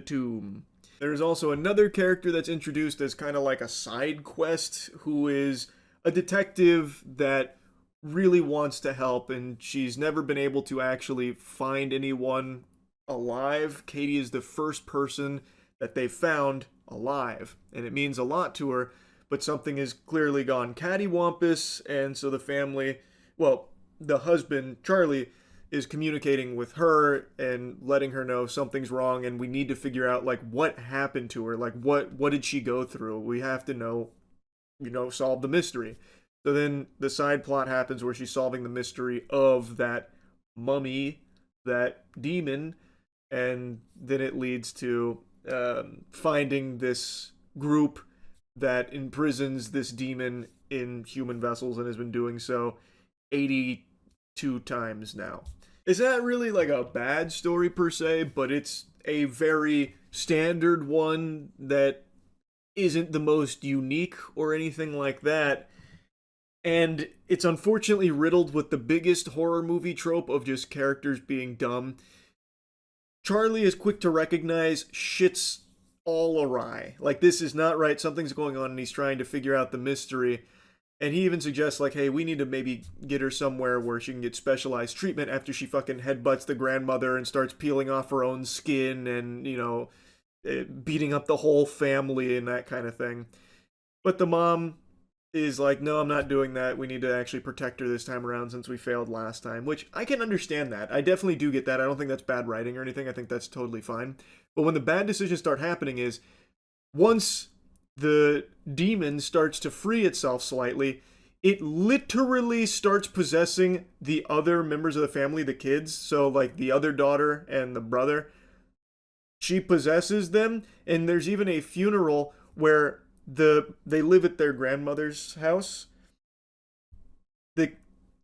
tomb. There's also another character that's introduced as kind of like a side quest, who is a detective that really wants to help, and she's never been able to actually find anyone alive. Katie is the first person that they found alive, and it means a lot to her, but something has clearly gone cattywampus, and so the family, well, the husband, Charlie, is communicating with her and letting her know something's wrong, and we need to figure out, like, what happened to her, like, what did she go through? We have to know, solve the mystery. So then the side plot happens where she's solving the mystery of that mummy, that demon, and then it leads to finding this group that imprisons this demon in human vessels and has been doing so 82 times now. It's not really like a bad story per se, but it's a very standard one that isn't the most unique or anything like that. And it's unfortunately riddled with the biggest horror movie trope of just characters being dumb. Charlie is quick to recognize shit's all awry. Like, this is not right. Something's going on, and he's trying to figure out the mystery. And he even suggests, like, hey, we need to maybe get her somewhere where she can get specialized treatment after she fucking headbutts the grandmother and starts peeling off her own skin and, beating up the whole family and that kind of thing. But the mom is like, no, I'm not doing that. We need to actually protect her this time around since we failed last time, which I can understand that. I definitely do get that. I don't think that's bad writing or anything. I think that's totally fine. But when the bad decisions start happening is once the demon starts to free itself slightly, it literally starts possessing the other members of the family, the kids. So, like, the other daughter and the brother. She possesses them, and there's even a funeral where they live at their grandmother's house. The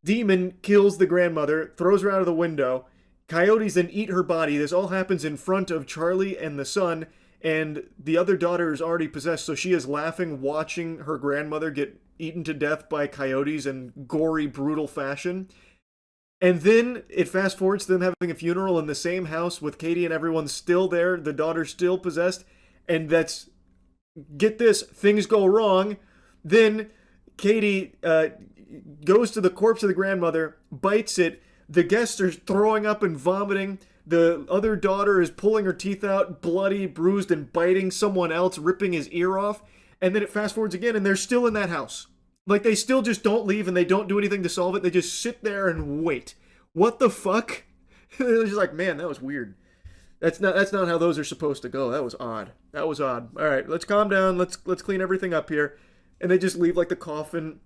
demon kills the grandmother, throws her out of the window. Coyotes then eat her body. This all happens in front of Charlie and the son, and the other daughter is already possessed, so she is laughing, watching her grandmother get eaten to death by coyotes in gory, brutal fashion. And then it fast forwards to them having a funeral in the same house with Katie and everyone still there, the daughter's still possessed, and that's, get this, things go wrong. Then Katie goes to the corpse of the grandmother, bites it. The guests are throwing up and vomiting. The other daughter is pulling her teeth out, bloody, bruised, and biting someone else, ripping his ear off. And then it fast forwards again, and they're still in that house. Like, they still just don't leave, and they don't do anything to solve it. They just sit there and wait. What the fuck? They're just like, man, that was weird. That's not how those are supposed to go. That was odd. That was odd. All right, let's calm down. Let's clean everything up here. And they just leave, like, the coffin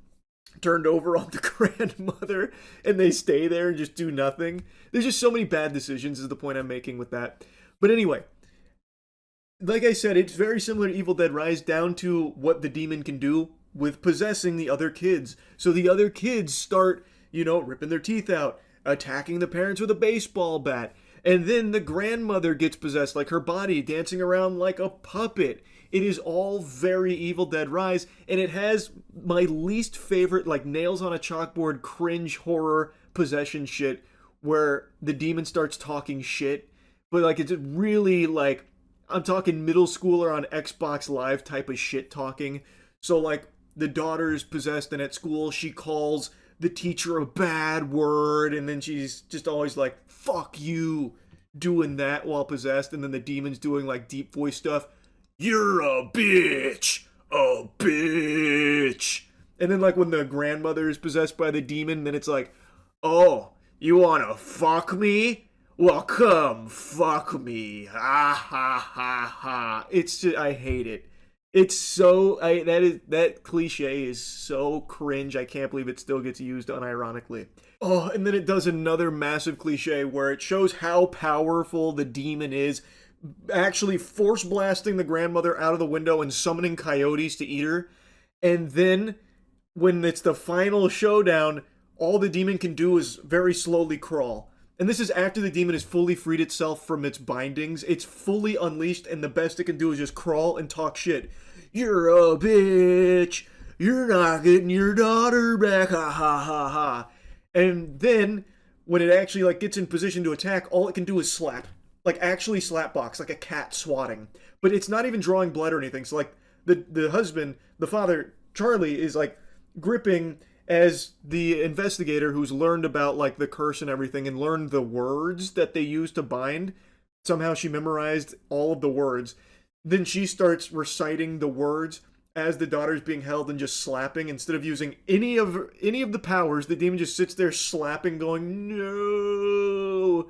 turned over on the grandmother, and they stay there and just do nothing. There's just so many bad decisions is the point I'm making with that. But anyway, like I said, it's very similar to Evil Dead Rise down to what the demon can do with possessing the other kids. So the other kids start, ripping their teeth out, attacking the parents with a baseball bat. And then the grandmother gets possessed, like her body dancing around like a puppet. It is all very Evil Dead Rise, and it has my least favorite, like, nails on a chalkboard cringe horror possession shit where the demon starts talking shit. But, like, it's really, like, I'm talking middle schooler on Xbox Live type of shit talking. So, like, the daughter's possessed, and at school she calls the teacher a bad word, and then she's just always like, fuck you, doing that while possessed. And then the demon's doing, like, deep voice stuff. You're a bitch, a bitch. And then, like, when the grandmother is possessed by the demon, then it's like, oh, you wanna fuck me? Well, come fuck me. Ha ha ha ha. It's just, I hate it. It's so, that cliche is so cringe. I can't believe it still gets used unironically. Oh, and then it does another massive cliche where it shows how powerful the demon is, actually force blasting the grandmother out of the window and summoning coyotes to eat her. And then when it's the final showdown, all the demon can do is very slowly crawl. And this is after the demon has fully freed itself from its bindings. It's fully unleashed, and the best it can do is just crawl and talk shit. You're a bitch. You're not getting your daughter back. Ha ha ha ha. And then, when it actually, like, gets in position to attack, all it can do is slap. Like, actually slap box, like a cat swatting. But it's not even drawing blood or anything. So, like, the husband, the father, Charlie, is, like, gripping as the investigator who's learned about, like, the curse and everything and learned the words that they use to bind. Somehow she memorized all of the words. Then she starts reciting the words as the daughter's being held and just slapping. Instead of using any of the powers, the demon just sits there slapping, going, no.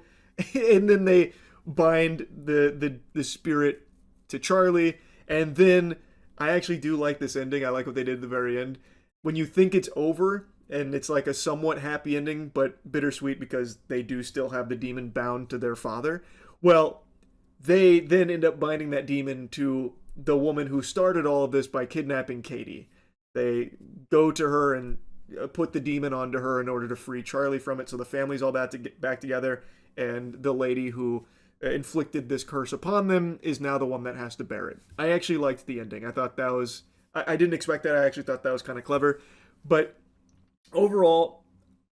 And then they bind the spirit to Charlie. And then I actually do like this ending. I like what they did at the very end. When you think it's over, and it's like a somewhat happy ending, but bittersweet because they do still have the demon bound to their father. Well, they then end up binding that demon to the woman who started all of this by kidnapping Katie. They go to her and put the demon onto her in order to free Charlie from it, so the family's all back together, and the lady who inflicted this curse upon them is now the one that has to bear it. I actually liked the ending. I thought that was... I didn't expect that. I actually thought that was kind of clever. But Overall,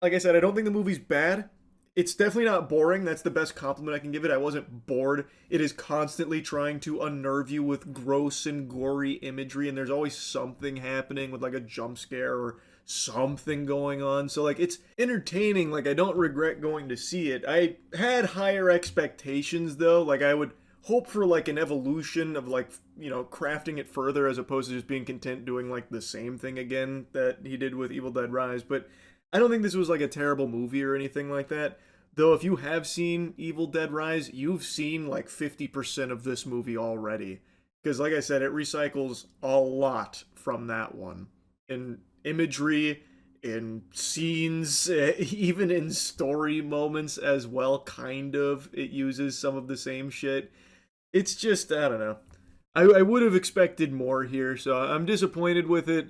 like I said, I don't think the movie's bad. It's definitely not boring. That's the best compliment I can give it. I wasn't bored. It is constantly trying to unnerve you with gross and gory imagery, and there's always something happening with like a jump scare or something going on. So like it's entertaining. Like I don't regret going to see it. I had higher expectations though. Like I would hope for like an evolution of like crafting it further as opposed to just being content doing like the same thing again that he did with Evil Dead Rise. But I don't think this was like a terrible movie or anything like that. Though if you have seen Evil Dead Rise, you've seen like 50% of this movie already. Because like I said, it recycles a lot from that one. In imagery, in scenes, even in story moments as well, kind of. It uses some of the same shit. It's just, I don't know. I would have expected more here, so I'm disappointed with it.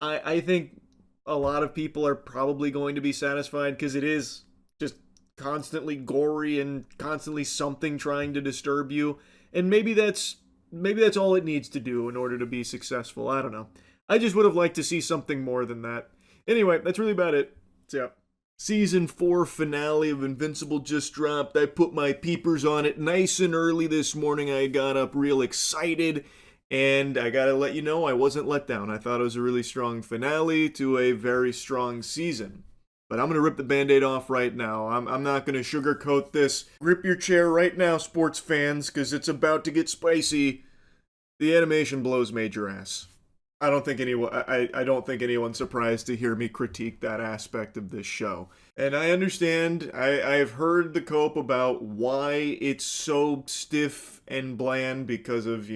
I think a lot of people are probably going to be satisfied because it is just constantly gory and constantly something trying to disturb you. And maybe that's all it needs to do in order to be successful. I don't know. I just would have liked to see something more than that. Anyway, that's really about it. So yeah. Season 4 finale of Invincible just dropped. I put my peepers on it nice and early this morning. I got up real excited, and I gotta let you know I wasn't let down. I thought it was a really strong finale to a very strong season. But I'm gonna rip the band-aid off right now. I'm not gonna sugarcoat this. Grip your chair right now, sports fans, because it's about to get spicy. The animation blows major ass. I don't think anyone's surprised to hear me critique that aspect of this show. And I understand, I've heard the cope about why it's so stiff and bland because of,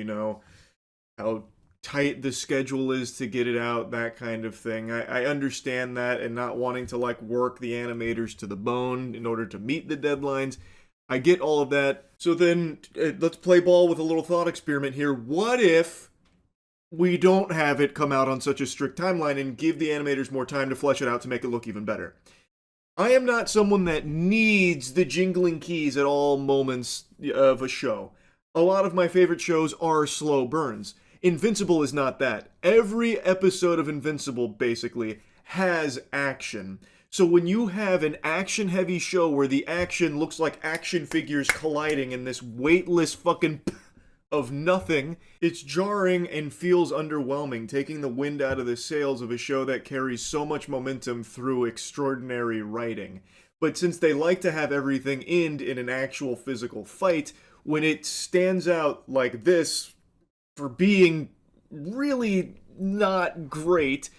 how tight the schedule is to get it out, that kind of thing. I understand that, and not wanting to like work the animators to the bone in order to meet the deadlines. I get all of that. So then let's play ball with a little thought experiment here. What if we don't have it come out on such a strict timeline and give the animators more time to flesh it out to make it look even better? I am not someone that needs the jingling keys at all moments of a show. A lot of my favorite shows are slow burns. Invincible is not that. Every episode of Invincible, basically, has action. So when you have an action-heavy show where the action looks like action figures colliding in this weightless fucking of nothing, it's jarring and feels underwhelming, taking the wind out of the sails of a show that carries so much momentum through extraordinary writing. But since they like to have everything end in an actual physical fight, when it stands out like this for being really not great,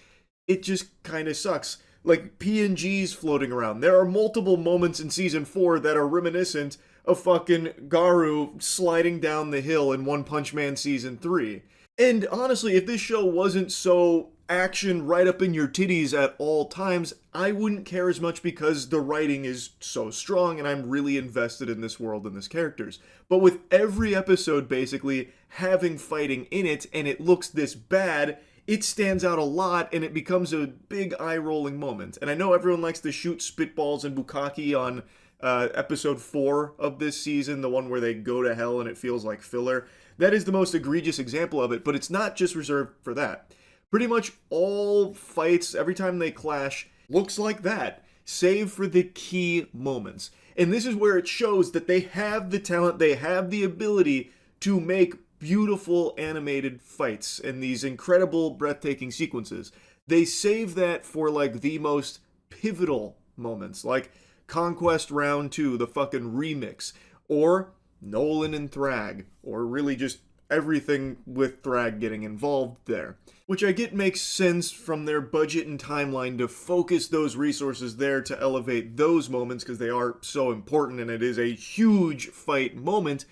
it just kind of sucks. Like PNGs floating around. There are multiple moments in season 4 that are reminiscent of fucking Garu sliding down the hill in One Punch Man season 3. And honestly, if this show wasn't so action right up in your titties at all times, I wouldn't care as much because the writing is so strong and I'm really invested in this world and this characters. But with every episode basically having fighting in it and it looks this bad, it stands out a lot and it becomes a big eye-rolling moment. And I know everyone likes to shoot spitballs and bukkake on episode 4 of this season, the one where they go to hell and it feels like filler. That is the most egregious example of it, but it's not just reserved for that. Pretty much all fights, every time they clash, looks like that, save for the key moments. And this is where it shows that they have the talent, they have the ability to make beautiful animated fights and these incredible, breathtaking sequences. They save that for like the most pivotal moments, like Conquest Round 2, the fucking remix, or Nolan and Thrag, or really just everything with Thrag getting involved there. Which I get makes sense from their budget and timeline to focus those resources there to elevate those moments because they are so important and it is a huge fight moment.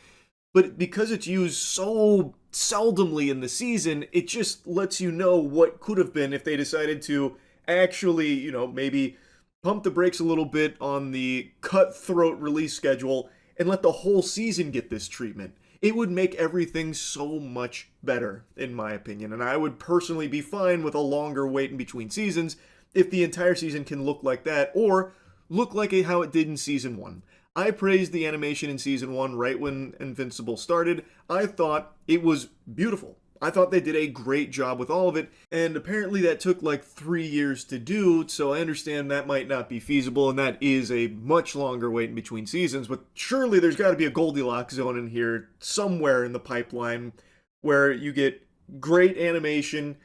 But because it's used so seldomly in the season, it just lets you know what could have been if they decided to actually, maybe pump the brakes a little bit on the cutthroat release schedule and let the whole season get this treatment. It would make everything so much better, in my opinion, and I would personally be fine with a longer wait in between seasons if the entire season can look like that, or look like how it did in season 1. I praised the animation in season 1 right when Invincible started. I thought it was beautiful. I thought they did a great job with all of it, and apparently that took like 3 years to do, so I understand that might not be feasible, and that is a much longer wait in between seasons, but surely there's got to be a Goldilocks zone in here somewhere in the pipeline where you get great animation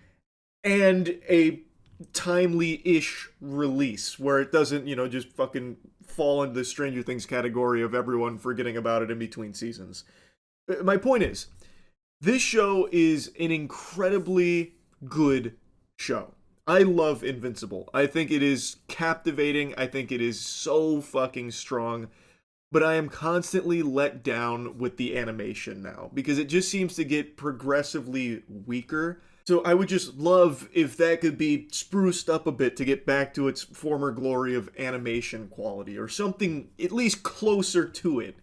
and a timely-ish release where it doesn't, just fucking fall into the Stranger Things category of everyone forgetting about it in between seasons. My point is, this show is an incredibly good show. I love Invincible. I think it is captivating. I think it is so fucking strong. But I am constantly let down with the animation now because it just seems to get progressively weaker. So I would just love if that could be spruced up a bit to get back to its former glory of animation quality or something at least closer to it.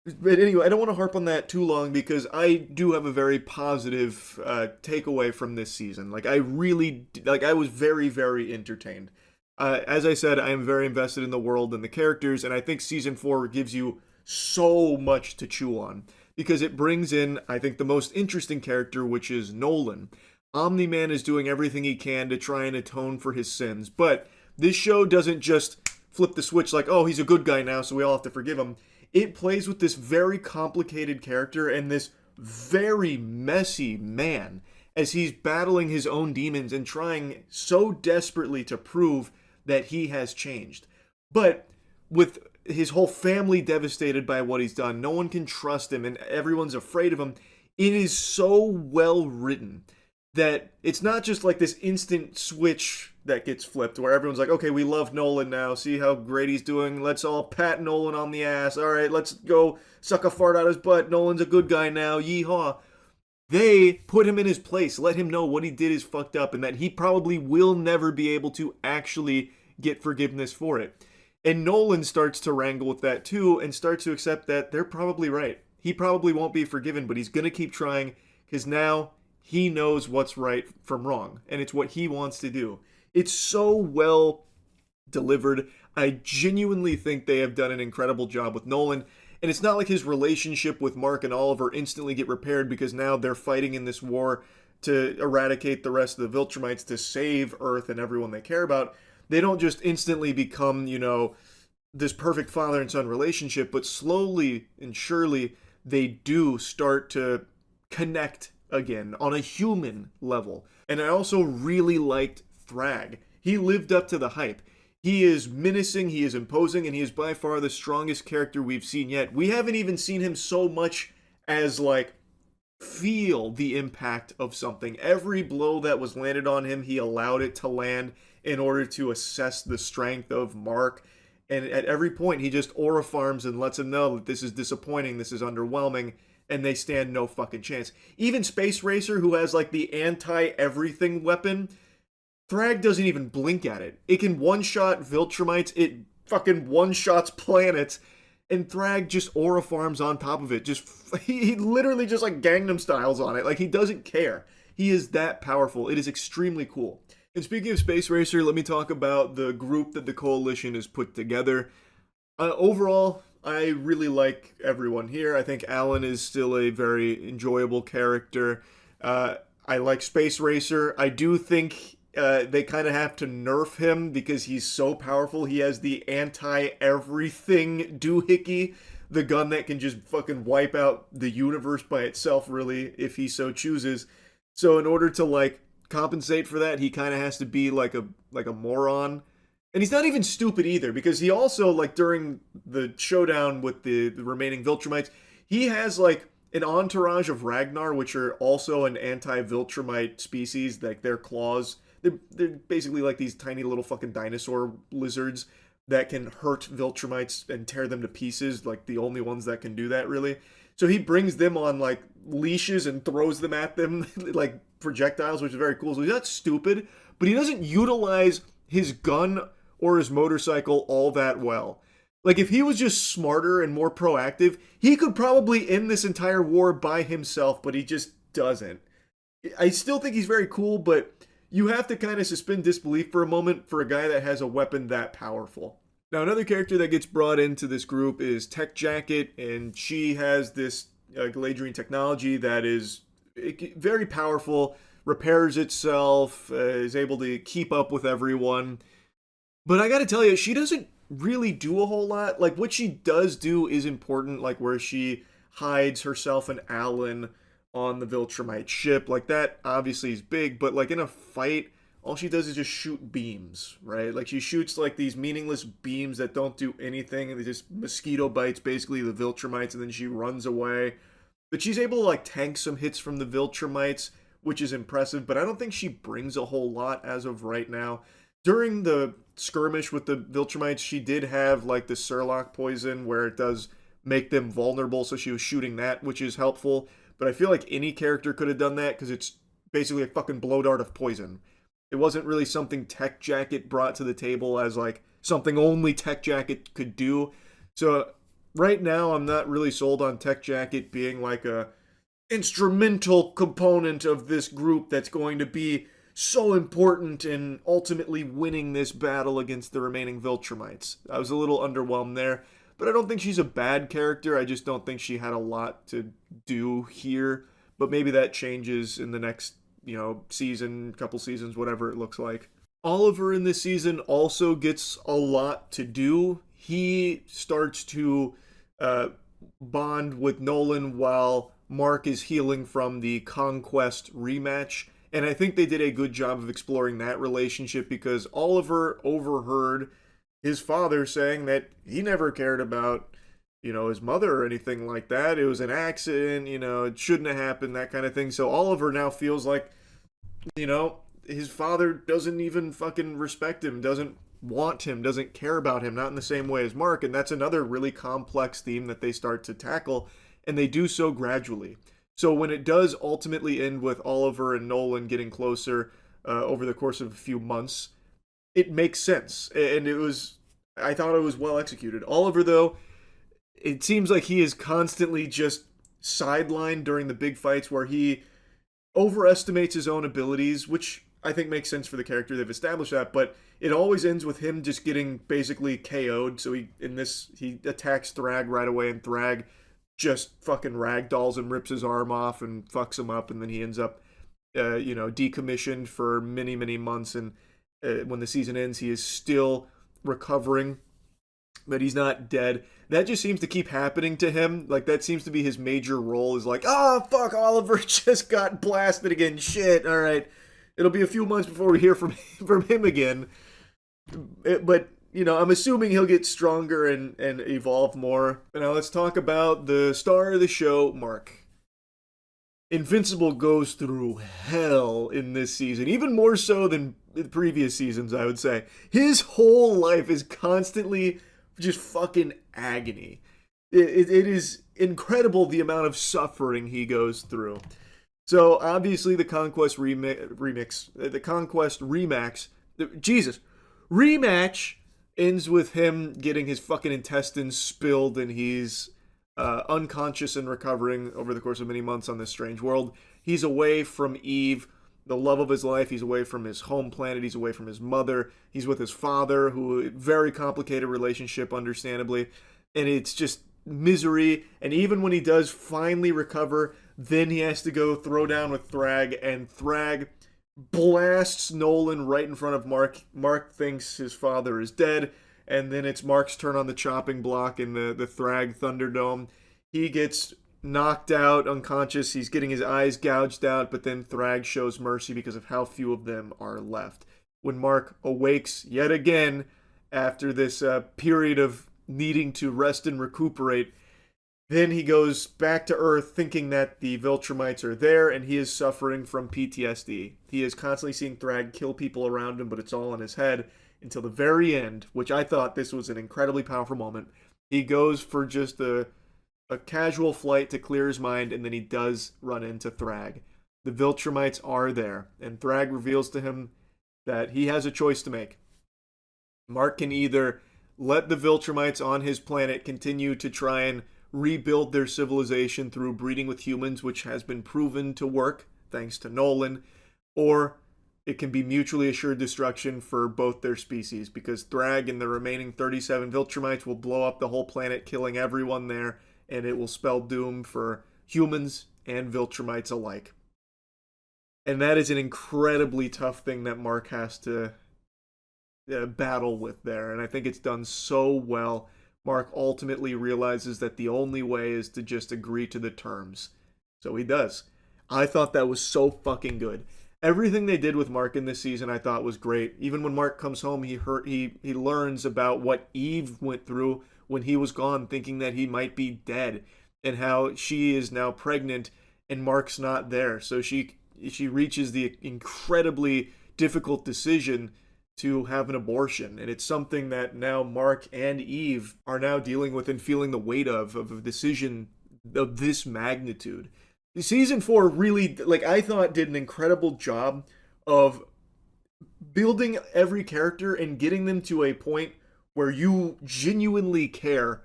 But anyway, I don't want to harp on that too long because I do have a very positive takeaway from this season. Like I was very, very entertained. As I said, I am very invested in the world and the characters, and I think season 4 gives you so much to chew on because it brings in, I think, the most interesting character, which is Nolan. Omni-Man is doing everything he can to try and atone for his sins, but this show doesn't just flip the switch like, oh, he's a good guy now, so we all have to forgive him. It plays with this very complicated character and this very messy man as he's battling his own demons and trying so desperately to prove that he has changed. But with his whole family devastated by what he's done, no one can trust him and everyone's afraid of him. It is so well written that it's not just like this instant switch that gets flipped where everyone's like, okay, we love Nolan now. See how great he's doing. Let's all pat Nolan on the ass. All right, let's go suck a fart out his butt. Nolan's a good guy now. Yeehaw. They put him in his place, let him know what he did is fucked up and that he probably will never be able to actually get forgiveness for it. And Nolan starts to wrangle with that too and starts to accept that they're probably right. He probably won't be forgiven, but he's going to keep trying because now he knows what's right from wrong and it's what he wants to do. It's so well delivered. I genuinely think they have done an incredible job with Nolan. And it's not like his relationship with Mark and Oliver instantly get repaired because now they're fighting in this war to eradicate the rest of the Viltrumites to save Earth and everyone they care about. They don't just instantly become, this perfect father and son relationship, but slowly and surely they do start to connect again on a human level. And I also really liked Thrag. He lived up to the hype. He is menacing, he is imposing, and he is by far the strongest character we've seen yet. We haven't even seen him so much as, feel the impact of something. Every blow that was landed on him, he allowed it to land in order to assess the strength of Mark. And at every point, he just aura farms and lets him know that this is disappointing, this is underwhelming, and they stand no fucking chance. Even Space Racer, who has, the anti-everything weapon, Thrag doesn't even blink at it. It can one-shot Viltrumites, it fucking one-shots planets, and Thrag just aura farms on top of it. He literally just Gangnam Styles on it. He doesn't care. He is that powerful. It is extremely cool. And speaking of Space Racer, let me talk about the group that the Coalition has put together. Overall, I really like everyone here. I think Alan is still a very enjoyable character. I like Space Racer. I do think they kind of have to nerf him because he's so powerful. He has the anti-everything doohickey, the gun that can just fucking wipe out the universe by itself, really, if he so chooses. So in order to, compensate for that, he kind of has to be like a moron. And he's not even stupid either, because he also, during the showdown with the remaining Viltrumites, he has, an entourage of Ragnar, which are also an anti-Viltrumite species, their claws. They're basically these tiny little fucking dinosaur lizards that can hurt Viltrumites and tear them to pieces, the only ones that can do that, really. So he brings them on, leashes and throws them at them, projectiles, which is very cool. So he's not stupid, but he doesn't utilize his gun or his motorcycle all that well. If he was just smarter and more proactive, he could probably end this entire war by himself, but he just doesn't. I still think he's very cool, but you have to kind of suspend disbelief for a moment for a guy that has a weapon that powerful. Now, another character that gets brought into this group is Tech Jacket, and she has this Galadrian technology that is very powerful, repairs itself, is able to keep up with everyone. But I gotta tell you, she doesn't really do a whole lot. Like, what she does do is important, like where she hides herself and Alan on the Viltrumite ship. Like, that obviously is big, but like in a fight, all she does is just shoot beams, right? Like, she shoots like these meaningless beams that don't do anything, and they just mosquito bites basically the Viltrumites, and then she runs away. But she's able to like tank some hits from the Viltrumites, which is impressive, but I don't think she brings a whole lot as of right now. During the skirmish with the Viltrumites, she did have like the Surlock poison where it does make them vulnerable, so she was shooting that, which is helpful. But I feel like any character could have done that because it's basically a fucking blow dart of poison. It wasn't really something Tech Jacket brought to the table as like something only Tech Jacket could do. So right now, I'm not really sold on Tech Jacket being like a instrumental component of this group that's going to be so important in ultimately winning this battle against the remaining Viltrumites. I was a little underwhelmed there, but I don't think she's a bad character. I just don't think she had a lot to do here. But maybe that changes in the next, season, couple seasons, whatever it looks like. Oliver in this season also gets a lot to do. He starts to bond with Nolan while Mark is healing from the Conquest rematch. And I think they did a good job of exploring that relationship because Oliver overheard his father saying that he never cared about, his mother or anything like that. It was an accident, it shouldn't have happened, that kind of thing. So Oliver now feels like, his father doesn't even fucking respect him, doesn't want him, doesn't care about him, not in the same way as Mark. And that's another really complex theme that they start to tackle, and they do so gradually. So when it does ultimately end with Oliver and Nolan getting closer over the course of a few months, it makes sense. And I thought it was well executed. Oliver, though, it seems like he is constantly just sidelined during the big fights where he overestimates his own abilities, which I think makes sense for the character. They've established that, but it always ends with him just getting basically KO'd. So he attacks Thrag right away, and Thrag just fucking ragdolls him, rips his arm off, and fucks him up, and then he ends up, decommissioned for many, many months. And when the season ends, he is still recovering, but he's not dead. That just seems to keep happening to him. Like, that seems to be his major role, is like, fuck, Oliver just got blasted again. Shit, all right. It'll be a few months before we hear from him again. But I'm assuming he'll get stronger and evolve more. But now let's talk about the star of the show, Mark. Invincible goes through hell in this season, even more so than the previous seasons, I would say. His whole life is constantly just fucking agony. It is incredible the amount of suffering he goes through. So obviously the Conquest rematch ends with him getting his fucking intestines spilled, and he's unconscious and recovering over the course of many months on this strange world. He's away from Eve, the love of his life. He's away from his home planet. He's away from his mother. He's with his father, who, very complicated relationship, understandably. And it's just misery. And even when he does finally recover, then he has to go throw down with Thrag, and Thrag blasts Nolan right in front of Mark. Mark thinks his father is dead, and then it's Mark's turn on the chopping block in the Thrag Thunderdome. He gets knocked out, unconscious. He's getting his eyes gouged out, but then Thrag shows mercy because of how few of them are left. When Mark awakes yet again after this period of needing to rest and recuperate, then he goes back to Earth thinking that the Viltrumites are there, and he is suffering from PTSD. He is constantly seeing Thrag kill people around him, but it's all in his head until the very end, which I thought this was an incredibly powerful moment. He goes for just a casual flight to clear his mind, and then he does run into Thrag. The Viltrumites are there, and Thrag reveals to him that he has a choice to make. Mark can either let the Viltrumites on his planet continue to try and rebuild their civilization through breeding with humans, which has been proven to work thanks to Nolan, or it can be mutually assured destruction for both their species, because Thrag and the remaining 37 Viltrumites will blow up the whole planet, killing everyone there, and it will spell doom for humans and Viltrumites alike. And that is an incredibly tough thing that Mark has to battle with there. And I think it's done so well. Mark ultimately realizes that the only way is to just agree to the terms. So he does. I thought that was so fucking good. Everything they did with Mark in this season I thought was great. Even when Mark comes home, he learns about what Eve went through when he was gone, thinking that he might be dead, and how she is now pregnant and Mark's not there. So she reaches the incredibly difficult decision to have an abortion. And it's something that now Mark and Eve are now dealing with and feeling the weight of a decision of this magnitude. Season 4 really, like, I thought did an incredible job of building every character and getting them to a point where you genuinely care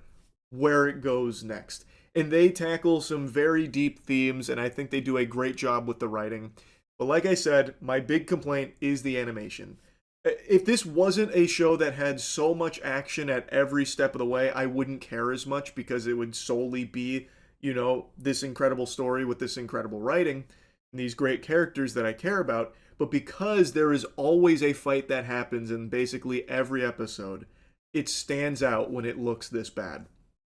where it goes next. And they tackle some very deep themes, and I think they do a great job with the writing. But like I said, my big complaint is the animation. If this wasn't a show that had so much action at every step of the way, I wouldn't care as much because it would solely be, this incredible story with this incredible writing and these great characters that I care about. But because there is always a fight that happens in basically every episode, it stands out when it looks this bad.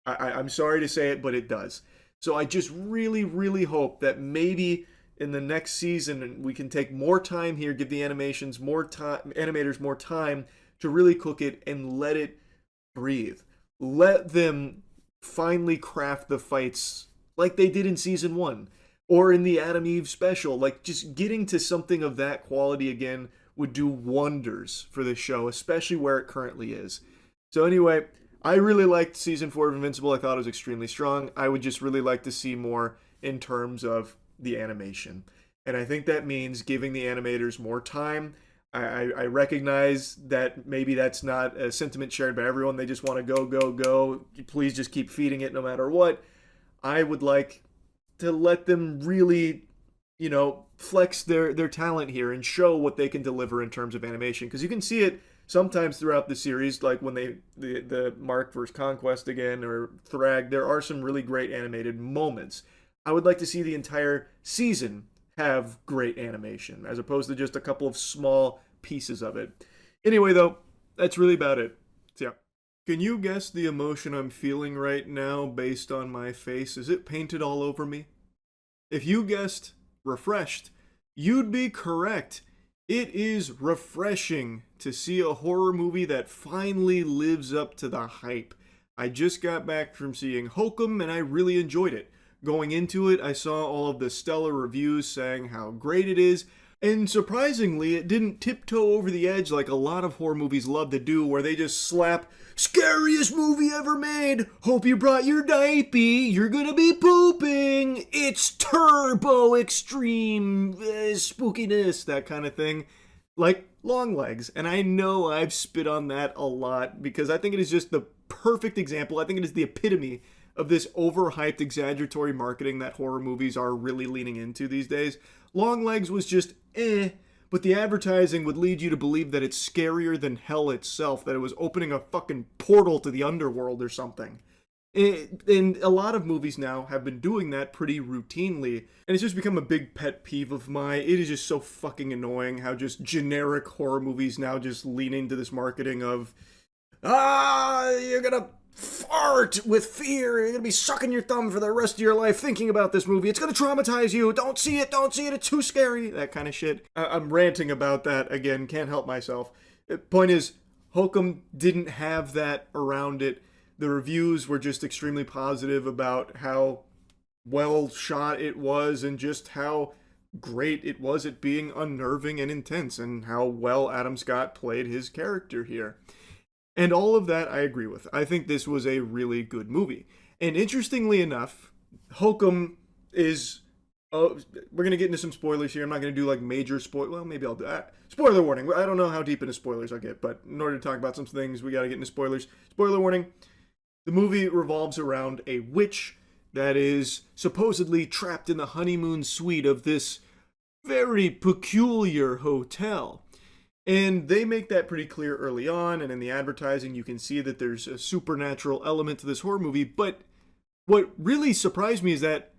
I'm sorry to say it, but it does. So I just really, really hope that maybe in the next season we can take more time here, give the animators more time to really cook it and let it breathe. Let them finally craft the fights like they did in season 1 or in the Adam Eve special. Like, just getting to something of that quality again would do wonders for the show, especially where it currently is. So anyway, I really liked season 4 of Invincible. I thought it was extremely strong. I would just really like to see more in terms of the animation. And I think that means giving the animators more time. I recognize that maybe that's not a sentiment shared by everyone. They just want to go, go, go. Please just keep feeding it no matter what. I would like to let them really, flex their talent here and show what they can deliver in terms of animation. Because you can see it sometimes throughout the series, like when the Mark vs. Conquest again, or Thrag, there are some really great animated moments. I would like to see the entire season have great animation, as opposed to just a couple of small pieces of it. Anyway, though, that's really about it. So, yeah. Can you guess the emotion I'm feeling right now based on my face? Is it painted all over me? If you guessed refreshed, you'd be correct. It is refreshing to see a horror movie that finally lives up to the hype. I just got back from seeing Hokum and I really enjoyed it. Going into it, I saw all of the stellar reviews saying how great it is, and surprisingly, it didn't tiptoe over the edge like a lot of horror movies love to do, where they just slap, "Scariest movie ever made! Hope you brought your diaper! You're gonna be pooping! It's turbo extreme spookiness!" That kind of thing. Like Longlegs. And I know I've spit on that a lot because I think it is just the perfect example. I think it is the epitome of this overhyped, exaggeratory marketing that horror movies are really leaning into these days. Longlegs was just but the advertising would lead you to believe that it's scarier than hell itself, that it was opening a fucking portal to the underworld or something. And a lot of movies now have been doing that pretty routinely, and it's just become a big pet peeve of mine. It is just so fucking annoying how just generic horror movies now just lean into this marketing of, you're gonna fart with fear, you're gonna be sucking your thumb for the rest of your life thinking about this movie, it's gonna traumatize you, don't see it, it's too scary, that kind of shit. I'm ranting about that again, can't help myself. The point is, Hokum didn't have that around it. The reviews were just extremely positive about how well shot it was and just how great it was at being unnerving and intense, and how well Adam Scott played his character here. And all of that I agree with. I think this was a really good movie. And interestingly enough, Hokum is... we're going to get into some spoilers here. I'm not going to do like major spoil... Well, maybe I'll do that. Spoiler warning. I don't know how deep into spoilers I'll get, but in order to talk about some things, we got to get into spoilers. Spoiler warning. The movie revolves around a witch that is supposedly trapped in the honeymoon suite of this very peculiar hotel. And they make that pretty clear early on, and in the advertising you can see that there's a supernatural element to this horror movie. But what really surprised me is that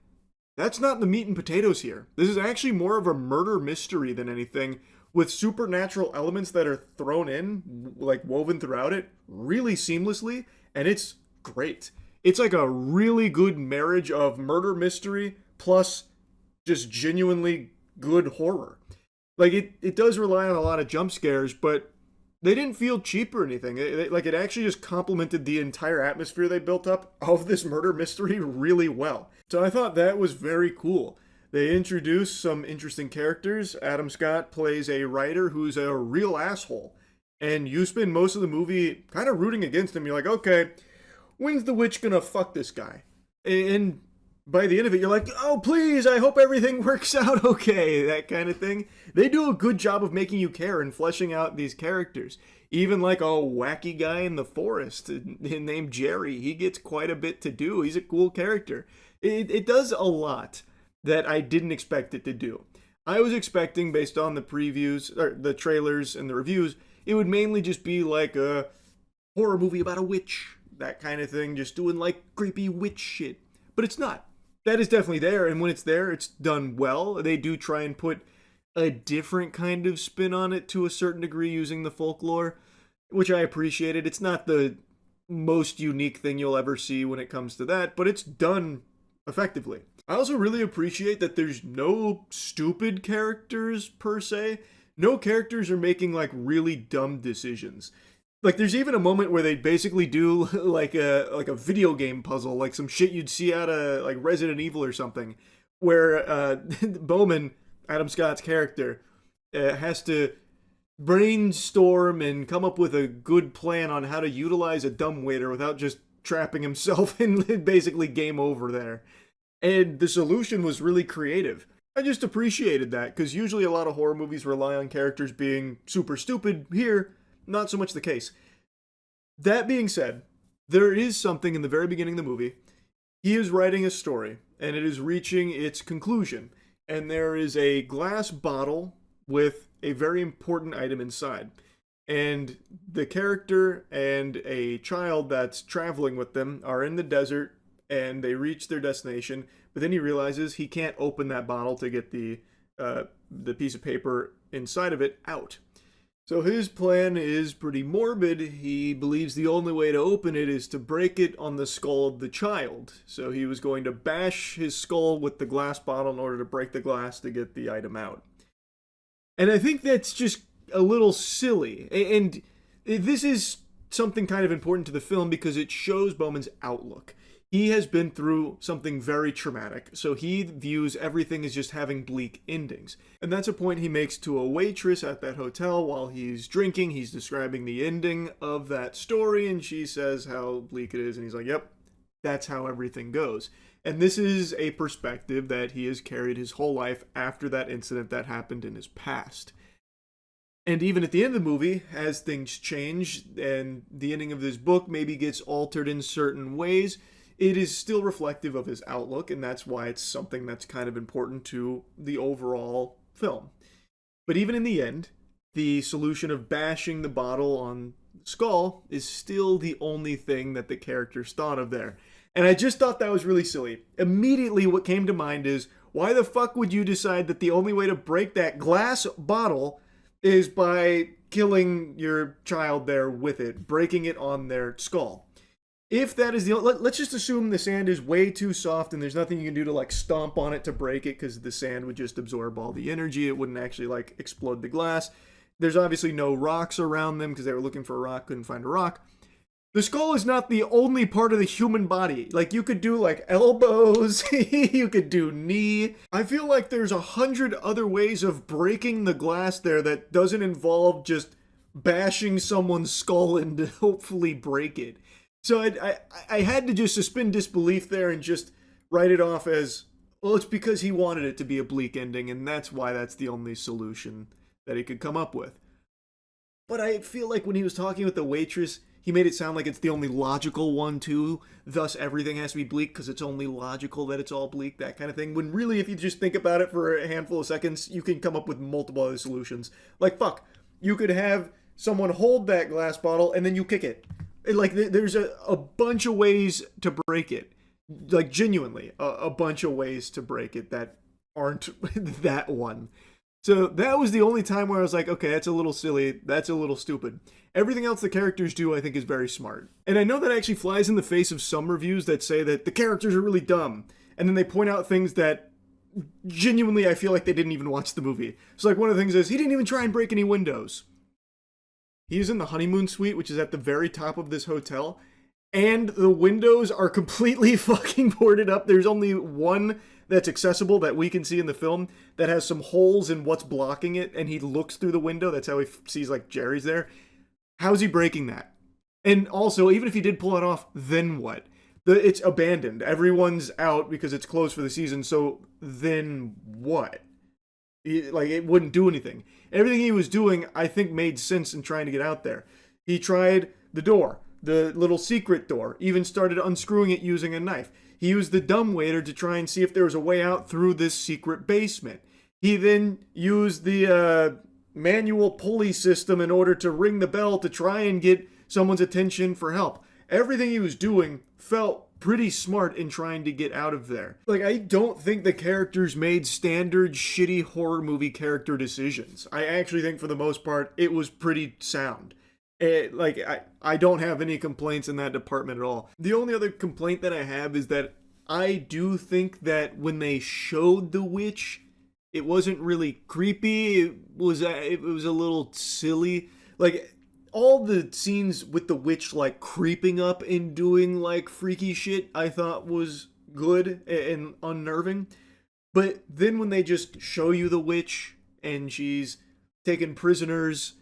That's not the meat and potatoes here. This is actually more of a murder mystery than anything, with supernatural elements that are thrown in, like woven throughout it, really seamlessly, and it's great. It's like a really good marriage of murder mystery plus just genuinely good horror. Like it does rely on a lot of jump scares, but they didn't feel cheap or anything. It actually just complemented the entire atmosphere they built up of this murder mystery really well. So I thought that was very cool. They introduced some interesting characters. Adam Scott plays a writer who's a real asshole. And you spend most of the movie kind of rooting against him. You're like, okay, when's the witch gonna fuck this guy? And by the end of it, you're like, oh, please, I hope everything works out okay, that kind of thing. They do a good job of making you care and fleshing out these characters. Even like a wacky guy in the forest named Jerry, he gets quite a bit to do. He's a cool character. It does a lot that I didn't expect it to do. I was expecting, based on the previews, or the trailers and the reviews, it would mainly just be like a horror movie about a witch, that kind of thing, just doing like creepy witch shit. But it's not. That is definitely there, and when it's there, it's done well. They do try and put a different kind of spin on it to a certain degree using the folklore, which I appreciated. It's not the most unique thing you'll ever see when it comes to that, but it's done effectively. I also really appreciate that there's no stupid characters per se. No characters are making like really dumb decisions. Like there's even a moment where they basically do like a video game puzzle, like some shit you'd see out of like Resident Evil or something, where Bowman, Adam Scott's character, has to brainstorm and come up with a good plan on how to utilize a dumbwaiter without just trapping himself and basically game over there. And the solution was really creative. I just appreciated that, because usually a lot of horror movies rely on characters being super stupid. Here, not so much the case. That being said, there is something in the very beginning of the movie. He is writing a story, and it is reaching its conclusion. And there is a glass bottle with a very important item inside. And the character and a child that's traveling with them are in the desert, and they reach their destination. But then he realizes he can't open that bottle to get the piece of paper inside of it out. So his plan is pretty morbid. He believes the only way to open it is to break it on the skull of the child. So he was going to bash his skull with the glass bottle in order to break the glass to get the item out. And I think that's just a little silly. And this is something kind of important to the film because it shows Bowman's outlook. He has been through something very traumatic, so he views everything as just having bleak endings. And that's a point he makes to a waitress at that hotel while he's drinking. He's describing the ending of that story, and she says how bleak it is, and he's like, yep, that's how everything goes. And this is a perspective that he has carried his whole life after that incident that happened in his past. And even at the end of the movie, as things change, and the ending of this book maybe gets altered in certain ways, it is still reflective of his outlook, and that's why it's something that's kind of important to the overall film. But even in the end, the solution of bashing the bottle on the skull is still the only thing that the characters thought of there. And I just thought that was really silly. Immediately what came to mind is, why the fuck would you decide that the only way to break that glass bottle is by killing your child there with it, breaking it on their skull? If that is the let's just assume the sand is way too soft and there's nothing you can do to like stomp on it to break it, because the sand would just absorb all the energy. It wouldn't actually like explode the glass. There's obviously no rocks around them because they were looking for a rock, couldn't find a rock. The skull is not the only part of the human body. Like, you could do like elbows, you could do knee. I feel like there's 100 other ways of breaking the glass there that doesn't involve just bashing someone's skull in to hopefully break it. So I had to just suspend disbelief there and just write it off as, well, it's because he wanted it to be a bleak ending, and that's why that's the only solution that he could come up with. But I feel like when he was talking with the waitress, he made it sound like it's the only logical one too, thus everything has to be bleak because it's only logical that it's all bleak, that kind of thing. When really, if you just think about it for a handful of seconds, you can come up with multiple other solutions. Like, fuck, you could have someone hold that glass bottle and then you kick it. Like, there's a bunch of ways to break it. Like, genuinely, a bunch of ways to break it that aren't that one. So that was the only time where I was like, okay, that's a little silly. That's a little stupid. Everything else the characters do, I think, is very smart. And I know that actually flies in the face of some reviews that say that the characters are really dumb. And then they point out things that genuinely I feel like they didn't even watch the movie. So, like, one of the things is he didn't even try and break any windows. He's in the honeymoon suite, which is at the very top of this hotel. And the windows are completely fucking boarded up. There's only one that's accessible that we can see in the film that has some holes in what's blocking it, and he looks through the window. That's how he sees, like, Jerry's there. How's he breaking that? And also, even if he did pull it off, then what? It's abandoned. Everyone's out because it's closed for the season, so then what? Like, it wouldn't do anything. Everything he was doing, I think, made sense in trying to get out there. He tried the door, the little secret door, even started unscrewing it using a knife. He used the dumbwaiter to try and see if there was a way out through this secret basement. He then used the manual pulley system in order to ring the bell to try and get someone's attention for help. Everything he was doing felt pretty smart in trying to get out of there. Like, I don't think the characters made standard shitty horror movie character decisions. I actually think for the most part it was pretty sound. I don't have any complaints in that department at all. The only other complaint that I have is that I do think that when they showed the witch, it wasn't really creepy. It was a little silly. Like, all the scenes with the witch, like, creeping up and doing, like, freaky shit, I thought was good and unnerving. But then when they just show you the witch and she's taking prisoners,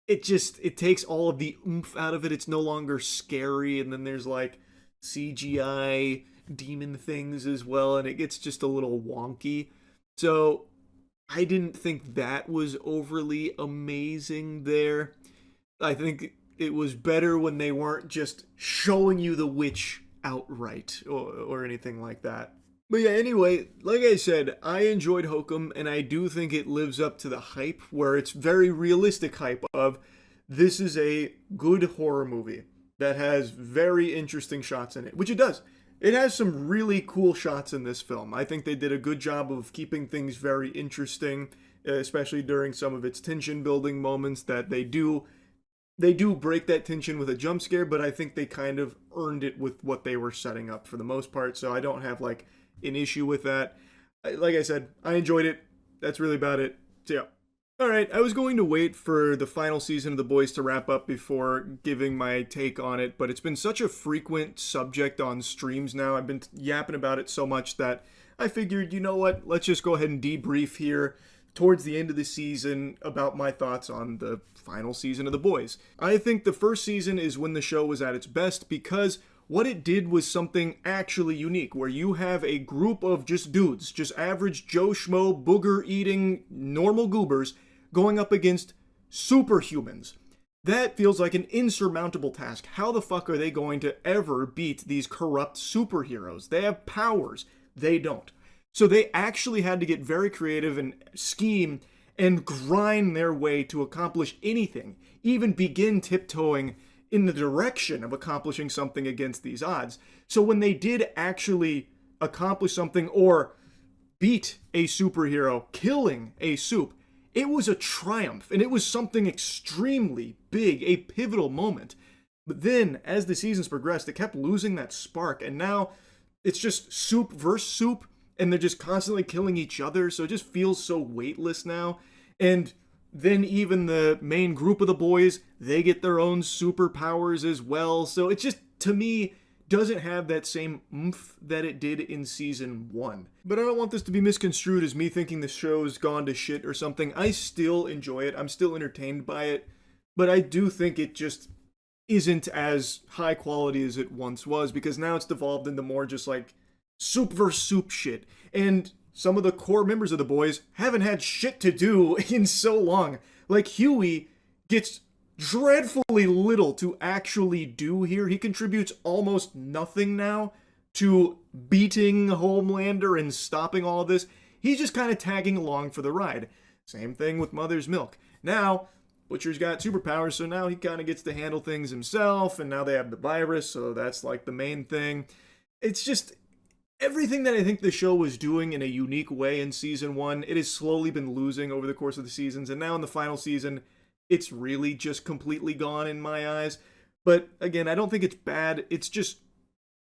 it takes all of the oomph out of it. It's no longer scary, and then there's, like, CGI demon things as well, and it gets just a little wonky. So I didn't think that was overly amazing there. I think it was better when they weren't just showing you the witch outright or anything like that. But yeah, anyway, like I said, I enjoyed Hokum, and I do think it lives up to the hype, where it's very realistic hype of this is a good horror movie that has very interesting shots in it, which it does. It has some really cool shots in this film. I think they did a good job of keeping things very interesting, especially during some of its tension building moments that they do break that tension with a jump scare, but I think they kind of earned it with what they were setting up for the most part, so I don't have, like, an issue with that. Like I said, I enjoyed it. That's really about it. So yeah. Alright, I was going to wait for the final season of The Boys to wrap up before giving my take on it, but it's been such a frequent subject on streams now. I've been yapping about it so much that I figured, you know what, let's just go ahead and debrief here towards the end of the season about my thoughts on the final season of The Boys. I think the first season is when the show was at its best because what it did was something actually unique, where you have a group of just dudes, just average Joe Schmo, booger-eating, normal goobers, going up against superhumans. That feels like an insurmountable task. How the fuck are they going to ever beat these corrupt superheroes? They have powers. They don't. So they actually had to get very creative and scheme and grind their way to accomplish anything, even begin tiptoeing in the direction of accomplishing something against these odds. So when they did actually accomplish something or beat a superhero, killing a supe, it was a triumph, and it was something extremely big, a pivotal moment. But then, as the seasons progressed, it kept losing that spark, and now it's just soup versus soup, and they're just constantly killing each other, so it just feels so weightless now. And then even the main group of the boys, they get their own superpowers as well, so it just, to me, doesn't have that same oomph that it did in season 1. But I don't want this to be misconstrued as me thinking the show's gone to shit or something. I still enjoy it. I'm still entertained by it. But I do think it just isn't as high quality as it once was, because now it's devolved into more just like soup versus soup shit. And some of the core members of the boys haven't had shit to do in so long. Like, Huey gets dreadfully little to actually do here. He contributes almost nothing now to beating Homelander and stopping all of this. He's just kind of tagging along for the ride. Same thing with Mother's Milk. Now, Butcher's got superpowers, so now he kind of gets to handle things himself, and now they have the virus, so that's like the main thing. It's just everything that I think the show was doing in a unique way in season one, it has slowly been losing over the course of the seasons. And now in the final season, it's really just completely gone in my eyes. But again, I don't think it's bad. It's just,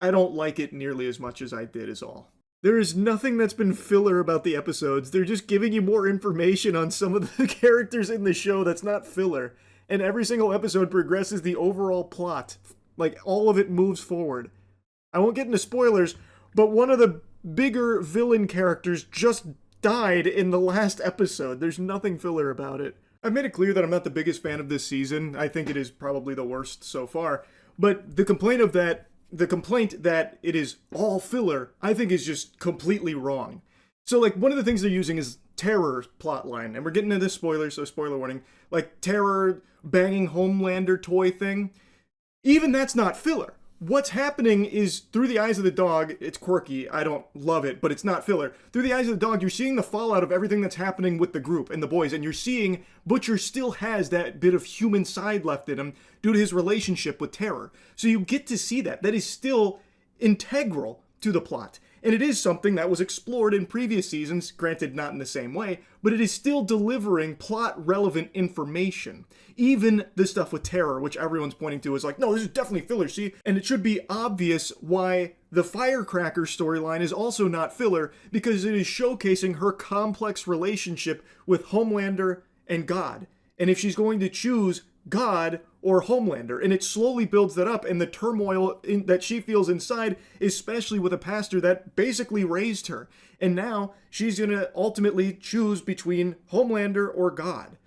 I don't like it nearly as much as I did, is all. There is nothing that's been filler about the episodes. They're just giving you more information on some of the characters in the show that's not filler. And every single episode progresses the overall plot. Like, all of it moves forward. I won't get into spoilers, but one of the bigger villain characters just died in the last episode. There's nothing filler about it. I've made it clear that I'm not the biggest fan of this season. I think it is probably the worst so far. But the complaint that it is all filler, I think is just completely wrong. So, like, one of the things they're using is Terror plotline. And we're getting into this spoiler, so spoiler warning. Like, Terror banging Homelander toy thing. Even that's not filler. What's happening is, through the eyes of the dog, it's quirky, I don't love it, but it's not filler. Through the eyes of the dog, you're seeing the fallout of everything that's happening with the group and the boys, and you're seeing Butcher still has that bit of human side left in him due to his relationship with Terror. So you get to see that. That is still integral to the plot. And it is something that was explored in previous seasons, granted not in the same way, but it is still delivering plot-relevant information. Even the stuff with Terror, which everyone's pointing to, is like, no, this is definitely filler, see? And it should be obvious why the Firecracker storyline is also not filler, because it is showcasing her complex relationship with Homelander and God. And if she's going to choose God or Homelander, and it slowly builds that up, and the turmoil that she feels inside, especially with a pastor that basically raised her. And now she's going to ultimately choose between Homelander or God.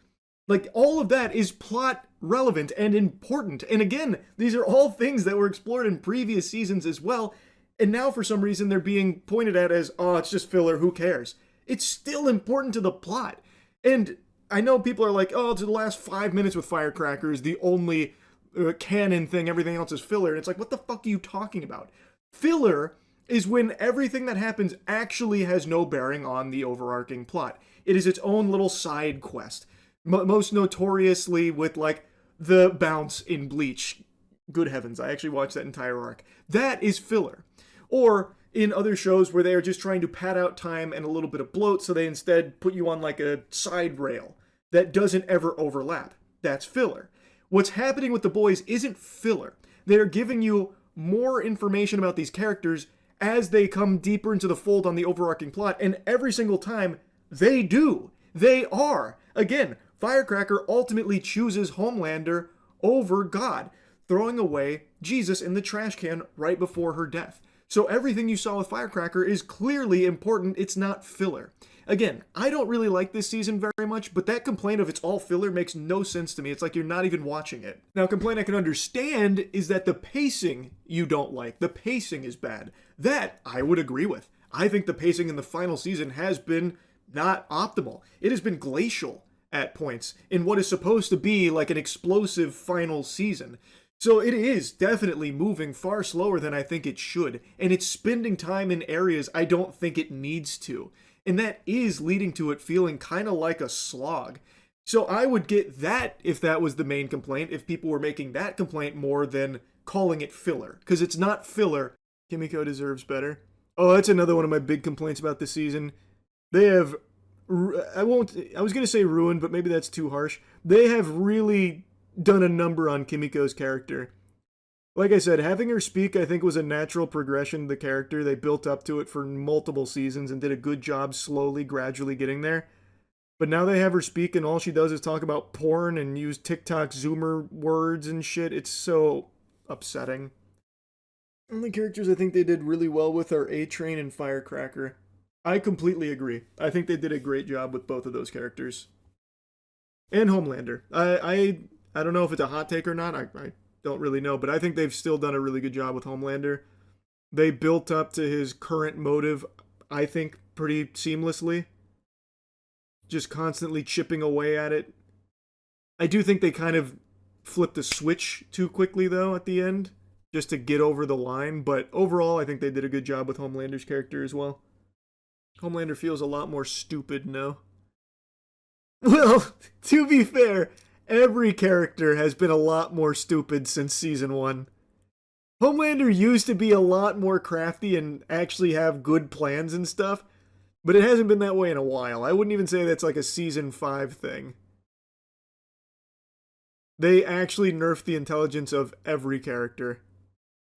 Like, all of that is plot relevant and important. And again, these are all things that were explored in previous seasons as well. And now for some reason they're being pointed at as, oh, it's just filler, who cares? It's still important to the plot. And I know people are like, oh, to the last 5 minutes with Firecracker is the only canon thing, everything else is filler. And it's like, what the fuck are you talking about? Filler is when everything that happens actually has no bearing on the overarching plot. It is its own little side quest. Most notoriously with, like, the bounce in Bleach. Good heavens, I actually watched that entire arc. That is filler. Or in other shows where they are just trying to pad out time and a little bit of bloat, so they instead put you on like a side rail that doesn't ever overlap. That's filler. What's happening with the boys isn't filler. They're giving you more information about these characters as they come deeper into the fold on the overarching plot, and every single time, they do. They are. Again, Firecracker ultimately chooses Homelander over God, throwing away Jesus in the trash can right before her death. So everything you saw with Firecracker is clearly important. It's not filler. Again, I don't really like this season very much, but that complaint of it's all filler makes no sense to me. It's like you're not even watching it. Now, a complaint I can understand is that the pacing you don't like. The pacing is bad. That I would agree with. I think the pacing in the final season has been not optimal. It has been glacial at points in what is supposed to be like an explosive final season. So it is definitely moving far slower than I think it should, and it's spending time in areas I don't think it needs to. And that is leading to it feeling kind of like a slog. So I would get that if that was the main complaint, if people were making that complaint more than calling it filler. Because it's not filler. Kimiko deserves better. Oh, that's another one of my big complaints about this season. They have, I was going to say ruined, but maybe that's too harsh. They have really done a number on Kimiko's character. Like I said, having her speak, I think, was a natural progression to the character. They built up to it for multiple seasons and did a good job slowly, gradually getting there. But now they have her speak and all she does is talk about porn and use TikTok Zoomer words and shit. It's so upsetting. Only characters I think they did really well with are A-Train and Firecracker. I completely agree. I think they did a great job with both of those characters. And Homelander. I don't know if it's a hot take or not. I don't really know, but I think they've still done a really good job with Homelander. They built up to his current motive, I think, pretty seamlessly. Just constantly chipping away at it. I do think they kind of flipped the switch too quickly, though, at the end, just to get over the line, but overall, I think they did a good job with Homelander's character as well. Homelander feels a lot more stupid now. Well, to be fair, every character has been a lot more stupid since season 1. Homelander used to be a lot more crafty and actually have good plans and stuff, but it hasn't been that way in a while. I wouldn't even say that's like a season 5 thing. They actually nerfed the intelligence of every character.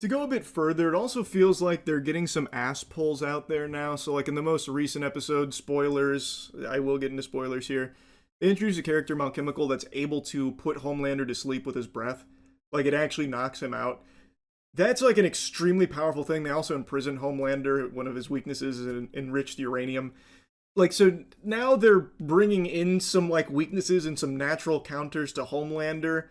To go a bit further, it also feels like they're getting some ass pulls out there now. So, like in the most recent episode, spoilers, I will get into spoilers here. They introduced a character, Mount Chemical, that's able to put Homelander to sleep with his breath. Like, it actually knocks him out. That's like an extremely powerful thing. They also imprisoned Homelander. One of his weaknesses is enriched uranium. Like, so now they're bringing in some, like, weaknesses and some natural counters to Homelander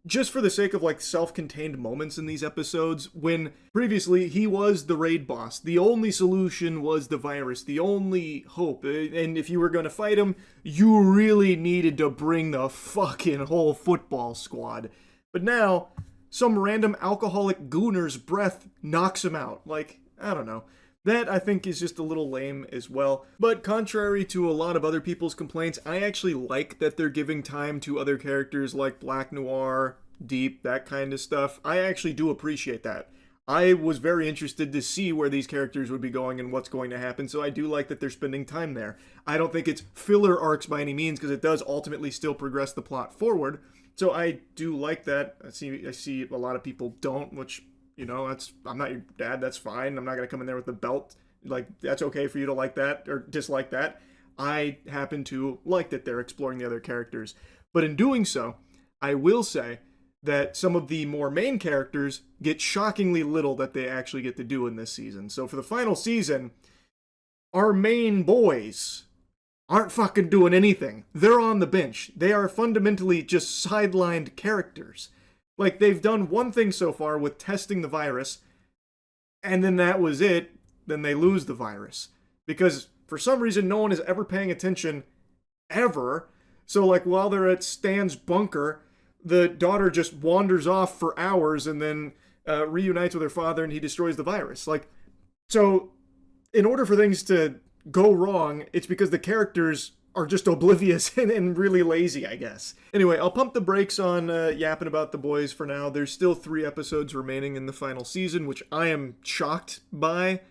just for the sake of, like, self-contained moments in these episodes, when previously he was the raid boss. The only solution was the virus, the only hope. And if you were going to fight him, you really needed to bring the fucking whole football squad. But now, some random alcoholic gooner's breath knocks him out. Like, I don't know. That, I think, is just a little lame as well. But contrary to a lot of other people's complaints, I actually like that they're giving time to other characters like Black Noir, Deep, that kind of stuff. I actually do appreciate that. I was very interested to see where these characters would be going and what's going to happen, so I do like that they're spending time there. I don't think it's filler arcs by any means, because it does ultimately still progress the plot forward. So I do like that. I see a lot of people don't, which... You know, I'm not your dad, that's fine. I'm not going to come in there with the belt. Like, that's okay for you to like that or dislike that. I happen to like that they're exploring the other characters. But in doing so, I will say that some of the more main characters get shockingly little that they actually get to do in this season. So for the final season, our main boys aren't fucking doing anything. They're on the bench. They are fundamentally just sidelined characters. Like, they've done one thing so far with testing the virus, and then that was it. Then they lose the virus. Because, for some reason, no one is ever paying attention, ever. So, like, while they're at Stan's bunker, the daughter just wanders off for hours and then reunites with her father, and he destroys the virus. Like, so, in order for things to go wrong, it's because the characters are just oblivious and really lazy, I guess. Anyway, I'll pump the brakes on yapping about the boys for now. There's still 3 episodes remaining in the final season, which I am shocked by,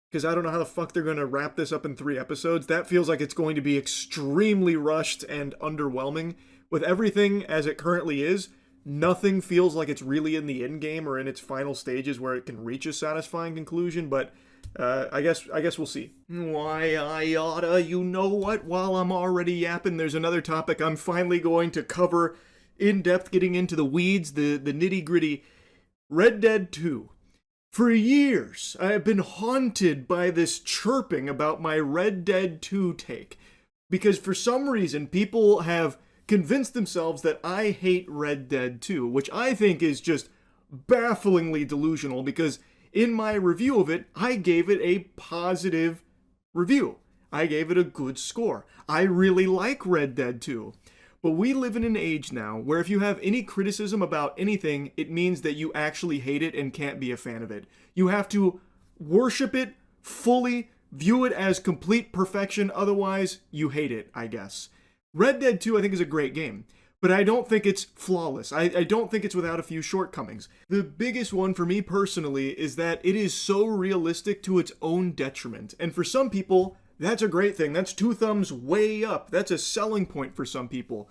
because I don't know how the fuck they're going to wrap this up in 3 episodes. That feels like it's going to be extremely rushed and underwhelming. With everything as it currently is, nothing feels like it's really in the end game or in its final stages where it can reach a satisfying conclusion, but I guess we'll see. Why, I oughta, you know what? While I'm already yapping, there's another topic I'm finally going to cover in depth, getting into the weeds, the nitty gritty. Red Dead 2. For years, I have been haunted by this chirping about my Red Dead 2 take. Because for some reason, people have convinced themselves that I hate Red Dead 2, which I think is just bafflingly delusional, because in my review of it, I gave it a positive review. I gave it a good score. I really like Red Dead 2. But we live in an age now where if you have any criticism about anything, it means that you actually hate it and can't be a fan of it. You have to worship it fully, view it as complete perfection, otherwise you hate it, I guess. Red Dead 2, I think, is a great game. But I don't think it's flawless. I don't think it's without a few shortcomings. The biggest one for me personally is that it is so realistic to its own detriment. And for some people, that's a great thing. That's 2 thumbs way up. That's a selling point for some people.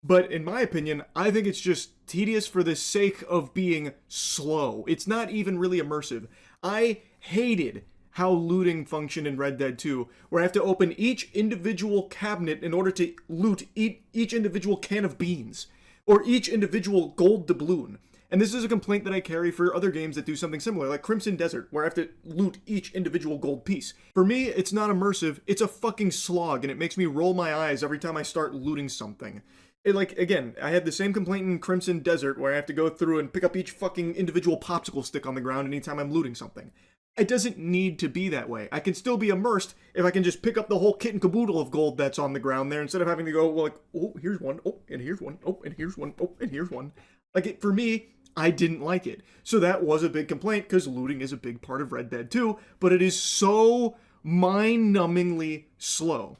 But in my opinion, I think it's just tedious for the sake of being slow. It's not even really immersive. I hated how looting functioned in Red Dead 2, where I have to open each individual cabinet in order to loot each individual can of beans, or each individual gold doubloon. And this is a complaint that I carry for other games that do something similar, like Crimson Desert, where I have to loot each individual gold piece. For me, it's not immersive, it's a fucking slog, and it makes me roll my eyes every time I start looting something. Again, I had the same complaint in Crimson Desert, where I have to go through and pick up each fucking individual popsicle stick on the ground anytime I'm looting something. It doesn't need to be that way. I can still be immersed if I can just pick up the whole kit and caboodle of gold that's on the ground there, instead of having to go, well, like, oh, here's one, oh, and here's one, oh, and here's one, oh, and here's one. Like, for me, I didn't like it. So that was a big complaint, because looting is a big part of Red Dead 2, but it is so mind-numbingly slow.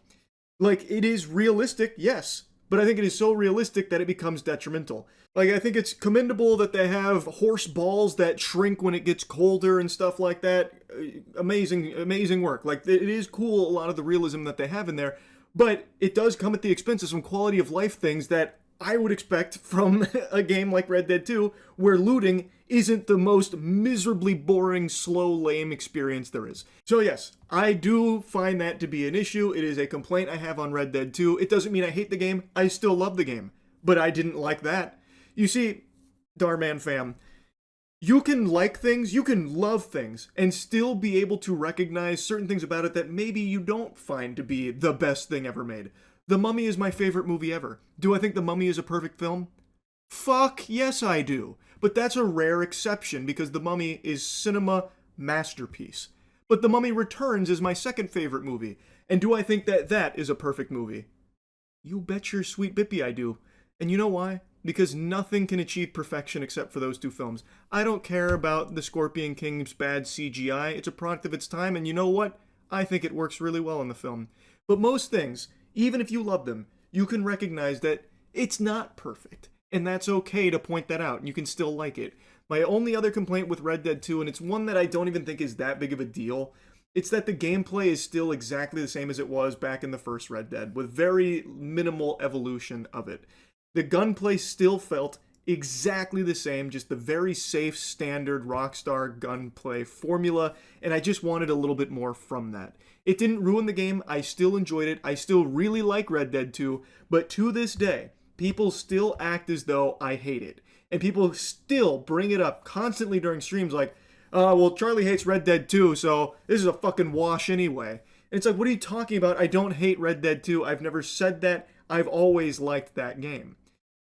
Like, it is realistic, yes, but I think it is so realistic that it becomes detrimental. Like, I think it's commendable that they have horse balls that shrink when it gets colder and stuff like that. Amazing work. Like, it is cool, a lot of the realism that they have in there, but it does come at the expense of some quality of life things that I would expect from a game like Red Dead 2, where looting isn't the most miserably boring, slow, lame experience there is. So yes, I do find that to be an issue. It is a complaint I have on Red Dead 2. It doesn't mean I hate the game. I still love the game. But I didn't like that. You see, Darman fam, you can like things, you can love things, and still be able to recognize certain things about it that maybe you don't find to be the best thing ever made. The Mummy is my favorite movie ever. Do I think The Mummy is a perfect film? Fuck yes I do. But that's a rare exception because The Mummy is cinema masterpiece. But The Mummy Returns is my second favorite movie. And do I think that that is a perfect movie? You bet your sweet bippy I do. And you know why? Because nothing can achieve perfection except for those two films. I don't care about the Scorpion King's bad CGI. It's a product of its time, and you know what? I think it works really well in the film. But most things, even if you love them, you can recognize that it's not perfect. And that's okay to point that out, and you can still like it. My only other complaint with Red Dead 2, and it's one that I don't even think is that big of a deal, it's that the gameplay is still exactly the same as it was back in the first Red Dead, with very minimal evolution of it. The gunplay still felt exactly the same, just the very safe, standard Rockstar gunplay formula, and I just wanted a little bit more from that. It didn't ruin the game, I still enjoyed it, I still really like Red Dead 2, but to this day, people still act as though I hate it. And people still bring it up constantly during streams like, well, Charlie hates Red Dead 2, so this is a fucking wash anyway. And it's like, what are you talking about? I don't hate Red Dead 2, I've never said that, I've always liked that game.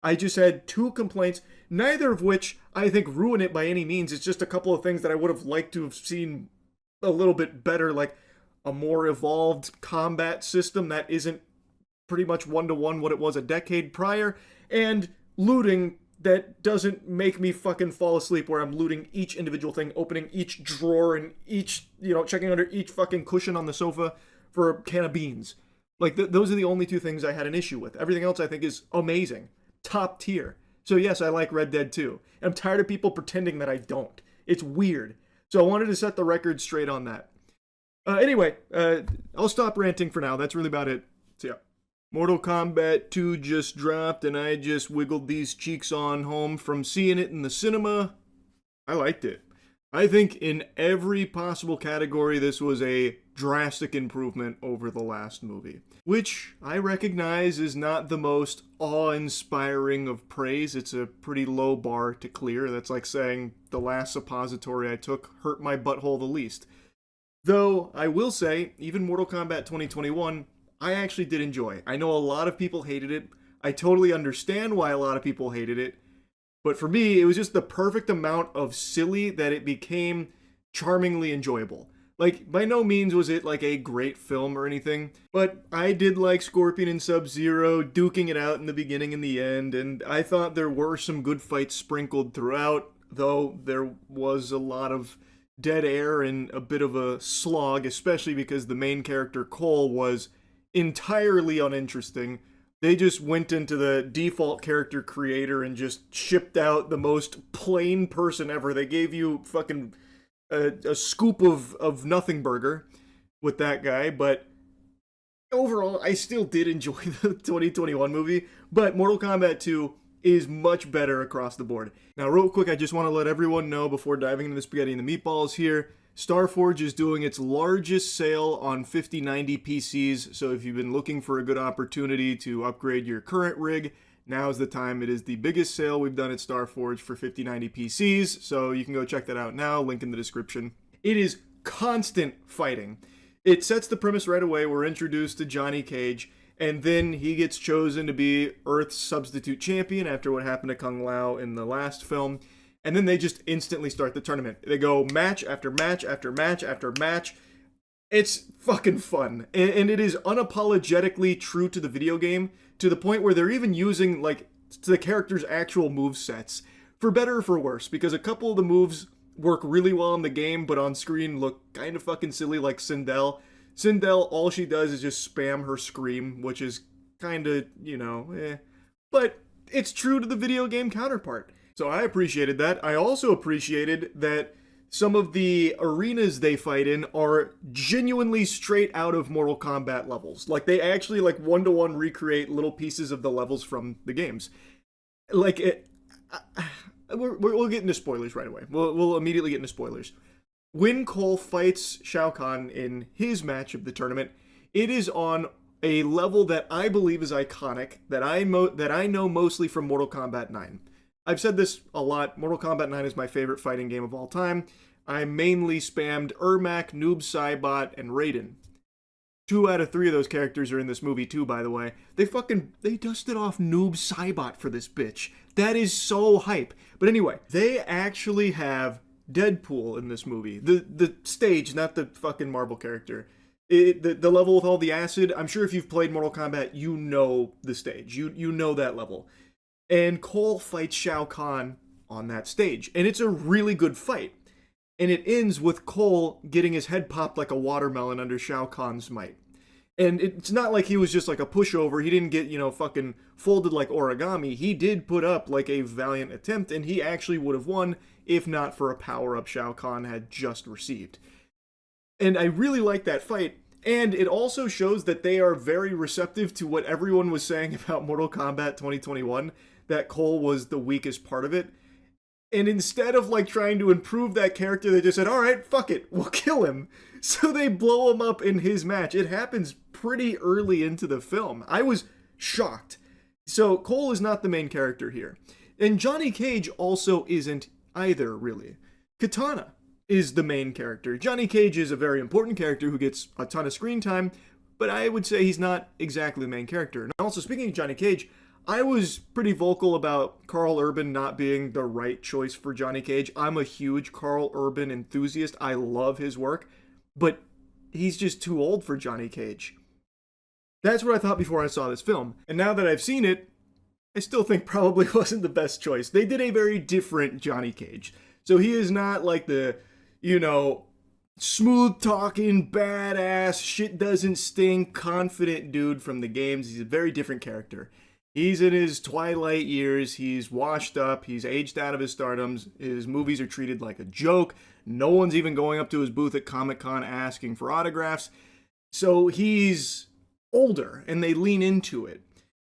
I just had two complaints, neither of which I think ruin it by any means. It's just a couple of things that I would have liked to have seen a little bit better, like a more evolved combat system that isn't pretty much one-to-one what it was a decade prior, and looting that doesn't make me fucking fall asleep where I'm looting each individual thing, opening each drawer and each, checking under each fucking cushion on the sofa for a can of beans. Like, those are the only two things I had an issue with. Everything else I think is amazing. Top tier. So yes, I like Red Dead 2. I'm tired of people pretending that I don't. It's weird. So I wanted to set the record straight on that. Anyway, I'll stop ranting for now. That's really about it. So yeah. Mortal Kombat 2 just dropped, and I just wiggled these cheeks on home from seeing it in the cinema. I liked it. I think in every possible category, this was a drastic improvement over the last movie, which I recognize is not the most awe-inspiring of praise. It's a pretty low bar to clear. That's like saying the last suppository I took hurt my butthole the least. Though, I will say, even Mortal Kombat 2021, I actually did enjoy. I know a lot of people hated it. I totally understand why a lot of people hated it. But for me, it was just the perfect amount of silly that it became charmingly enjoyable. Like, by no means was it like a great film or anything, but I did like Scorpion and Sub-Zero duking it out in the beginning and the end, and I thought there were some good fights sprinkled throughout, though there was a lot of dead air and a bit of a slog, especially because the main character, Cole, was entirely uninteresting. They just went into the default character creator and just shipped out the most plain person ever. They gave you fucking a scoop of nothing burger with that guy, but overall, I still did enjoy the 2021 movie, but Mortal Kombat 2 is much better across the board. Now, real quick, I just want to let everyone know before diving into the spaghetti and the meatballs here, Starforge is doing its largest sale on 5090 PCs, so if you've been looking for a good opportunity to upgrade your current rig, now's the time. It is the biggest sale we've done at Starforge for 5090 PCs, so you can go check that out now, link in the description. It is constant fighting. It sets the premise right away. We're introduced to Johnny Cage, and then he gets chosen to be Earth's substitute champion after what happened to Kung Lao in the last film. And then they just instantly start the tournament. They go match after match after match after match. It's fucking fun. And it is unapologetically true to the video game, to the point where they're even using, like, the character's actual move sets. For better or for worse, because a couple of the moves work really well in the game, but on screen look kind of fucking silly, like Sindel. Sindel, all she does is just spam her scream, which is kind of, But it's true to the video game counterpart. So I appreciated that. I also appreciated that some of the arenas they fight in are genuinely straight out of Mortal Kombat levels. Like, they actually, like, one-to-one recreate little pieces of the levels from the games. Like, we'll get into spoilers right away. We'll immediately get into spoilers. When Cole fights Shao Kahn in his match of the tournament, it is on a level that I believe is iconic, that I know mostly from Mortal Kombat 9. I've said this a lot. Mortal Kombat 9 is my favorite fighting game of all time. I mainly spammed Ermac, Noob Saibot, and Raiden. 2 out of 3 of those characters are in this movie too, by the way. They dusted off Noob Saibot for this bitch. That is so hype. But anyway, they actually have Deadpool in this movie. The stage, not the fucking Marvel character. The level with all the acid, I'm sure if you've played Mortal Kombat, you know the stage. You know that level. And Cole fights Shao Kahn on that stage. And it's a really good fight. And it ends with Cole getting his head popped like a watermelon under Shao Kahn's might. And it's not like he was just like a pushover. He didn't get, fucking folded like origami. He did put up like a valiant attempt, and he actually would have won if not for a power-up Shao Kahn had just received. And I really like that fight. And it also shows that they are very receptive to what everyone was saying about Mortal Kombat 2021, that Cole was the weakest part of it. And instead of like trying to improve that character, they just said, all right, fuck it, we'll kill him. So they blow him up in his match. It happens pretty early into the film. I was shocked. So Cole is not the main character here. And Johnny Cage also isn't either, really. Katana is the main character. Johnny Cage is a very important character who gets a ton of screen time, but I would say he's not exactly the main character. And also, speaking of Johnny Cage, I was pretty vocal about Karl Urban not being the right choice for Johnny Cage. I'm a huge Karl Urban enthusiast. I love his work, but he's just too old for Johnny Cage. That's what I thought before I saw this film. And now that I've seen it, I still think probably wasn't the best choice. They did a very different Johnny Cage. So he is not like the, smooth-talking, badass, shit doesn't stink, confident dude from the games. He's a very different character. He's in his twilight years, he's washed up, he's aged out of his stardoms, his movies are treated like a joke, no one's even going up to his booth at Comic-Con asking for autographs, so he's older, and they lean into it.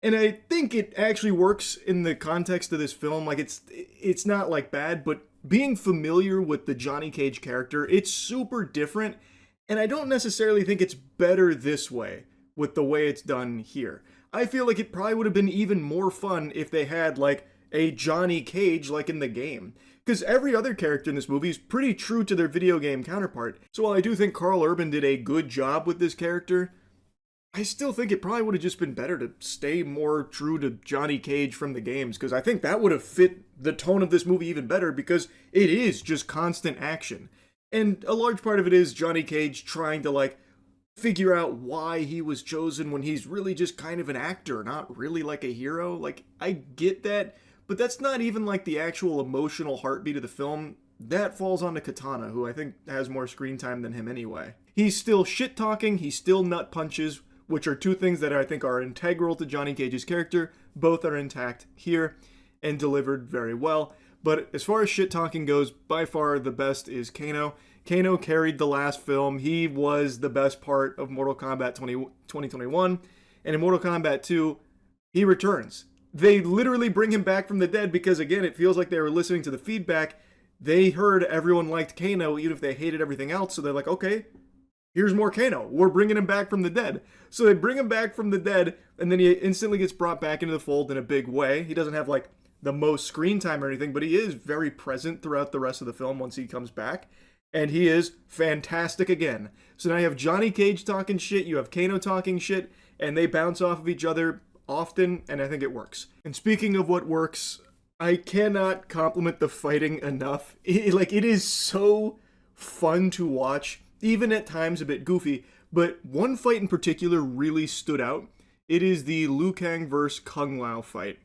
And I think it actually works in the context of this film, like it's not like bad, but being familiar with the Johnny Cage character, it's super different, and I don't necessarily think it's better this way, with the way it's done here. I feel like it probably would have been even more fun if they had, like, a Johnny Cage like in the game. Because every other character in this movie is pretty true to their video game counterpart. So while I do think Karl Urban did a good job with this character, I still think it probably would have just been better to stay more true to Johnny Cage from the games. Because I think that would have fit the tone of this movie even better, because it is just constant action. And a large part of it is Johnny Cage trying to, like, figure out why he was chosen when he's really just kind of an actor, not really like a hero. Like, I get that, but that's not even like the actual emotional heartbeat of the film. That falls onto Katana, who I think has more screen time than him anyway. He's still shit-talking, he's still nut punches, which are two things that I think are integral to Johnny Cage's character. Both are intact here and delivered very well. But as far as shit-talking goes, by far the best is Kano. Kano carried the last film. He was the best part of Mortal Kombat 2021. And in Mortal Kombat 2, he returns. They literally bring him back from the dead because, again, it feels like they were listening to the feedback. They heard everyone liked Kano, even if they hated everything else. So they're like, okay, here's more Kano. We're bringing him back from the dead. So they bring him back from the dead, and then he instantly gets brought back into the fold in a big way. He doesn't have, like, the most screen time or anything, but he is very present throughout the rest of the film once he comes back. And he is fantastic again. So now you have Johnny Cage talking shit, you have Kano talking shit, and they bounce off of each other often, and I think it works. And speaking of what works, I cannot compliment the fighting enough. It is so fun to watch, even at times a bit goofy, but one fight in particular really stood out. It is the Liu Kang vs. Kung Lao fight.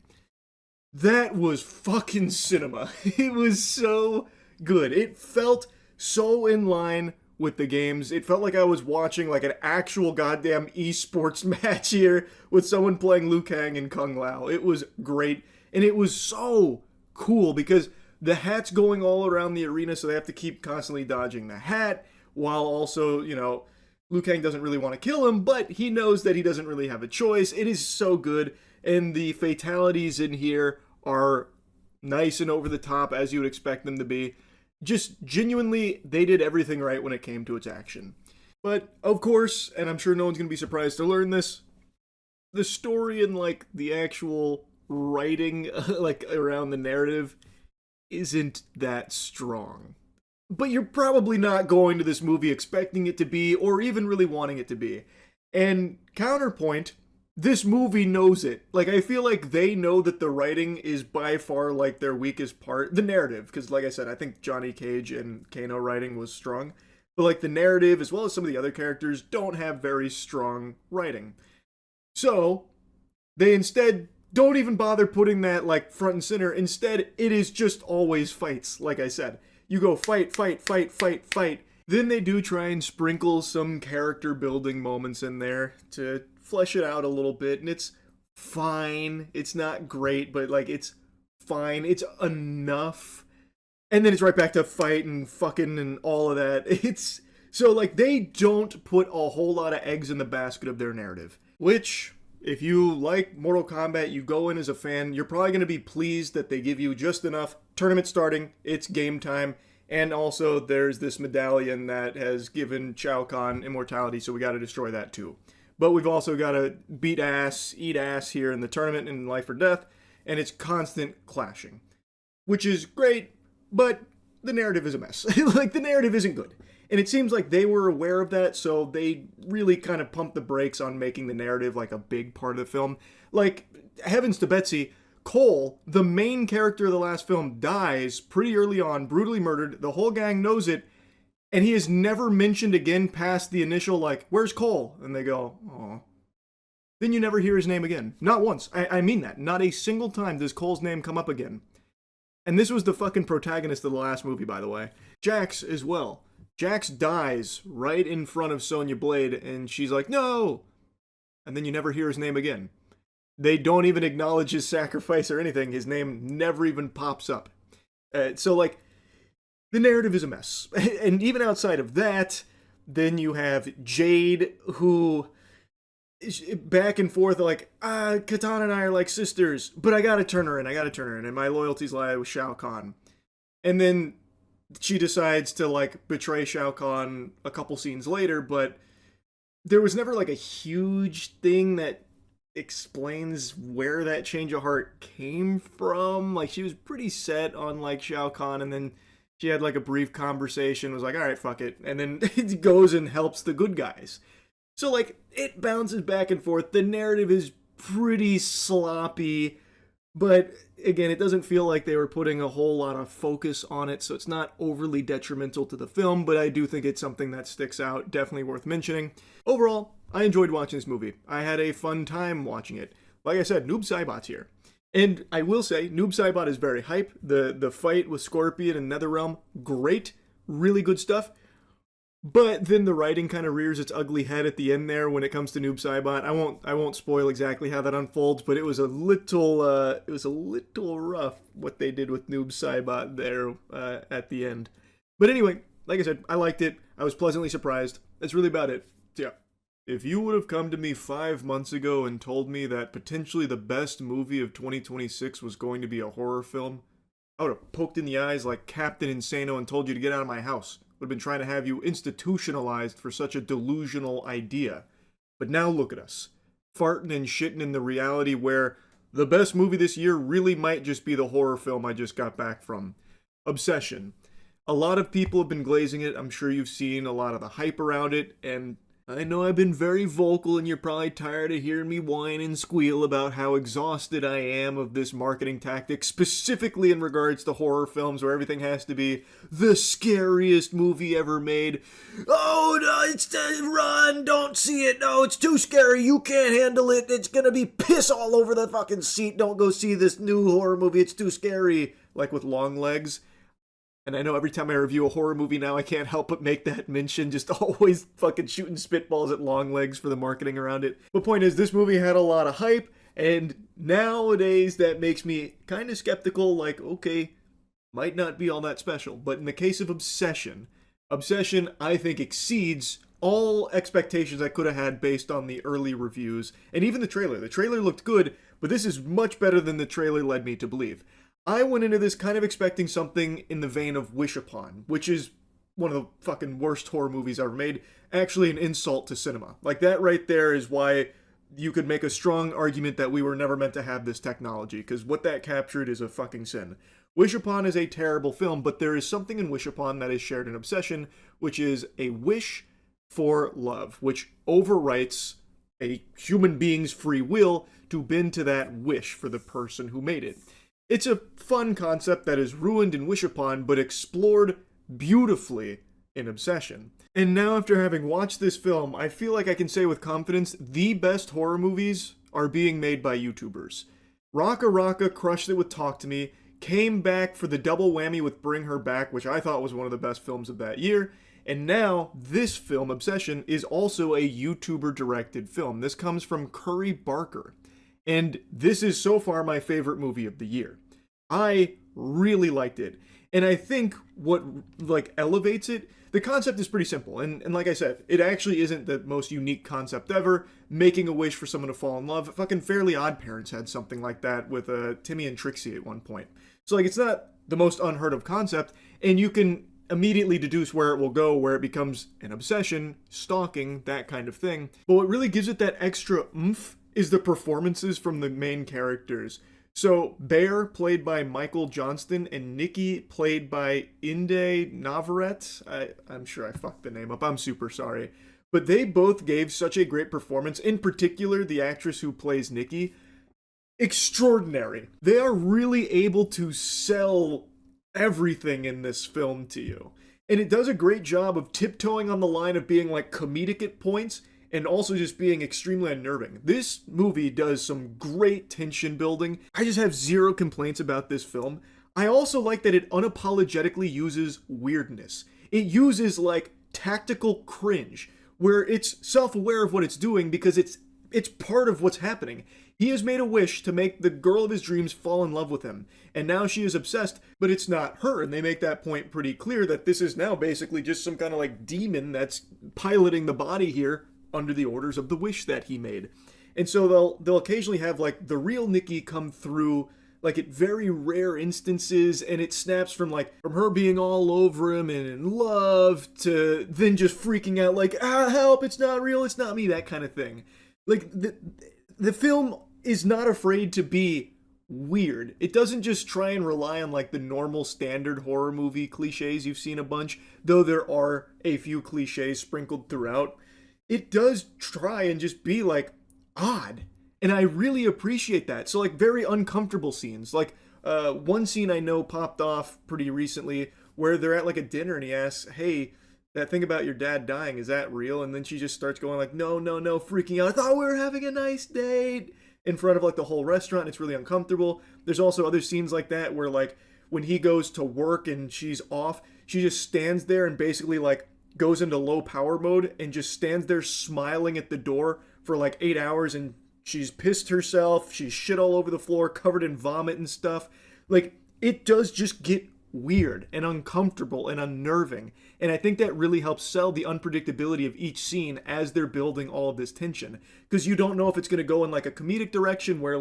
That was fucking cinema. It was so good. It felt so in line with the games. It felt like I was watching like an actual goddamn esports match here with someone playing Liu Kang and Kung Lao. It was great, and it was so cool because the hat's going all around the arena, so they have to keep constantly dodging the hat, while also, you know, Liu Kang doesn't really want to kill him, but he knows that he doesn't really have a choice. It is so good, and the fatalities in here are nice and over the top, as you would expect them to be. Just genuinely, they did everything right when it came to its action. But, of course, and I'm sure no one's going to be surprised to learn this, the story and, like, the actual writing, like, around the narrative isn't that strong. But you're probably not going to this movie expecting it to be, or even really wanting it to be. And counterpoint, this movie knows it. Like, I feel like they know that the writing is by far, like, their weakest part. The narrative, because, like I said, I think Johnny Cage and Kano writing was strong. But, like, the narrative, as well as some of the other characters, don't have very strong writing. So, they instead don't even bother putting that, like, front and center. Instead, it is just always fights, like I said. You go fight, fight, fight, fight, fight. Then they do try and sprinkle some character building moments in there to flesh it out a little bit, and it's fine. It's not great, but, like, it's fine. It's enough. And then it's right back to fight and fucking and all of that. It's so, like, they don't put a whole lot of eggs in the basket of their narrative, which, if you like Mortal Kombat, you go in as a fan, you're probably going to be pleased that they give you just enough. Tournament starting, it's game time, and also there's this medallion that has given Shao Kahn immortality, so we got to destroy that too. But we've also got to beat ass, eat ass here in the tournament in Life or Death, and it's constant clashing, which is great, but the narrative is a mess. Like, the narrative isn't good. And it seems like they were aware of that, so they really kind of pumped the brakes on making the narrative like a big part of the film. Like, heavens to Betsy, Cole, the main character of the last film, dies pretty early on, brutally murdered. The whole gang knows it, and he is never mentioned again past the initial, like, where's Cole? And they go, oh. Then you never hear his name again. Not once. I mean that. Not a single time does Cole's name come up again. And this was the fucking protagonist of the last movie, by the way. Jax as well. Jax dies right in front of Sonya Blade, and she's like, no! And then you never hear his name again. They don't even acknowledge his sacrifice or anything. His name never even pops up. So, like, the narrative is a mess. And even outside of that, then you have Jade, who is back and forth, like, Katana and I are like sisters, but I gotta turn her in, and my loyalties lie with Shao Kahn. And then she decides to, like, betray Shao Kahn a couple scenes later, but there was never, like, a huge thing that explains where that change of heart came from. Like, she was pretty set on, like, Shao Kahn, and then she had, like, a brief conversation, was like, alright, fuck it, and then it goes and helps the good guys. So, like, it bounces back and forth. The narrative is pretty sloppy, but again, it doesn't feel like they were putting a whole lot of focus on it, so it's not overly detrimental to the film, but I do think it's something that sticks out, definitely worth mentioning. Overall, I enjoyed watching this movie. I had a fun time watching it. Like I said, Noob Saibot's here. And I will say, Noob Saibot is very hype. The fight with Scorpion and Netherrealm, great. Really good stuff. But then the writing kind of rears its ugly head at the end there when it comes to Noob Saibot. I won't spoil exactly how that unfolds, but it was a little rough what they did with Noob Saibot there at the end. But anyway, like I said, I liked it. I was pleasantly surprised. That's really about it. So yeah. If you would have come to me 5 months ago and told me that potentially the best movie of 2026 was going to be a horror film, I would have poked in the eyes like Captain Insano and told you to get out of my house. Would have been trying to have you institutionalized for such a delusional idea. But now look at us, farting and shitting in the reality where the best movie this year really might just be the horror film I just got back from. Obsession. A lot of people have been glazing it. I'm sure you've seen a lot of the hype around it, and I know I've been very vocal and you're probably tired of hearing me whine and squeal about how exhausted I am of this marketing tactic, specifically in regards to horror films where everything has to be the scariest movie ever made. Oh, no, it's run, don't see it, no, it's too scary, you can't handle it, it's gonna be piss all over the fucking seat, don't go see this new horror movie, it's too scary, like with Long Legs. And I know every time I review a horror movie now, I can't help but make that mention, just always fucking shooting spitballs at long legs for the marketing around it. But point is, this movie had a lot of hype, and nowadays that makes me kind of skeptical, like, okay, might not be all that special. But in the case of Obsession, I think, exceeds all expectations I could have had based on the early reviews, and even the trailer. The trailer looked good, but this is much better than the trailer led me to believe. I went into this kind of expecting something in the vein of Wish Upon, which is one of the fucking worst horror movies ever made. Actually, an insult to cinema. Like, that right there is why you could make a strong argument that we were never meant to have this technology, because what that captured is a fucking sin. Wish Upon is a terrible film, but there is something in Wish Upon that is shared in Obsession, which is a wish for love, which overwrites a human being's free will to bend to that wish for the person who made it. It's a fun concept that is ruined in Wish Upon, but explored beautifully in Obsession. And now, after having watched this film, I feel like I can say with confidence the best horror movies are being made by YouTubers. Raka Raka crushed it with Talk to Me, came back for the double whammy with Bring Her Back, which I thought was one of the best films of that year, and now this film, Obsession, is also a YouTuber-directed film. This comes from Curry Barker. And this is so far my favorite movie of the year. I really liked it. And I think what elevates it, the concept is pretty simple. And like I said, it actually isn't the most unique concept ever. Making a wish for someone to fall in love. Fucking Fairly Odd Parents had something like that with Timmy and Trixie at one point. So it's not the most unheard of concept. And you can immediately deduce where it will go, where it becomes an obsession, stalking, that kind of thing. But what really gives it that extra oomph is the performances from the main characters. So Bear, played by Michael Johnston, and Nikki, played by Inde Navarrete. I'm sure I fucked the name up. I'm super sorry. But they both gave such a great performance. In particular, the actress who plays Nikki, extraordinary. They are really able to sell everything in this film to you. And it does a great job of tiptoeing on the line of being like comedic at points, and also just being extremely unnerving. This movie does some great tension building. I just have zero complaints about this film. I also like that it unapologetically uses weirdness. It uses tactical cringe, where it's self-aware of what it's doing because it's part of what's happening. He has made a wish to make the girl of his dreams fall in love with him, and now she is obsessed, but it's not her, and they make that point pretty clear that this is now basically just some kind of demon that's piloting the body here under the orders of the wish that he made. And so they'll occasionally have the real Nikki come through at very rare instances, and it snaps from her being all over him and in love to then just freaking out help, it's not real, it's not me, that kind of thing. The film is not afraid to be weird. It doesn't just try and rely on the normal standard horror movie cliches you've seen a bunch, though there are a few cliches sprinkled throughout. It does try and just be odd, and I really appreciate that. So very uncomfortable scenes, one scene I know popped off pretty recently where they're at a dinner and he asks, hey, that thing about your dad dying, is that real? And then she just starts going no, freaking out. I thought we were having a nice date, in front of the whole restaurant. It's really uncomfortable. There's also other scenes like that where when he goes to work and she's off, she just stands there and basically goes into low power mode and just stands there smiling at the door for 8 hours, and she's pissed herself, she's shit all over the floor, covered in vomit and stuff. It does just get weird and uncomfortable and unnerving, and I think that really helps sell the unpredictability of each scene as they're building all of this tension, because you don't know if it's going to go in a comedic direction where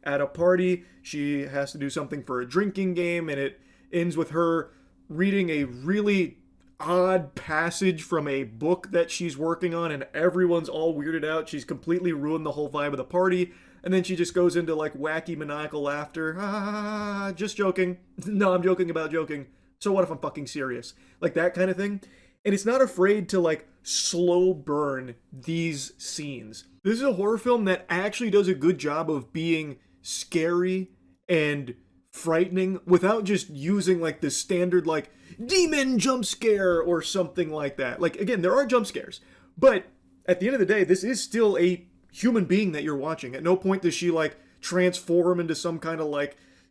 at a party she has to do something for a drinking game and it ends with her reading a really odd passage from a book that she's working on and everyone's all weirded out. She's completely ruined the whole vibe of the party, and then she just goes into wacky maniacal laughter. Just joking. No, I'm joking about joking. So what if I'm fucking serious? That kind of thing. And it's not afraid to slow burn these scenes. This is a horror film that actually does a good job of being scary and frightening without just using the standard demon jump scare or something like that. Again, there are jump scares, but at the end of the day, this is still a human being that you're watching. At no point does she transform into some kind of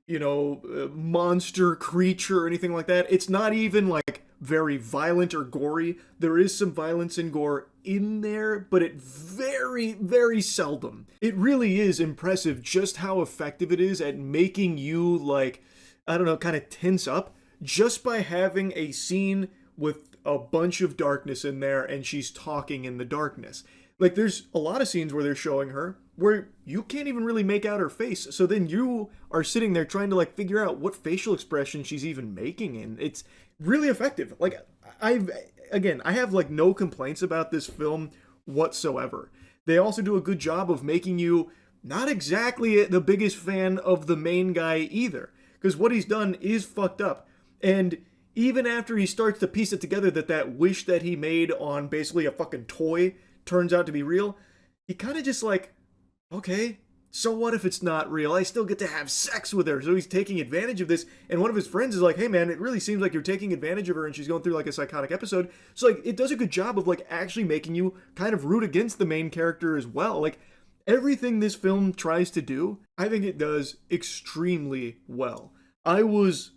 monster creature or anything like that. It's not even like very violent or gory. There is some violence and gore in there, but it very, very seldom. It really is impressive just how effective it is at making you, like, I don't know, kind of tense up just by having a scene with a bunch of darkness in there and she's talking in the darkness. Like, there's a lot of scenes where they're showing her where you can't even really make out her face. So then you are sitting there trying to, like, figure out what facial expression she's even making, and it's really effective. Like, I have, like, no complaints about this film whatsoever. They also do a good job of making you not exactly the biggest fan of the main guy either, because what he's done is fucked up. And even after he starts to piece it together that wish that he made on basically a fucking toy turns out to be real, he kind of just like, okay, so what if it's not real? I still get to have sex with her. So he's taking advantage of this. And one of his friends is like, hey man, it really seems like you're taking advantage of her and she's going through like a psychotic episode. So like, it does a good job of like actually making you kind of root against the main character as well. Like, everything this film tries to do, I think it does extremely well. I was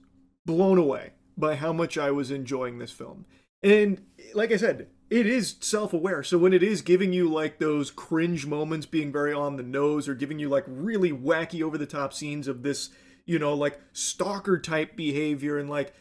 blown away by how much I was enjoying this film. And like I said, it is self-aware. So when it is giving you like those cringe moments, being very on the nose, or giving you like really wacky over the top scenes of this, like stalker type behavior and like,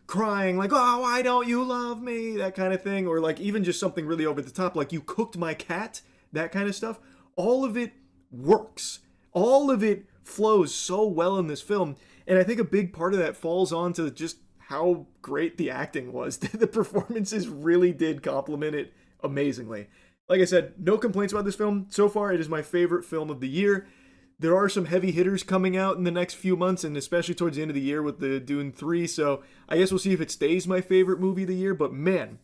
crying like, oh, why don't you love me? That kind of thing. Or like even just something really over the top, like you cooked my cat, that kind of stuff. All of it works. All of it flows so well in this film. And I think a big part of that falls on to just how great the acting was. The performances really did complement it amazingly. Like I said, no complaints about this film. So far, it is my favorite film of the year. There are some heavy hitters coming out in the next few months, and especially towards the end of the year with the Dune 3, so I guess we'll see if it stays my favorite movie of the year, but man,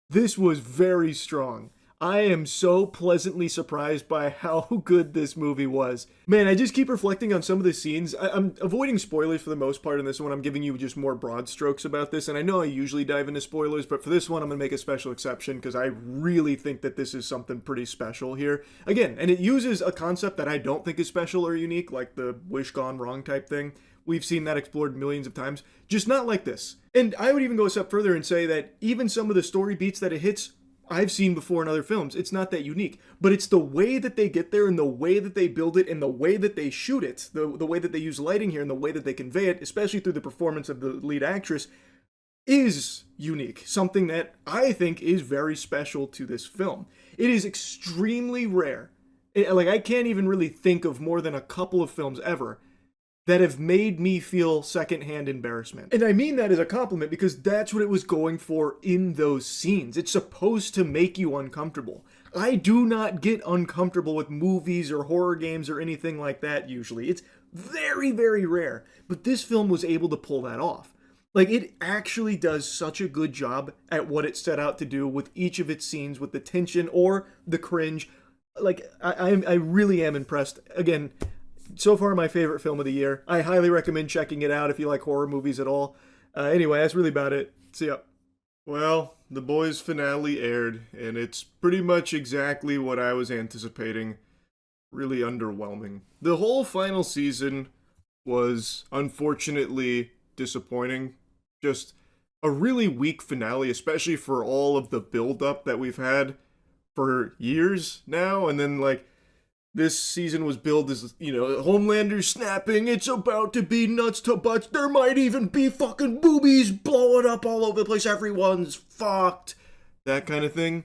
this was very strong. I am so pleasantly surprised by how good this movie was. Man, I just keep reflecting on some of the scenes. I'm avoiding spoilers for the most part in this one. I'm giving you just more broad strokes about this, and I know I usually dive into spoilers, but for this one I'm going to make a special exception because I really think that this is something pretty special here. Again, and it uses a concept that I don't think is special or unique, like the wish gone wrong type thing. We've seen that explored millions of times, just not like this. And I would even go a step further and say that even some of the story beats that it hits, I've seen before in other films. It's not that unique, but it's the way that they get there and the way that they build it and the way that they shoot it, the way that they use lighting here and the way that they convey it, especially through the performance of the lead actress, is unique. Something that I think is very special to this film. It is extremely rare. I can't even really think of more than a couple of films ever that have made me feel secondhand embarrassment. And I mean that as a compliment because that's what it was going for in those scenes. It's supposed to make you uncomfortable. I do not get uncomfortable with movies or horror games or anything like that usually. It's very, very rare. But this film was able to pull that off. Like, it actually does such a good job at what it set out to do with each of its scenes, with the tension or the cringe. Like, I really am impressed. Again, so far my favorite film of the year. I highly recommend checking it out if you like horror movies at all. Anyway, that's really about it. See ya. Well, The Boys finale aired, and it's pretty much exactly what I was anticipating. Really underwhelming. The whole final season was unfortunately disappointing. Just a really weak finale, especially for all of the build-up that we've had for years now, and then like this season was billed as, Homelander's snapping, it's about to be nuts to butts, there might even be fucking boobies blowing up all over the place, everyone's fucked, that kind of thing.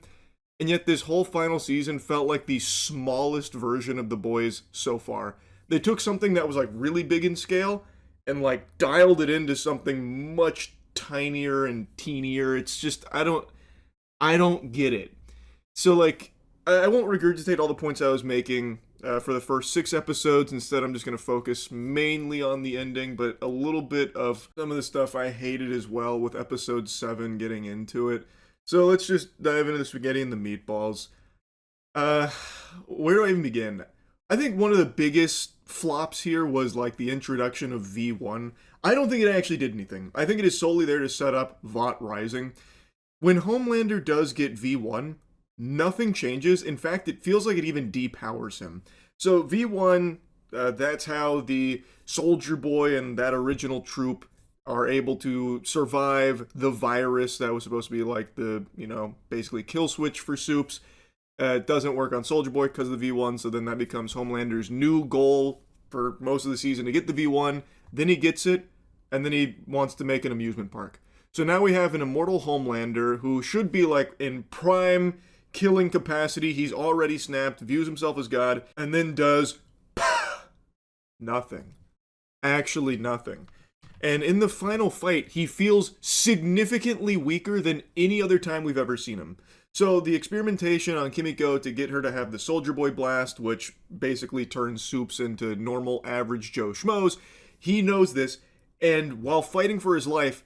And yet this whole final season felt like the smallest version of The Boys so far. They took something that was like really big in scale and like dialed it into something much tinier and teenier. It's just, I don't get it. So like, I won't regurgitate all the points I was making for the first 6 episodes. Instead, I'm just going to focus mainly on the ending, but a little bit of some of the stuff I hated as well with episode 7 getting into it. So let's just dive into the spaghetti and the meatballs. Where do I even begin? I think one of the biggest flops here was like the introduction of V1. I don't think it actually did anything. I think it is solely there to set up Vought Rising. When Homelander does get V1, nothing changes. In fact, it feels like it even depowers him. So V1 That's how the Soldier Boy and that original troop are able to survive the virus that was supposed to be like the, basically kill switch for Soups. It doesn't work on Soldier Boy because of the V1, so then that becomes Homelander's new goal for most of the season to get the V1. Then he gets it, and then he wants to make an amusement park. So now we have an immortal Homelander who should be like in prime killing capacity. He's already snapped, views himself as God, and then does nothing. Actually nothing. And in the final fight, he feels significantly weaker than any other time we've ever seen him. So the experimentation on Kimiko to get her to have the Soldier Boy blast, which basically turns Soups into normal average Joe Schmoes, he knows this, and while fighting for his life,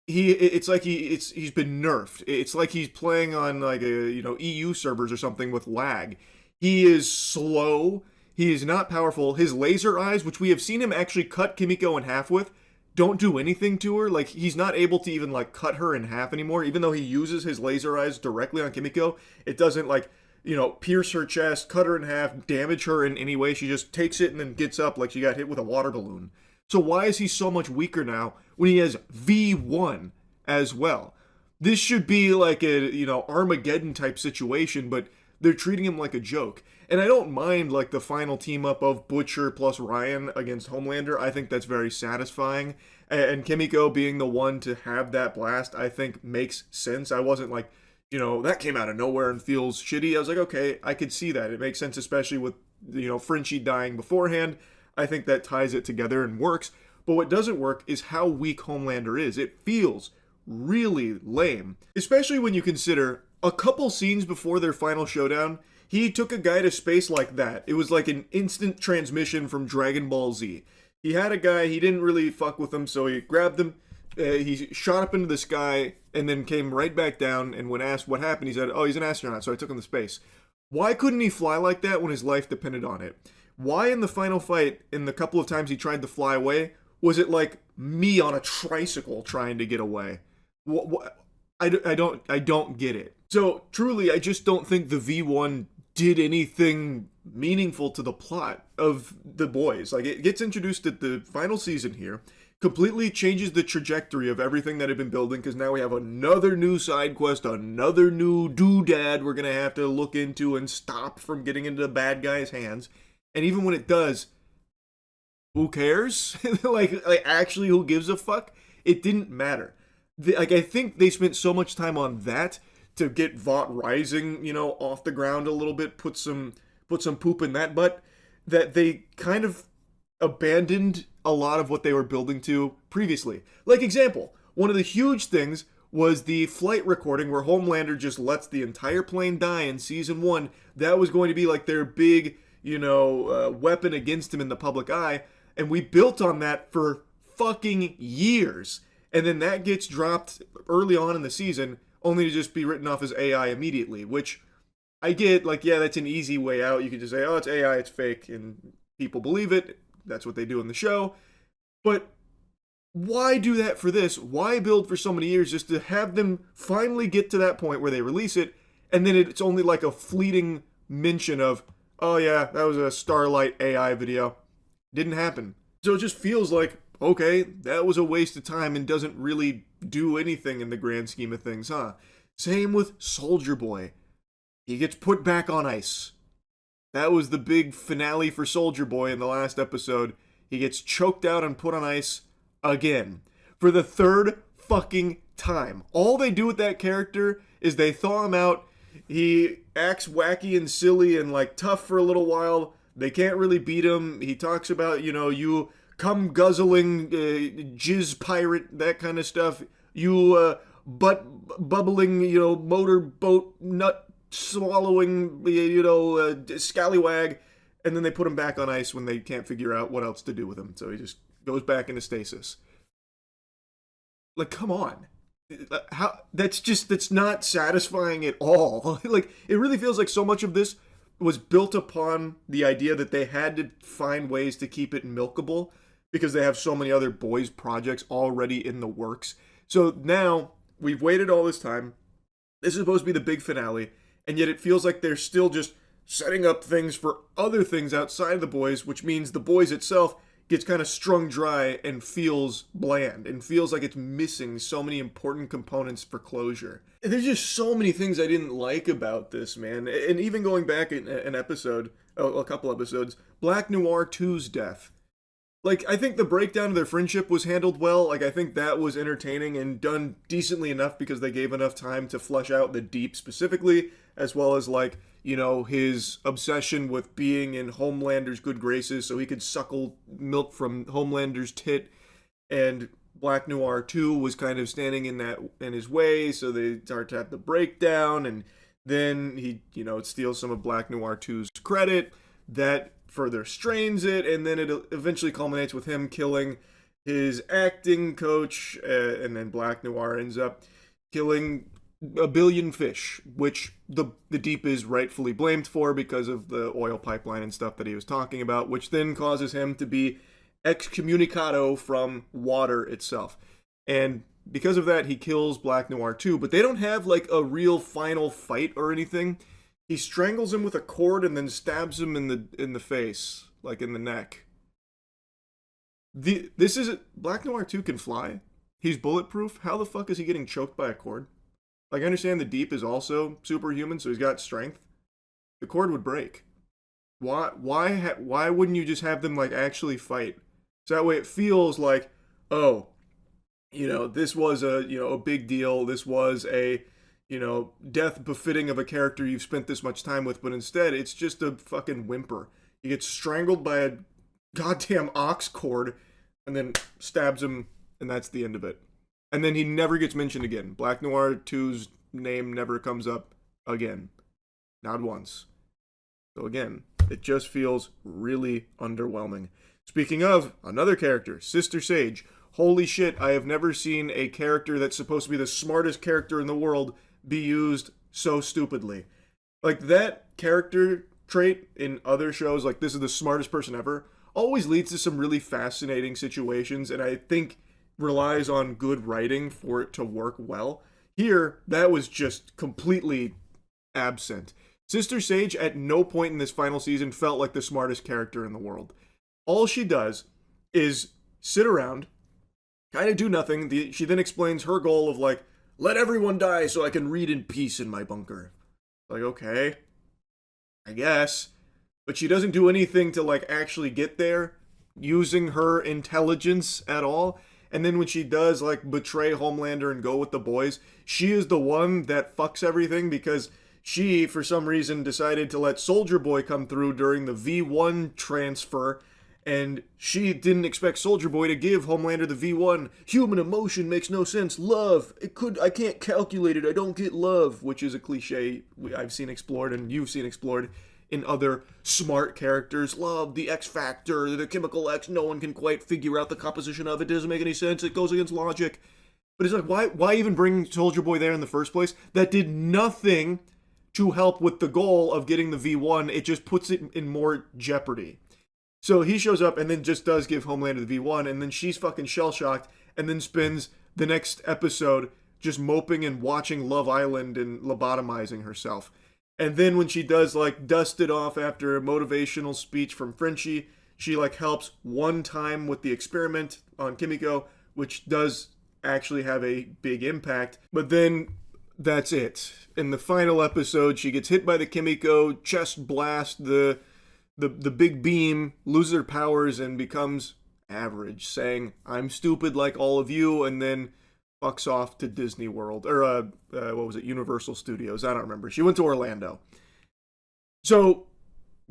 it's like he's been nerfed. It's like he's playing on like a EU servers or something with lag. He is slow. He is not powerful. His laser eyes, which we have seen him actually cut Kimiko in half with, don't do anything to her. Like, he's not able to even like cut her in half anymore. Even though he uses his laser eyes directly on Kimiko, it doesn't like pierce her chest, cut her in half, damage her in any way. She just takes it and then gets up like she got hit with a water balloon. So why is he so much weaker now when he has V1 as well? This should be like a, Armageddon type situation, but they're treating him like a joke. And I don't mind like the final team up of Butcher plus Ryan against Homelander. I think that's very satisfying. And Kimiko being the one to have that blast, I think makes sense. I wasn't like, that came out of nowhere and feels shitty. I was like, okay, I could see that. It makes sense, especially with, Frenchie dying beforehand. I think that ties it together and works. But what doesn't work is how weak Homelander is. It feels really lame. Especially when you consider a couple scenes before their final showdown, he took a guy to space like that. It was like an instant transmission from Dragon Ball Z. He had a guy, he didn't really fuck with him, so he grabbed him, he shot up into the sky, and then came right back down, and when asked what happened, he said, oh, he's an astronaut, so I took him to space. Why couldn't he fly like that when his life depended on it? Why in the final fight, in the couple of times he tried to fly away, was it like me on a tricycle trying to get away? I don't get it. So truly, I just don't think the V1 did anything meaningful to the plot of the boys. Like, it gets introduced at the final season here, completely changes the trajectory of everything that had been building, because now we have another new side quest, another new doodad we're gonna have to look into and stop from getting into the bad guy's hands. And even when it does, who cares? like actually, who gives a fuck? It didn't matter. I think they spent so much time on that to get Vought Rising, off the ground a little bit, put some poop in that butt, that they kind of abandoned a lot of what they were building to previously. Like, example, one of the huge things was the flight recording where Homelander just lets the entire plane die in season 1. That was going to be like their big, weapon against him in the public eye, and we built on that for fucking years. And then that gets dropped early on in the season, only to just be written off as AI immediately, which I get, like, yeah, that's an easy way out. You can just say, oh, it's AI, it's fake, and people believe it. That's what they do in the show. But why do that for this? Why build for so many years just to have them finally get to that point where they release it, and then it's only like a fleeting mention of, oh yeah, that was a Starlight AI video. Didn't happen. So it just feels like, okay, that was a waste of time and doesn't really do anything in the grand scheme of things, huh? Same with Soldier Boy. He gets put back on ice. That was the big finale for Soldier Boy in the last episode. He gets choked out and put on ice again. For the third fucking time. All they do with that character is they thaw him out. He acts wacky and silly and like tough for a little while. They can't really beat him. He talks about, you cum guzzling, jizz pirate, that kind of stuff. You butt bubbling, motorboat nut swallowing, scallywag. And then they put him back on ice when they can't figure out what else to do with him. So he just goes back into stasis. Like, come on. That's not satisfying at all. Like, it really feels like so much of this was built upon the idea that they had to find ways to keep it milkable because they have so many other boys projects already in the works. So now we've waited all this time. This is supposed to be the big finale, and yet it feels like they're still just setting up things for other things outside the boys, which means the boys itself gets kind of strung dry and feels bland and feels like it's missing so many important components for closure. There's just so many things I didn't like about this, man. And even going back an episode, a couple episodes, Black Noir 2's death. Like, I think the breakdown of their friendship was handled well. Like, I think that was entertaining and done decently enough because they gave enough time to flesh out the Deep specifically, as well as, like, you know, his obsession with being in Homelander's good graces so he could suckle milk from Homelander's tit. And Black Noir 2 was kind of standing in his way, so they start to have the breakdown, and then he, you know, steals some of Black Noir 2's credit. That further strains it, and then it eventually culminates with him killing his acting coach, and then Black Noir ends up killing a billion fish, which the Deep is rightfully blamed for because of the oil pipeline and stuff that he was talking about, which then causes him to be excommunicado from water itself. And because of that, he kills Black Noir too, but they don't have like a real final fight or anything. He strangles him with a cord and then stabs him in the face, like in the neck. This is Black Noir 2 can fly. He's bulletproof. How the fuck is he getting choked by a cord? Like, I understand the Deep is also superhuman, so he's got strength. The cord would break. Why wouldn't you just have them like actually fight? So that way it feels like, oh, you know, this was a big deal. This was a, you know, death befitting of a character you've spent this much time with, but instead it's just a fucking whimper. He gets strangled by a goddamn ox cord and then stabs him, and that's the end of it. And then he never gets mentioned again. Black Noir 2's name never comes up again. Not once. So again, it just feels really underwhelming. Speaking of another character, Sister Sage. Holy shit, I have never seen a character that's supposed to be the smartest character in the world be used so stupidly. Like, that character trait in other shows, like this is the smartest person ever, always leads to some really fascinating situations, and I think relies on good writing for it to work well. Here, that was just completely absent. Sister Sage at no point in this final season felt like the smartest character in the world. All she does is sit around, kind of do nothing. She then explains her goal of like, let everyone die so I can read in peace in my bunker. Like, okay, I guess. But she doesn't do anything to like actually get there using her intelligence at all. And then when she does like betray Homelander and go with the boys, she is the one that fucks everything because she, for some reason, decided to let Soldier Boy come through during the V1 transfer, and she didn't expect Soldier Boy to give Homelander the V1. Human emotion makes no sense. Love. I can't calculate it. I don't get love, which is a cliche I've seen explored and you've seen explored in other smart characters. Love, the X factor, the chemical X, no one can quite figure out the composition of it. Doesn't make any sense. It goes against logic. But it's like, why even bring Soldier Boy there in the first place? That did nothing to help with the goal of getting the V1. It just puts it in more jeopardy. So he shows up and then just does give Homelander the V1, and then she's fucking shell-shocked, and then spends the next episode just moping and watching Love Island and lobotomizing herself. And then when she does, like, dust it off after a motivational speech from Frenchie, she, like, helps one time with the experiment on Kimiko, which does actually have a big impact. But then that's it. In the final episode, she gets hit by the Kimiko, chest blast, the big beam, loses her powers, and becomes average, saying, I'm stupid like all of you, and then fucks off to Disney World, or, what was it, Universal Studios, I don't remember. She went to Orlando. So,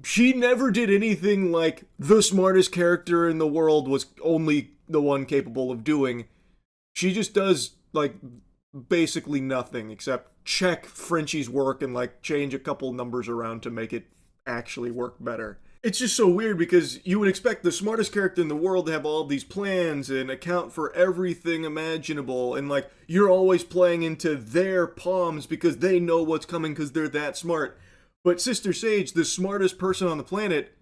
she never did anything like the smartest character in the world was only the one capable of doing. She just does, like, basically nothing except check Frenchie's work and, like, change a couple numbers around to make it actually work better. It's just so weird because you would expect the smartest character in the world to have all these plans and account for everything imaginable, and like you're always playing into their palms because they know what's coming because they're that smart. But Sister Sage, the smartest person on the planet,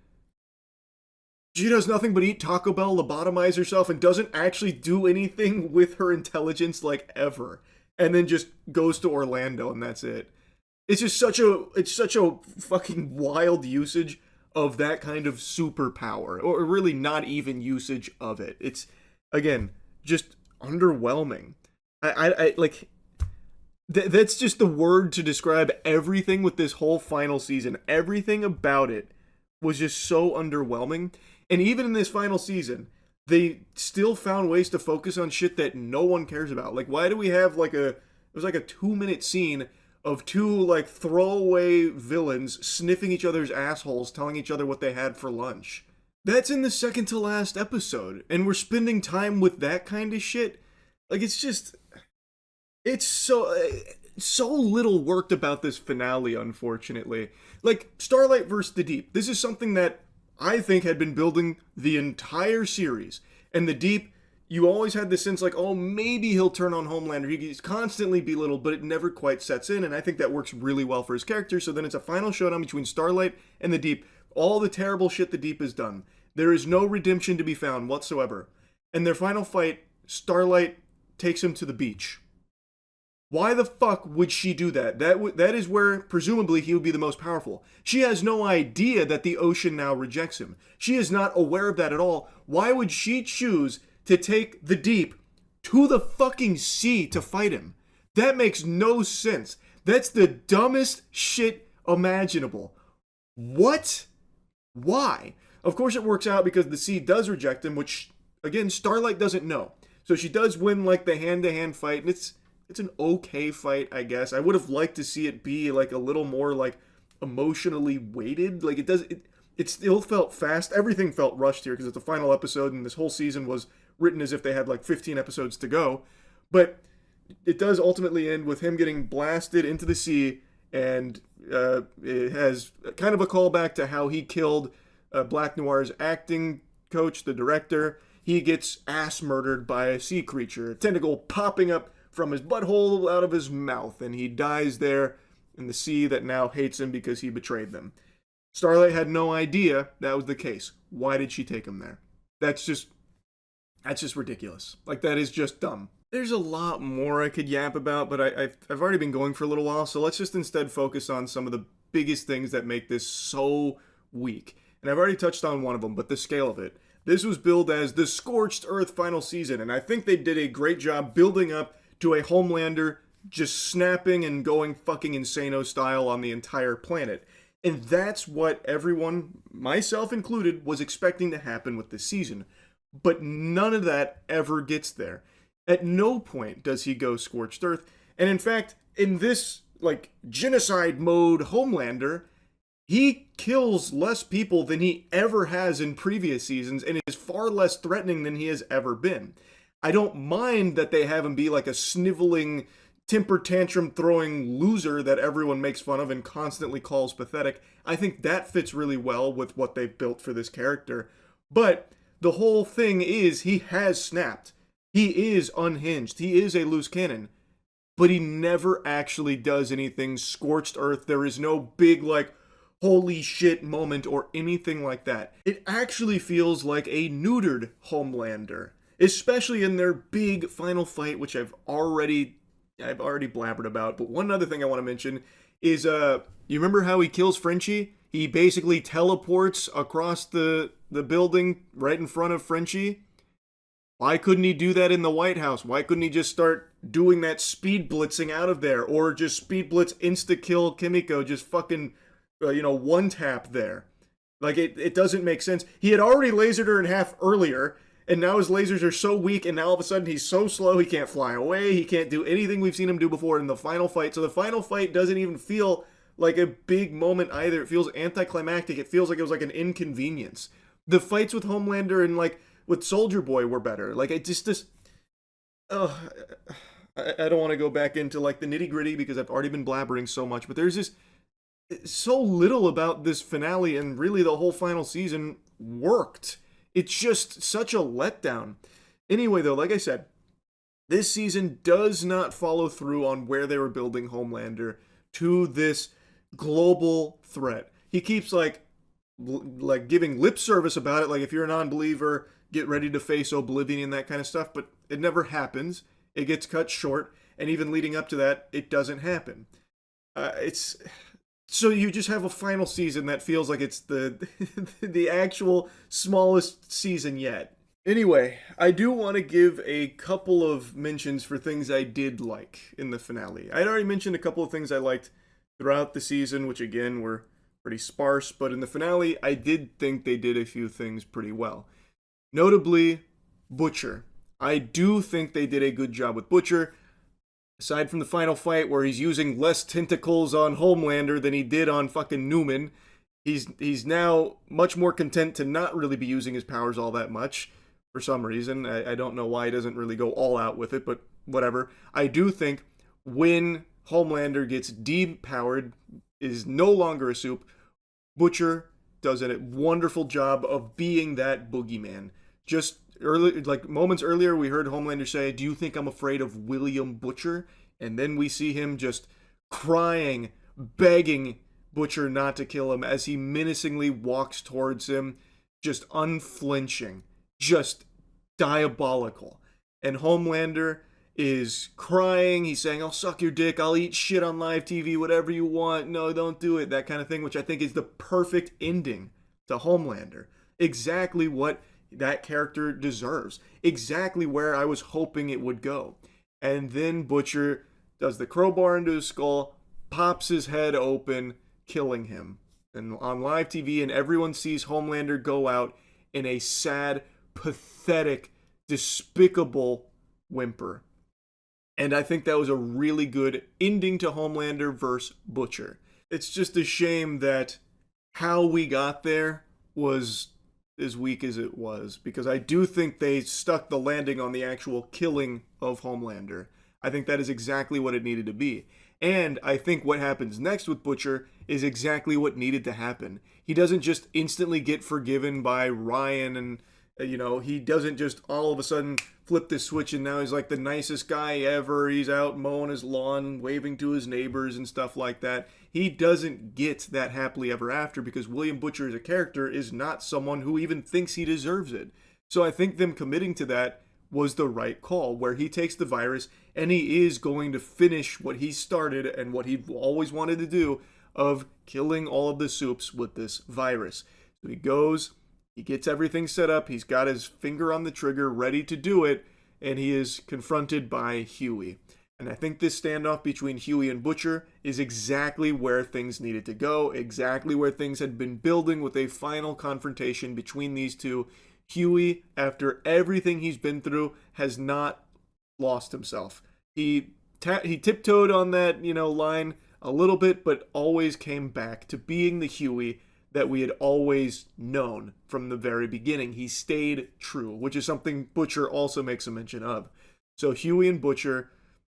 she does nothing but eat Taco Bell, lobotomize herself, and doesn't actually do anything with her intelligence like ever. And then just goes to Orlando and that's it. it's such a fucking wild usage of that kind of superpower, or really not even usage of it. It's again just underwhelming. I like that's just the word to describe everything with this whole final season. Everything about it was just so underwhelming. And even in this final season, they still found ways to focus on shit that no one cares about. Like, why do we have like it was like a 2-minute scene of two like throwaway villains sniffing each other's assholes, telling each other what they had for lunch? That's in the second to last episode, and we're spending time with that kind of shit. Like, it's so little worked about this finale, unfortunately. Like, Starlight versus the Deep. This is something that I think had been building the entire series. And the Deep, you always had this sense like, oh, maybe he'll turn on Homelander. He's constantly belittled, but it never quite sets in. And I think that works really well for his character. So then it's a final showdown between Starlight and the Deep. All the terrible shit the Deep has done. There is no redemption to be found whatsoever. And their final fight, Starlight takes him to the beach. Why the fuck would she do that? That is where, presumably, he would be the most powerful. She has no idea that the ocean now rejects him. She is not aware of that at all. Why would she choose to take the Deep to the fucking sea to fight him? That makes no sense. That's the dumbest shit imaginable. What? Why? Of course it works out because the sea does reject him, which, again, Starlight doesn't know. So she does win, like, the hand-to-hand fight, and it's an okay fight, I guess. I would have liked to see it be like a little more like emotionally weighted. Like it still felt fast. Everything felt rushed here because it's the final episode and this whole season was written as if they had like 15 episodes to go. But it does ultimately end with him getting blasted into the sea, and it has kind of a callback to how he killed Black Noir's acting coach, the director. He gets ass murdered by a sea creature, a tentacle popping up from his butthole out of his mouth, and he dies there in the sea that now hates him because he betrayed them. Starlight had no idea that was the case. Why did she take him there? That's just ridiculous. Like, that is just dumb. There's a lot more I could yap about, but I've already been going for a little while, so let's just instead focus on some of the biggest things that make this so weak. And I've already touched on one of them, but the scale of it. This was billed as the Scorched Earth final season, and I think they did a great job building up to a Homelander just snapping and going fucking insano style on the entire planet. And that's what everyone, myself included, was expecting to happen with this season. But none of that ever gets there. At no point does he go Scorched Earth. And in fact, in this, like, genocide mode Homelander, he kills less people than he ever has in previous seasons and is far less threatening than he has ever been. I don't mind that they have him be like a sniveling, temper tantrum throwing loser that everyone makes fun of and constantly calls pathetic. I think that fits really well with what they've built for this character. But the whole thing is he has snapped. He is unhinged. He is a loose cannon. But he never actually does anything Scorched Earth. There is no big, like, holy shit moment or anything like that. It actually feels like a neutered Homelander. Especially in their big final fight, which I've already blabbered about. But one other thing I want to mention is, you remember how he kills Frenchie? He basically teleports across the building right in front of Frenchie. Why couldn't he do that in the White House? Why couldn't he just start doing that speed blitzing out of there? Or just speed blitz insta-kill Kimiko, just fucking, one tap there. Like, it doesn't make sense. He had already lasered her in half earlier, and now his lasers are so weak, and now all of a sudden he's so slow, he can't fly away, he can't do anything we've seen him do before in the final fight. So the final fight doesn't even feel like a big moment either. It feels anticlimactic. It feels like it was like an inconvenience. The fights with Homelander and like with Soldier Boy were better. Like, I don't want to go back into like the nitty gritty because I've already been blabbering so much, but there's just so little about this finale, and really the whole final season worked. It's just such a letdown. Anyway, though, like I said, this season does not follow through on where they were building Homelander to this global threat. He keeps like giving lip service about it, like if you're a non-believer, get ready to face oblivion and that kind of stuff, but it never happens. It gets cut short, and even leading up to that, it doesn't happen. It's so you just have a final season that feels like it's the the actual smallest season yet. Anyway, I do want to give a couple of mentions for things I did like in the finale. I'd already mentioned a couple of things I liked throughout the season, which again were pretty sparse, but in the finale, I did think they did a few things pretty well. Notably, Butcher. I do think they did a good job with Butcher. Aside from the final fight where he's using less tentacles on Homelander than he did on fucking Newman, he's now much more content to not really be using his powers all that much for some reason. I don't know why he doesn't really go all out with it, but whatever. I do think when Homelander gets depowered, is no longer a soup, Butcher does a wonderful job of being that boogeyman. Just early, like moments earlier, we heard Homelander say, "Do you think I'm afraid of William Butcher?" And then we see him just crying, begging Butcher not to kill him as he menacingly walks towards him, just unflinching, just diabolical. And Homelander is crying. He's saying, "I'll suck your dick. I'll eat shit on live TV, whatever you want. No, don't do it." That kind of thing, which I think is the perfect ending to Homelander. Exactly what that character deserves. Exactly where I was hoping it would go. And then Butcher does the crowbar into his skull, pops his head open, killing him. And on live TV, and everyone sees Homelander go out in a sad, pathetic, despicable whimper. And I think that was a really good ending to Homelander versus Butcher. It's just a shame that how we got there was as weak as it was, because I do think they stuck the landing on the actual killing of Homelander. I think that is exactly what it needed to be. And I think what happens next with Butcher is exactly what needed to happen. He doesn't just instantly get forgiven by Ryan and, he doesn't just all of a sudden flip this switch and now he's like the nicest guy ever. He's out mowing his lawn, waving to his neighbors and stuff like that. He doesn't get that happily ever after because William Butcher as a character is not someone who even thinks he deserves it. So I think them committing to that was the right call, where he takes the virus and he is going to finish what he started and what he always wanted to do of killing all of the soups with this virus. So he goes, he gets everything set up, he's got his finger on the trigger ready to do it, and he is confronted by Huey. And I think this standoff between Huey and Butcher is exactly where things needed to go, exactly where things had been building with a final confrontation between these two. Huey, after everything he's been through, has not lost himself. He tiptoed on that, line a little bit, but always came back to being the Huey that we had always known from the very beginning. He stayed true, which is something Butcher also makes a mention of. So Huey and Butcher,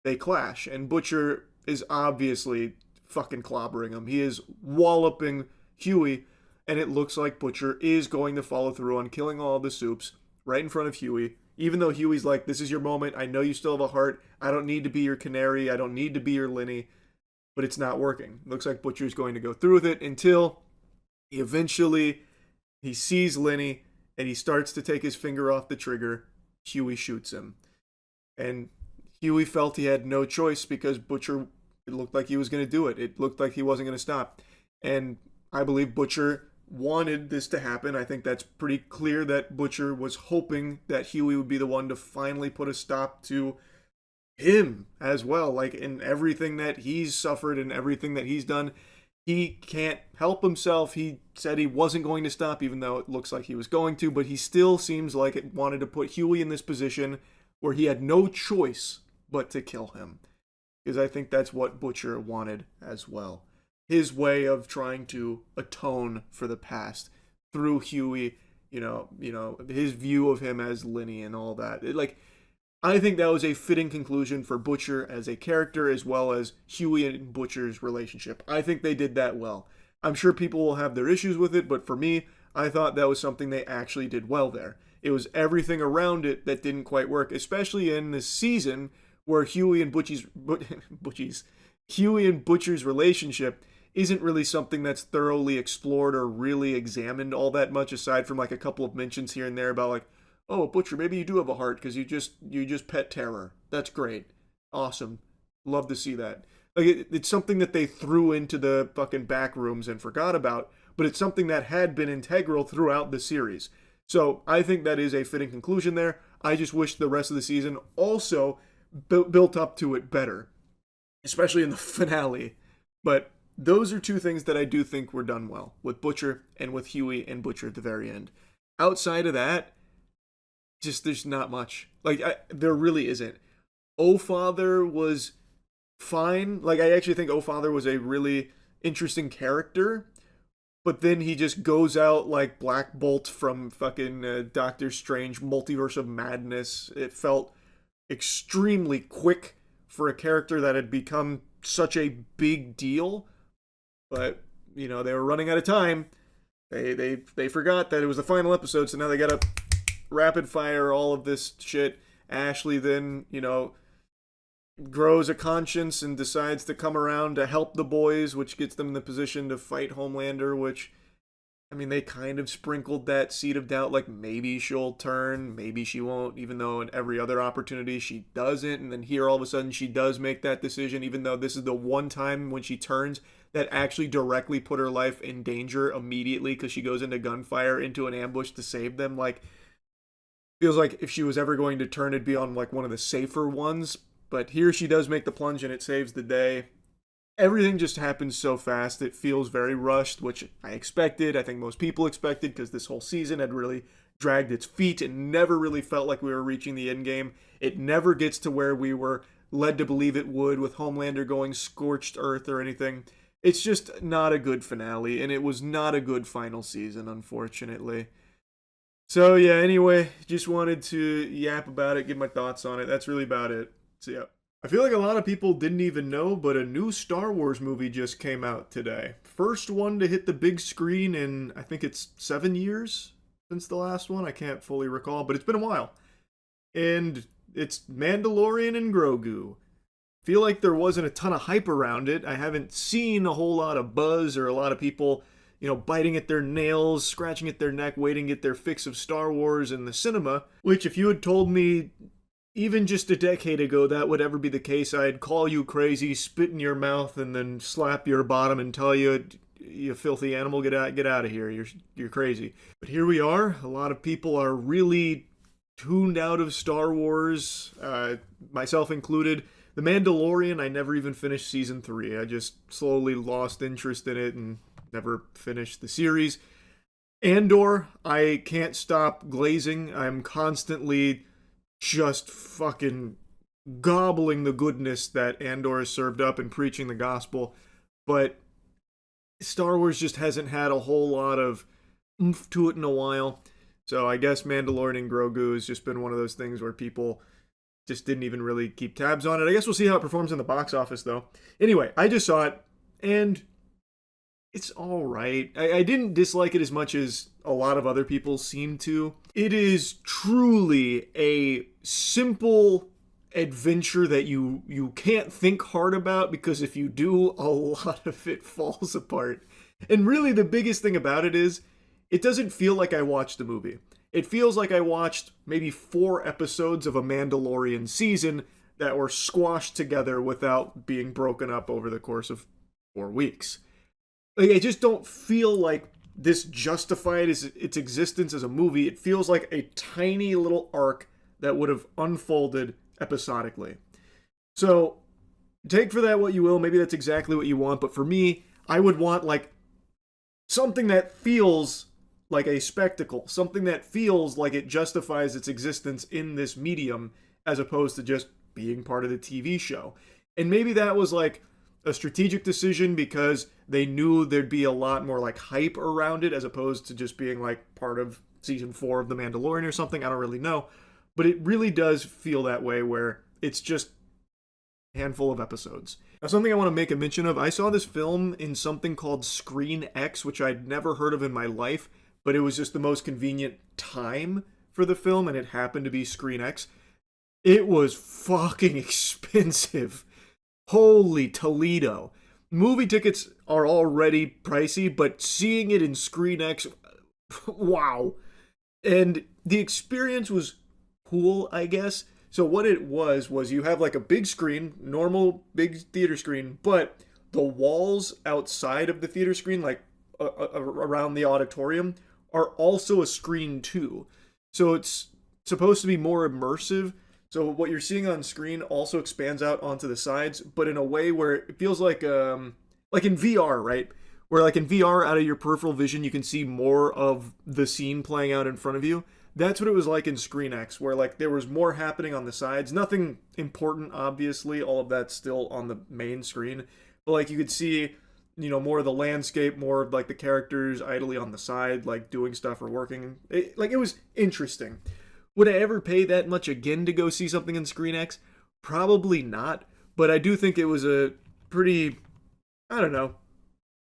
they clash, and Butcher is obviously fucking clobbering him. He is walloping Huey, and it looks like Butcher is going to follow through on killing all the soups right in front of Huey, even though Huey's like, "This is your moment. I know you still have a heart. I don't need to be your canary. I don't need to be your Lenny." But it's not working. Looks like Butcher's going to go through with it until eventually he sees Lenny and he starts to take his finger off the trigger. Huey shoots him. And Huey felt he had no choice because Butcher, it looked like he was going to do it. It looked like he wasn't going to stop. And I believe Butcher wanted this to happen. I think that's pretty clear that Butcher was hoping that Huey would be the one to finally put a stop to him as well. Like in everything that he's suffered and everything that he's done, he can't help himself. He said he wasn't going to stop, even though it looks like he was going to, but he still seems like it wanted to put Huey in this position where he had no choice but to kill him. Because I think that's what Butcher wanted as well. His way of trying to atone for the past through Huey, his view of him as Lenny and all that. I think that was a fitting conclusion for Butcher as a character as well as Huey and Butcher's relationship. I think they did that well. I'm sure people will have their issues with it, but for me, I thought that was something they actually did well there. It was everything around it that didn't quite work, especially in this season where Huey and Butcher's relationship isn't really something that's thoroughly explored or really examined all that much, aside from like a couple of mentions here and there about like, "Oh, Butcher, maybe you do have a heart because you just pet terror. That's great. Awesome. Love to see that." Like it's something that they threw into the fucking Backrooms and forgot about, but it's something that had been integral throughout the series. So I think that is a fitting conclusion there. I just wish the rest of the season also built up to it better, especially in the finale. But those are two things that I do think were done well with Butcher and with Huey and Butcher at the very end. Outside of that, just there's not much. Like there really isn't. Oh Father was fine. Like I actually think Oh Father was a really interesting character, but then he just goes out like Black Bolt from fucking Doctor Strange Multiverse of Madness. It felt extremely quick for a character that had become such a big deal, but you know, they were running out of time. They forgot that it was the final episode, so now they gotta rapid fire all of this shit. Ashley then, you know, grows a conscience and decides to come around to help the boys, which gets them in the position to fight Homelander, which, I mean, they kind of sprinkled that seed of doubt, like maybe she'll turn, maybe she won't, even though in every other opportunity she doesn't, and then here all of a sudden she does make that decision, even though this is the one time when she turns that actually directly put her life in danger immediately because she goes into gunfire into an ambush to save them. Like, feels like if she was ever going to turn, it'd be on like one of the safer ones. But here she does make the plunge and it saves the day. Everything just happens so fast. It feels very rushed, which I expected. I think most people expected because this whole season had really dragged its feet and never really felt like we were reaching the end game. It never gets to where we were led to believe it would with Homelander going scorched earth or anything. It's just not a good finale, and it was not a good final season, unfortunately. So yeah, anyway, just wanted to yap about it, give my thoughts on it. That's really about it. So yeah. I feel like a lot of people didn't even know, but a new Star Wars movie just came out today. First one to hit the big screen in, I think it's 7 years since the last one. I can't fully recall, but it's been a while. And it's Mandalorian and Grogu. Feel like there wasn't a ton of hype around it. I haven't seen a whole lot of buzz or a lot of people, you know, biting at their nails, scratching at their neck, waiting to get their fix of Star Wars in the cinema, which if you had told me even just a decade ago that would ever be the case, I'd call you crazy, spit in your mouth, and then slap your bottom and tell you, you filthy animal, get out of here. You're crazy. But here we are. A lot of people are really tuned out of Star Wars, myself included. The Mandalorian, I never even finished season 3. I just slowly lost interest in it and never finished the series. Andor, I can't stop glazing. I'm constantly just fucking gobbling the goodness that Andor has served up and preaching the gospel. But Star Wars just hasn't had a whole lot of oomph to it in a while. So I guess Mandalorian and Grogu has just been one of those things where people just didn't even really keep tabs on it. I guess we'll see how it performs in the box office, though. Anyway, I just saw it, and it's all right. I didn't dislike it as much as a lot of other people seem to. It is truly a simple adventure that you can't think hard about, because if you do, a lot of it falls apart. And really the biggest thing about it is it doesn't feel like I watched a movie. It feels like I watched maybe 4 episodes of a Mandalorian season that were squashed together without being broken up over the course of 4 weeks. Like, I just don't feel like this justified its existence as a movie. It feels like a tiny little arc that would have unfolded episodically. So, take for that what you will. Maybe that's exactly what you want. But for me, I would want, like, something that feels like a spectacle. Something that feels like it justifies its existence in this medium, as opposed to just being part of the TV show. And maybe that was, like, a strategic decision because they knew there'd be a lot more like hype around it as opposed to just being like part of season 4 of The Mandalorian or something. I don't really know. But it really does feel that way, where it's just a handful of episodes. Now, something I want to make a mention of, I saw this film in something called Screen X, which I'd never heard of in my life, but it was just the most convenient time for the film, and it happened to be Screen X. It was fucking expensive. Holy Toledo. Movie tickets are already pricey, but seeing it in Screen X, wow. And the experience was cool, I guess. So what it was you have like a big screen, normal big theater screen, but the walls outside of the theater screen, like around the auditorium, are also a screen too. So it's supposed to be more immersive. So what you're seeing on screen also expands out onto the sides, but in a way where it feels like in VR, right? Where like in VR, out of your peripheral vision, you can see more of the scene playing out in front of you. That's what it was like in ScreenX, where like there was more happening on the sides. Nothing important, obviously. All of that's still on the main screen, but like you could see, more of the landscape, more of like the characters idly on the side, like doing stuff or working. It was interesting. Would I ever pay that much again to go see something in ScreenX? Probably not, but I do think it was a pretty, I don't know,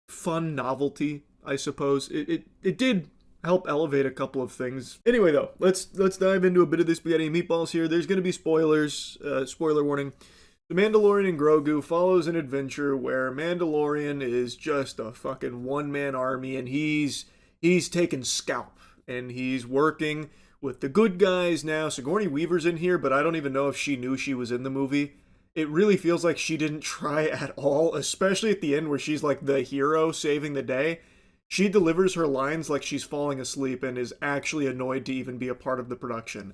fun novelty, I suppose. It did help elevate a couple of things. Anyway, though, let's dive into a bit of the spaghetti and meatballs here. There's going to be spoilers. Spoiler warning. The Mandalorian and Grogu follows an adventure where Mandalorian is just a fucking one-man army, and he's taking scalp, and he's working with the good guys now. Sigourney Weaver's in here, but I don't even know if she knew she was in the movie. It really feels like she didn't try at all, especially at the end where she's like the hero saving the day. She delivers her lines like she's falling asleep and is actually annoyed to even be a part of the production.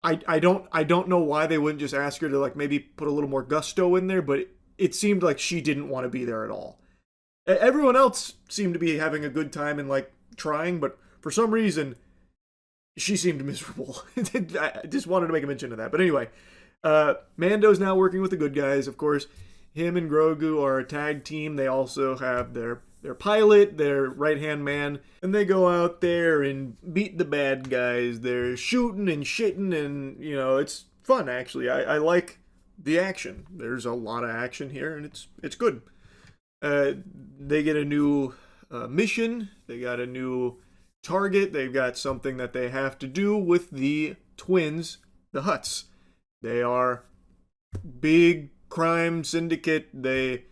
I don't know why they wouldn't just ask her to like maybe put a little more gusto in there, but it seemed like she didn't want to be there at all. Everyone else seemed to be having a good time and like trying, but for some reason she seemed miserable. I just wanted to make a mention of that. But anyway, Mando's now working with the good guys, of course. Him and Grogu are a tag team. They also have their pilot, their right-hand man, and they go out there and beat the bad guys. They're shooting and shitting, and, it's fun, actually. I like the action. There's a lot of action here, and it's good. They get a new mission. They got a new target. They've got something that they have to do with the twins, the Hutts. They are big crime syndicate. They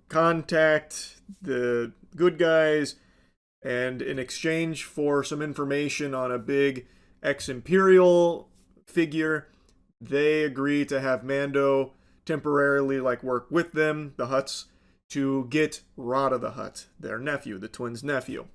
contact the good guys, and in exchange for some information on a big ex-Imperial figure, they agree to have Mando temporarily work with them, the Hutts, to get Rada the Hutt, their nephew, the twins' nephew.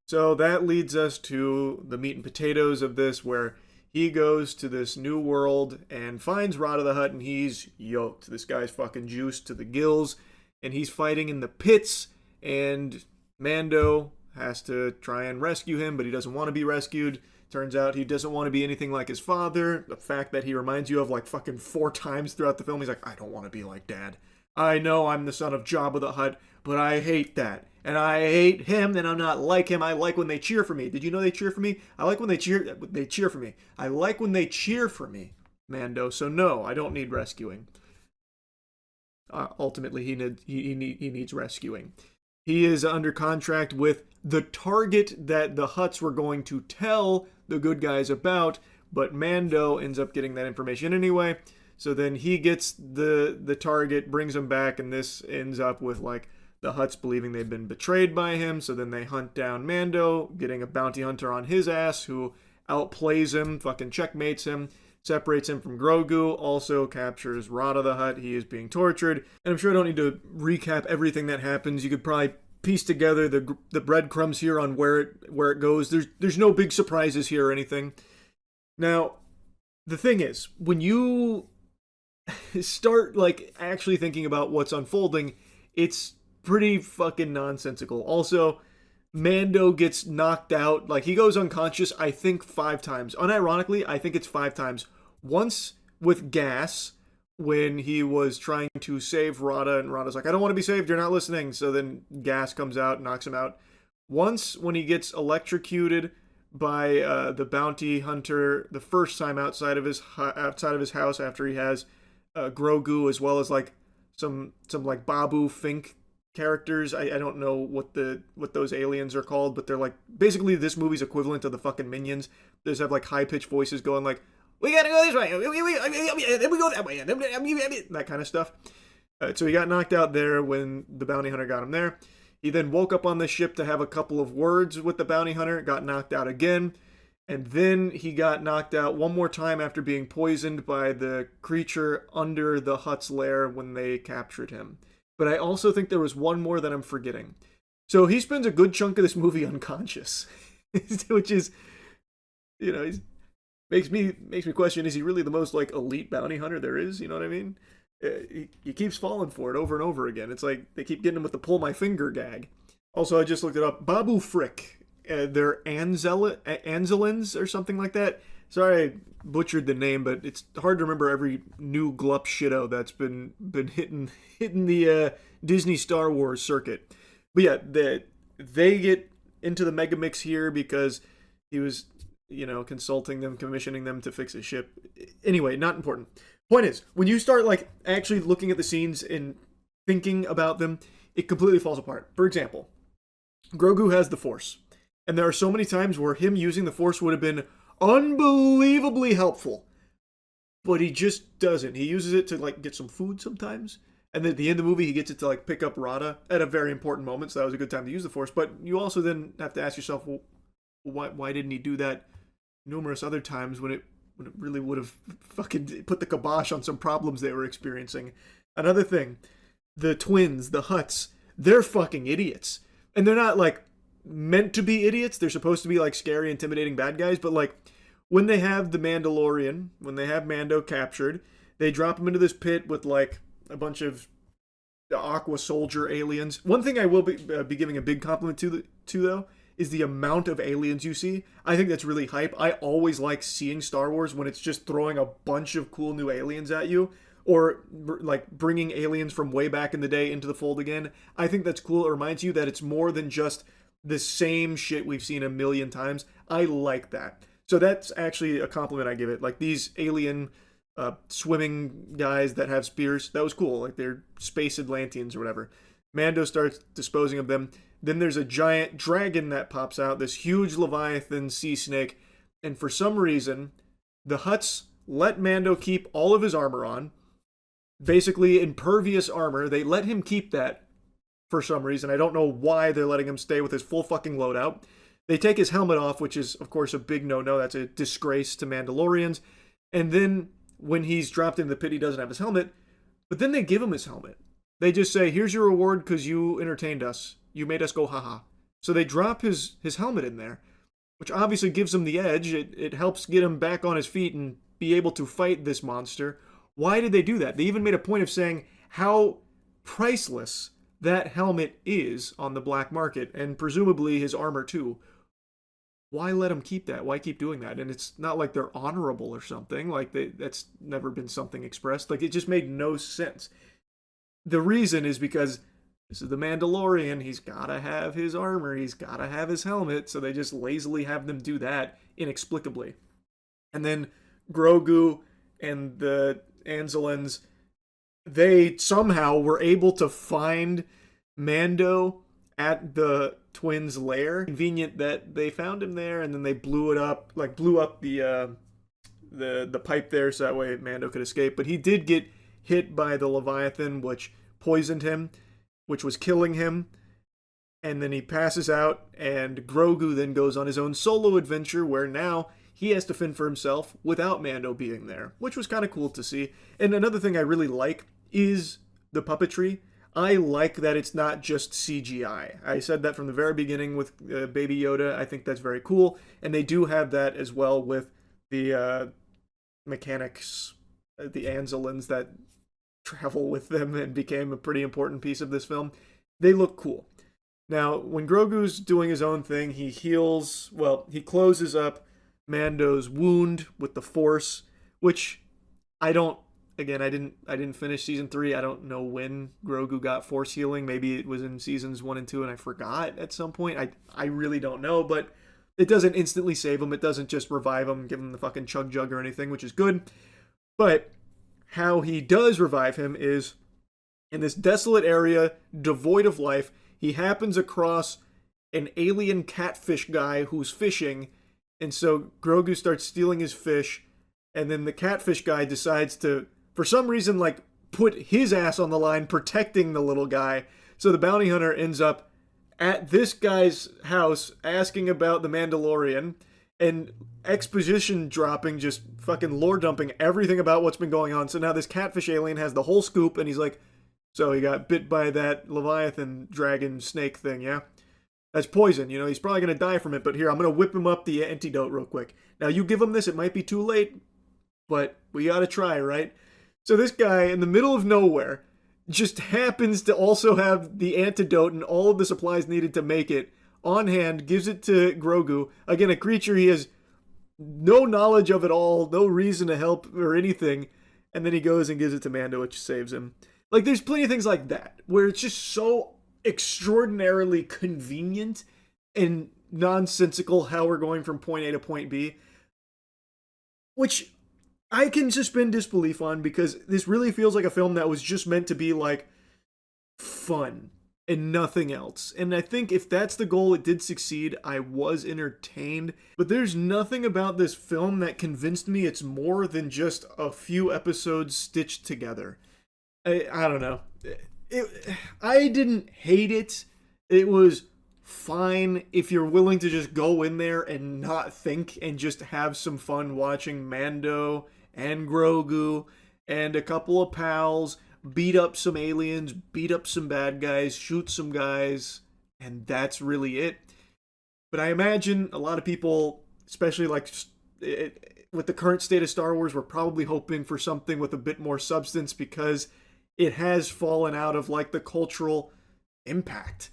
So that leads us to the meat and potatoes of this, where he goes to this new world and finds Rada the Hutt, and he's yoked. This guy's fucking juiced to the gills, and he's fighting in the pits, and Mando has to try and rescue him, but he doesn't want to be rescued. Turns out he doesn't want to be anything like his father. The fact that he reminds you of fucking 4 times throughout the film, he's like, I don't want to be like Dad. I know I'm the son of Jabba the Hutt, but I hate that. And I hate him, and I'm not like him. I like when they cheer for me. Did you know they cheer for me? I like when they cheer for me. I like when they cheer for me, Mando. So no, I don't need rescuing. Ultimately, he needs rescuing. He is under contract with the target that the Hutts were going to tell the good guys about, but Mando ends up getting that information anyway. So then he gets the target, brings him back, and this ends up with the Hutts believing they've been betrayed by him. So then they hunt down Mando, getting a bounty hunter on his ass who outplays him, fucking checkmates him, separates him from Grogu, also captures Rada the Hutt. He is being tortured. And I'm sure I don't need to recap everything that happens. You could probably piece together the breadcrumbs here on where it goes. There's no big surprises here or anything. Now, the thing is, when you start actually thinking about what's unfolding, it's pretty fucking nonsensical. Also, Mando gets knocked out. He goes unconscious, I think 5 times. Unironically, I think it's 5 times. Once with gas, when he was trying to save Rada, and Rada's like, I don't want to be saved, you're not listening. So then gas comes out, knocks him out. Once when he gets electrocuted by the bounty hunter the first time outside of his house, after he has Grogu, as well as some Babu Fink characters. I don't know what those aliens are called, but they're basically this movie's equivalent to the fucking Minions. They just have high-pitched voices going we gotta go this way, then we go that way, that kind of stuff. So he got knocked out there when the bounty hunter got him there. He then woke up on the ship to have a couple of words with the bounty hunter, got knocked out again, And then he got knocked out one more time after being poisoned by the creature under the Hutt's lair when they captured him. But I also think there was one more that I'm forgetting. So he spends a good chunk of this movie unconscious, which is, he's makes me question: is he really the most like elite bounty hunter there is? You know what I mean? He keeps falling for it over and over again. It's like they keep getting him with the pull my finger gag. Also, I just looked it up. Babu Frick. They're Anzelins or something like that. Sorry I butchered the name, but it's hard to remember every new glup shitto that's been hitting the Disney Star Wars circuit. But yeah, they get into the mega mix here because he was, consulting them, commissioning them to fix a ship. Anyway, not important. Point is, when you start like actually looking at the scenes and thinking about them, it completely falls apart. For example, Grogu has the Force. And there are so many times where him using the Force would have been unbelievably helpful. But he just doesn't. He uses it to like get some food sometimes. And then at the end of the movie, he gets it to like pick up Rada at a very important moment. So that was a good time to use the Force. But you also then have to ask yourself, well, why didn't he do that numerous other times when it really would have fucking put the kibosh on some problems they were experiencing? Another thing, the twins, the Hutts, they're fucking idiots. And they're not like meant to be idiots. They're supposed to be like scary, intimidating bad guys. But like when they have the Mandalorian, when they have Mando captured, they drop him into this pit with like a bunch of Aqua Soldier aliens. One thing I will be giving a big compliment to though is the amount of aliens you see. I think that's really hype. I always like seeing Star Wars when it's just throwing a bunch of cool new aliens at you, or like bringing aliens from way back in the day into the fold again. I think that's cool. It reminds you that it's more than just the same shit we've seen a million times. I like that. So that's actually a compliment I give it. Like these alien swimming guys that have spears, that was cool. Like they're space Atlanteans or whatever. Mando starts disposing of them. Then there's a giant dragon that pops out, this huge Leviathan sea snake. And for some reason, the Hutts let Mando keep all of his armor on. Basically impervious armor. They let him keep that for some reason. I don't know why they're letting him stay with his full fucking loadout. They take his helmet off, which is, of course, a big no-no. That's a disgrace to Mandalorians. And then when he's dropped in the pit, he doesn't have his helmet. But then they give him his helmet. They just say, here's your reward because you entertained us. You made us go haha. So they drop his helmet in there, which obviously gives him the edge. It helps get him back on his feet and be able to fight this monster. Why did they do that? They even made a point of saying how priceless that helmet is on the black market, and presumably his armor too. Why let him keep that? Why keep doing that? And it's not like they're honorable or something. Like that's never been something expressed. Like it just made no sense. The reason is because this is the Mandalorian. He's gotta have his armor. He's gotta have his helmet. So they just lazily have them do that inexplicably. And then Grogu and the Anzelins, they somehow were able to find Mando at the twins' lair. Convenient that they found him there, and then they blew up the pipe there, so that way Mando could escape. But he did get hit by the Leviathan, which poisoned him, which was killing him. And then he passes out, and Grogu then goes on his own solo adventure, where now he has to fend for himself without Mando being there, which was kind of cool to see. And another thing I really like is the puppetry. I like that it's not just CGI. I said that from the very beginning with Baby Yoda. I think that's very cool. And they do have that as well with the mechanics, the Anzelins that travel with them and became a pretty important piece of this film. They look cool. Now, when Grogu's doing his own thing, he closes up Mando's wound with the Force, which I didn't finish season 3. I don't know when Grogu got Force healing. Maybe it was in seasons 1 and 2 and I forgot at some point. I really don't know, but it doesn't instantly save him. It doesn't just revive him, give him the fucking chug jug or anything, which is good. But how he does revive him is in this desolate area, devoid of life. He happens across an alien catfish guy who's fishing, and so Grogu starts stealing his fish, and then the catfish guy decides to, for some reason, like, put his ass on the line protecting the little guy. So the bounty hunter ends up at this guy's house asking about the Mandalorian, and exposition dropping, just fucking lore dumping everything about what's been going on. So now this catfish alien has the whole scoop, and he's like, so he got bit by that Leviathan dragon snake thing, yeah? That's poison, you know, he's probably gonna die from it, but here, I'm gonna whip him up the antidote real quick. Now, you give him this, it might be too late, but we gotta try, right? So this guy, in the middle of nowhere, just happens to also have the antidote and all of the supplies needed to make it on hand, gives it to Grogu. Again, a creature he has no knowledge of at all, no reason to help or anything, and then he goes and gives it to Mando, which saves him. Like, there's plenty of things like that, where it's just so extraordinarily convenient and nonsensical how we're going from point A to point B, which I can suspend disbelief on, because this really feels like a film that was just meant to be like fun and nothing else. And I think if that's the goal, it did succeed. I was entertained, but there's nothing about this film that convinced me it's more than just a few episodes stitched together. I don't know. I didn't hate it. It was fine if you're willing to just go in there and not think and just have some fun watching Mando and Grogu and a couple of pals beat up some aliens, beat up some bad guys, shoot some guys, and that's really it. But I imagine a lot of people, especially like with the current state of Star Wars, were probably hoping for something with a bit more substance, because it has fallen out of like the cultural impact.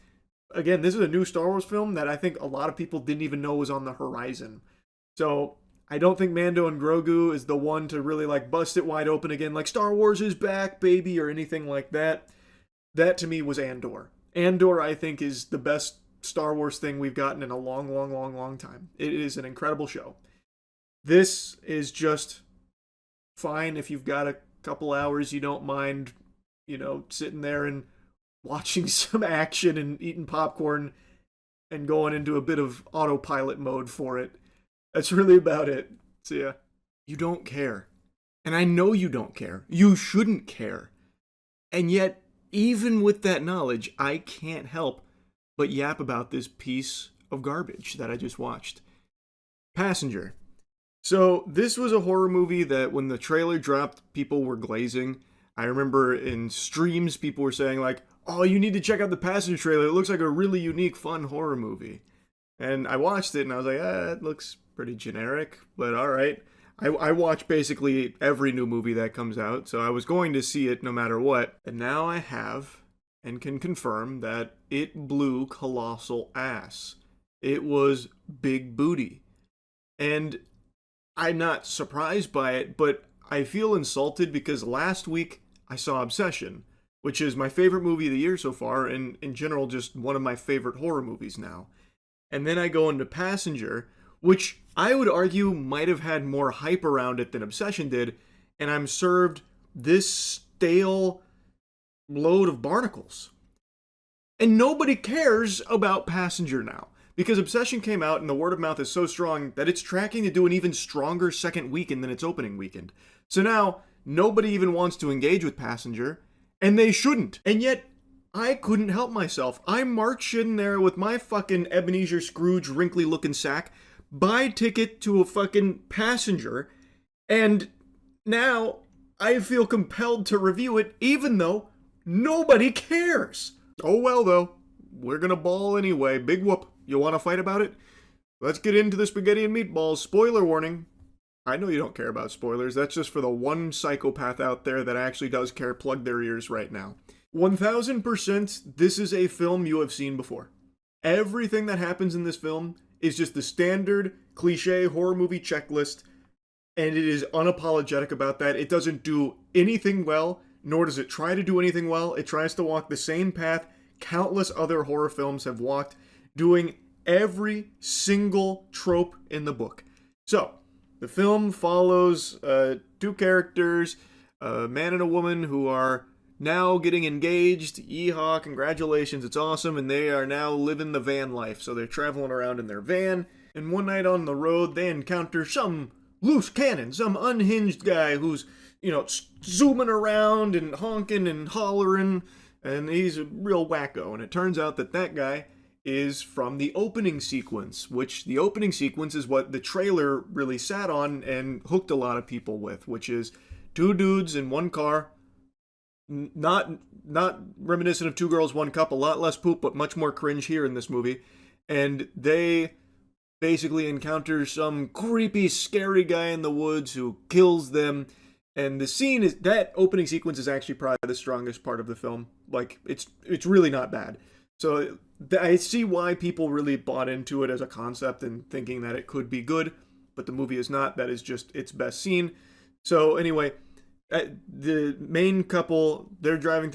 Again, this is a new Star Wars film that I think a lot of people didn't even know was on the horizon. So I don't think Mando and Grogu is the one to really like bust it wide open again, like Star Wars is back, baby, or anything like that. That to me was Andor. Andor, I think, is the best Star Wars thing we've gotten in a long, long, long, long time. It is an incredible show. This is just fine if you've got a couple hours, you don't mind, you know, sitting there and watching some action and eating popcorn and going into a bit of autopilot mode for it. That's really about it. So yeah, you don't care. And I know you don't care. You shouldn't care. And yet, even with that knowledge, I can't help but yap about this piece of garbage that I just watched. Passenger. So this was a horror movie that when the trailer dropped, people were glazing. I remember in streams, people were saying like, oh, you need to check out the Passenger trailer. It looks like a really unique, fun horror movie. And I watched it and I was like, it looks pretty generic, but all right. I watch basically every new movie that comes out, so I was going to see it no matter what. And now I have and can confirm that it blew colossal ass. It was big booty. And I'm not surprised by it, but I feel insulted because last week I saw Obsession, which is my favorite movie of the year so far, and in general just one of my favorite horror movies now. And then I go into Passenger, which I would argue might have had more hype around it than Obsession did, and I'm served this stale load of barnacles. And nobody cares about Passenger now, because Obsession came out and the word of mouth is so strong that it's tracking to do an even stronger second weekend than its opening weekend. So now, nobody even wants to engage with Passenger, and they shouldn't. And yet, I couldn't help myself. I marched in there with my fucking Ebenezer Scrooge wrinkly looking sack, buy a ticket to a fucking Passenger, and now I feel compelled to review it even though nobody cares. Oh well though, we're gonna ball anyway. Big whoop. You wanna fight about it? Let's get into the spaghetti and meatballs. Spoiler warning. I know you don't care about spoilers. That's just for the one psychopath out there that actually does care. Plug their ears right now. 1000% this is a film you have seen before. Everything that happens in this film is just the standard cliche horror movie checklist, and it is unapologetic about that. It doesn't do anything well, nor does it try to do anything well. It tries to walk the same path countless other horror films have walked, doing every single trope in the book. So, the film follows two characters, a man and a woman who are now getting engaged. Yeehaw, congratulations, it's awesome, and they are now living the van life. So they're traveling around in their van, and one night on the road, they encounter some loose cannon, some unhinged guy who's, zooming around and honking and hollering, and he's a real wacko. And it turns out that guy is from the opening sequence, which the opening sequence is what the trailer really sat on and hooked a lot of people with, which is two dudes in one car, not reminiscent of Two Girls, One Cup, a lot less poop, but much more cringe here in this movie. And they basically encounter some creepy, scary guy in the woods who kills them. And the scene is that opening sequence is actually probably the strongest part of the film. Like it's really not bad. So I see why people really bought into it as a concept and thinking that it could be good, but the movie is not. That is just its best scene. So anyway, the main couple, they're driving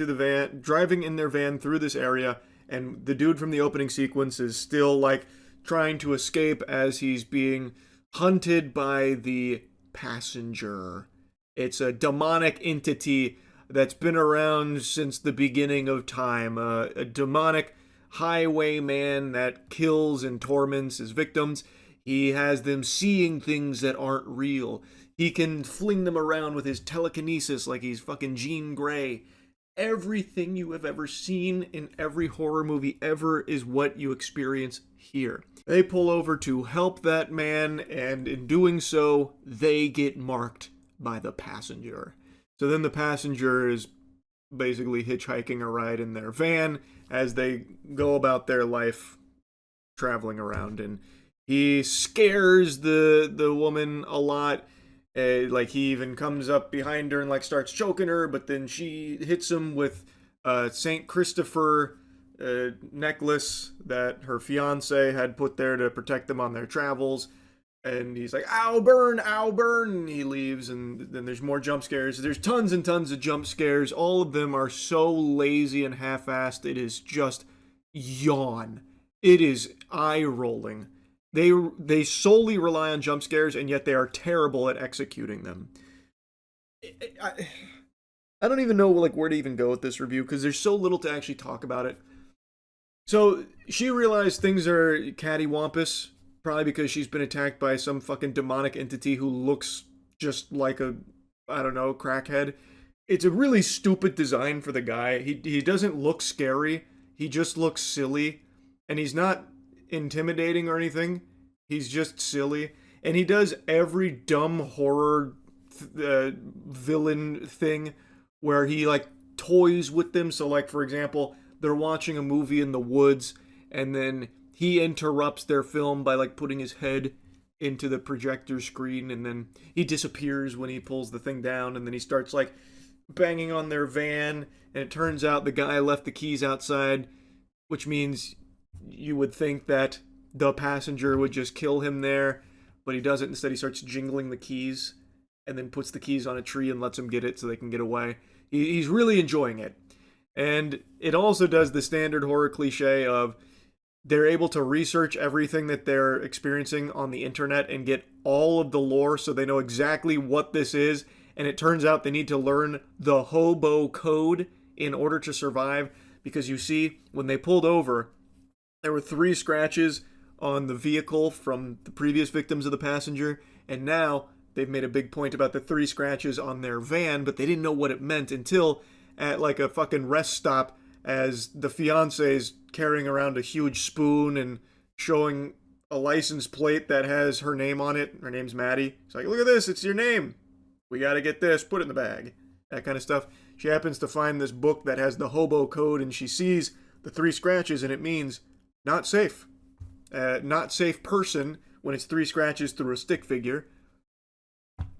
in their van through this area, and the dude from the opening sequence is still like trying to escape as he's being hunted by the passenger. It's a demonic entity that's been around since the beginning of time, a demonic highwayman that kills and torments his victims. He has them seeing things that aren't real. He can fling them around with his telekinesis like he's fucking Jean Grey. Everything you have ever seen in every horror movie ever is what you experience here. They pull over to help that man, and in doing so, they get marked by the passenger. So then the passenger is basically hitchhiking a ride in their van as they go about their life traveling around, and he scares the woman a lot. Like he even comes up behind her and like starts choking her, but then she hits him with Saint Christopher necklace that her fiance had put there to protect them on their travels. And he's like, ow, burn, and he leaves, and then there's more jump scares. There's tons and tons of jump scares. All of them are so lazy and half-assed, it is just yawn. It is eye-rolling. They solely rely on jump scares, and yet they are terrible at executing them. I don't even know like where to even go with this review, because there's so little to actually talk about it. So, she realized things are cattywampus, probably because she's been attacked by some fucking demonic entity who looks just like a, I don't know, crackhead. It's a really stupid design for the guy. He doesn't look scary. He just looks silly. And he's not intimidating or anything. He's just silly. And he does every dumb horror villain thing where he like toys with them. So like, for example, they're watching a movie in the woods, and then he interrupts their film by like putting his head into the projector screen, and then he disappears when he pulls the thing down, and then he starts like banging on their van, and it turns out the guy left the keys outside, which means you would think that the passenger would just kill him there, but he doesn't. Instead, he starts jingling the keys and then puts the keys on a tree and lets him get it so they can get away. He's really enjoying it. And it also does the standard horror cliche of they're able to research everything that they're experiencing on the internet and get all of the lore so they know exactly what this is. And it turns out they need to learn the hobo code in order to survive. Because you see, when they pulled over, there were 3 scratches on the vehicle from the previous victims of the passenger. And now they've made a big point about the 3 scratches on their van, but they didn't know what it meant until at like a fucking rest stop as the fiance's carrying around a huge spoon and showing a license plate that has her name on it. Her name's Maddie. It's like, look at this, it's your name. We gotta get this, put it in the bag. That kind of stuff. She happens to find this book that has the hobo code, and she sees the 3 scratches, and it means not safe. Not safe person when it's 3 scratches through a stick figure.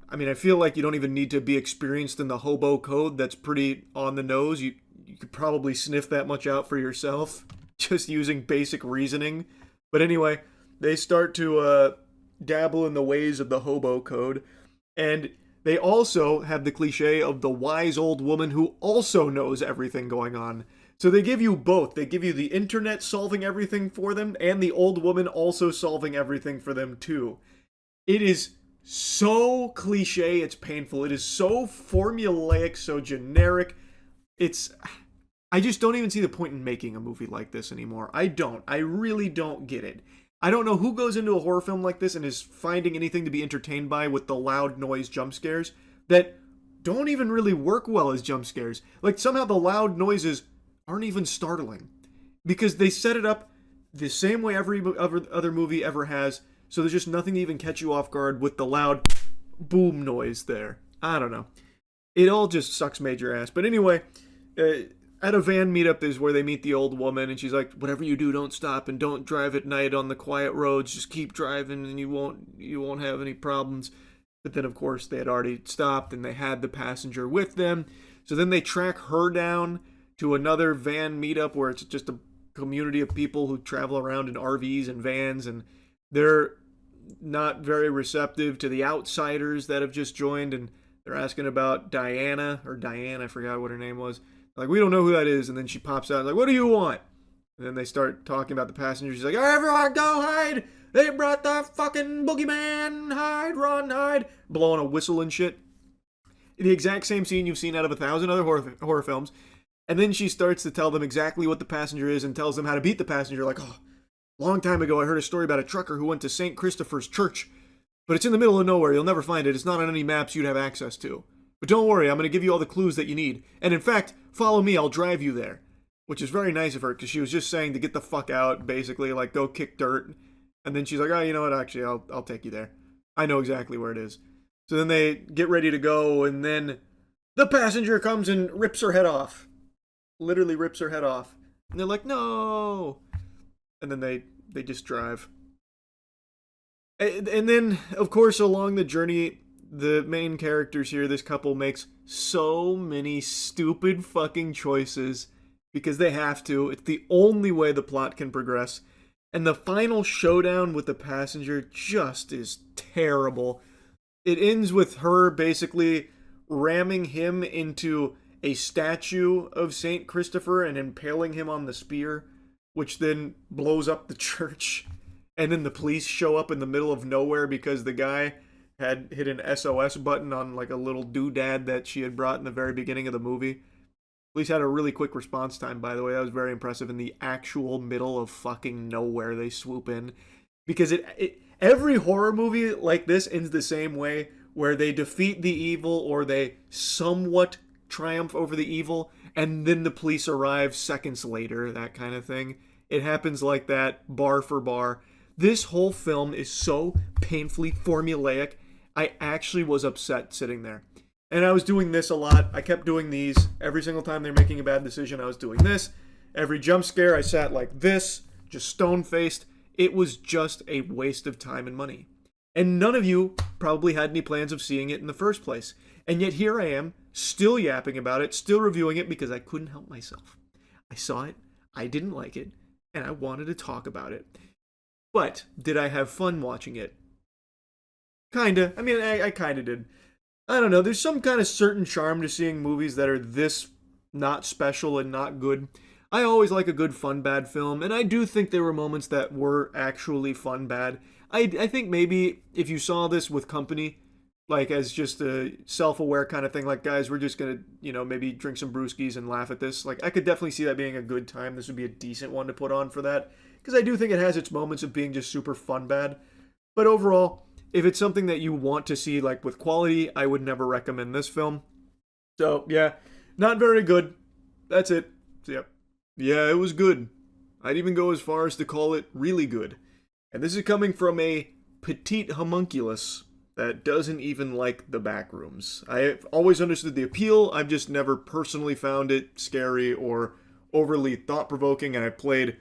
I mean, I feel like you don't even need to be experienced in the hobo code. That's pretty on the nose. You could probably sniff that much out for yourself just using basic reasoning. But anyway, they start to dabble in the ways of the hobo code. And they also have the cliche of the wise old woman who also knows everything going on. So they give you both. They give you the internet solving everything for them and the old woman also solving everything for them too. It is so cliche, it's painful. It is so formulaic, so generic. I just don't even see the point in making a movie like this anymore. I don't. I really don't get it. I don't know who goes into a horror film like this and is finding anything to be entertained by with the loud noise jump scares that don't even really work well as jump scares. Like somehow the loud noises aren't even startling because they set it up. the same way every other movie ever has. So there's just nothing to even catch you off guard with the loud boom noise there. I don't know. It all just sucks major ass. But anyway, at a van meetup is where they meet the old woman, and she's like, "Whatever you do, don't stop and don't drive at night on the quiet roads. Just keep driving, and you won't have any problems." But then, of course, they had already stopped, and they had the passenger with them. So then they track her down to another van meetup where it's just a community of people who travel around in RVs and vans, and they're not very receptive to the outsiders that have just joined, and they're asking about Diane, I forgot what her name was. Like, we don't know who that is, and then she pops out, like, "What do you want?" And then they start talking about the passenger. She's like, "Everyone go hide! They brought the fucking boogeyman! Hide, run, hide!" Blowing a whistle and shit. The exact same scene you've seen out of 1,000 other horror films. And then she starts to tell them exactly what the passenger is and tells them how to beat the passenger. Like, "Oh, long time ago I heard a story about a trucker who went to St. Christopher's Church. But it's in the middle of nowhere. You'll never find it. It's not on any maps you'd have access to. But don't worry, I'm going to give you all the clues that you need. And in fact, follow me, I'll drive you there." Which is very nice of her, because she was just saying to get the fuck out, basically, like, go kick dirt. And then she's like, "Oh, you know what, actually, I'll take you there. I know exactly where it is." So then they get ready to go, and then the passenger comes and rips her head off. Literally rips her head off. And they're like, "No!" And then they just drive. And then, of course, along the journey, the main characters here, this couple, makes so many stupid fucking choices because they have to. It's the only way the plot can progress. And the final showdown with the passenger just is terrible. It ends with her basically ramming him into a statue of St. Christopher and impaling him on the spear, which then blows up the church. And then the police show up in the middle of nowhere because the guy had hit an SOS button on like a little doodad that she had brought in the very beginning of the movie. Police had a really quick response time, by the way. That was very impressive. In the actual middle of fucking nowhere, they swoop in. Because every horror movie like this ends the same way, where they defeat the evil or they somewhat triumph over the evil, and then the police arrive seconds later, that kind of thing. It happens like that, bar for bar. This whole film is so painfully formulaic, I actually was upset sitting there. And I was doing this a lot. I kept doing these. Every single time they're making a bad decision, I was doing this. Every jump scare, I sat like this, just stone-faced. It was just a waste of time and money. And none of you probably had any plans of seeing it in the first place. And yet here I am, still yapping about it, still reviewing it because I couldn't help myself. I saw it, I didn't like it, and I wanted to talk about it. But did I have fun watching it? Kinda. I mean, I kinda did. I don't know, there's some kind of certain charm to seeing movies that are this not special and not good. I always like a good fun bad film, and I do think there were moments that were actually fun bad. I think maybe if you saw this with company, like as just a self-aware kind of thing, like, guys, we're just gonna, maybe drink some brewskis and laugh at this. Like, I could definitely see that being a good time. This would be a decent one to put on for that, because I do think it has its moments of being just super fun bad. But overall, if it's something that you want to see, like, with quality, I would never recommend this film. So, yeah, not very good. That's it. So, yep. Yeah, it was good. I'd even go as far as to call it really good. And this is coming from a petite homunculus that doesn't even like the Backrooms. I've always understood the appeal. I've just never personally found it scary or overly thought-provoking, and I've played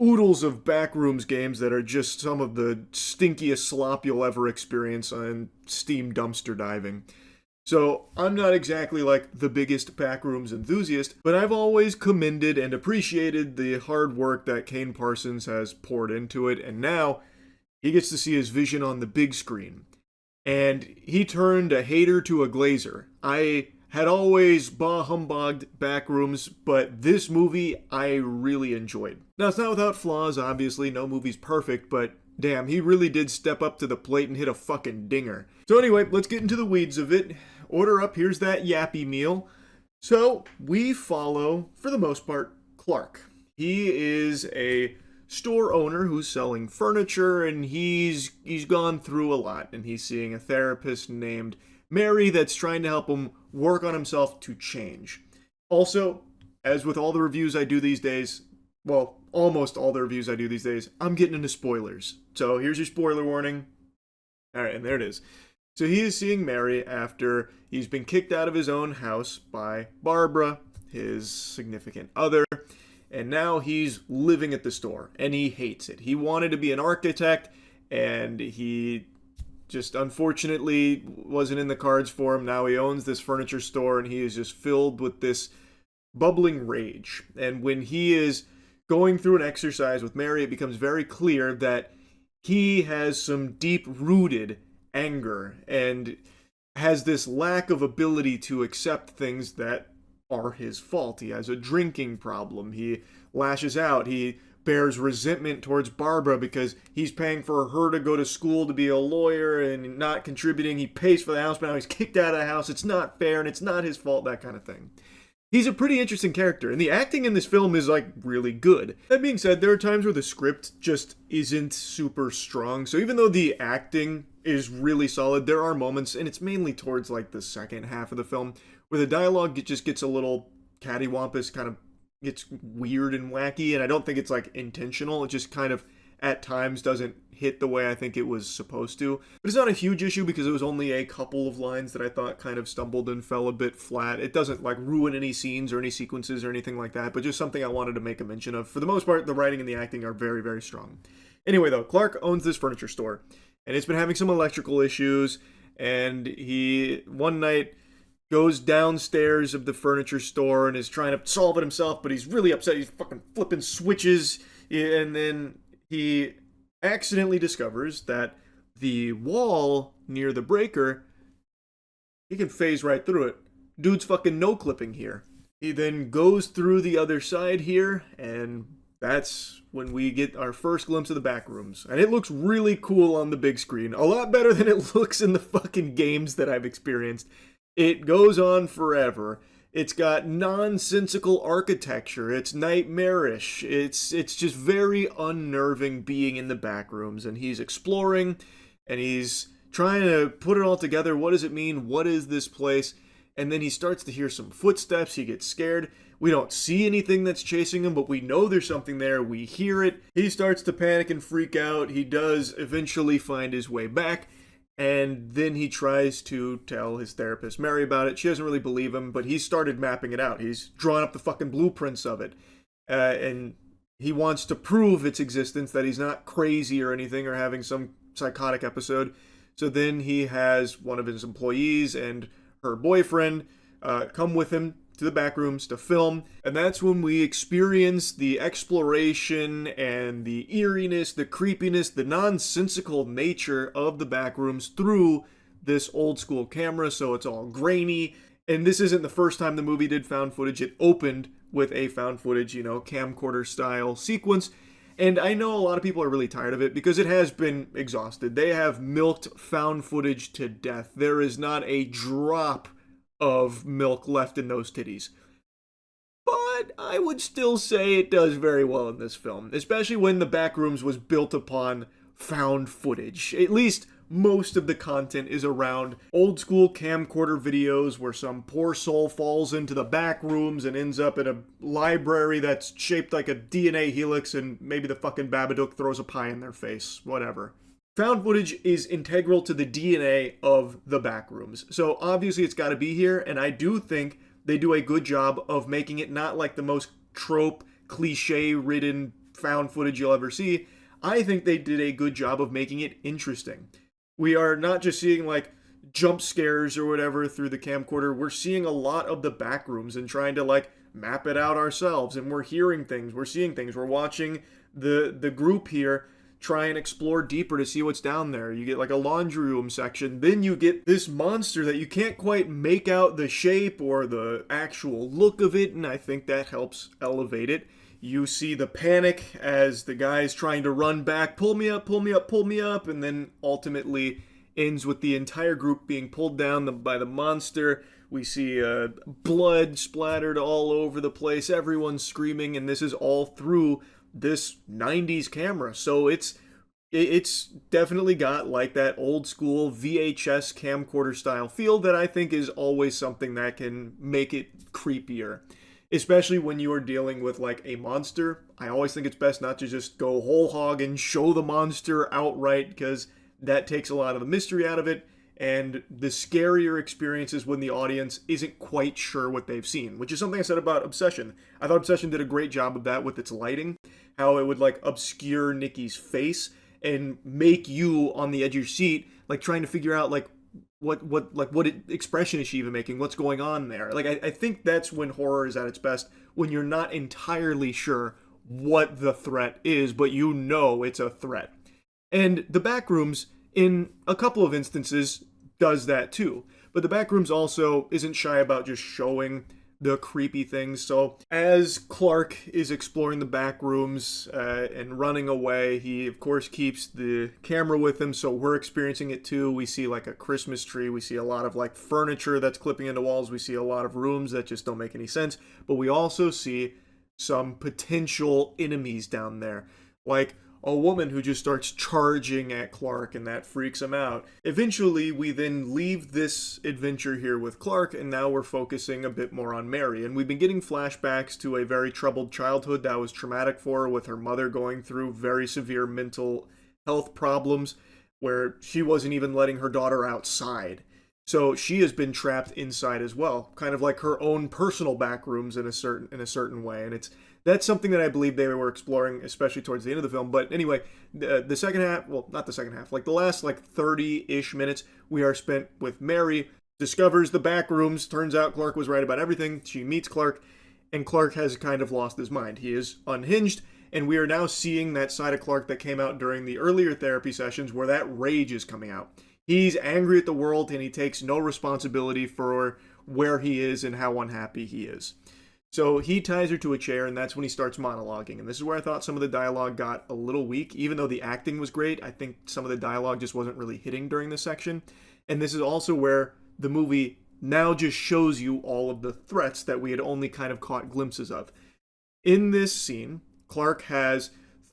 oodles of Backrooms games that are just some of the stinkiest slop you'll ever experience on Steam dumpster diving. So I'm not exactly like the biggest Backrooms enthusiast, but I've always commended and appreciated the hard work that Kane Parsons has poured into it, and now he gets to see his vision on the big screen. And he turned a hater to a glazer. I had always bah-humbugged Backrooms, but this movie I really enjoyed. Now, it's not without flaws, obviously. No movie's perfect, but damn, he really did step up to the plate and hit a fucking dinger. So anyway, let's get into the weeds of it. Order up, here's that yappy meal. So, we follow, for the most part, Clark. He is a store owner who's selling furniture, and he's gone through a lot, and he's seeing a therapist named Mary that's trying to help him work on himself to change. Also, as with all the reviews I do these days, well, almost all the reviews I do these days, I'm getting into spoilers. So here's your spoiler warning. All right, and there it is. So he is seeing Mary after he's been kicked out of his own house by Barbara, his significant other, and now he's living at the store, and he hates it. He wanted to be an architect, and he just unfortunately wasn't in the cards for him. Now he owns this furniture store, and he is just filled with this bubbling rage. And when he is going through an exercise with Mary, it becomes very clear that he has some deep-rooted anger and has this lack of ability to accept things that are his fault. He has a drinking problem. He lashes out. He bears resentment towards Barbara because he's paying for her to go to school to be a lawyer and not contributing. He pays for the house, but now he's kicked out of the house. It's not fair and it's not his fault, that kind of thing. He's a pretty interesting character, and the acting in this film is, like, really good. That being said, there are times where the script just isn't super strong, so even though the acting is really solid, there are moments, and it's mainly towards, like, the second half of the film, where the dialogue just gets a little cattywampus, kind of gets weird and wacky, and I don't think it's, like, intentional. It just kind of, at times, doesn't hit the way I think it was supposed to. But it's not a huge issue because it was only a couple of lines that I thought kind of stumbled and fell a bit flat. It doesn't, like, ruin any scenes or any sequences or anything like that, but just something I wanted to make a mention of. For the most part, the writing and the acting are very, very strong. Anyway, though, Clark owns this furniture store, and it's been having some electrical issues, and he, one night, goes downstairs of the furniture store and is trying to solve it himself, but he's really upset. He's fucking flipping switches, and then he accidentally discovers that the wall near the breaker, he can phase right through it. Dude's fucking no-clipping here. He then goes through the other side here, and that's when we get our first glimpse of the Backrooms. And it looks really cool on the big screen. A lot better than it looks in the fucking games that I've experienced. It goes on forever. It's got nonsensical architecture. It's nightmarish. It's just very unnerving being in the Backrooms. And he's exploring, and he's trying to put it all together. What does it mean? What is this place? And then he starts to hear some footsteps. He gets scared. We don't see anything that's chasing him, but we know there's something there. We hear it. He starts to panic and freak out. He does eventually find his way back. And then he tries to tell his therapist, Mary, about it. She doesn't really believe him, but he's started mapping it out. He's drawn up the fucking blueprints of it. And he wants to prove its existence, that he's not crazy or anything or having some psychotic episode. So then he has one of his employees and her boyfriend come with him to the Backrooms to film, and that's when we experience the exploration and the eeriness, the creepiness, the nonsensical nature of the Backrooms through this old school camera, so it's all grainy. And this isn't the first time the movie did found footage. It opened with a found footage, camcorder style sequence. And I know a lot of people are really tired of it because it has been exhausted. They have milked found footage to death. There is not a drop of milk left in those titties. But I would still say it does very well in this film, especially when the Backrooms was built upon found footage. At least most of the content is around old school camcorder videos where some poor soul falls into the Backrooms and ends up in a library that's shaped like a DNA helix, and maybe the fucking Babadook throws a pie in their face. Whatever. Found footage is integral to the DNA of the Backrooms, so obviously it's got to be here, and I do think they do a good job of making it not like the most trope, cliche-ridden found footage you'll ever see. I think they did a good job of making it interesting. We are not just seeing, like, jump scares or whatever through the camcorder. We're seeing a lot of the Backrooms and trying to, like, map it out ourselves, and we're hearing things, we're seeing things, we're watching the group here try and explore deeper to see what's down there. You get like a laundry room section, then you get this monster that you can't quite make out the shape or the actual look of it, and I think that helps elevate it. You see the panic as the guy's trying to run back, pull me up, pull me up, pull me up, and then ultimately ends with the entire group being pulled down by the monster. We see blood splattered all over the place, everyone's screaming, and this is all through this 90s camera. So it's definitely got like that old school VHS camcorder style feel that I think is always something that can make it creepier. especially when you are dealing with like a monster. I always think it's best not to just go whole hog and show the monster outright, because that takes a lot of the mystery out of it. And the scarier experience is when the audience isn't quite sure what they've seen, which is something I said about Obsession. I thought Obsession did a great job of that with its lighting, how it would like obscure Nikki's face and make you on the edge of your seat, like trying to figure out like what expression is she even making? What's going on there? Like I think that's when horror is at its best, when you're not entirely sure what the threat is, but you know it's a threat. And the Backrooms, in a couple of instances, does that too. But the Backrooms also isn't shy about just showing the creepy things. So as Clark is exploring the Backrooms and running away, he of course keeps the camera with him, so we're experiencing it too. We see like a Christmas tree, we see a lot of like furniture that's clipping into walls, we see a lot of rooms that just don't make any sense, but we also see some potential enemies down there, like a woman who just starts charging at Clark, and that freaks him out. Eventually, we then leave this adventure here with Clark, and now we're focusing a bit more on Mary. And we've been getting flashbacks to a very troubled childhood that was traumatic for her, with her mother going through very severe mental health problems, where she wasn't even letting her daughter outside. So she has been trapped inside as well, kind of like her own personal backrooms in a certain way. And that's something that I believe they were exploring, especially towards the end of the film. But anyway, the second half, well, not the second half, like the last like 30-ish minutes, we are spent with Mary, discovers the Backrooms. Turns out Clark was right about everything. She meets Clark, and Clark has kind of lost his mind. He is unhinged, and we are now seeing that side of Clark that came out during the earlier therapy sessions, where that rage is coming out. He's angry at the world, and he takes no responsibility for where he is and how unhappy he is. So he ties her to a chair, and that's when he starts monologuing. And this is where I thought some of the dialogue got a little weak. Even though the acting was great, I think some of the dialogue just wasn't really hitting during this section. And this is also where the movie now just shows you all of the threats that we had only kind of caught glimpses of. In this scene, Clark has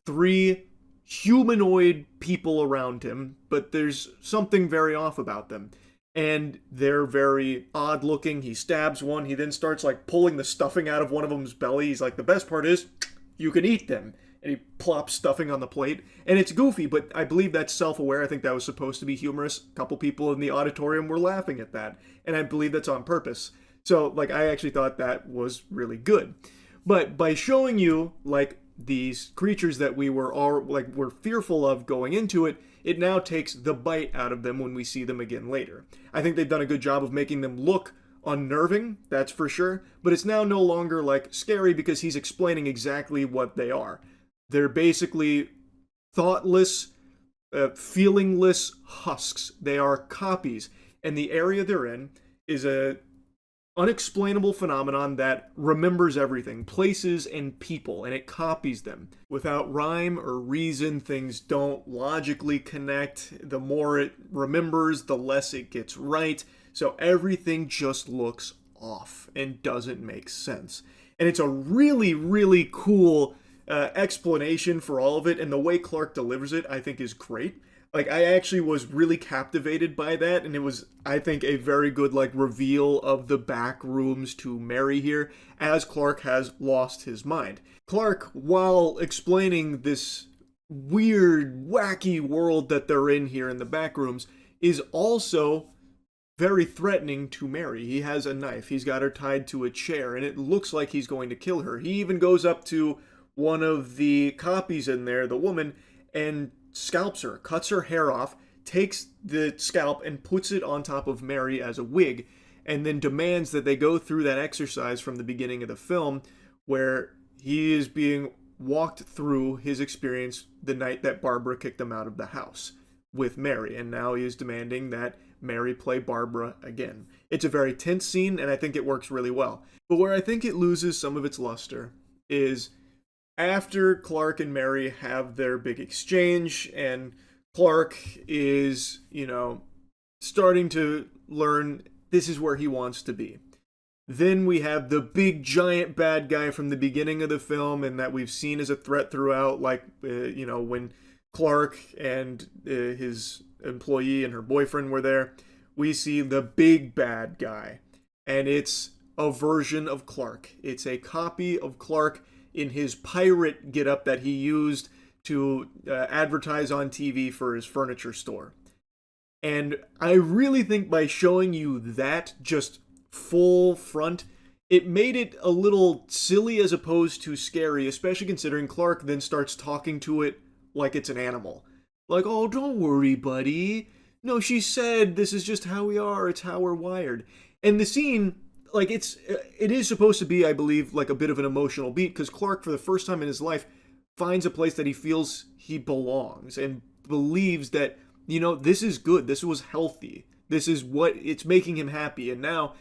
3 humanoid people around him, but there's something very off about them. And they're very odd looking. He stabs one. He then starts like pulling the stuffing out of one of them's belly. He's like, the best part is you can eat them. And he plops stuffing on the plate. And it's goofy, but I believe that's self-aware. I think that was supposed to be humorous. A couple people in the auditorium were laughing at that. And I believe that's on purpose. So like, I actually thought that was really good. But by showing you like these creatures that we were all like were fearful of going into it, it now takes the bite out of them when we see them again later. I think they've done a good job of making them look unnerving, that's for sure, but it's now no longer like scary because he's explaining exactly what they are. They're basically thoughtless, feelingless husks. They are copies, and the area they're in is a unexplainable phenomenon that remembers everything, places and people, and it copies them. Without rhyme or reason, things don't logically connect. The more it remembers, the less it gets right. So everything just looks off and doesn't make sense. And it's a really, really cool explanation for all of it, and the way Clark delivers it, I think, is great. Like, I actually was really captivated by that, and it was, I think, a very good, like, reveal of the Backrooms to Mary here, as Clark has lost his mind. Clark, while explaining this weird, wacky world that they're in here in the Backrooms, is also very threatening to Mary. He has a knife. He's got her tied to a chair, and it looks like he's going to kill her. He even goes up to one of the copies in there, the woman, and scalps her, cuts her hair off, takes the scalp and puts it on top of Mary as a wig, and then demands that they go through that exercise from the beginning of the film where he is being walked through his experience the night that Barbara kicked him out of the house with Mary, and now he is demanding that Mary play Barbara again. It's a very tense scene, and I think it works really well. But where I think it loses some of its luster is after Clark and Mary have their big exchange, and Clark is, starting to learn this is where he wants to be. Then we have the big giant bad guy from the beginning of the film, and that we've seen as a threat throughout, like, when Clark and his employee and her boyfriend were there, we see the big bad guy. And it's a version of Clark. It's a copy of Clark in his pirate getup that he used to advertise on TV for his furniture store. And I really think by showing you that just full front, it made it a little silly as opposed to scary, especially considering Clark then starts talking to it like it's an animal. Like, oh, don't worry, buddy. No, she said this is just how we are. It's how we're wired. And the scene, like, it is supposed to be, I believe, like a bit of an emotional beat, because Clark, for the first time in his life, finds a place that he feels he belongs and believes that, this is good. This was healthy. This is what it's making him happy. And now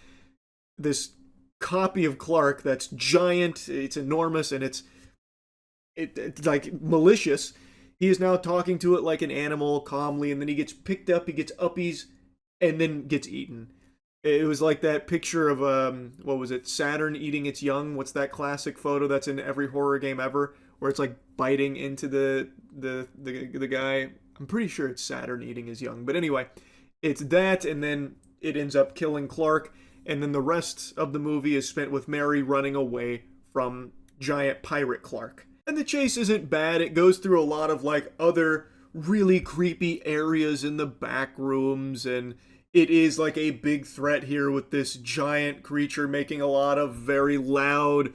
this copy of Clark that's giant, it's enormous, and it's like malicious. He is now talking to it like an animal calmly, and then he gets picked up, he gets uppies, and then gets eaten. It was like that picture of what was it, Saturn eating its young. What's that classic photo that's in every horror game ever, where it's like biting into the guy? I'm pretty sure it's Saturn eating his young, but anyway, it's that, and then it ends up killing Clark. And then the rest of the movie is spent with Mary running away from giant pirate Clark. And the chase isn't bad. It goes through a lot of like other really creepy areas in the back rooms, and it is like a big threat here with this giant creature making a lot of very loud,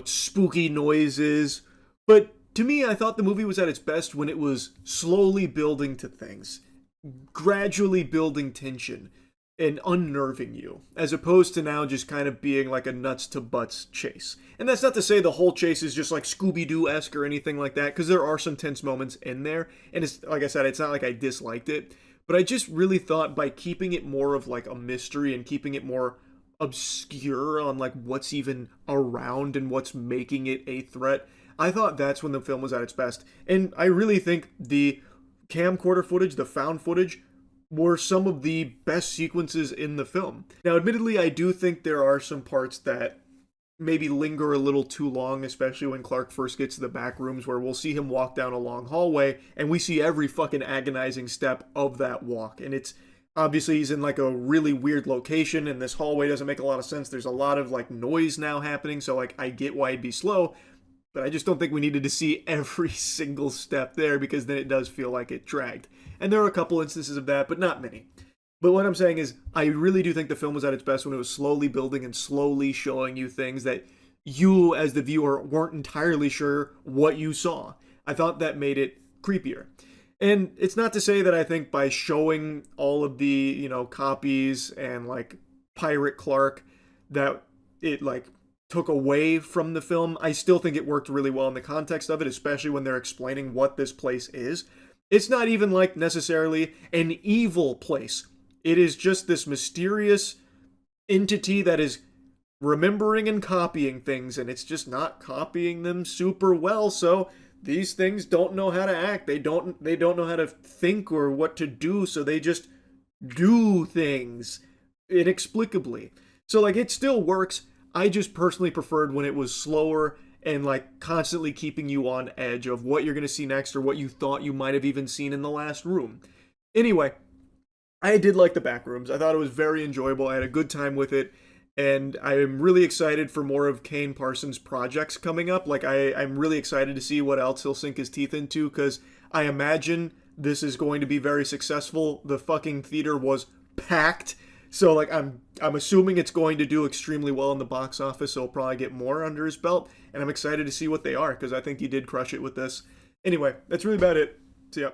spooky noises. But to me, I thought the movie was at its best when it was slowly building to things, gradually building tension and unnerving you, as opposed to now just kind of being like a nuts to butts chase. And that's not to say the whole chase is just like Scooby-Doo-esque or anything like that, because there are some tense moments in there, and it's, like I said, it's not like I disliked it, but I just really thought by keeping it more of like a mystery and keeping it more obscure on like what's even around and what's making it a threat, I thought that's when the film was at its best. And I really think the camcorder footage, the found footage, were some of the best sequences in the film. Now, admittedly, I do think there are some parts that maybe linger a little too long, especially when Clark first gets to the back rooms, where we'll see him walk down a long hallway, and we see every fucking agonizing step of that walk. And it's, obviously, he's in like a really weird location, and this hallway doesn't make a lot of sense. There's a lot of like noise now happening, so like I get why it'd be slow, but I just don't think we needed to see every single step there, because then it does feel like it dragged. And there are a couple instances of that, but not many. But what I'm saying is, I really do think the film was at its best when it was slowly building and slowly showing you things that you, as the viewer, weren't entirely sure what you saw. I thought that made it creepier. And it's not to say that I think by showing all of the, copies and, like, Pirate Clark, that it, like, took away from the film. I still think it worked really well in the context of it, especially when they're explaining what this place is. It's not even like necessarily an evil place. It is just this mysterious entity that is remembering and copying things, and it's just not copying them super well, so these things don't know how to act. They don't know how to think or what to do, so they just do things inexplicably. So like it still works. I just personally preferred when it was slower and like constantly keeping you on edge of what you're going to see next or what you thought you might have even seen in the last room. Anyway, I did like the Backrooms. I thought it was very enjoyable. I had a good time with it, and I'm really excited for more of Kane Parsons' projects coming up. Like I'm really excited to see what else he'll sink his teeth into, because I imagine this is going to be very successful. The fucking theater was packed. So like I'm assuming it's going to do extremely well in the box office, so he'll probably get more under his belt, and I'm excited to see what they are, because I think he did crush it with this. Anyway, that's really about it. See ya.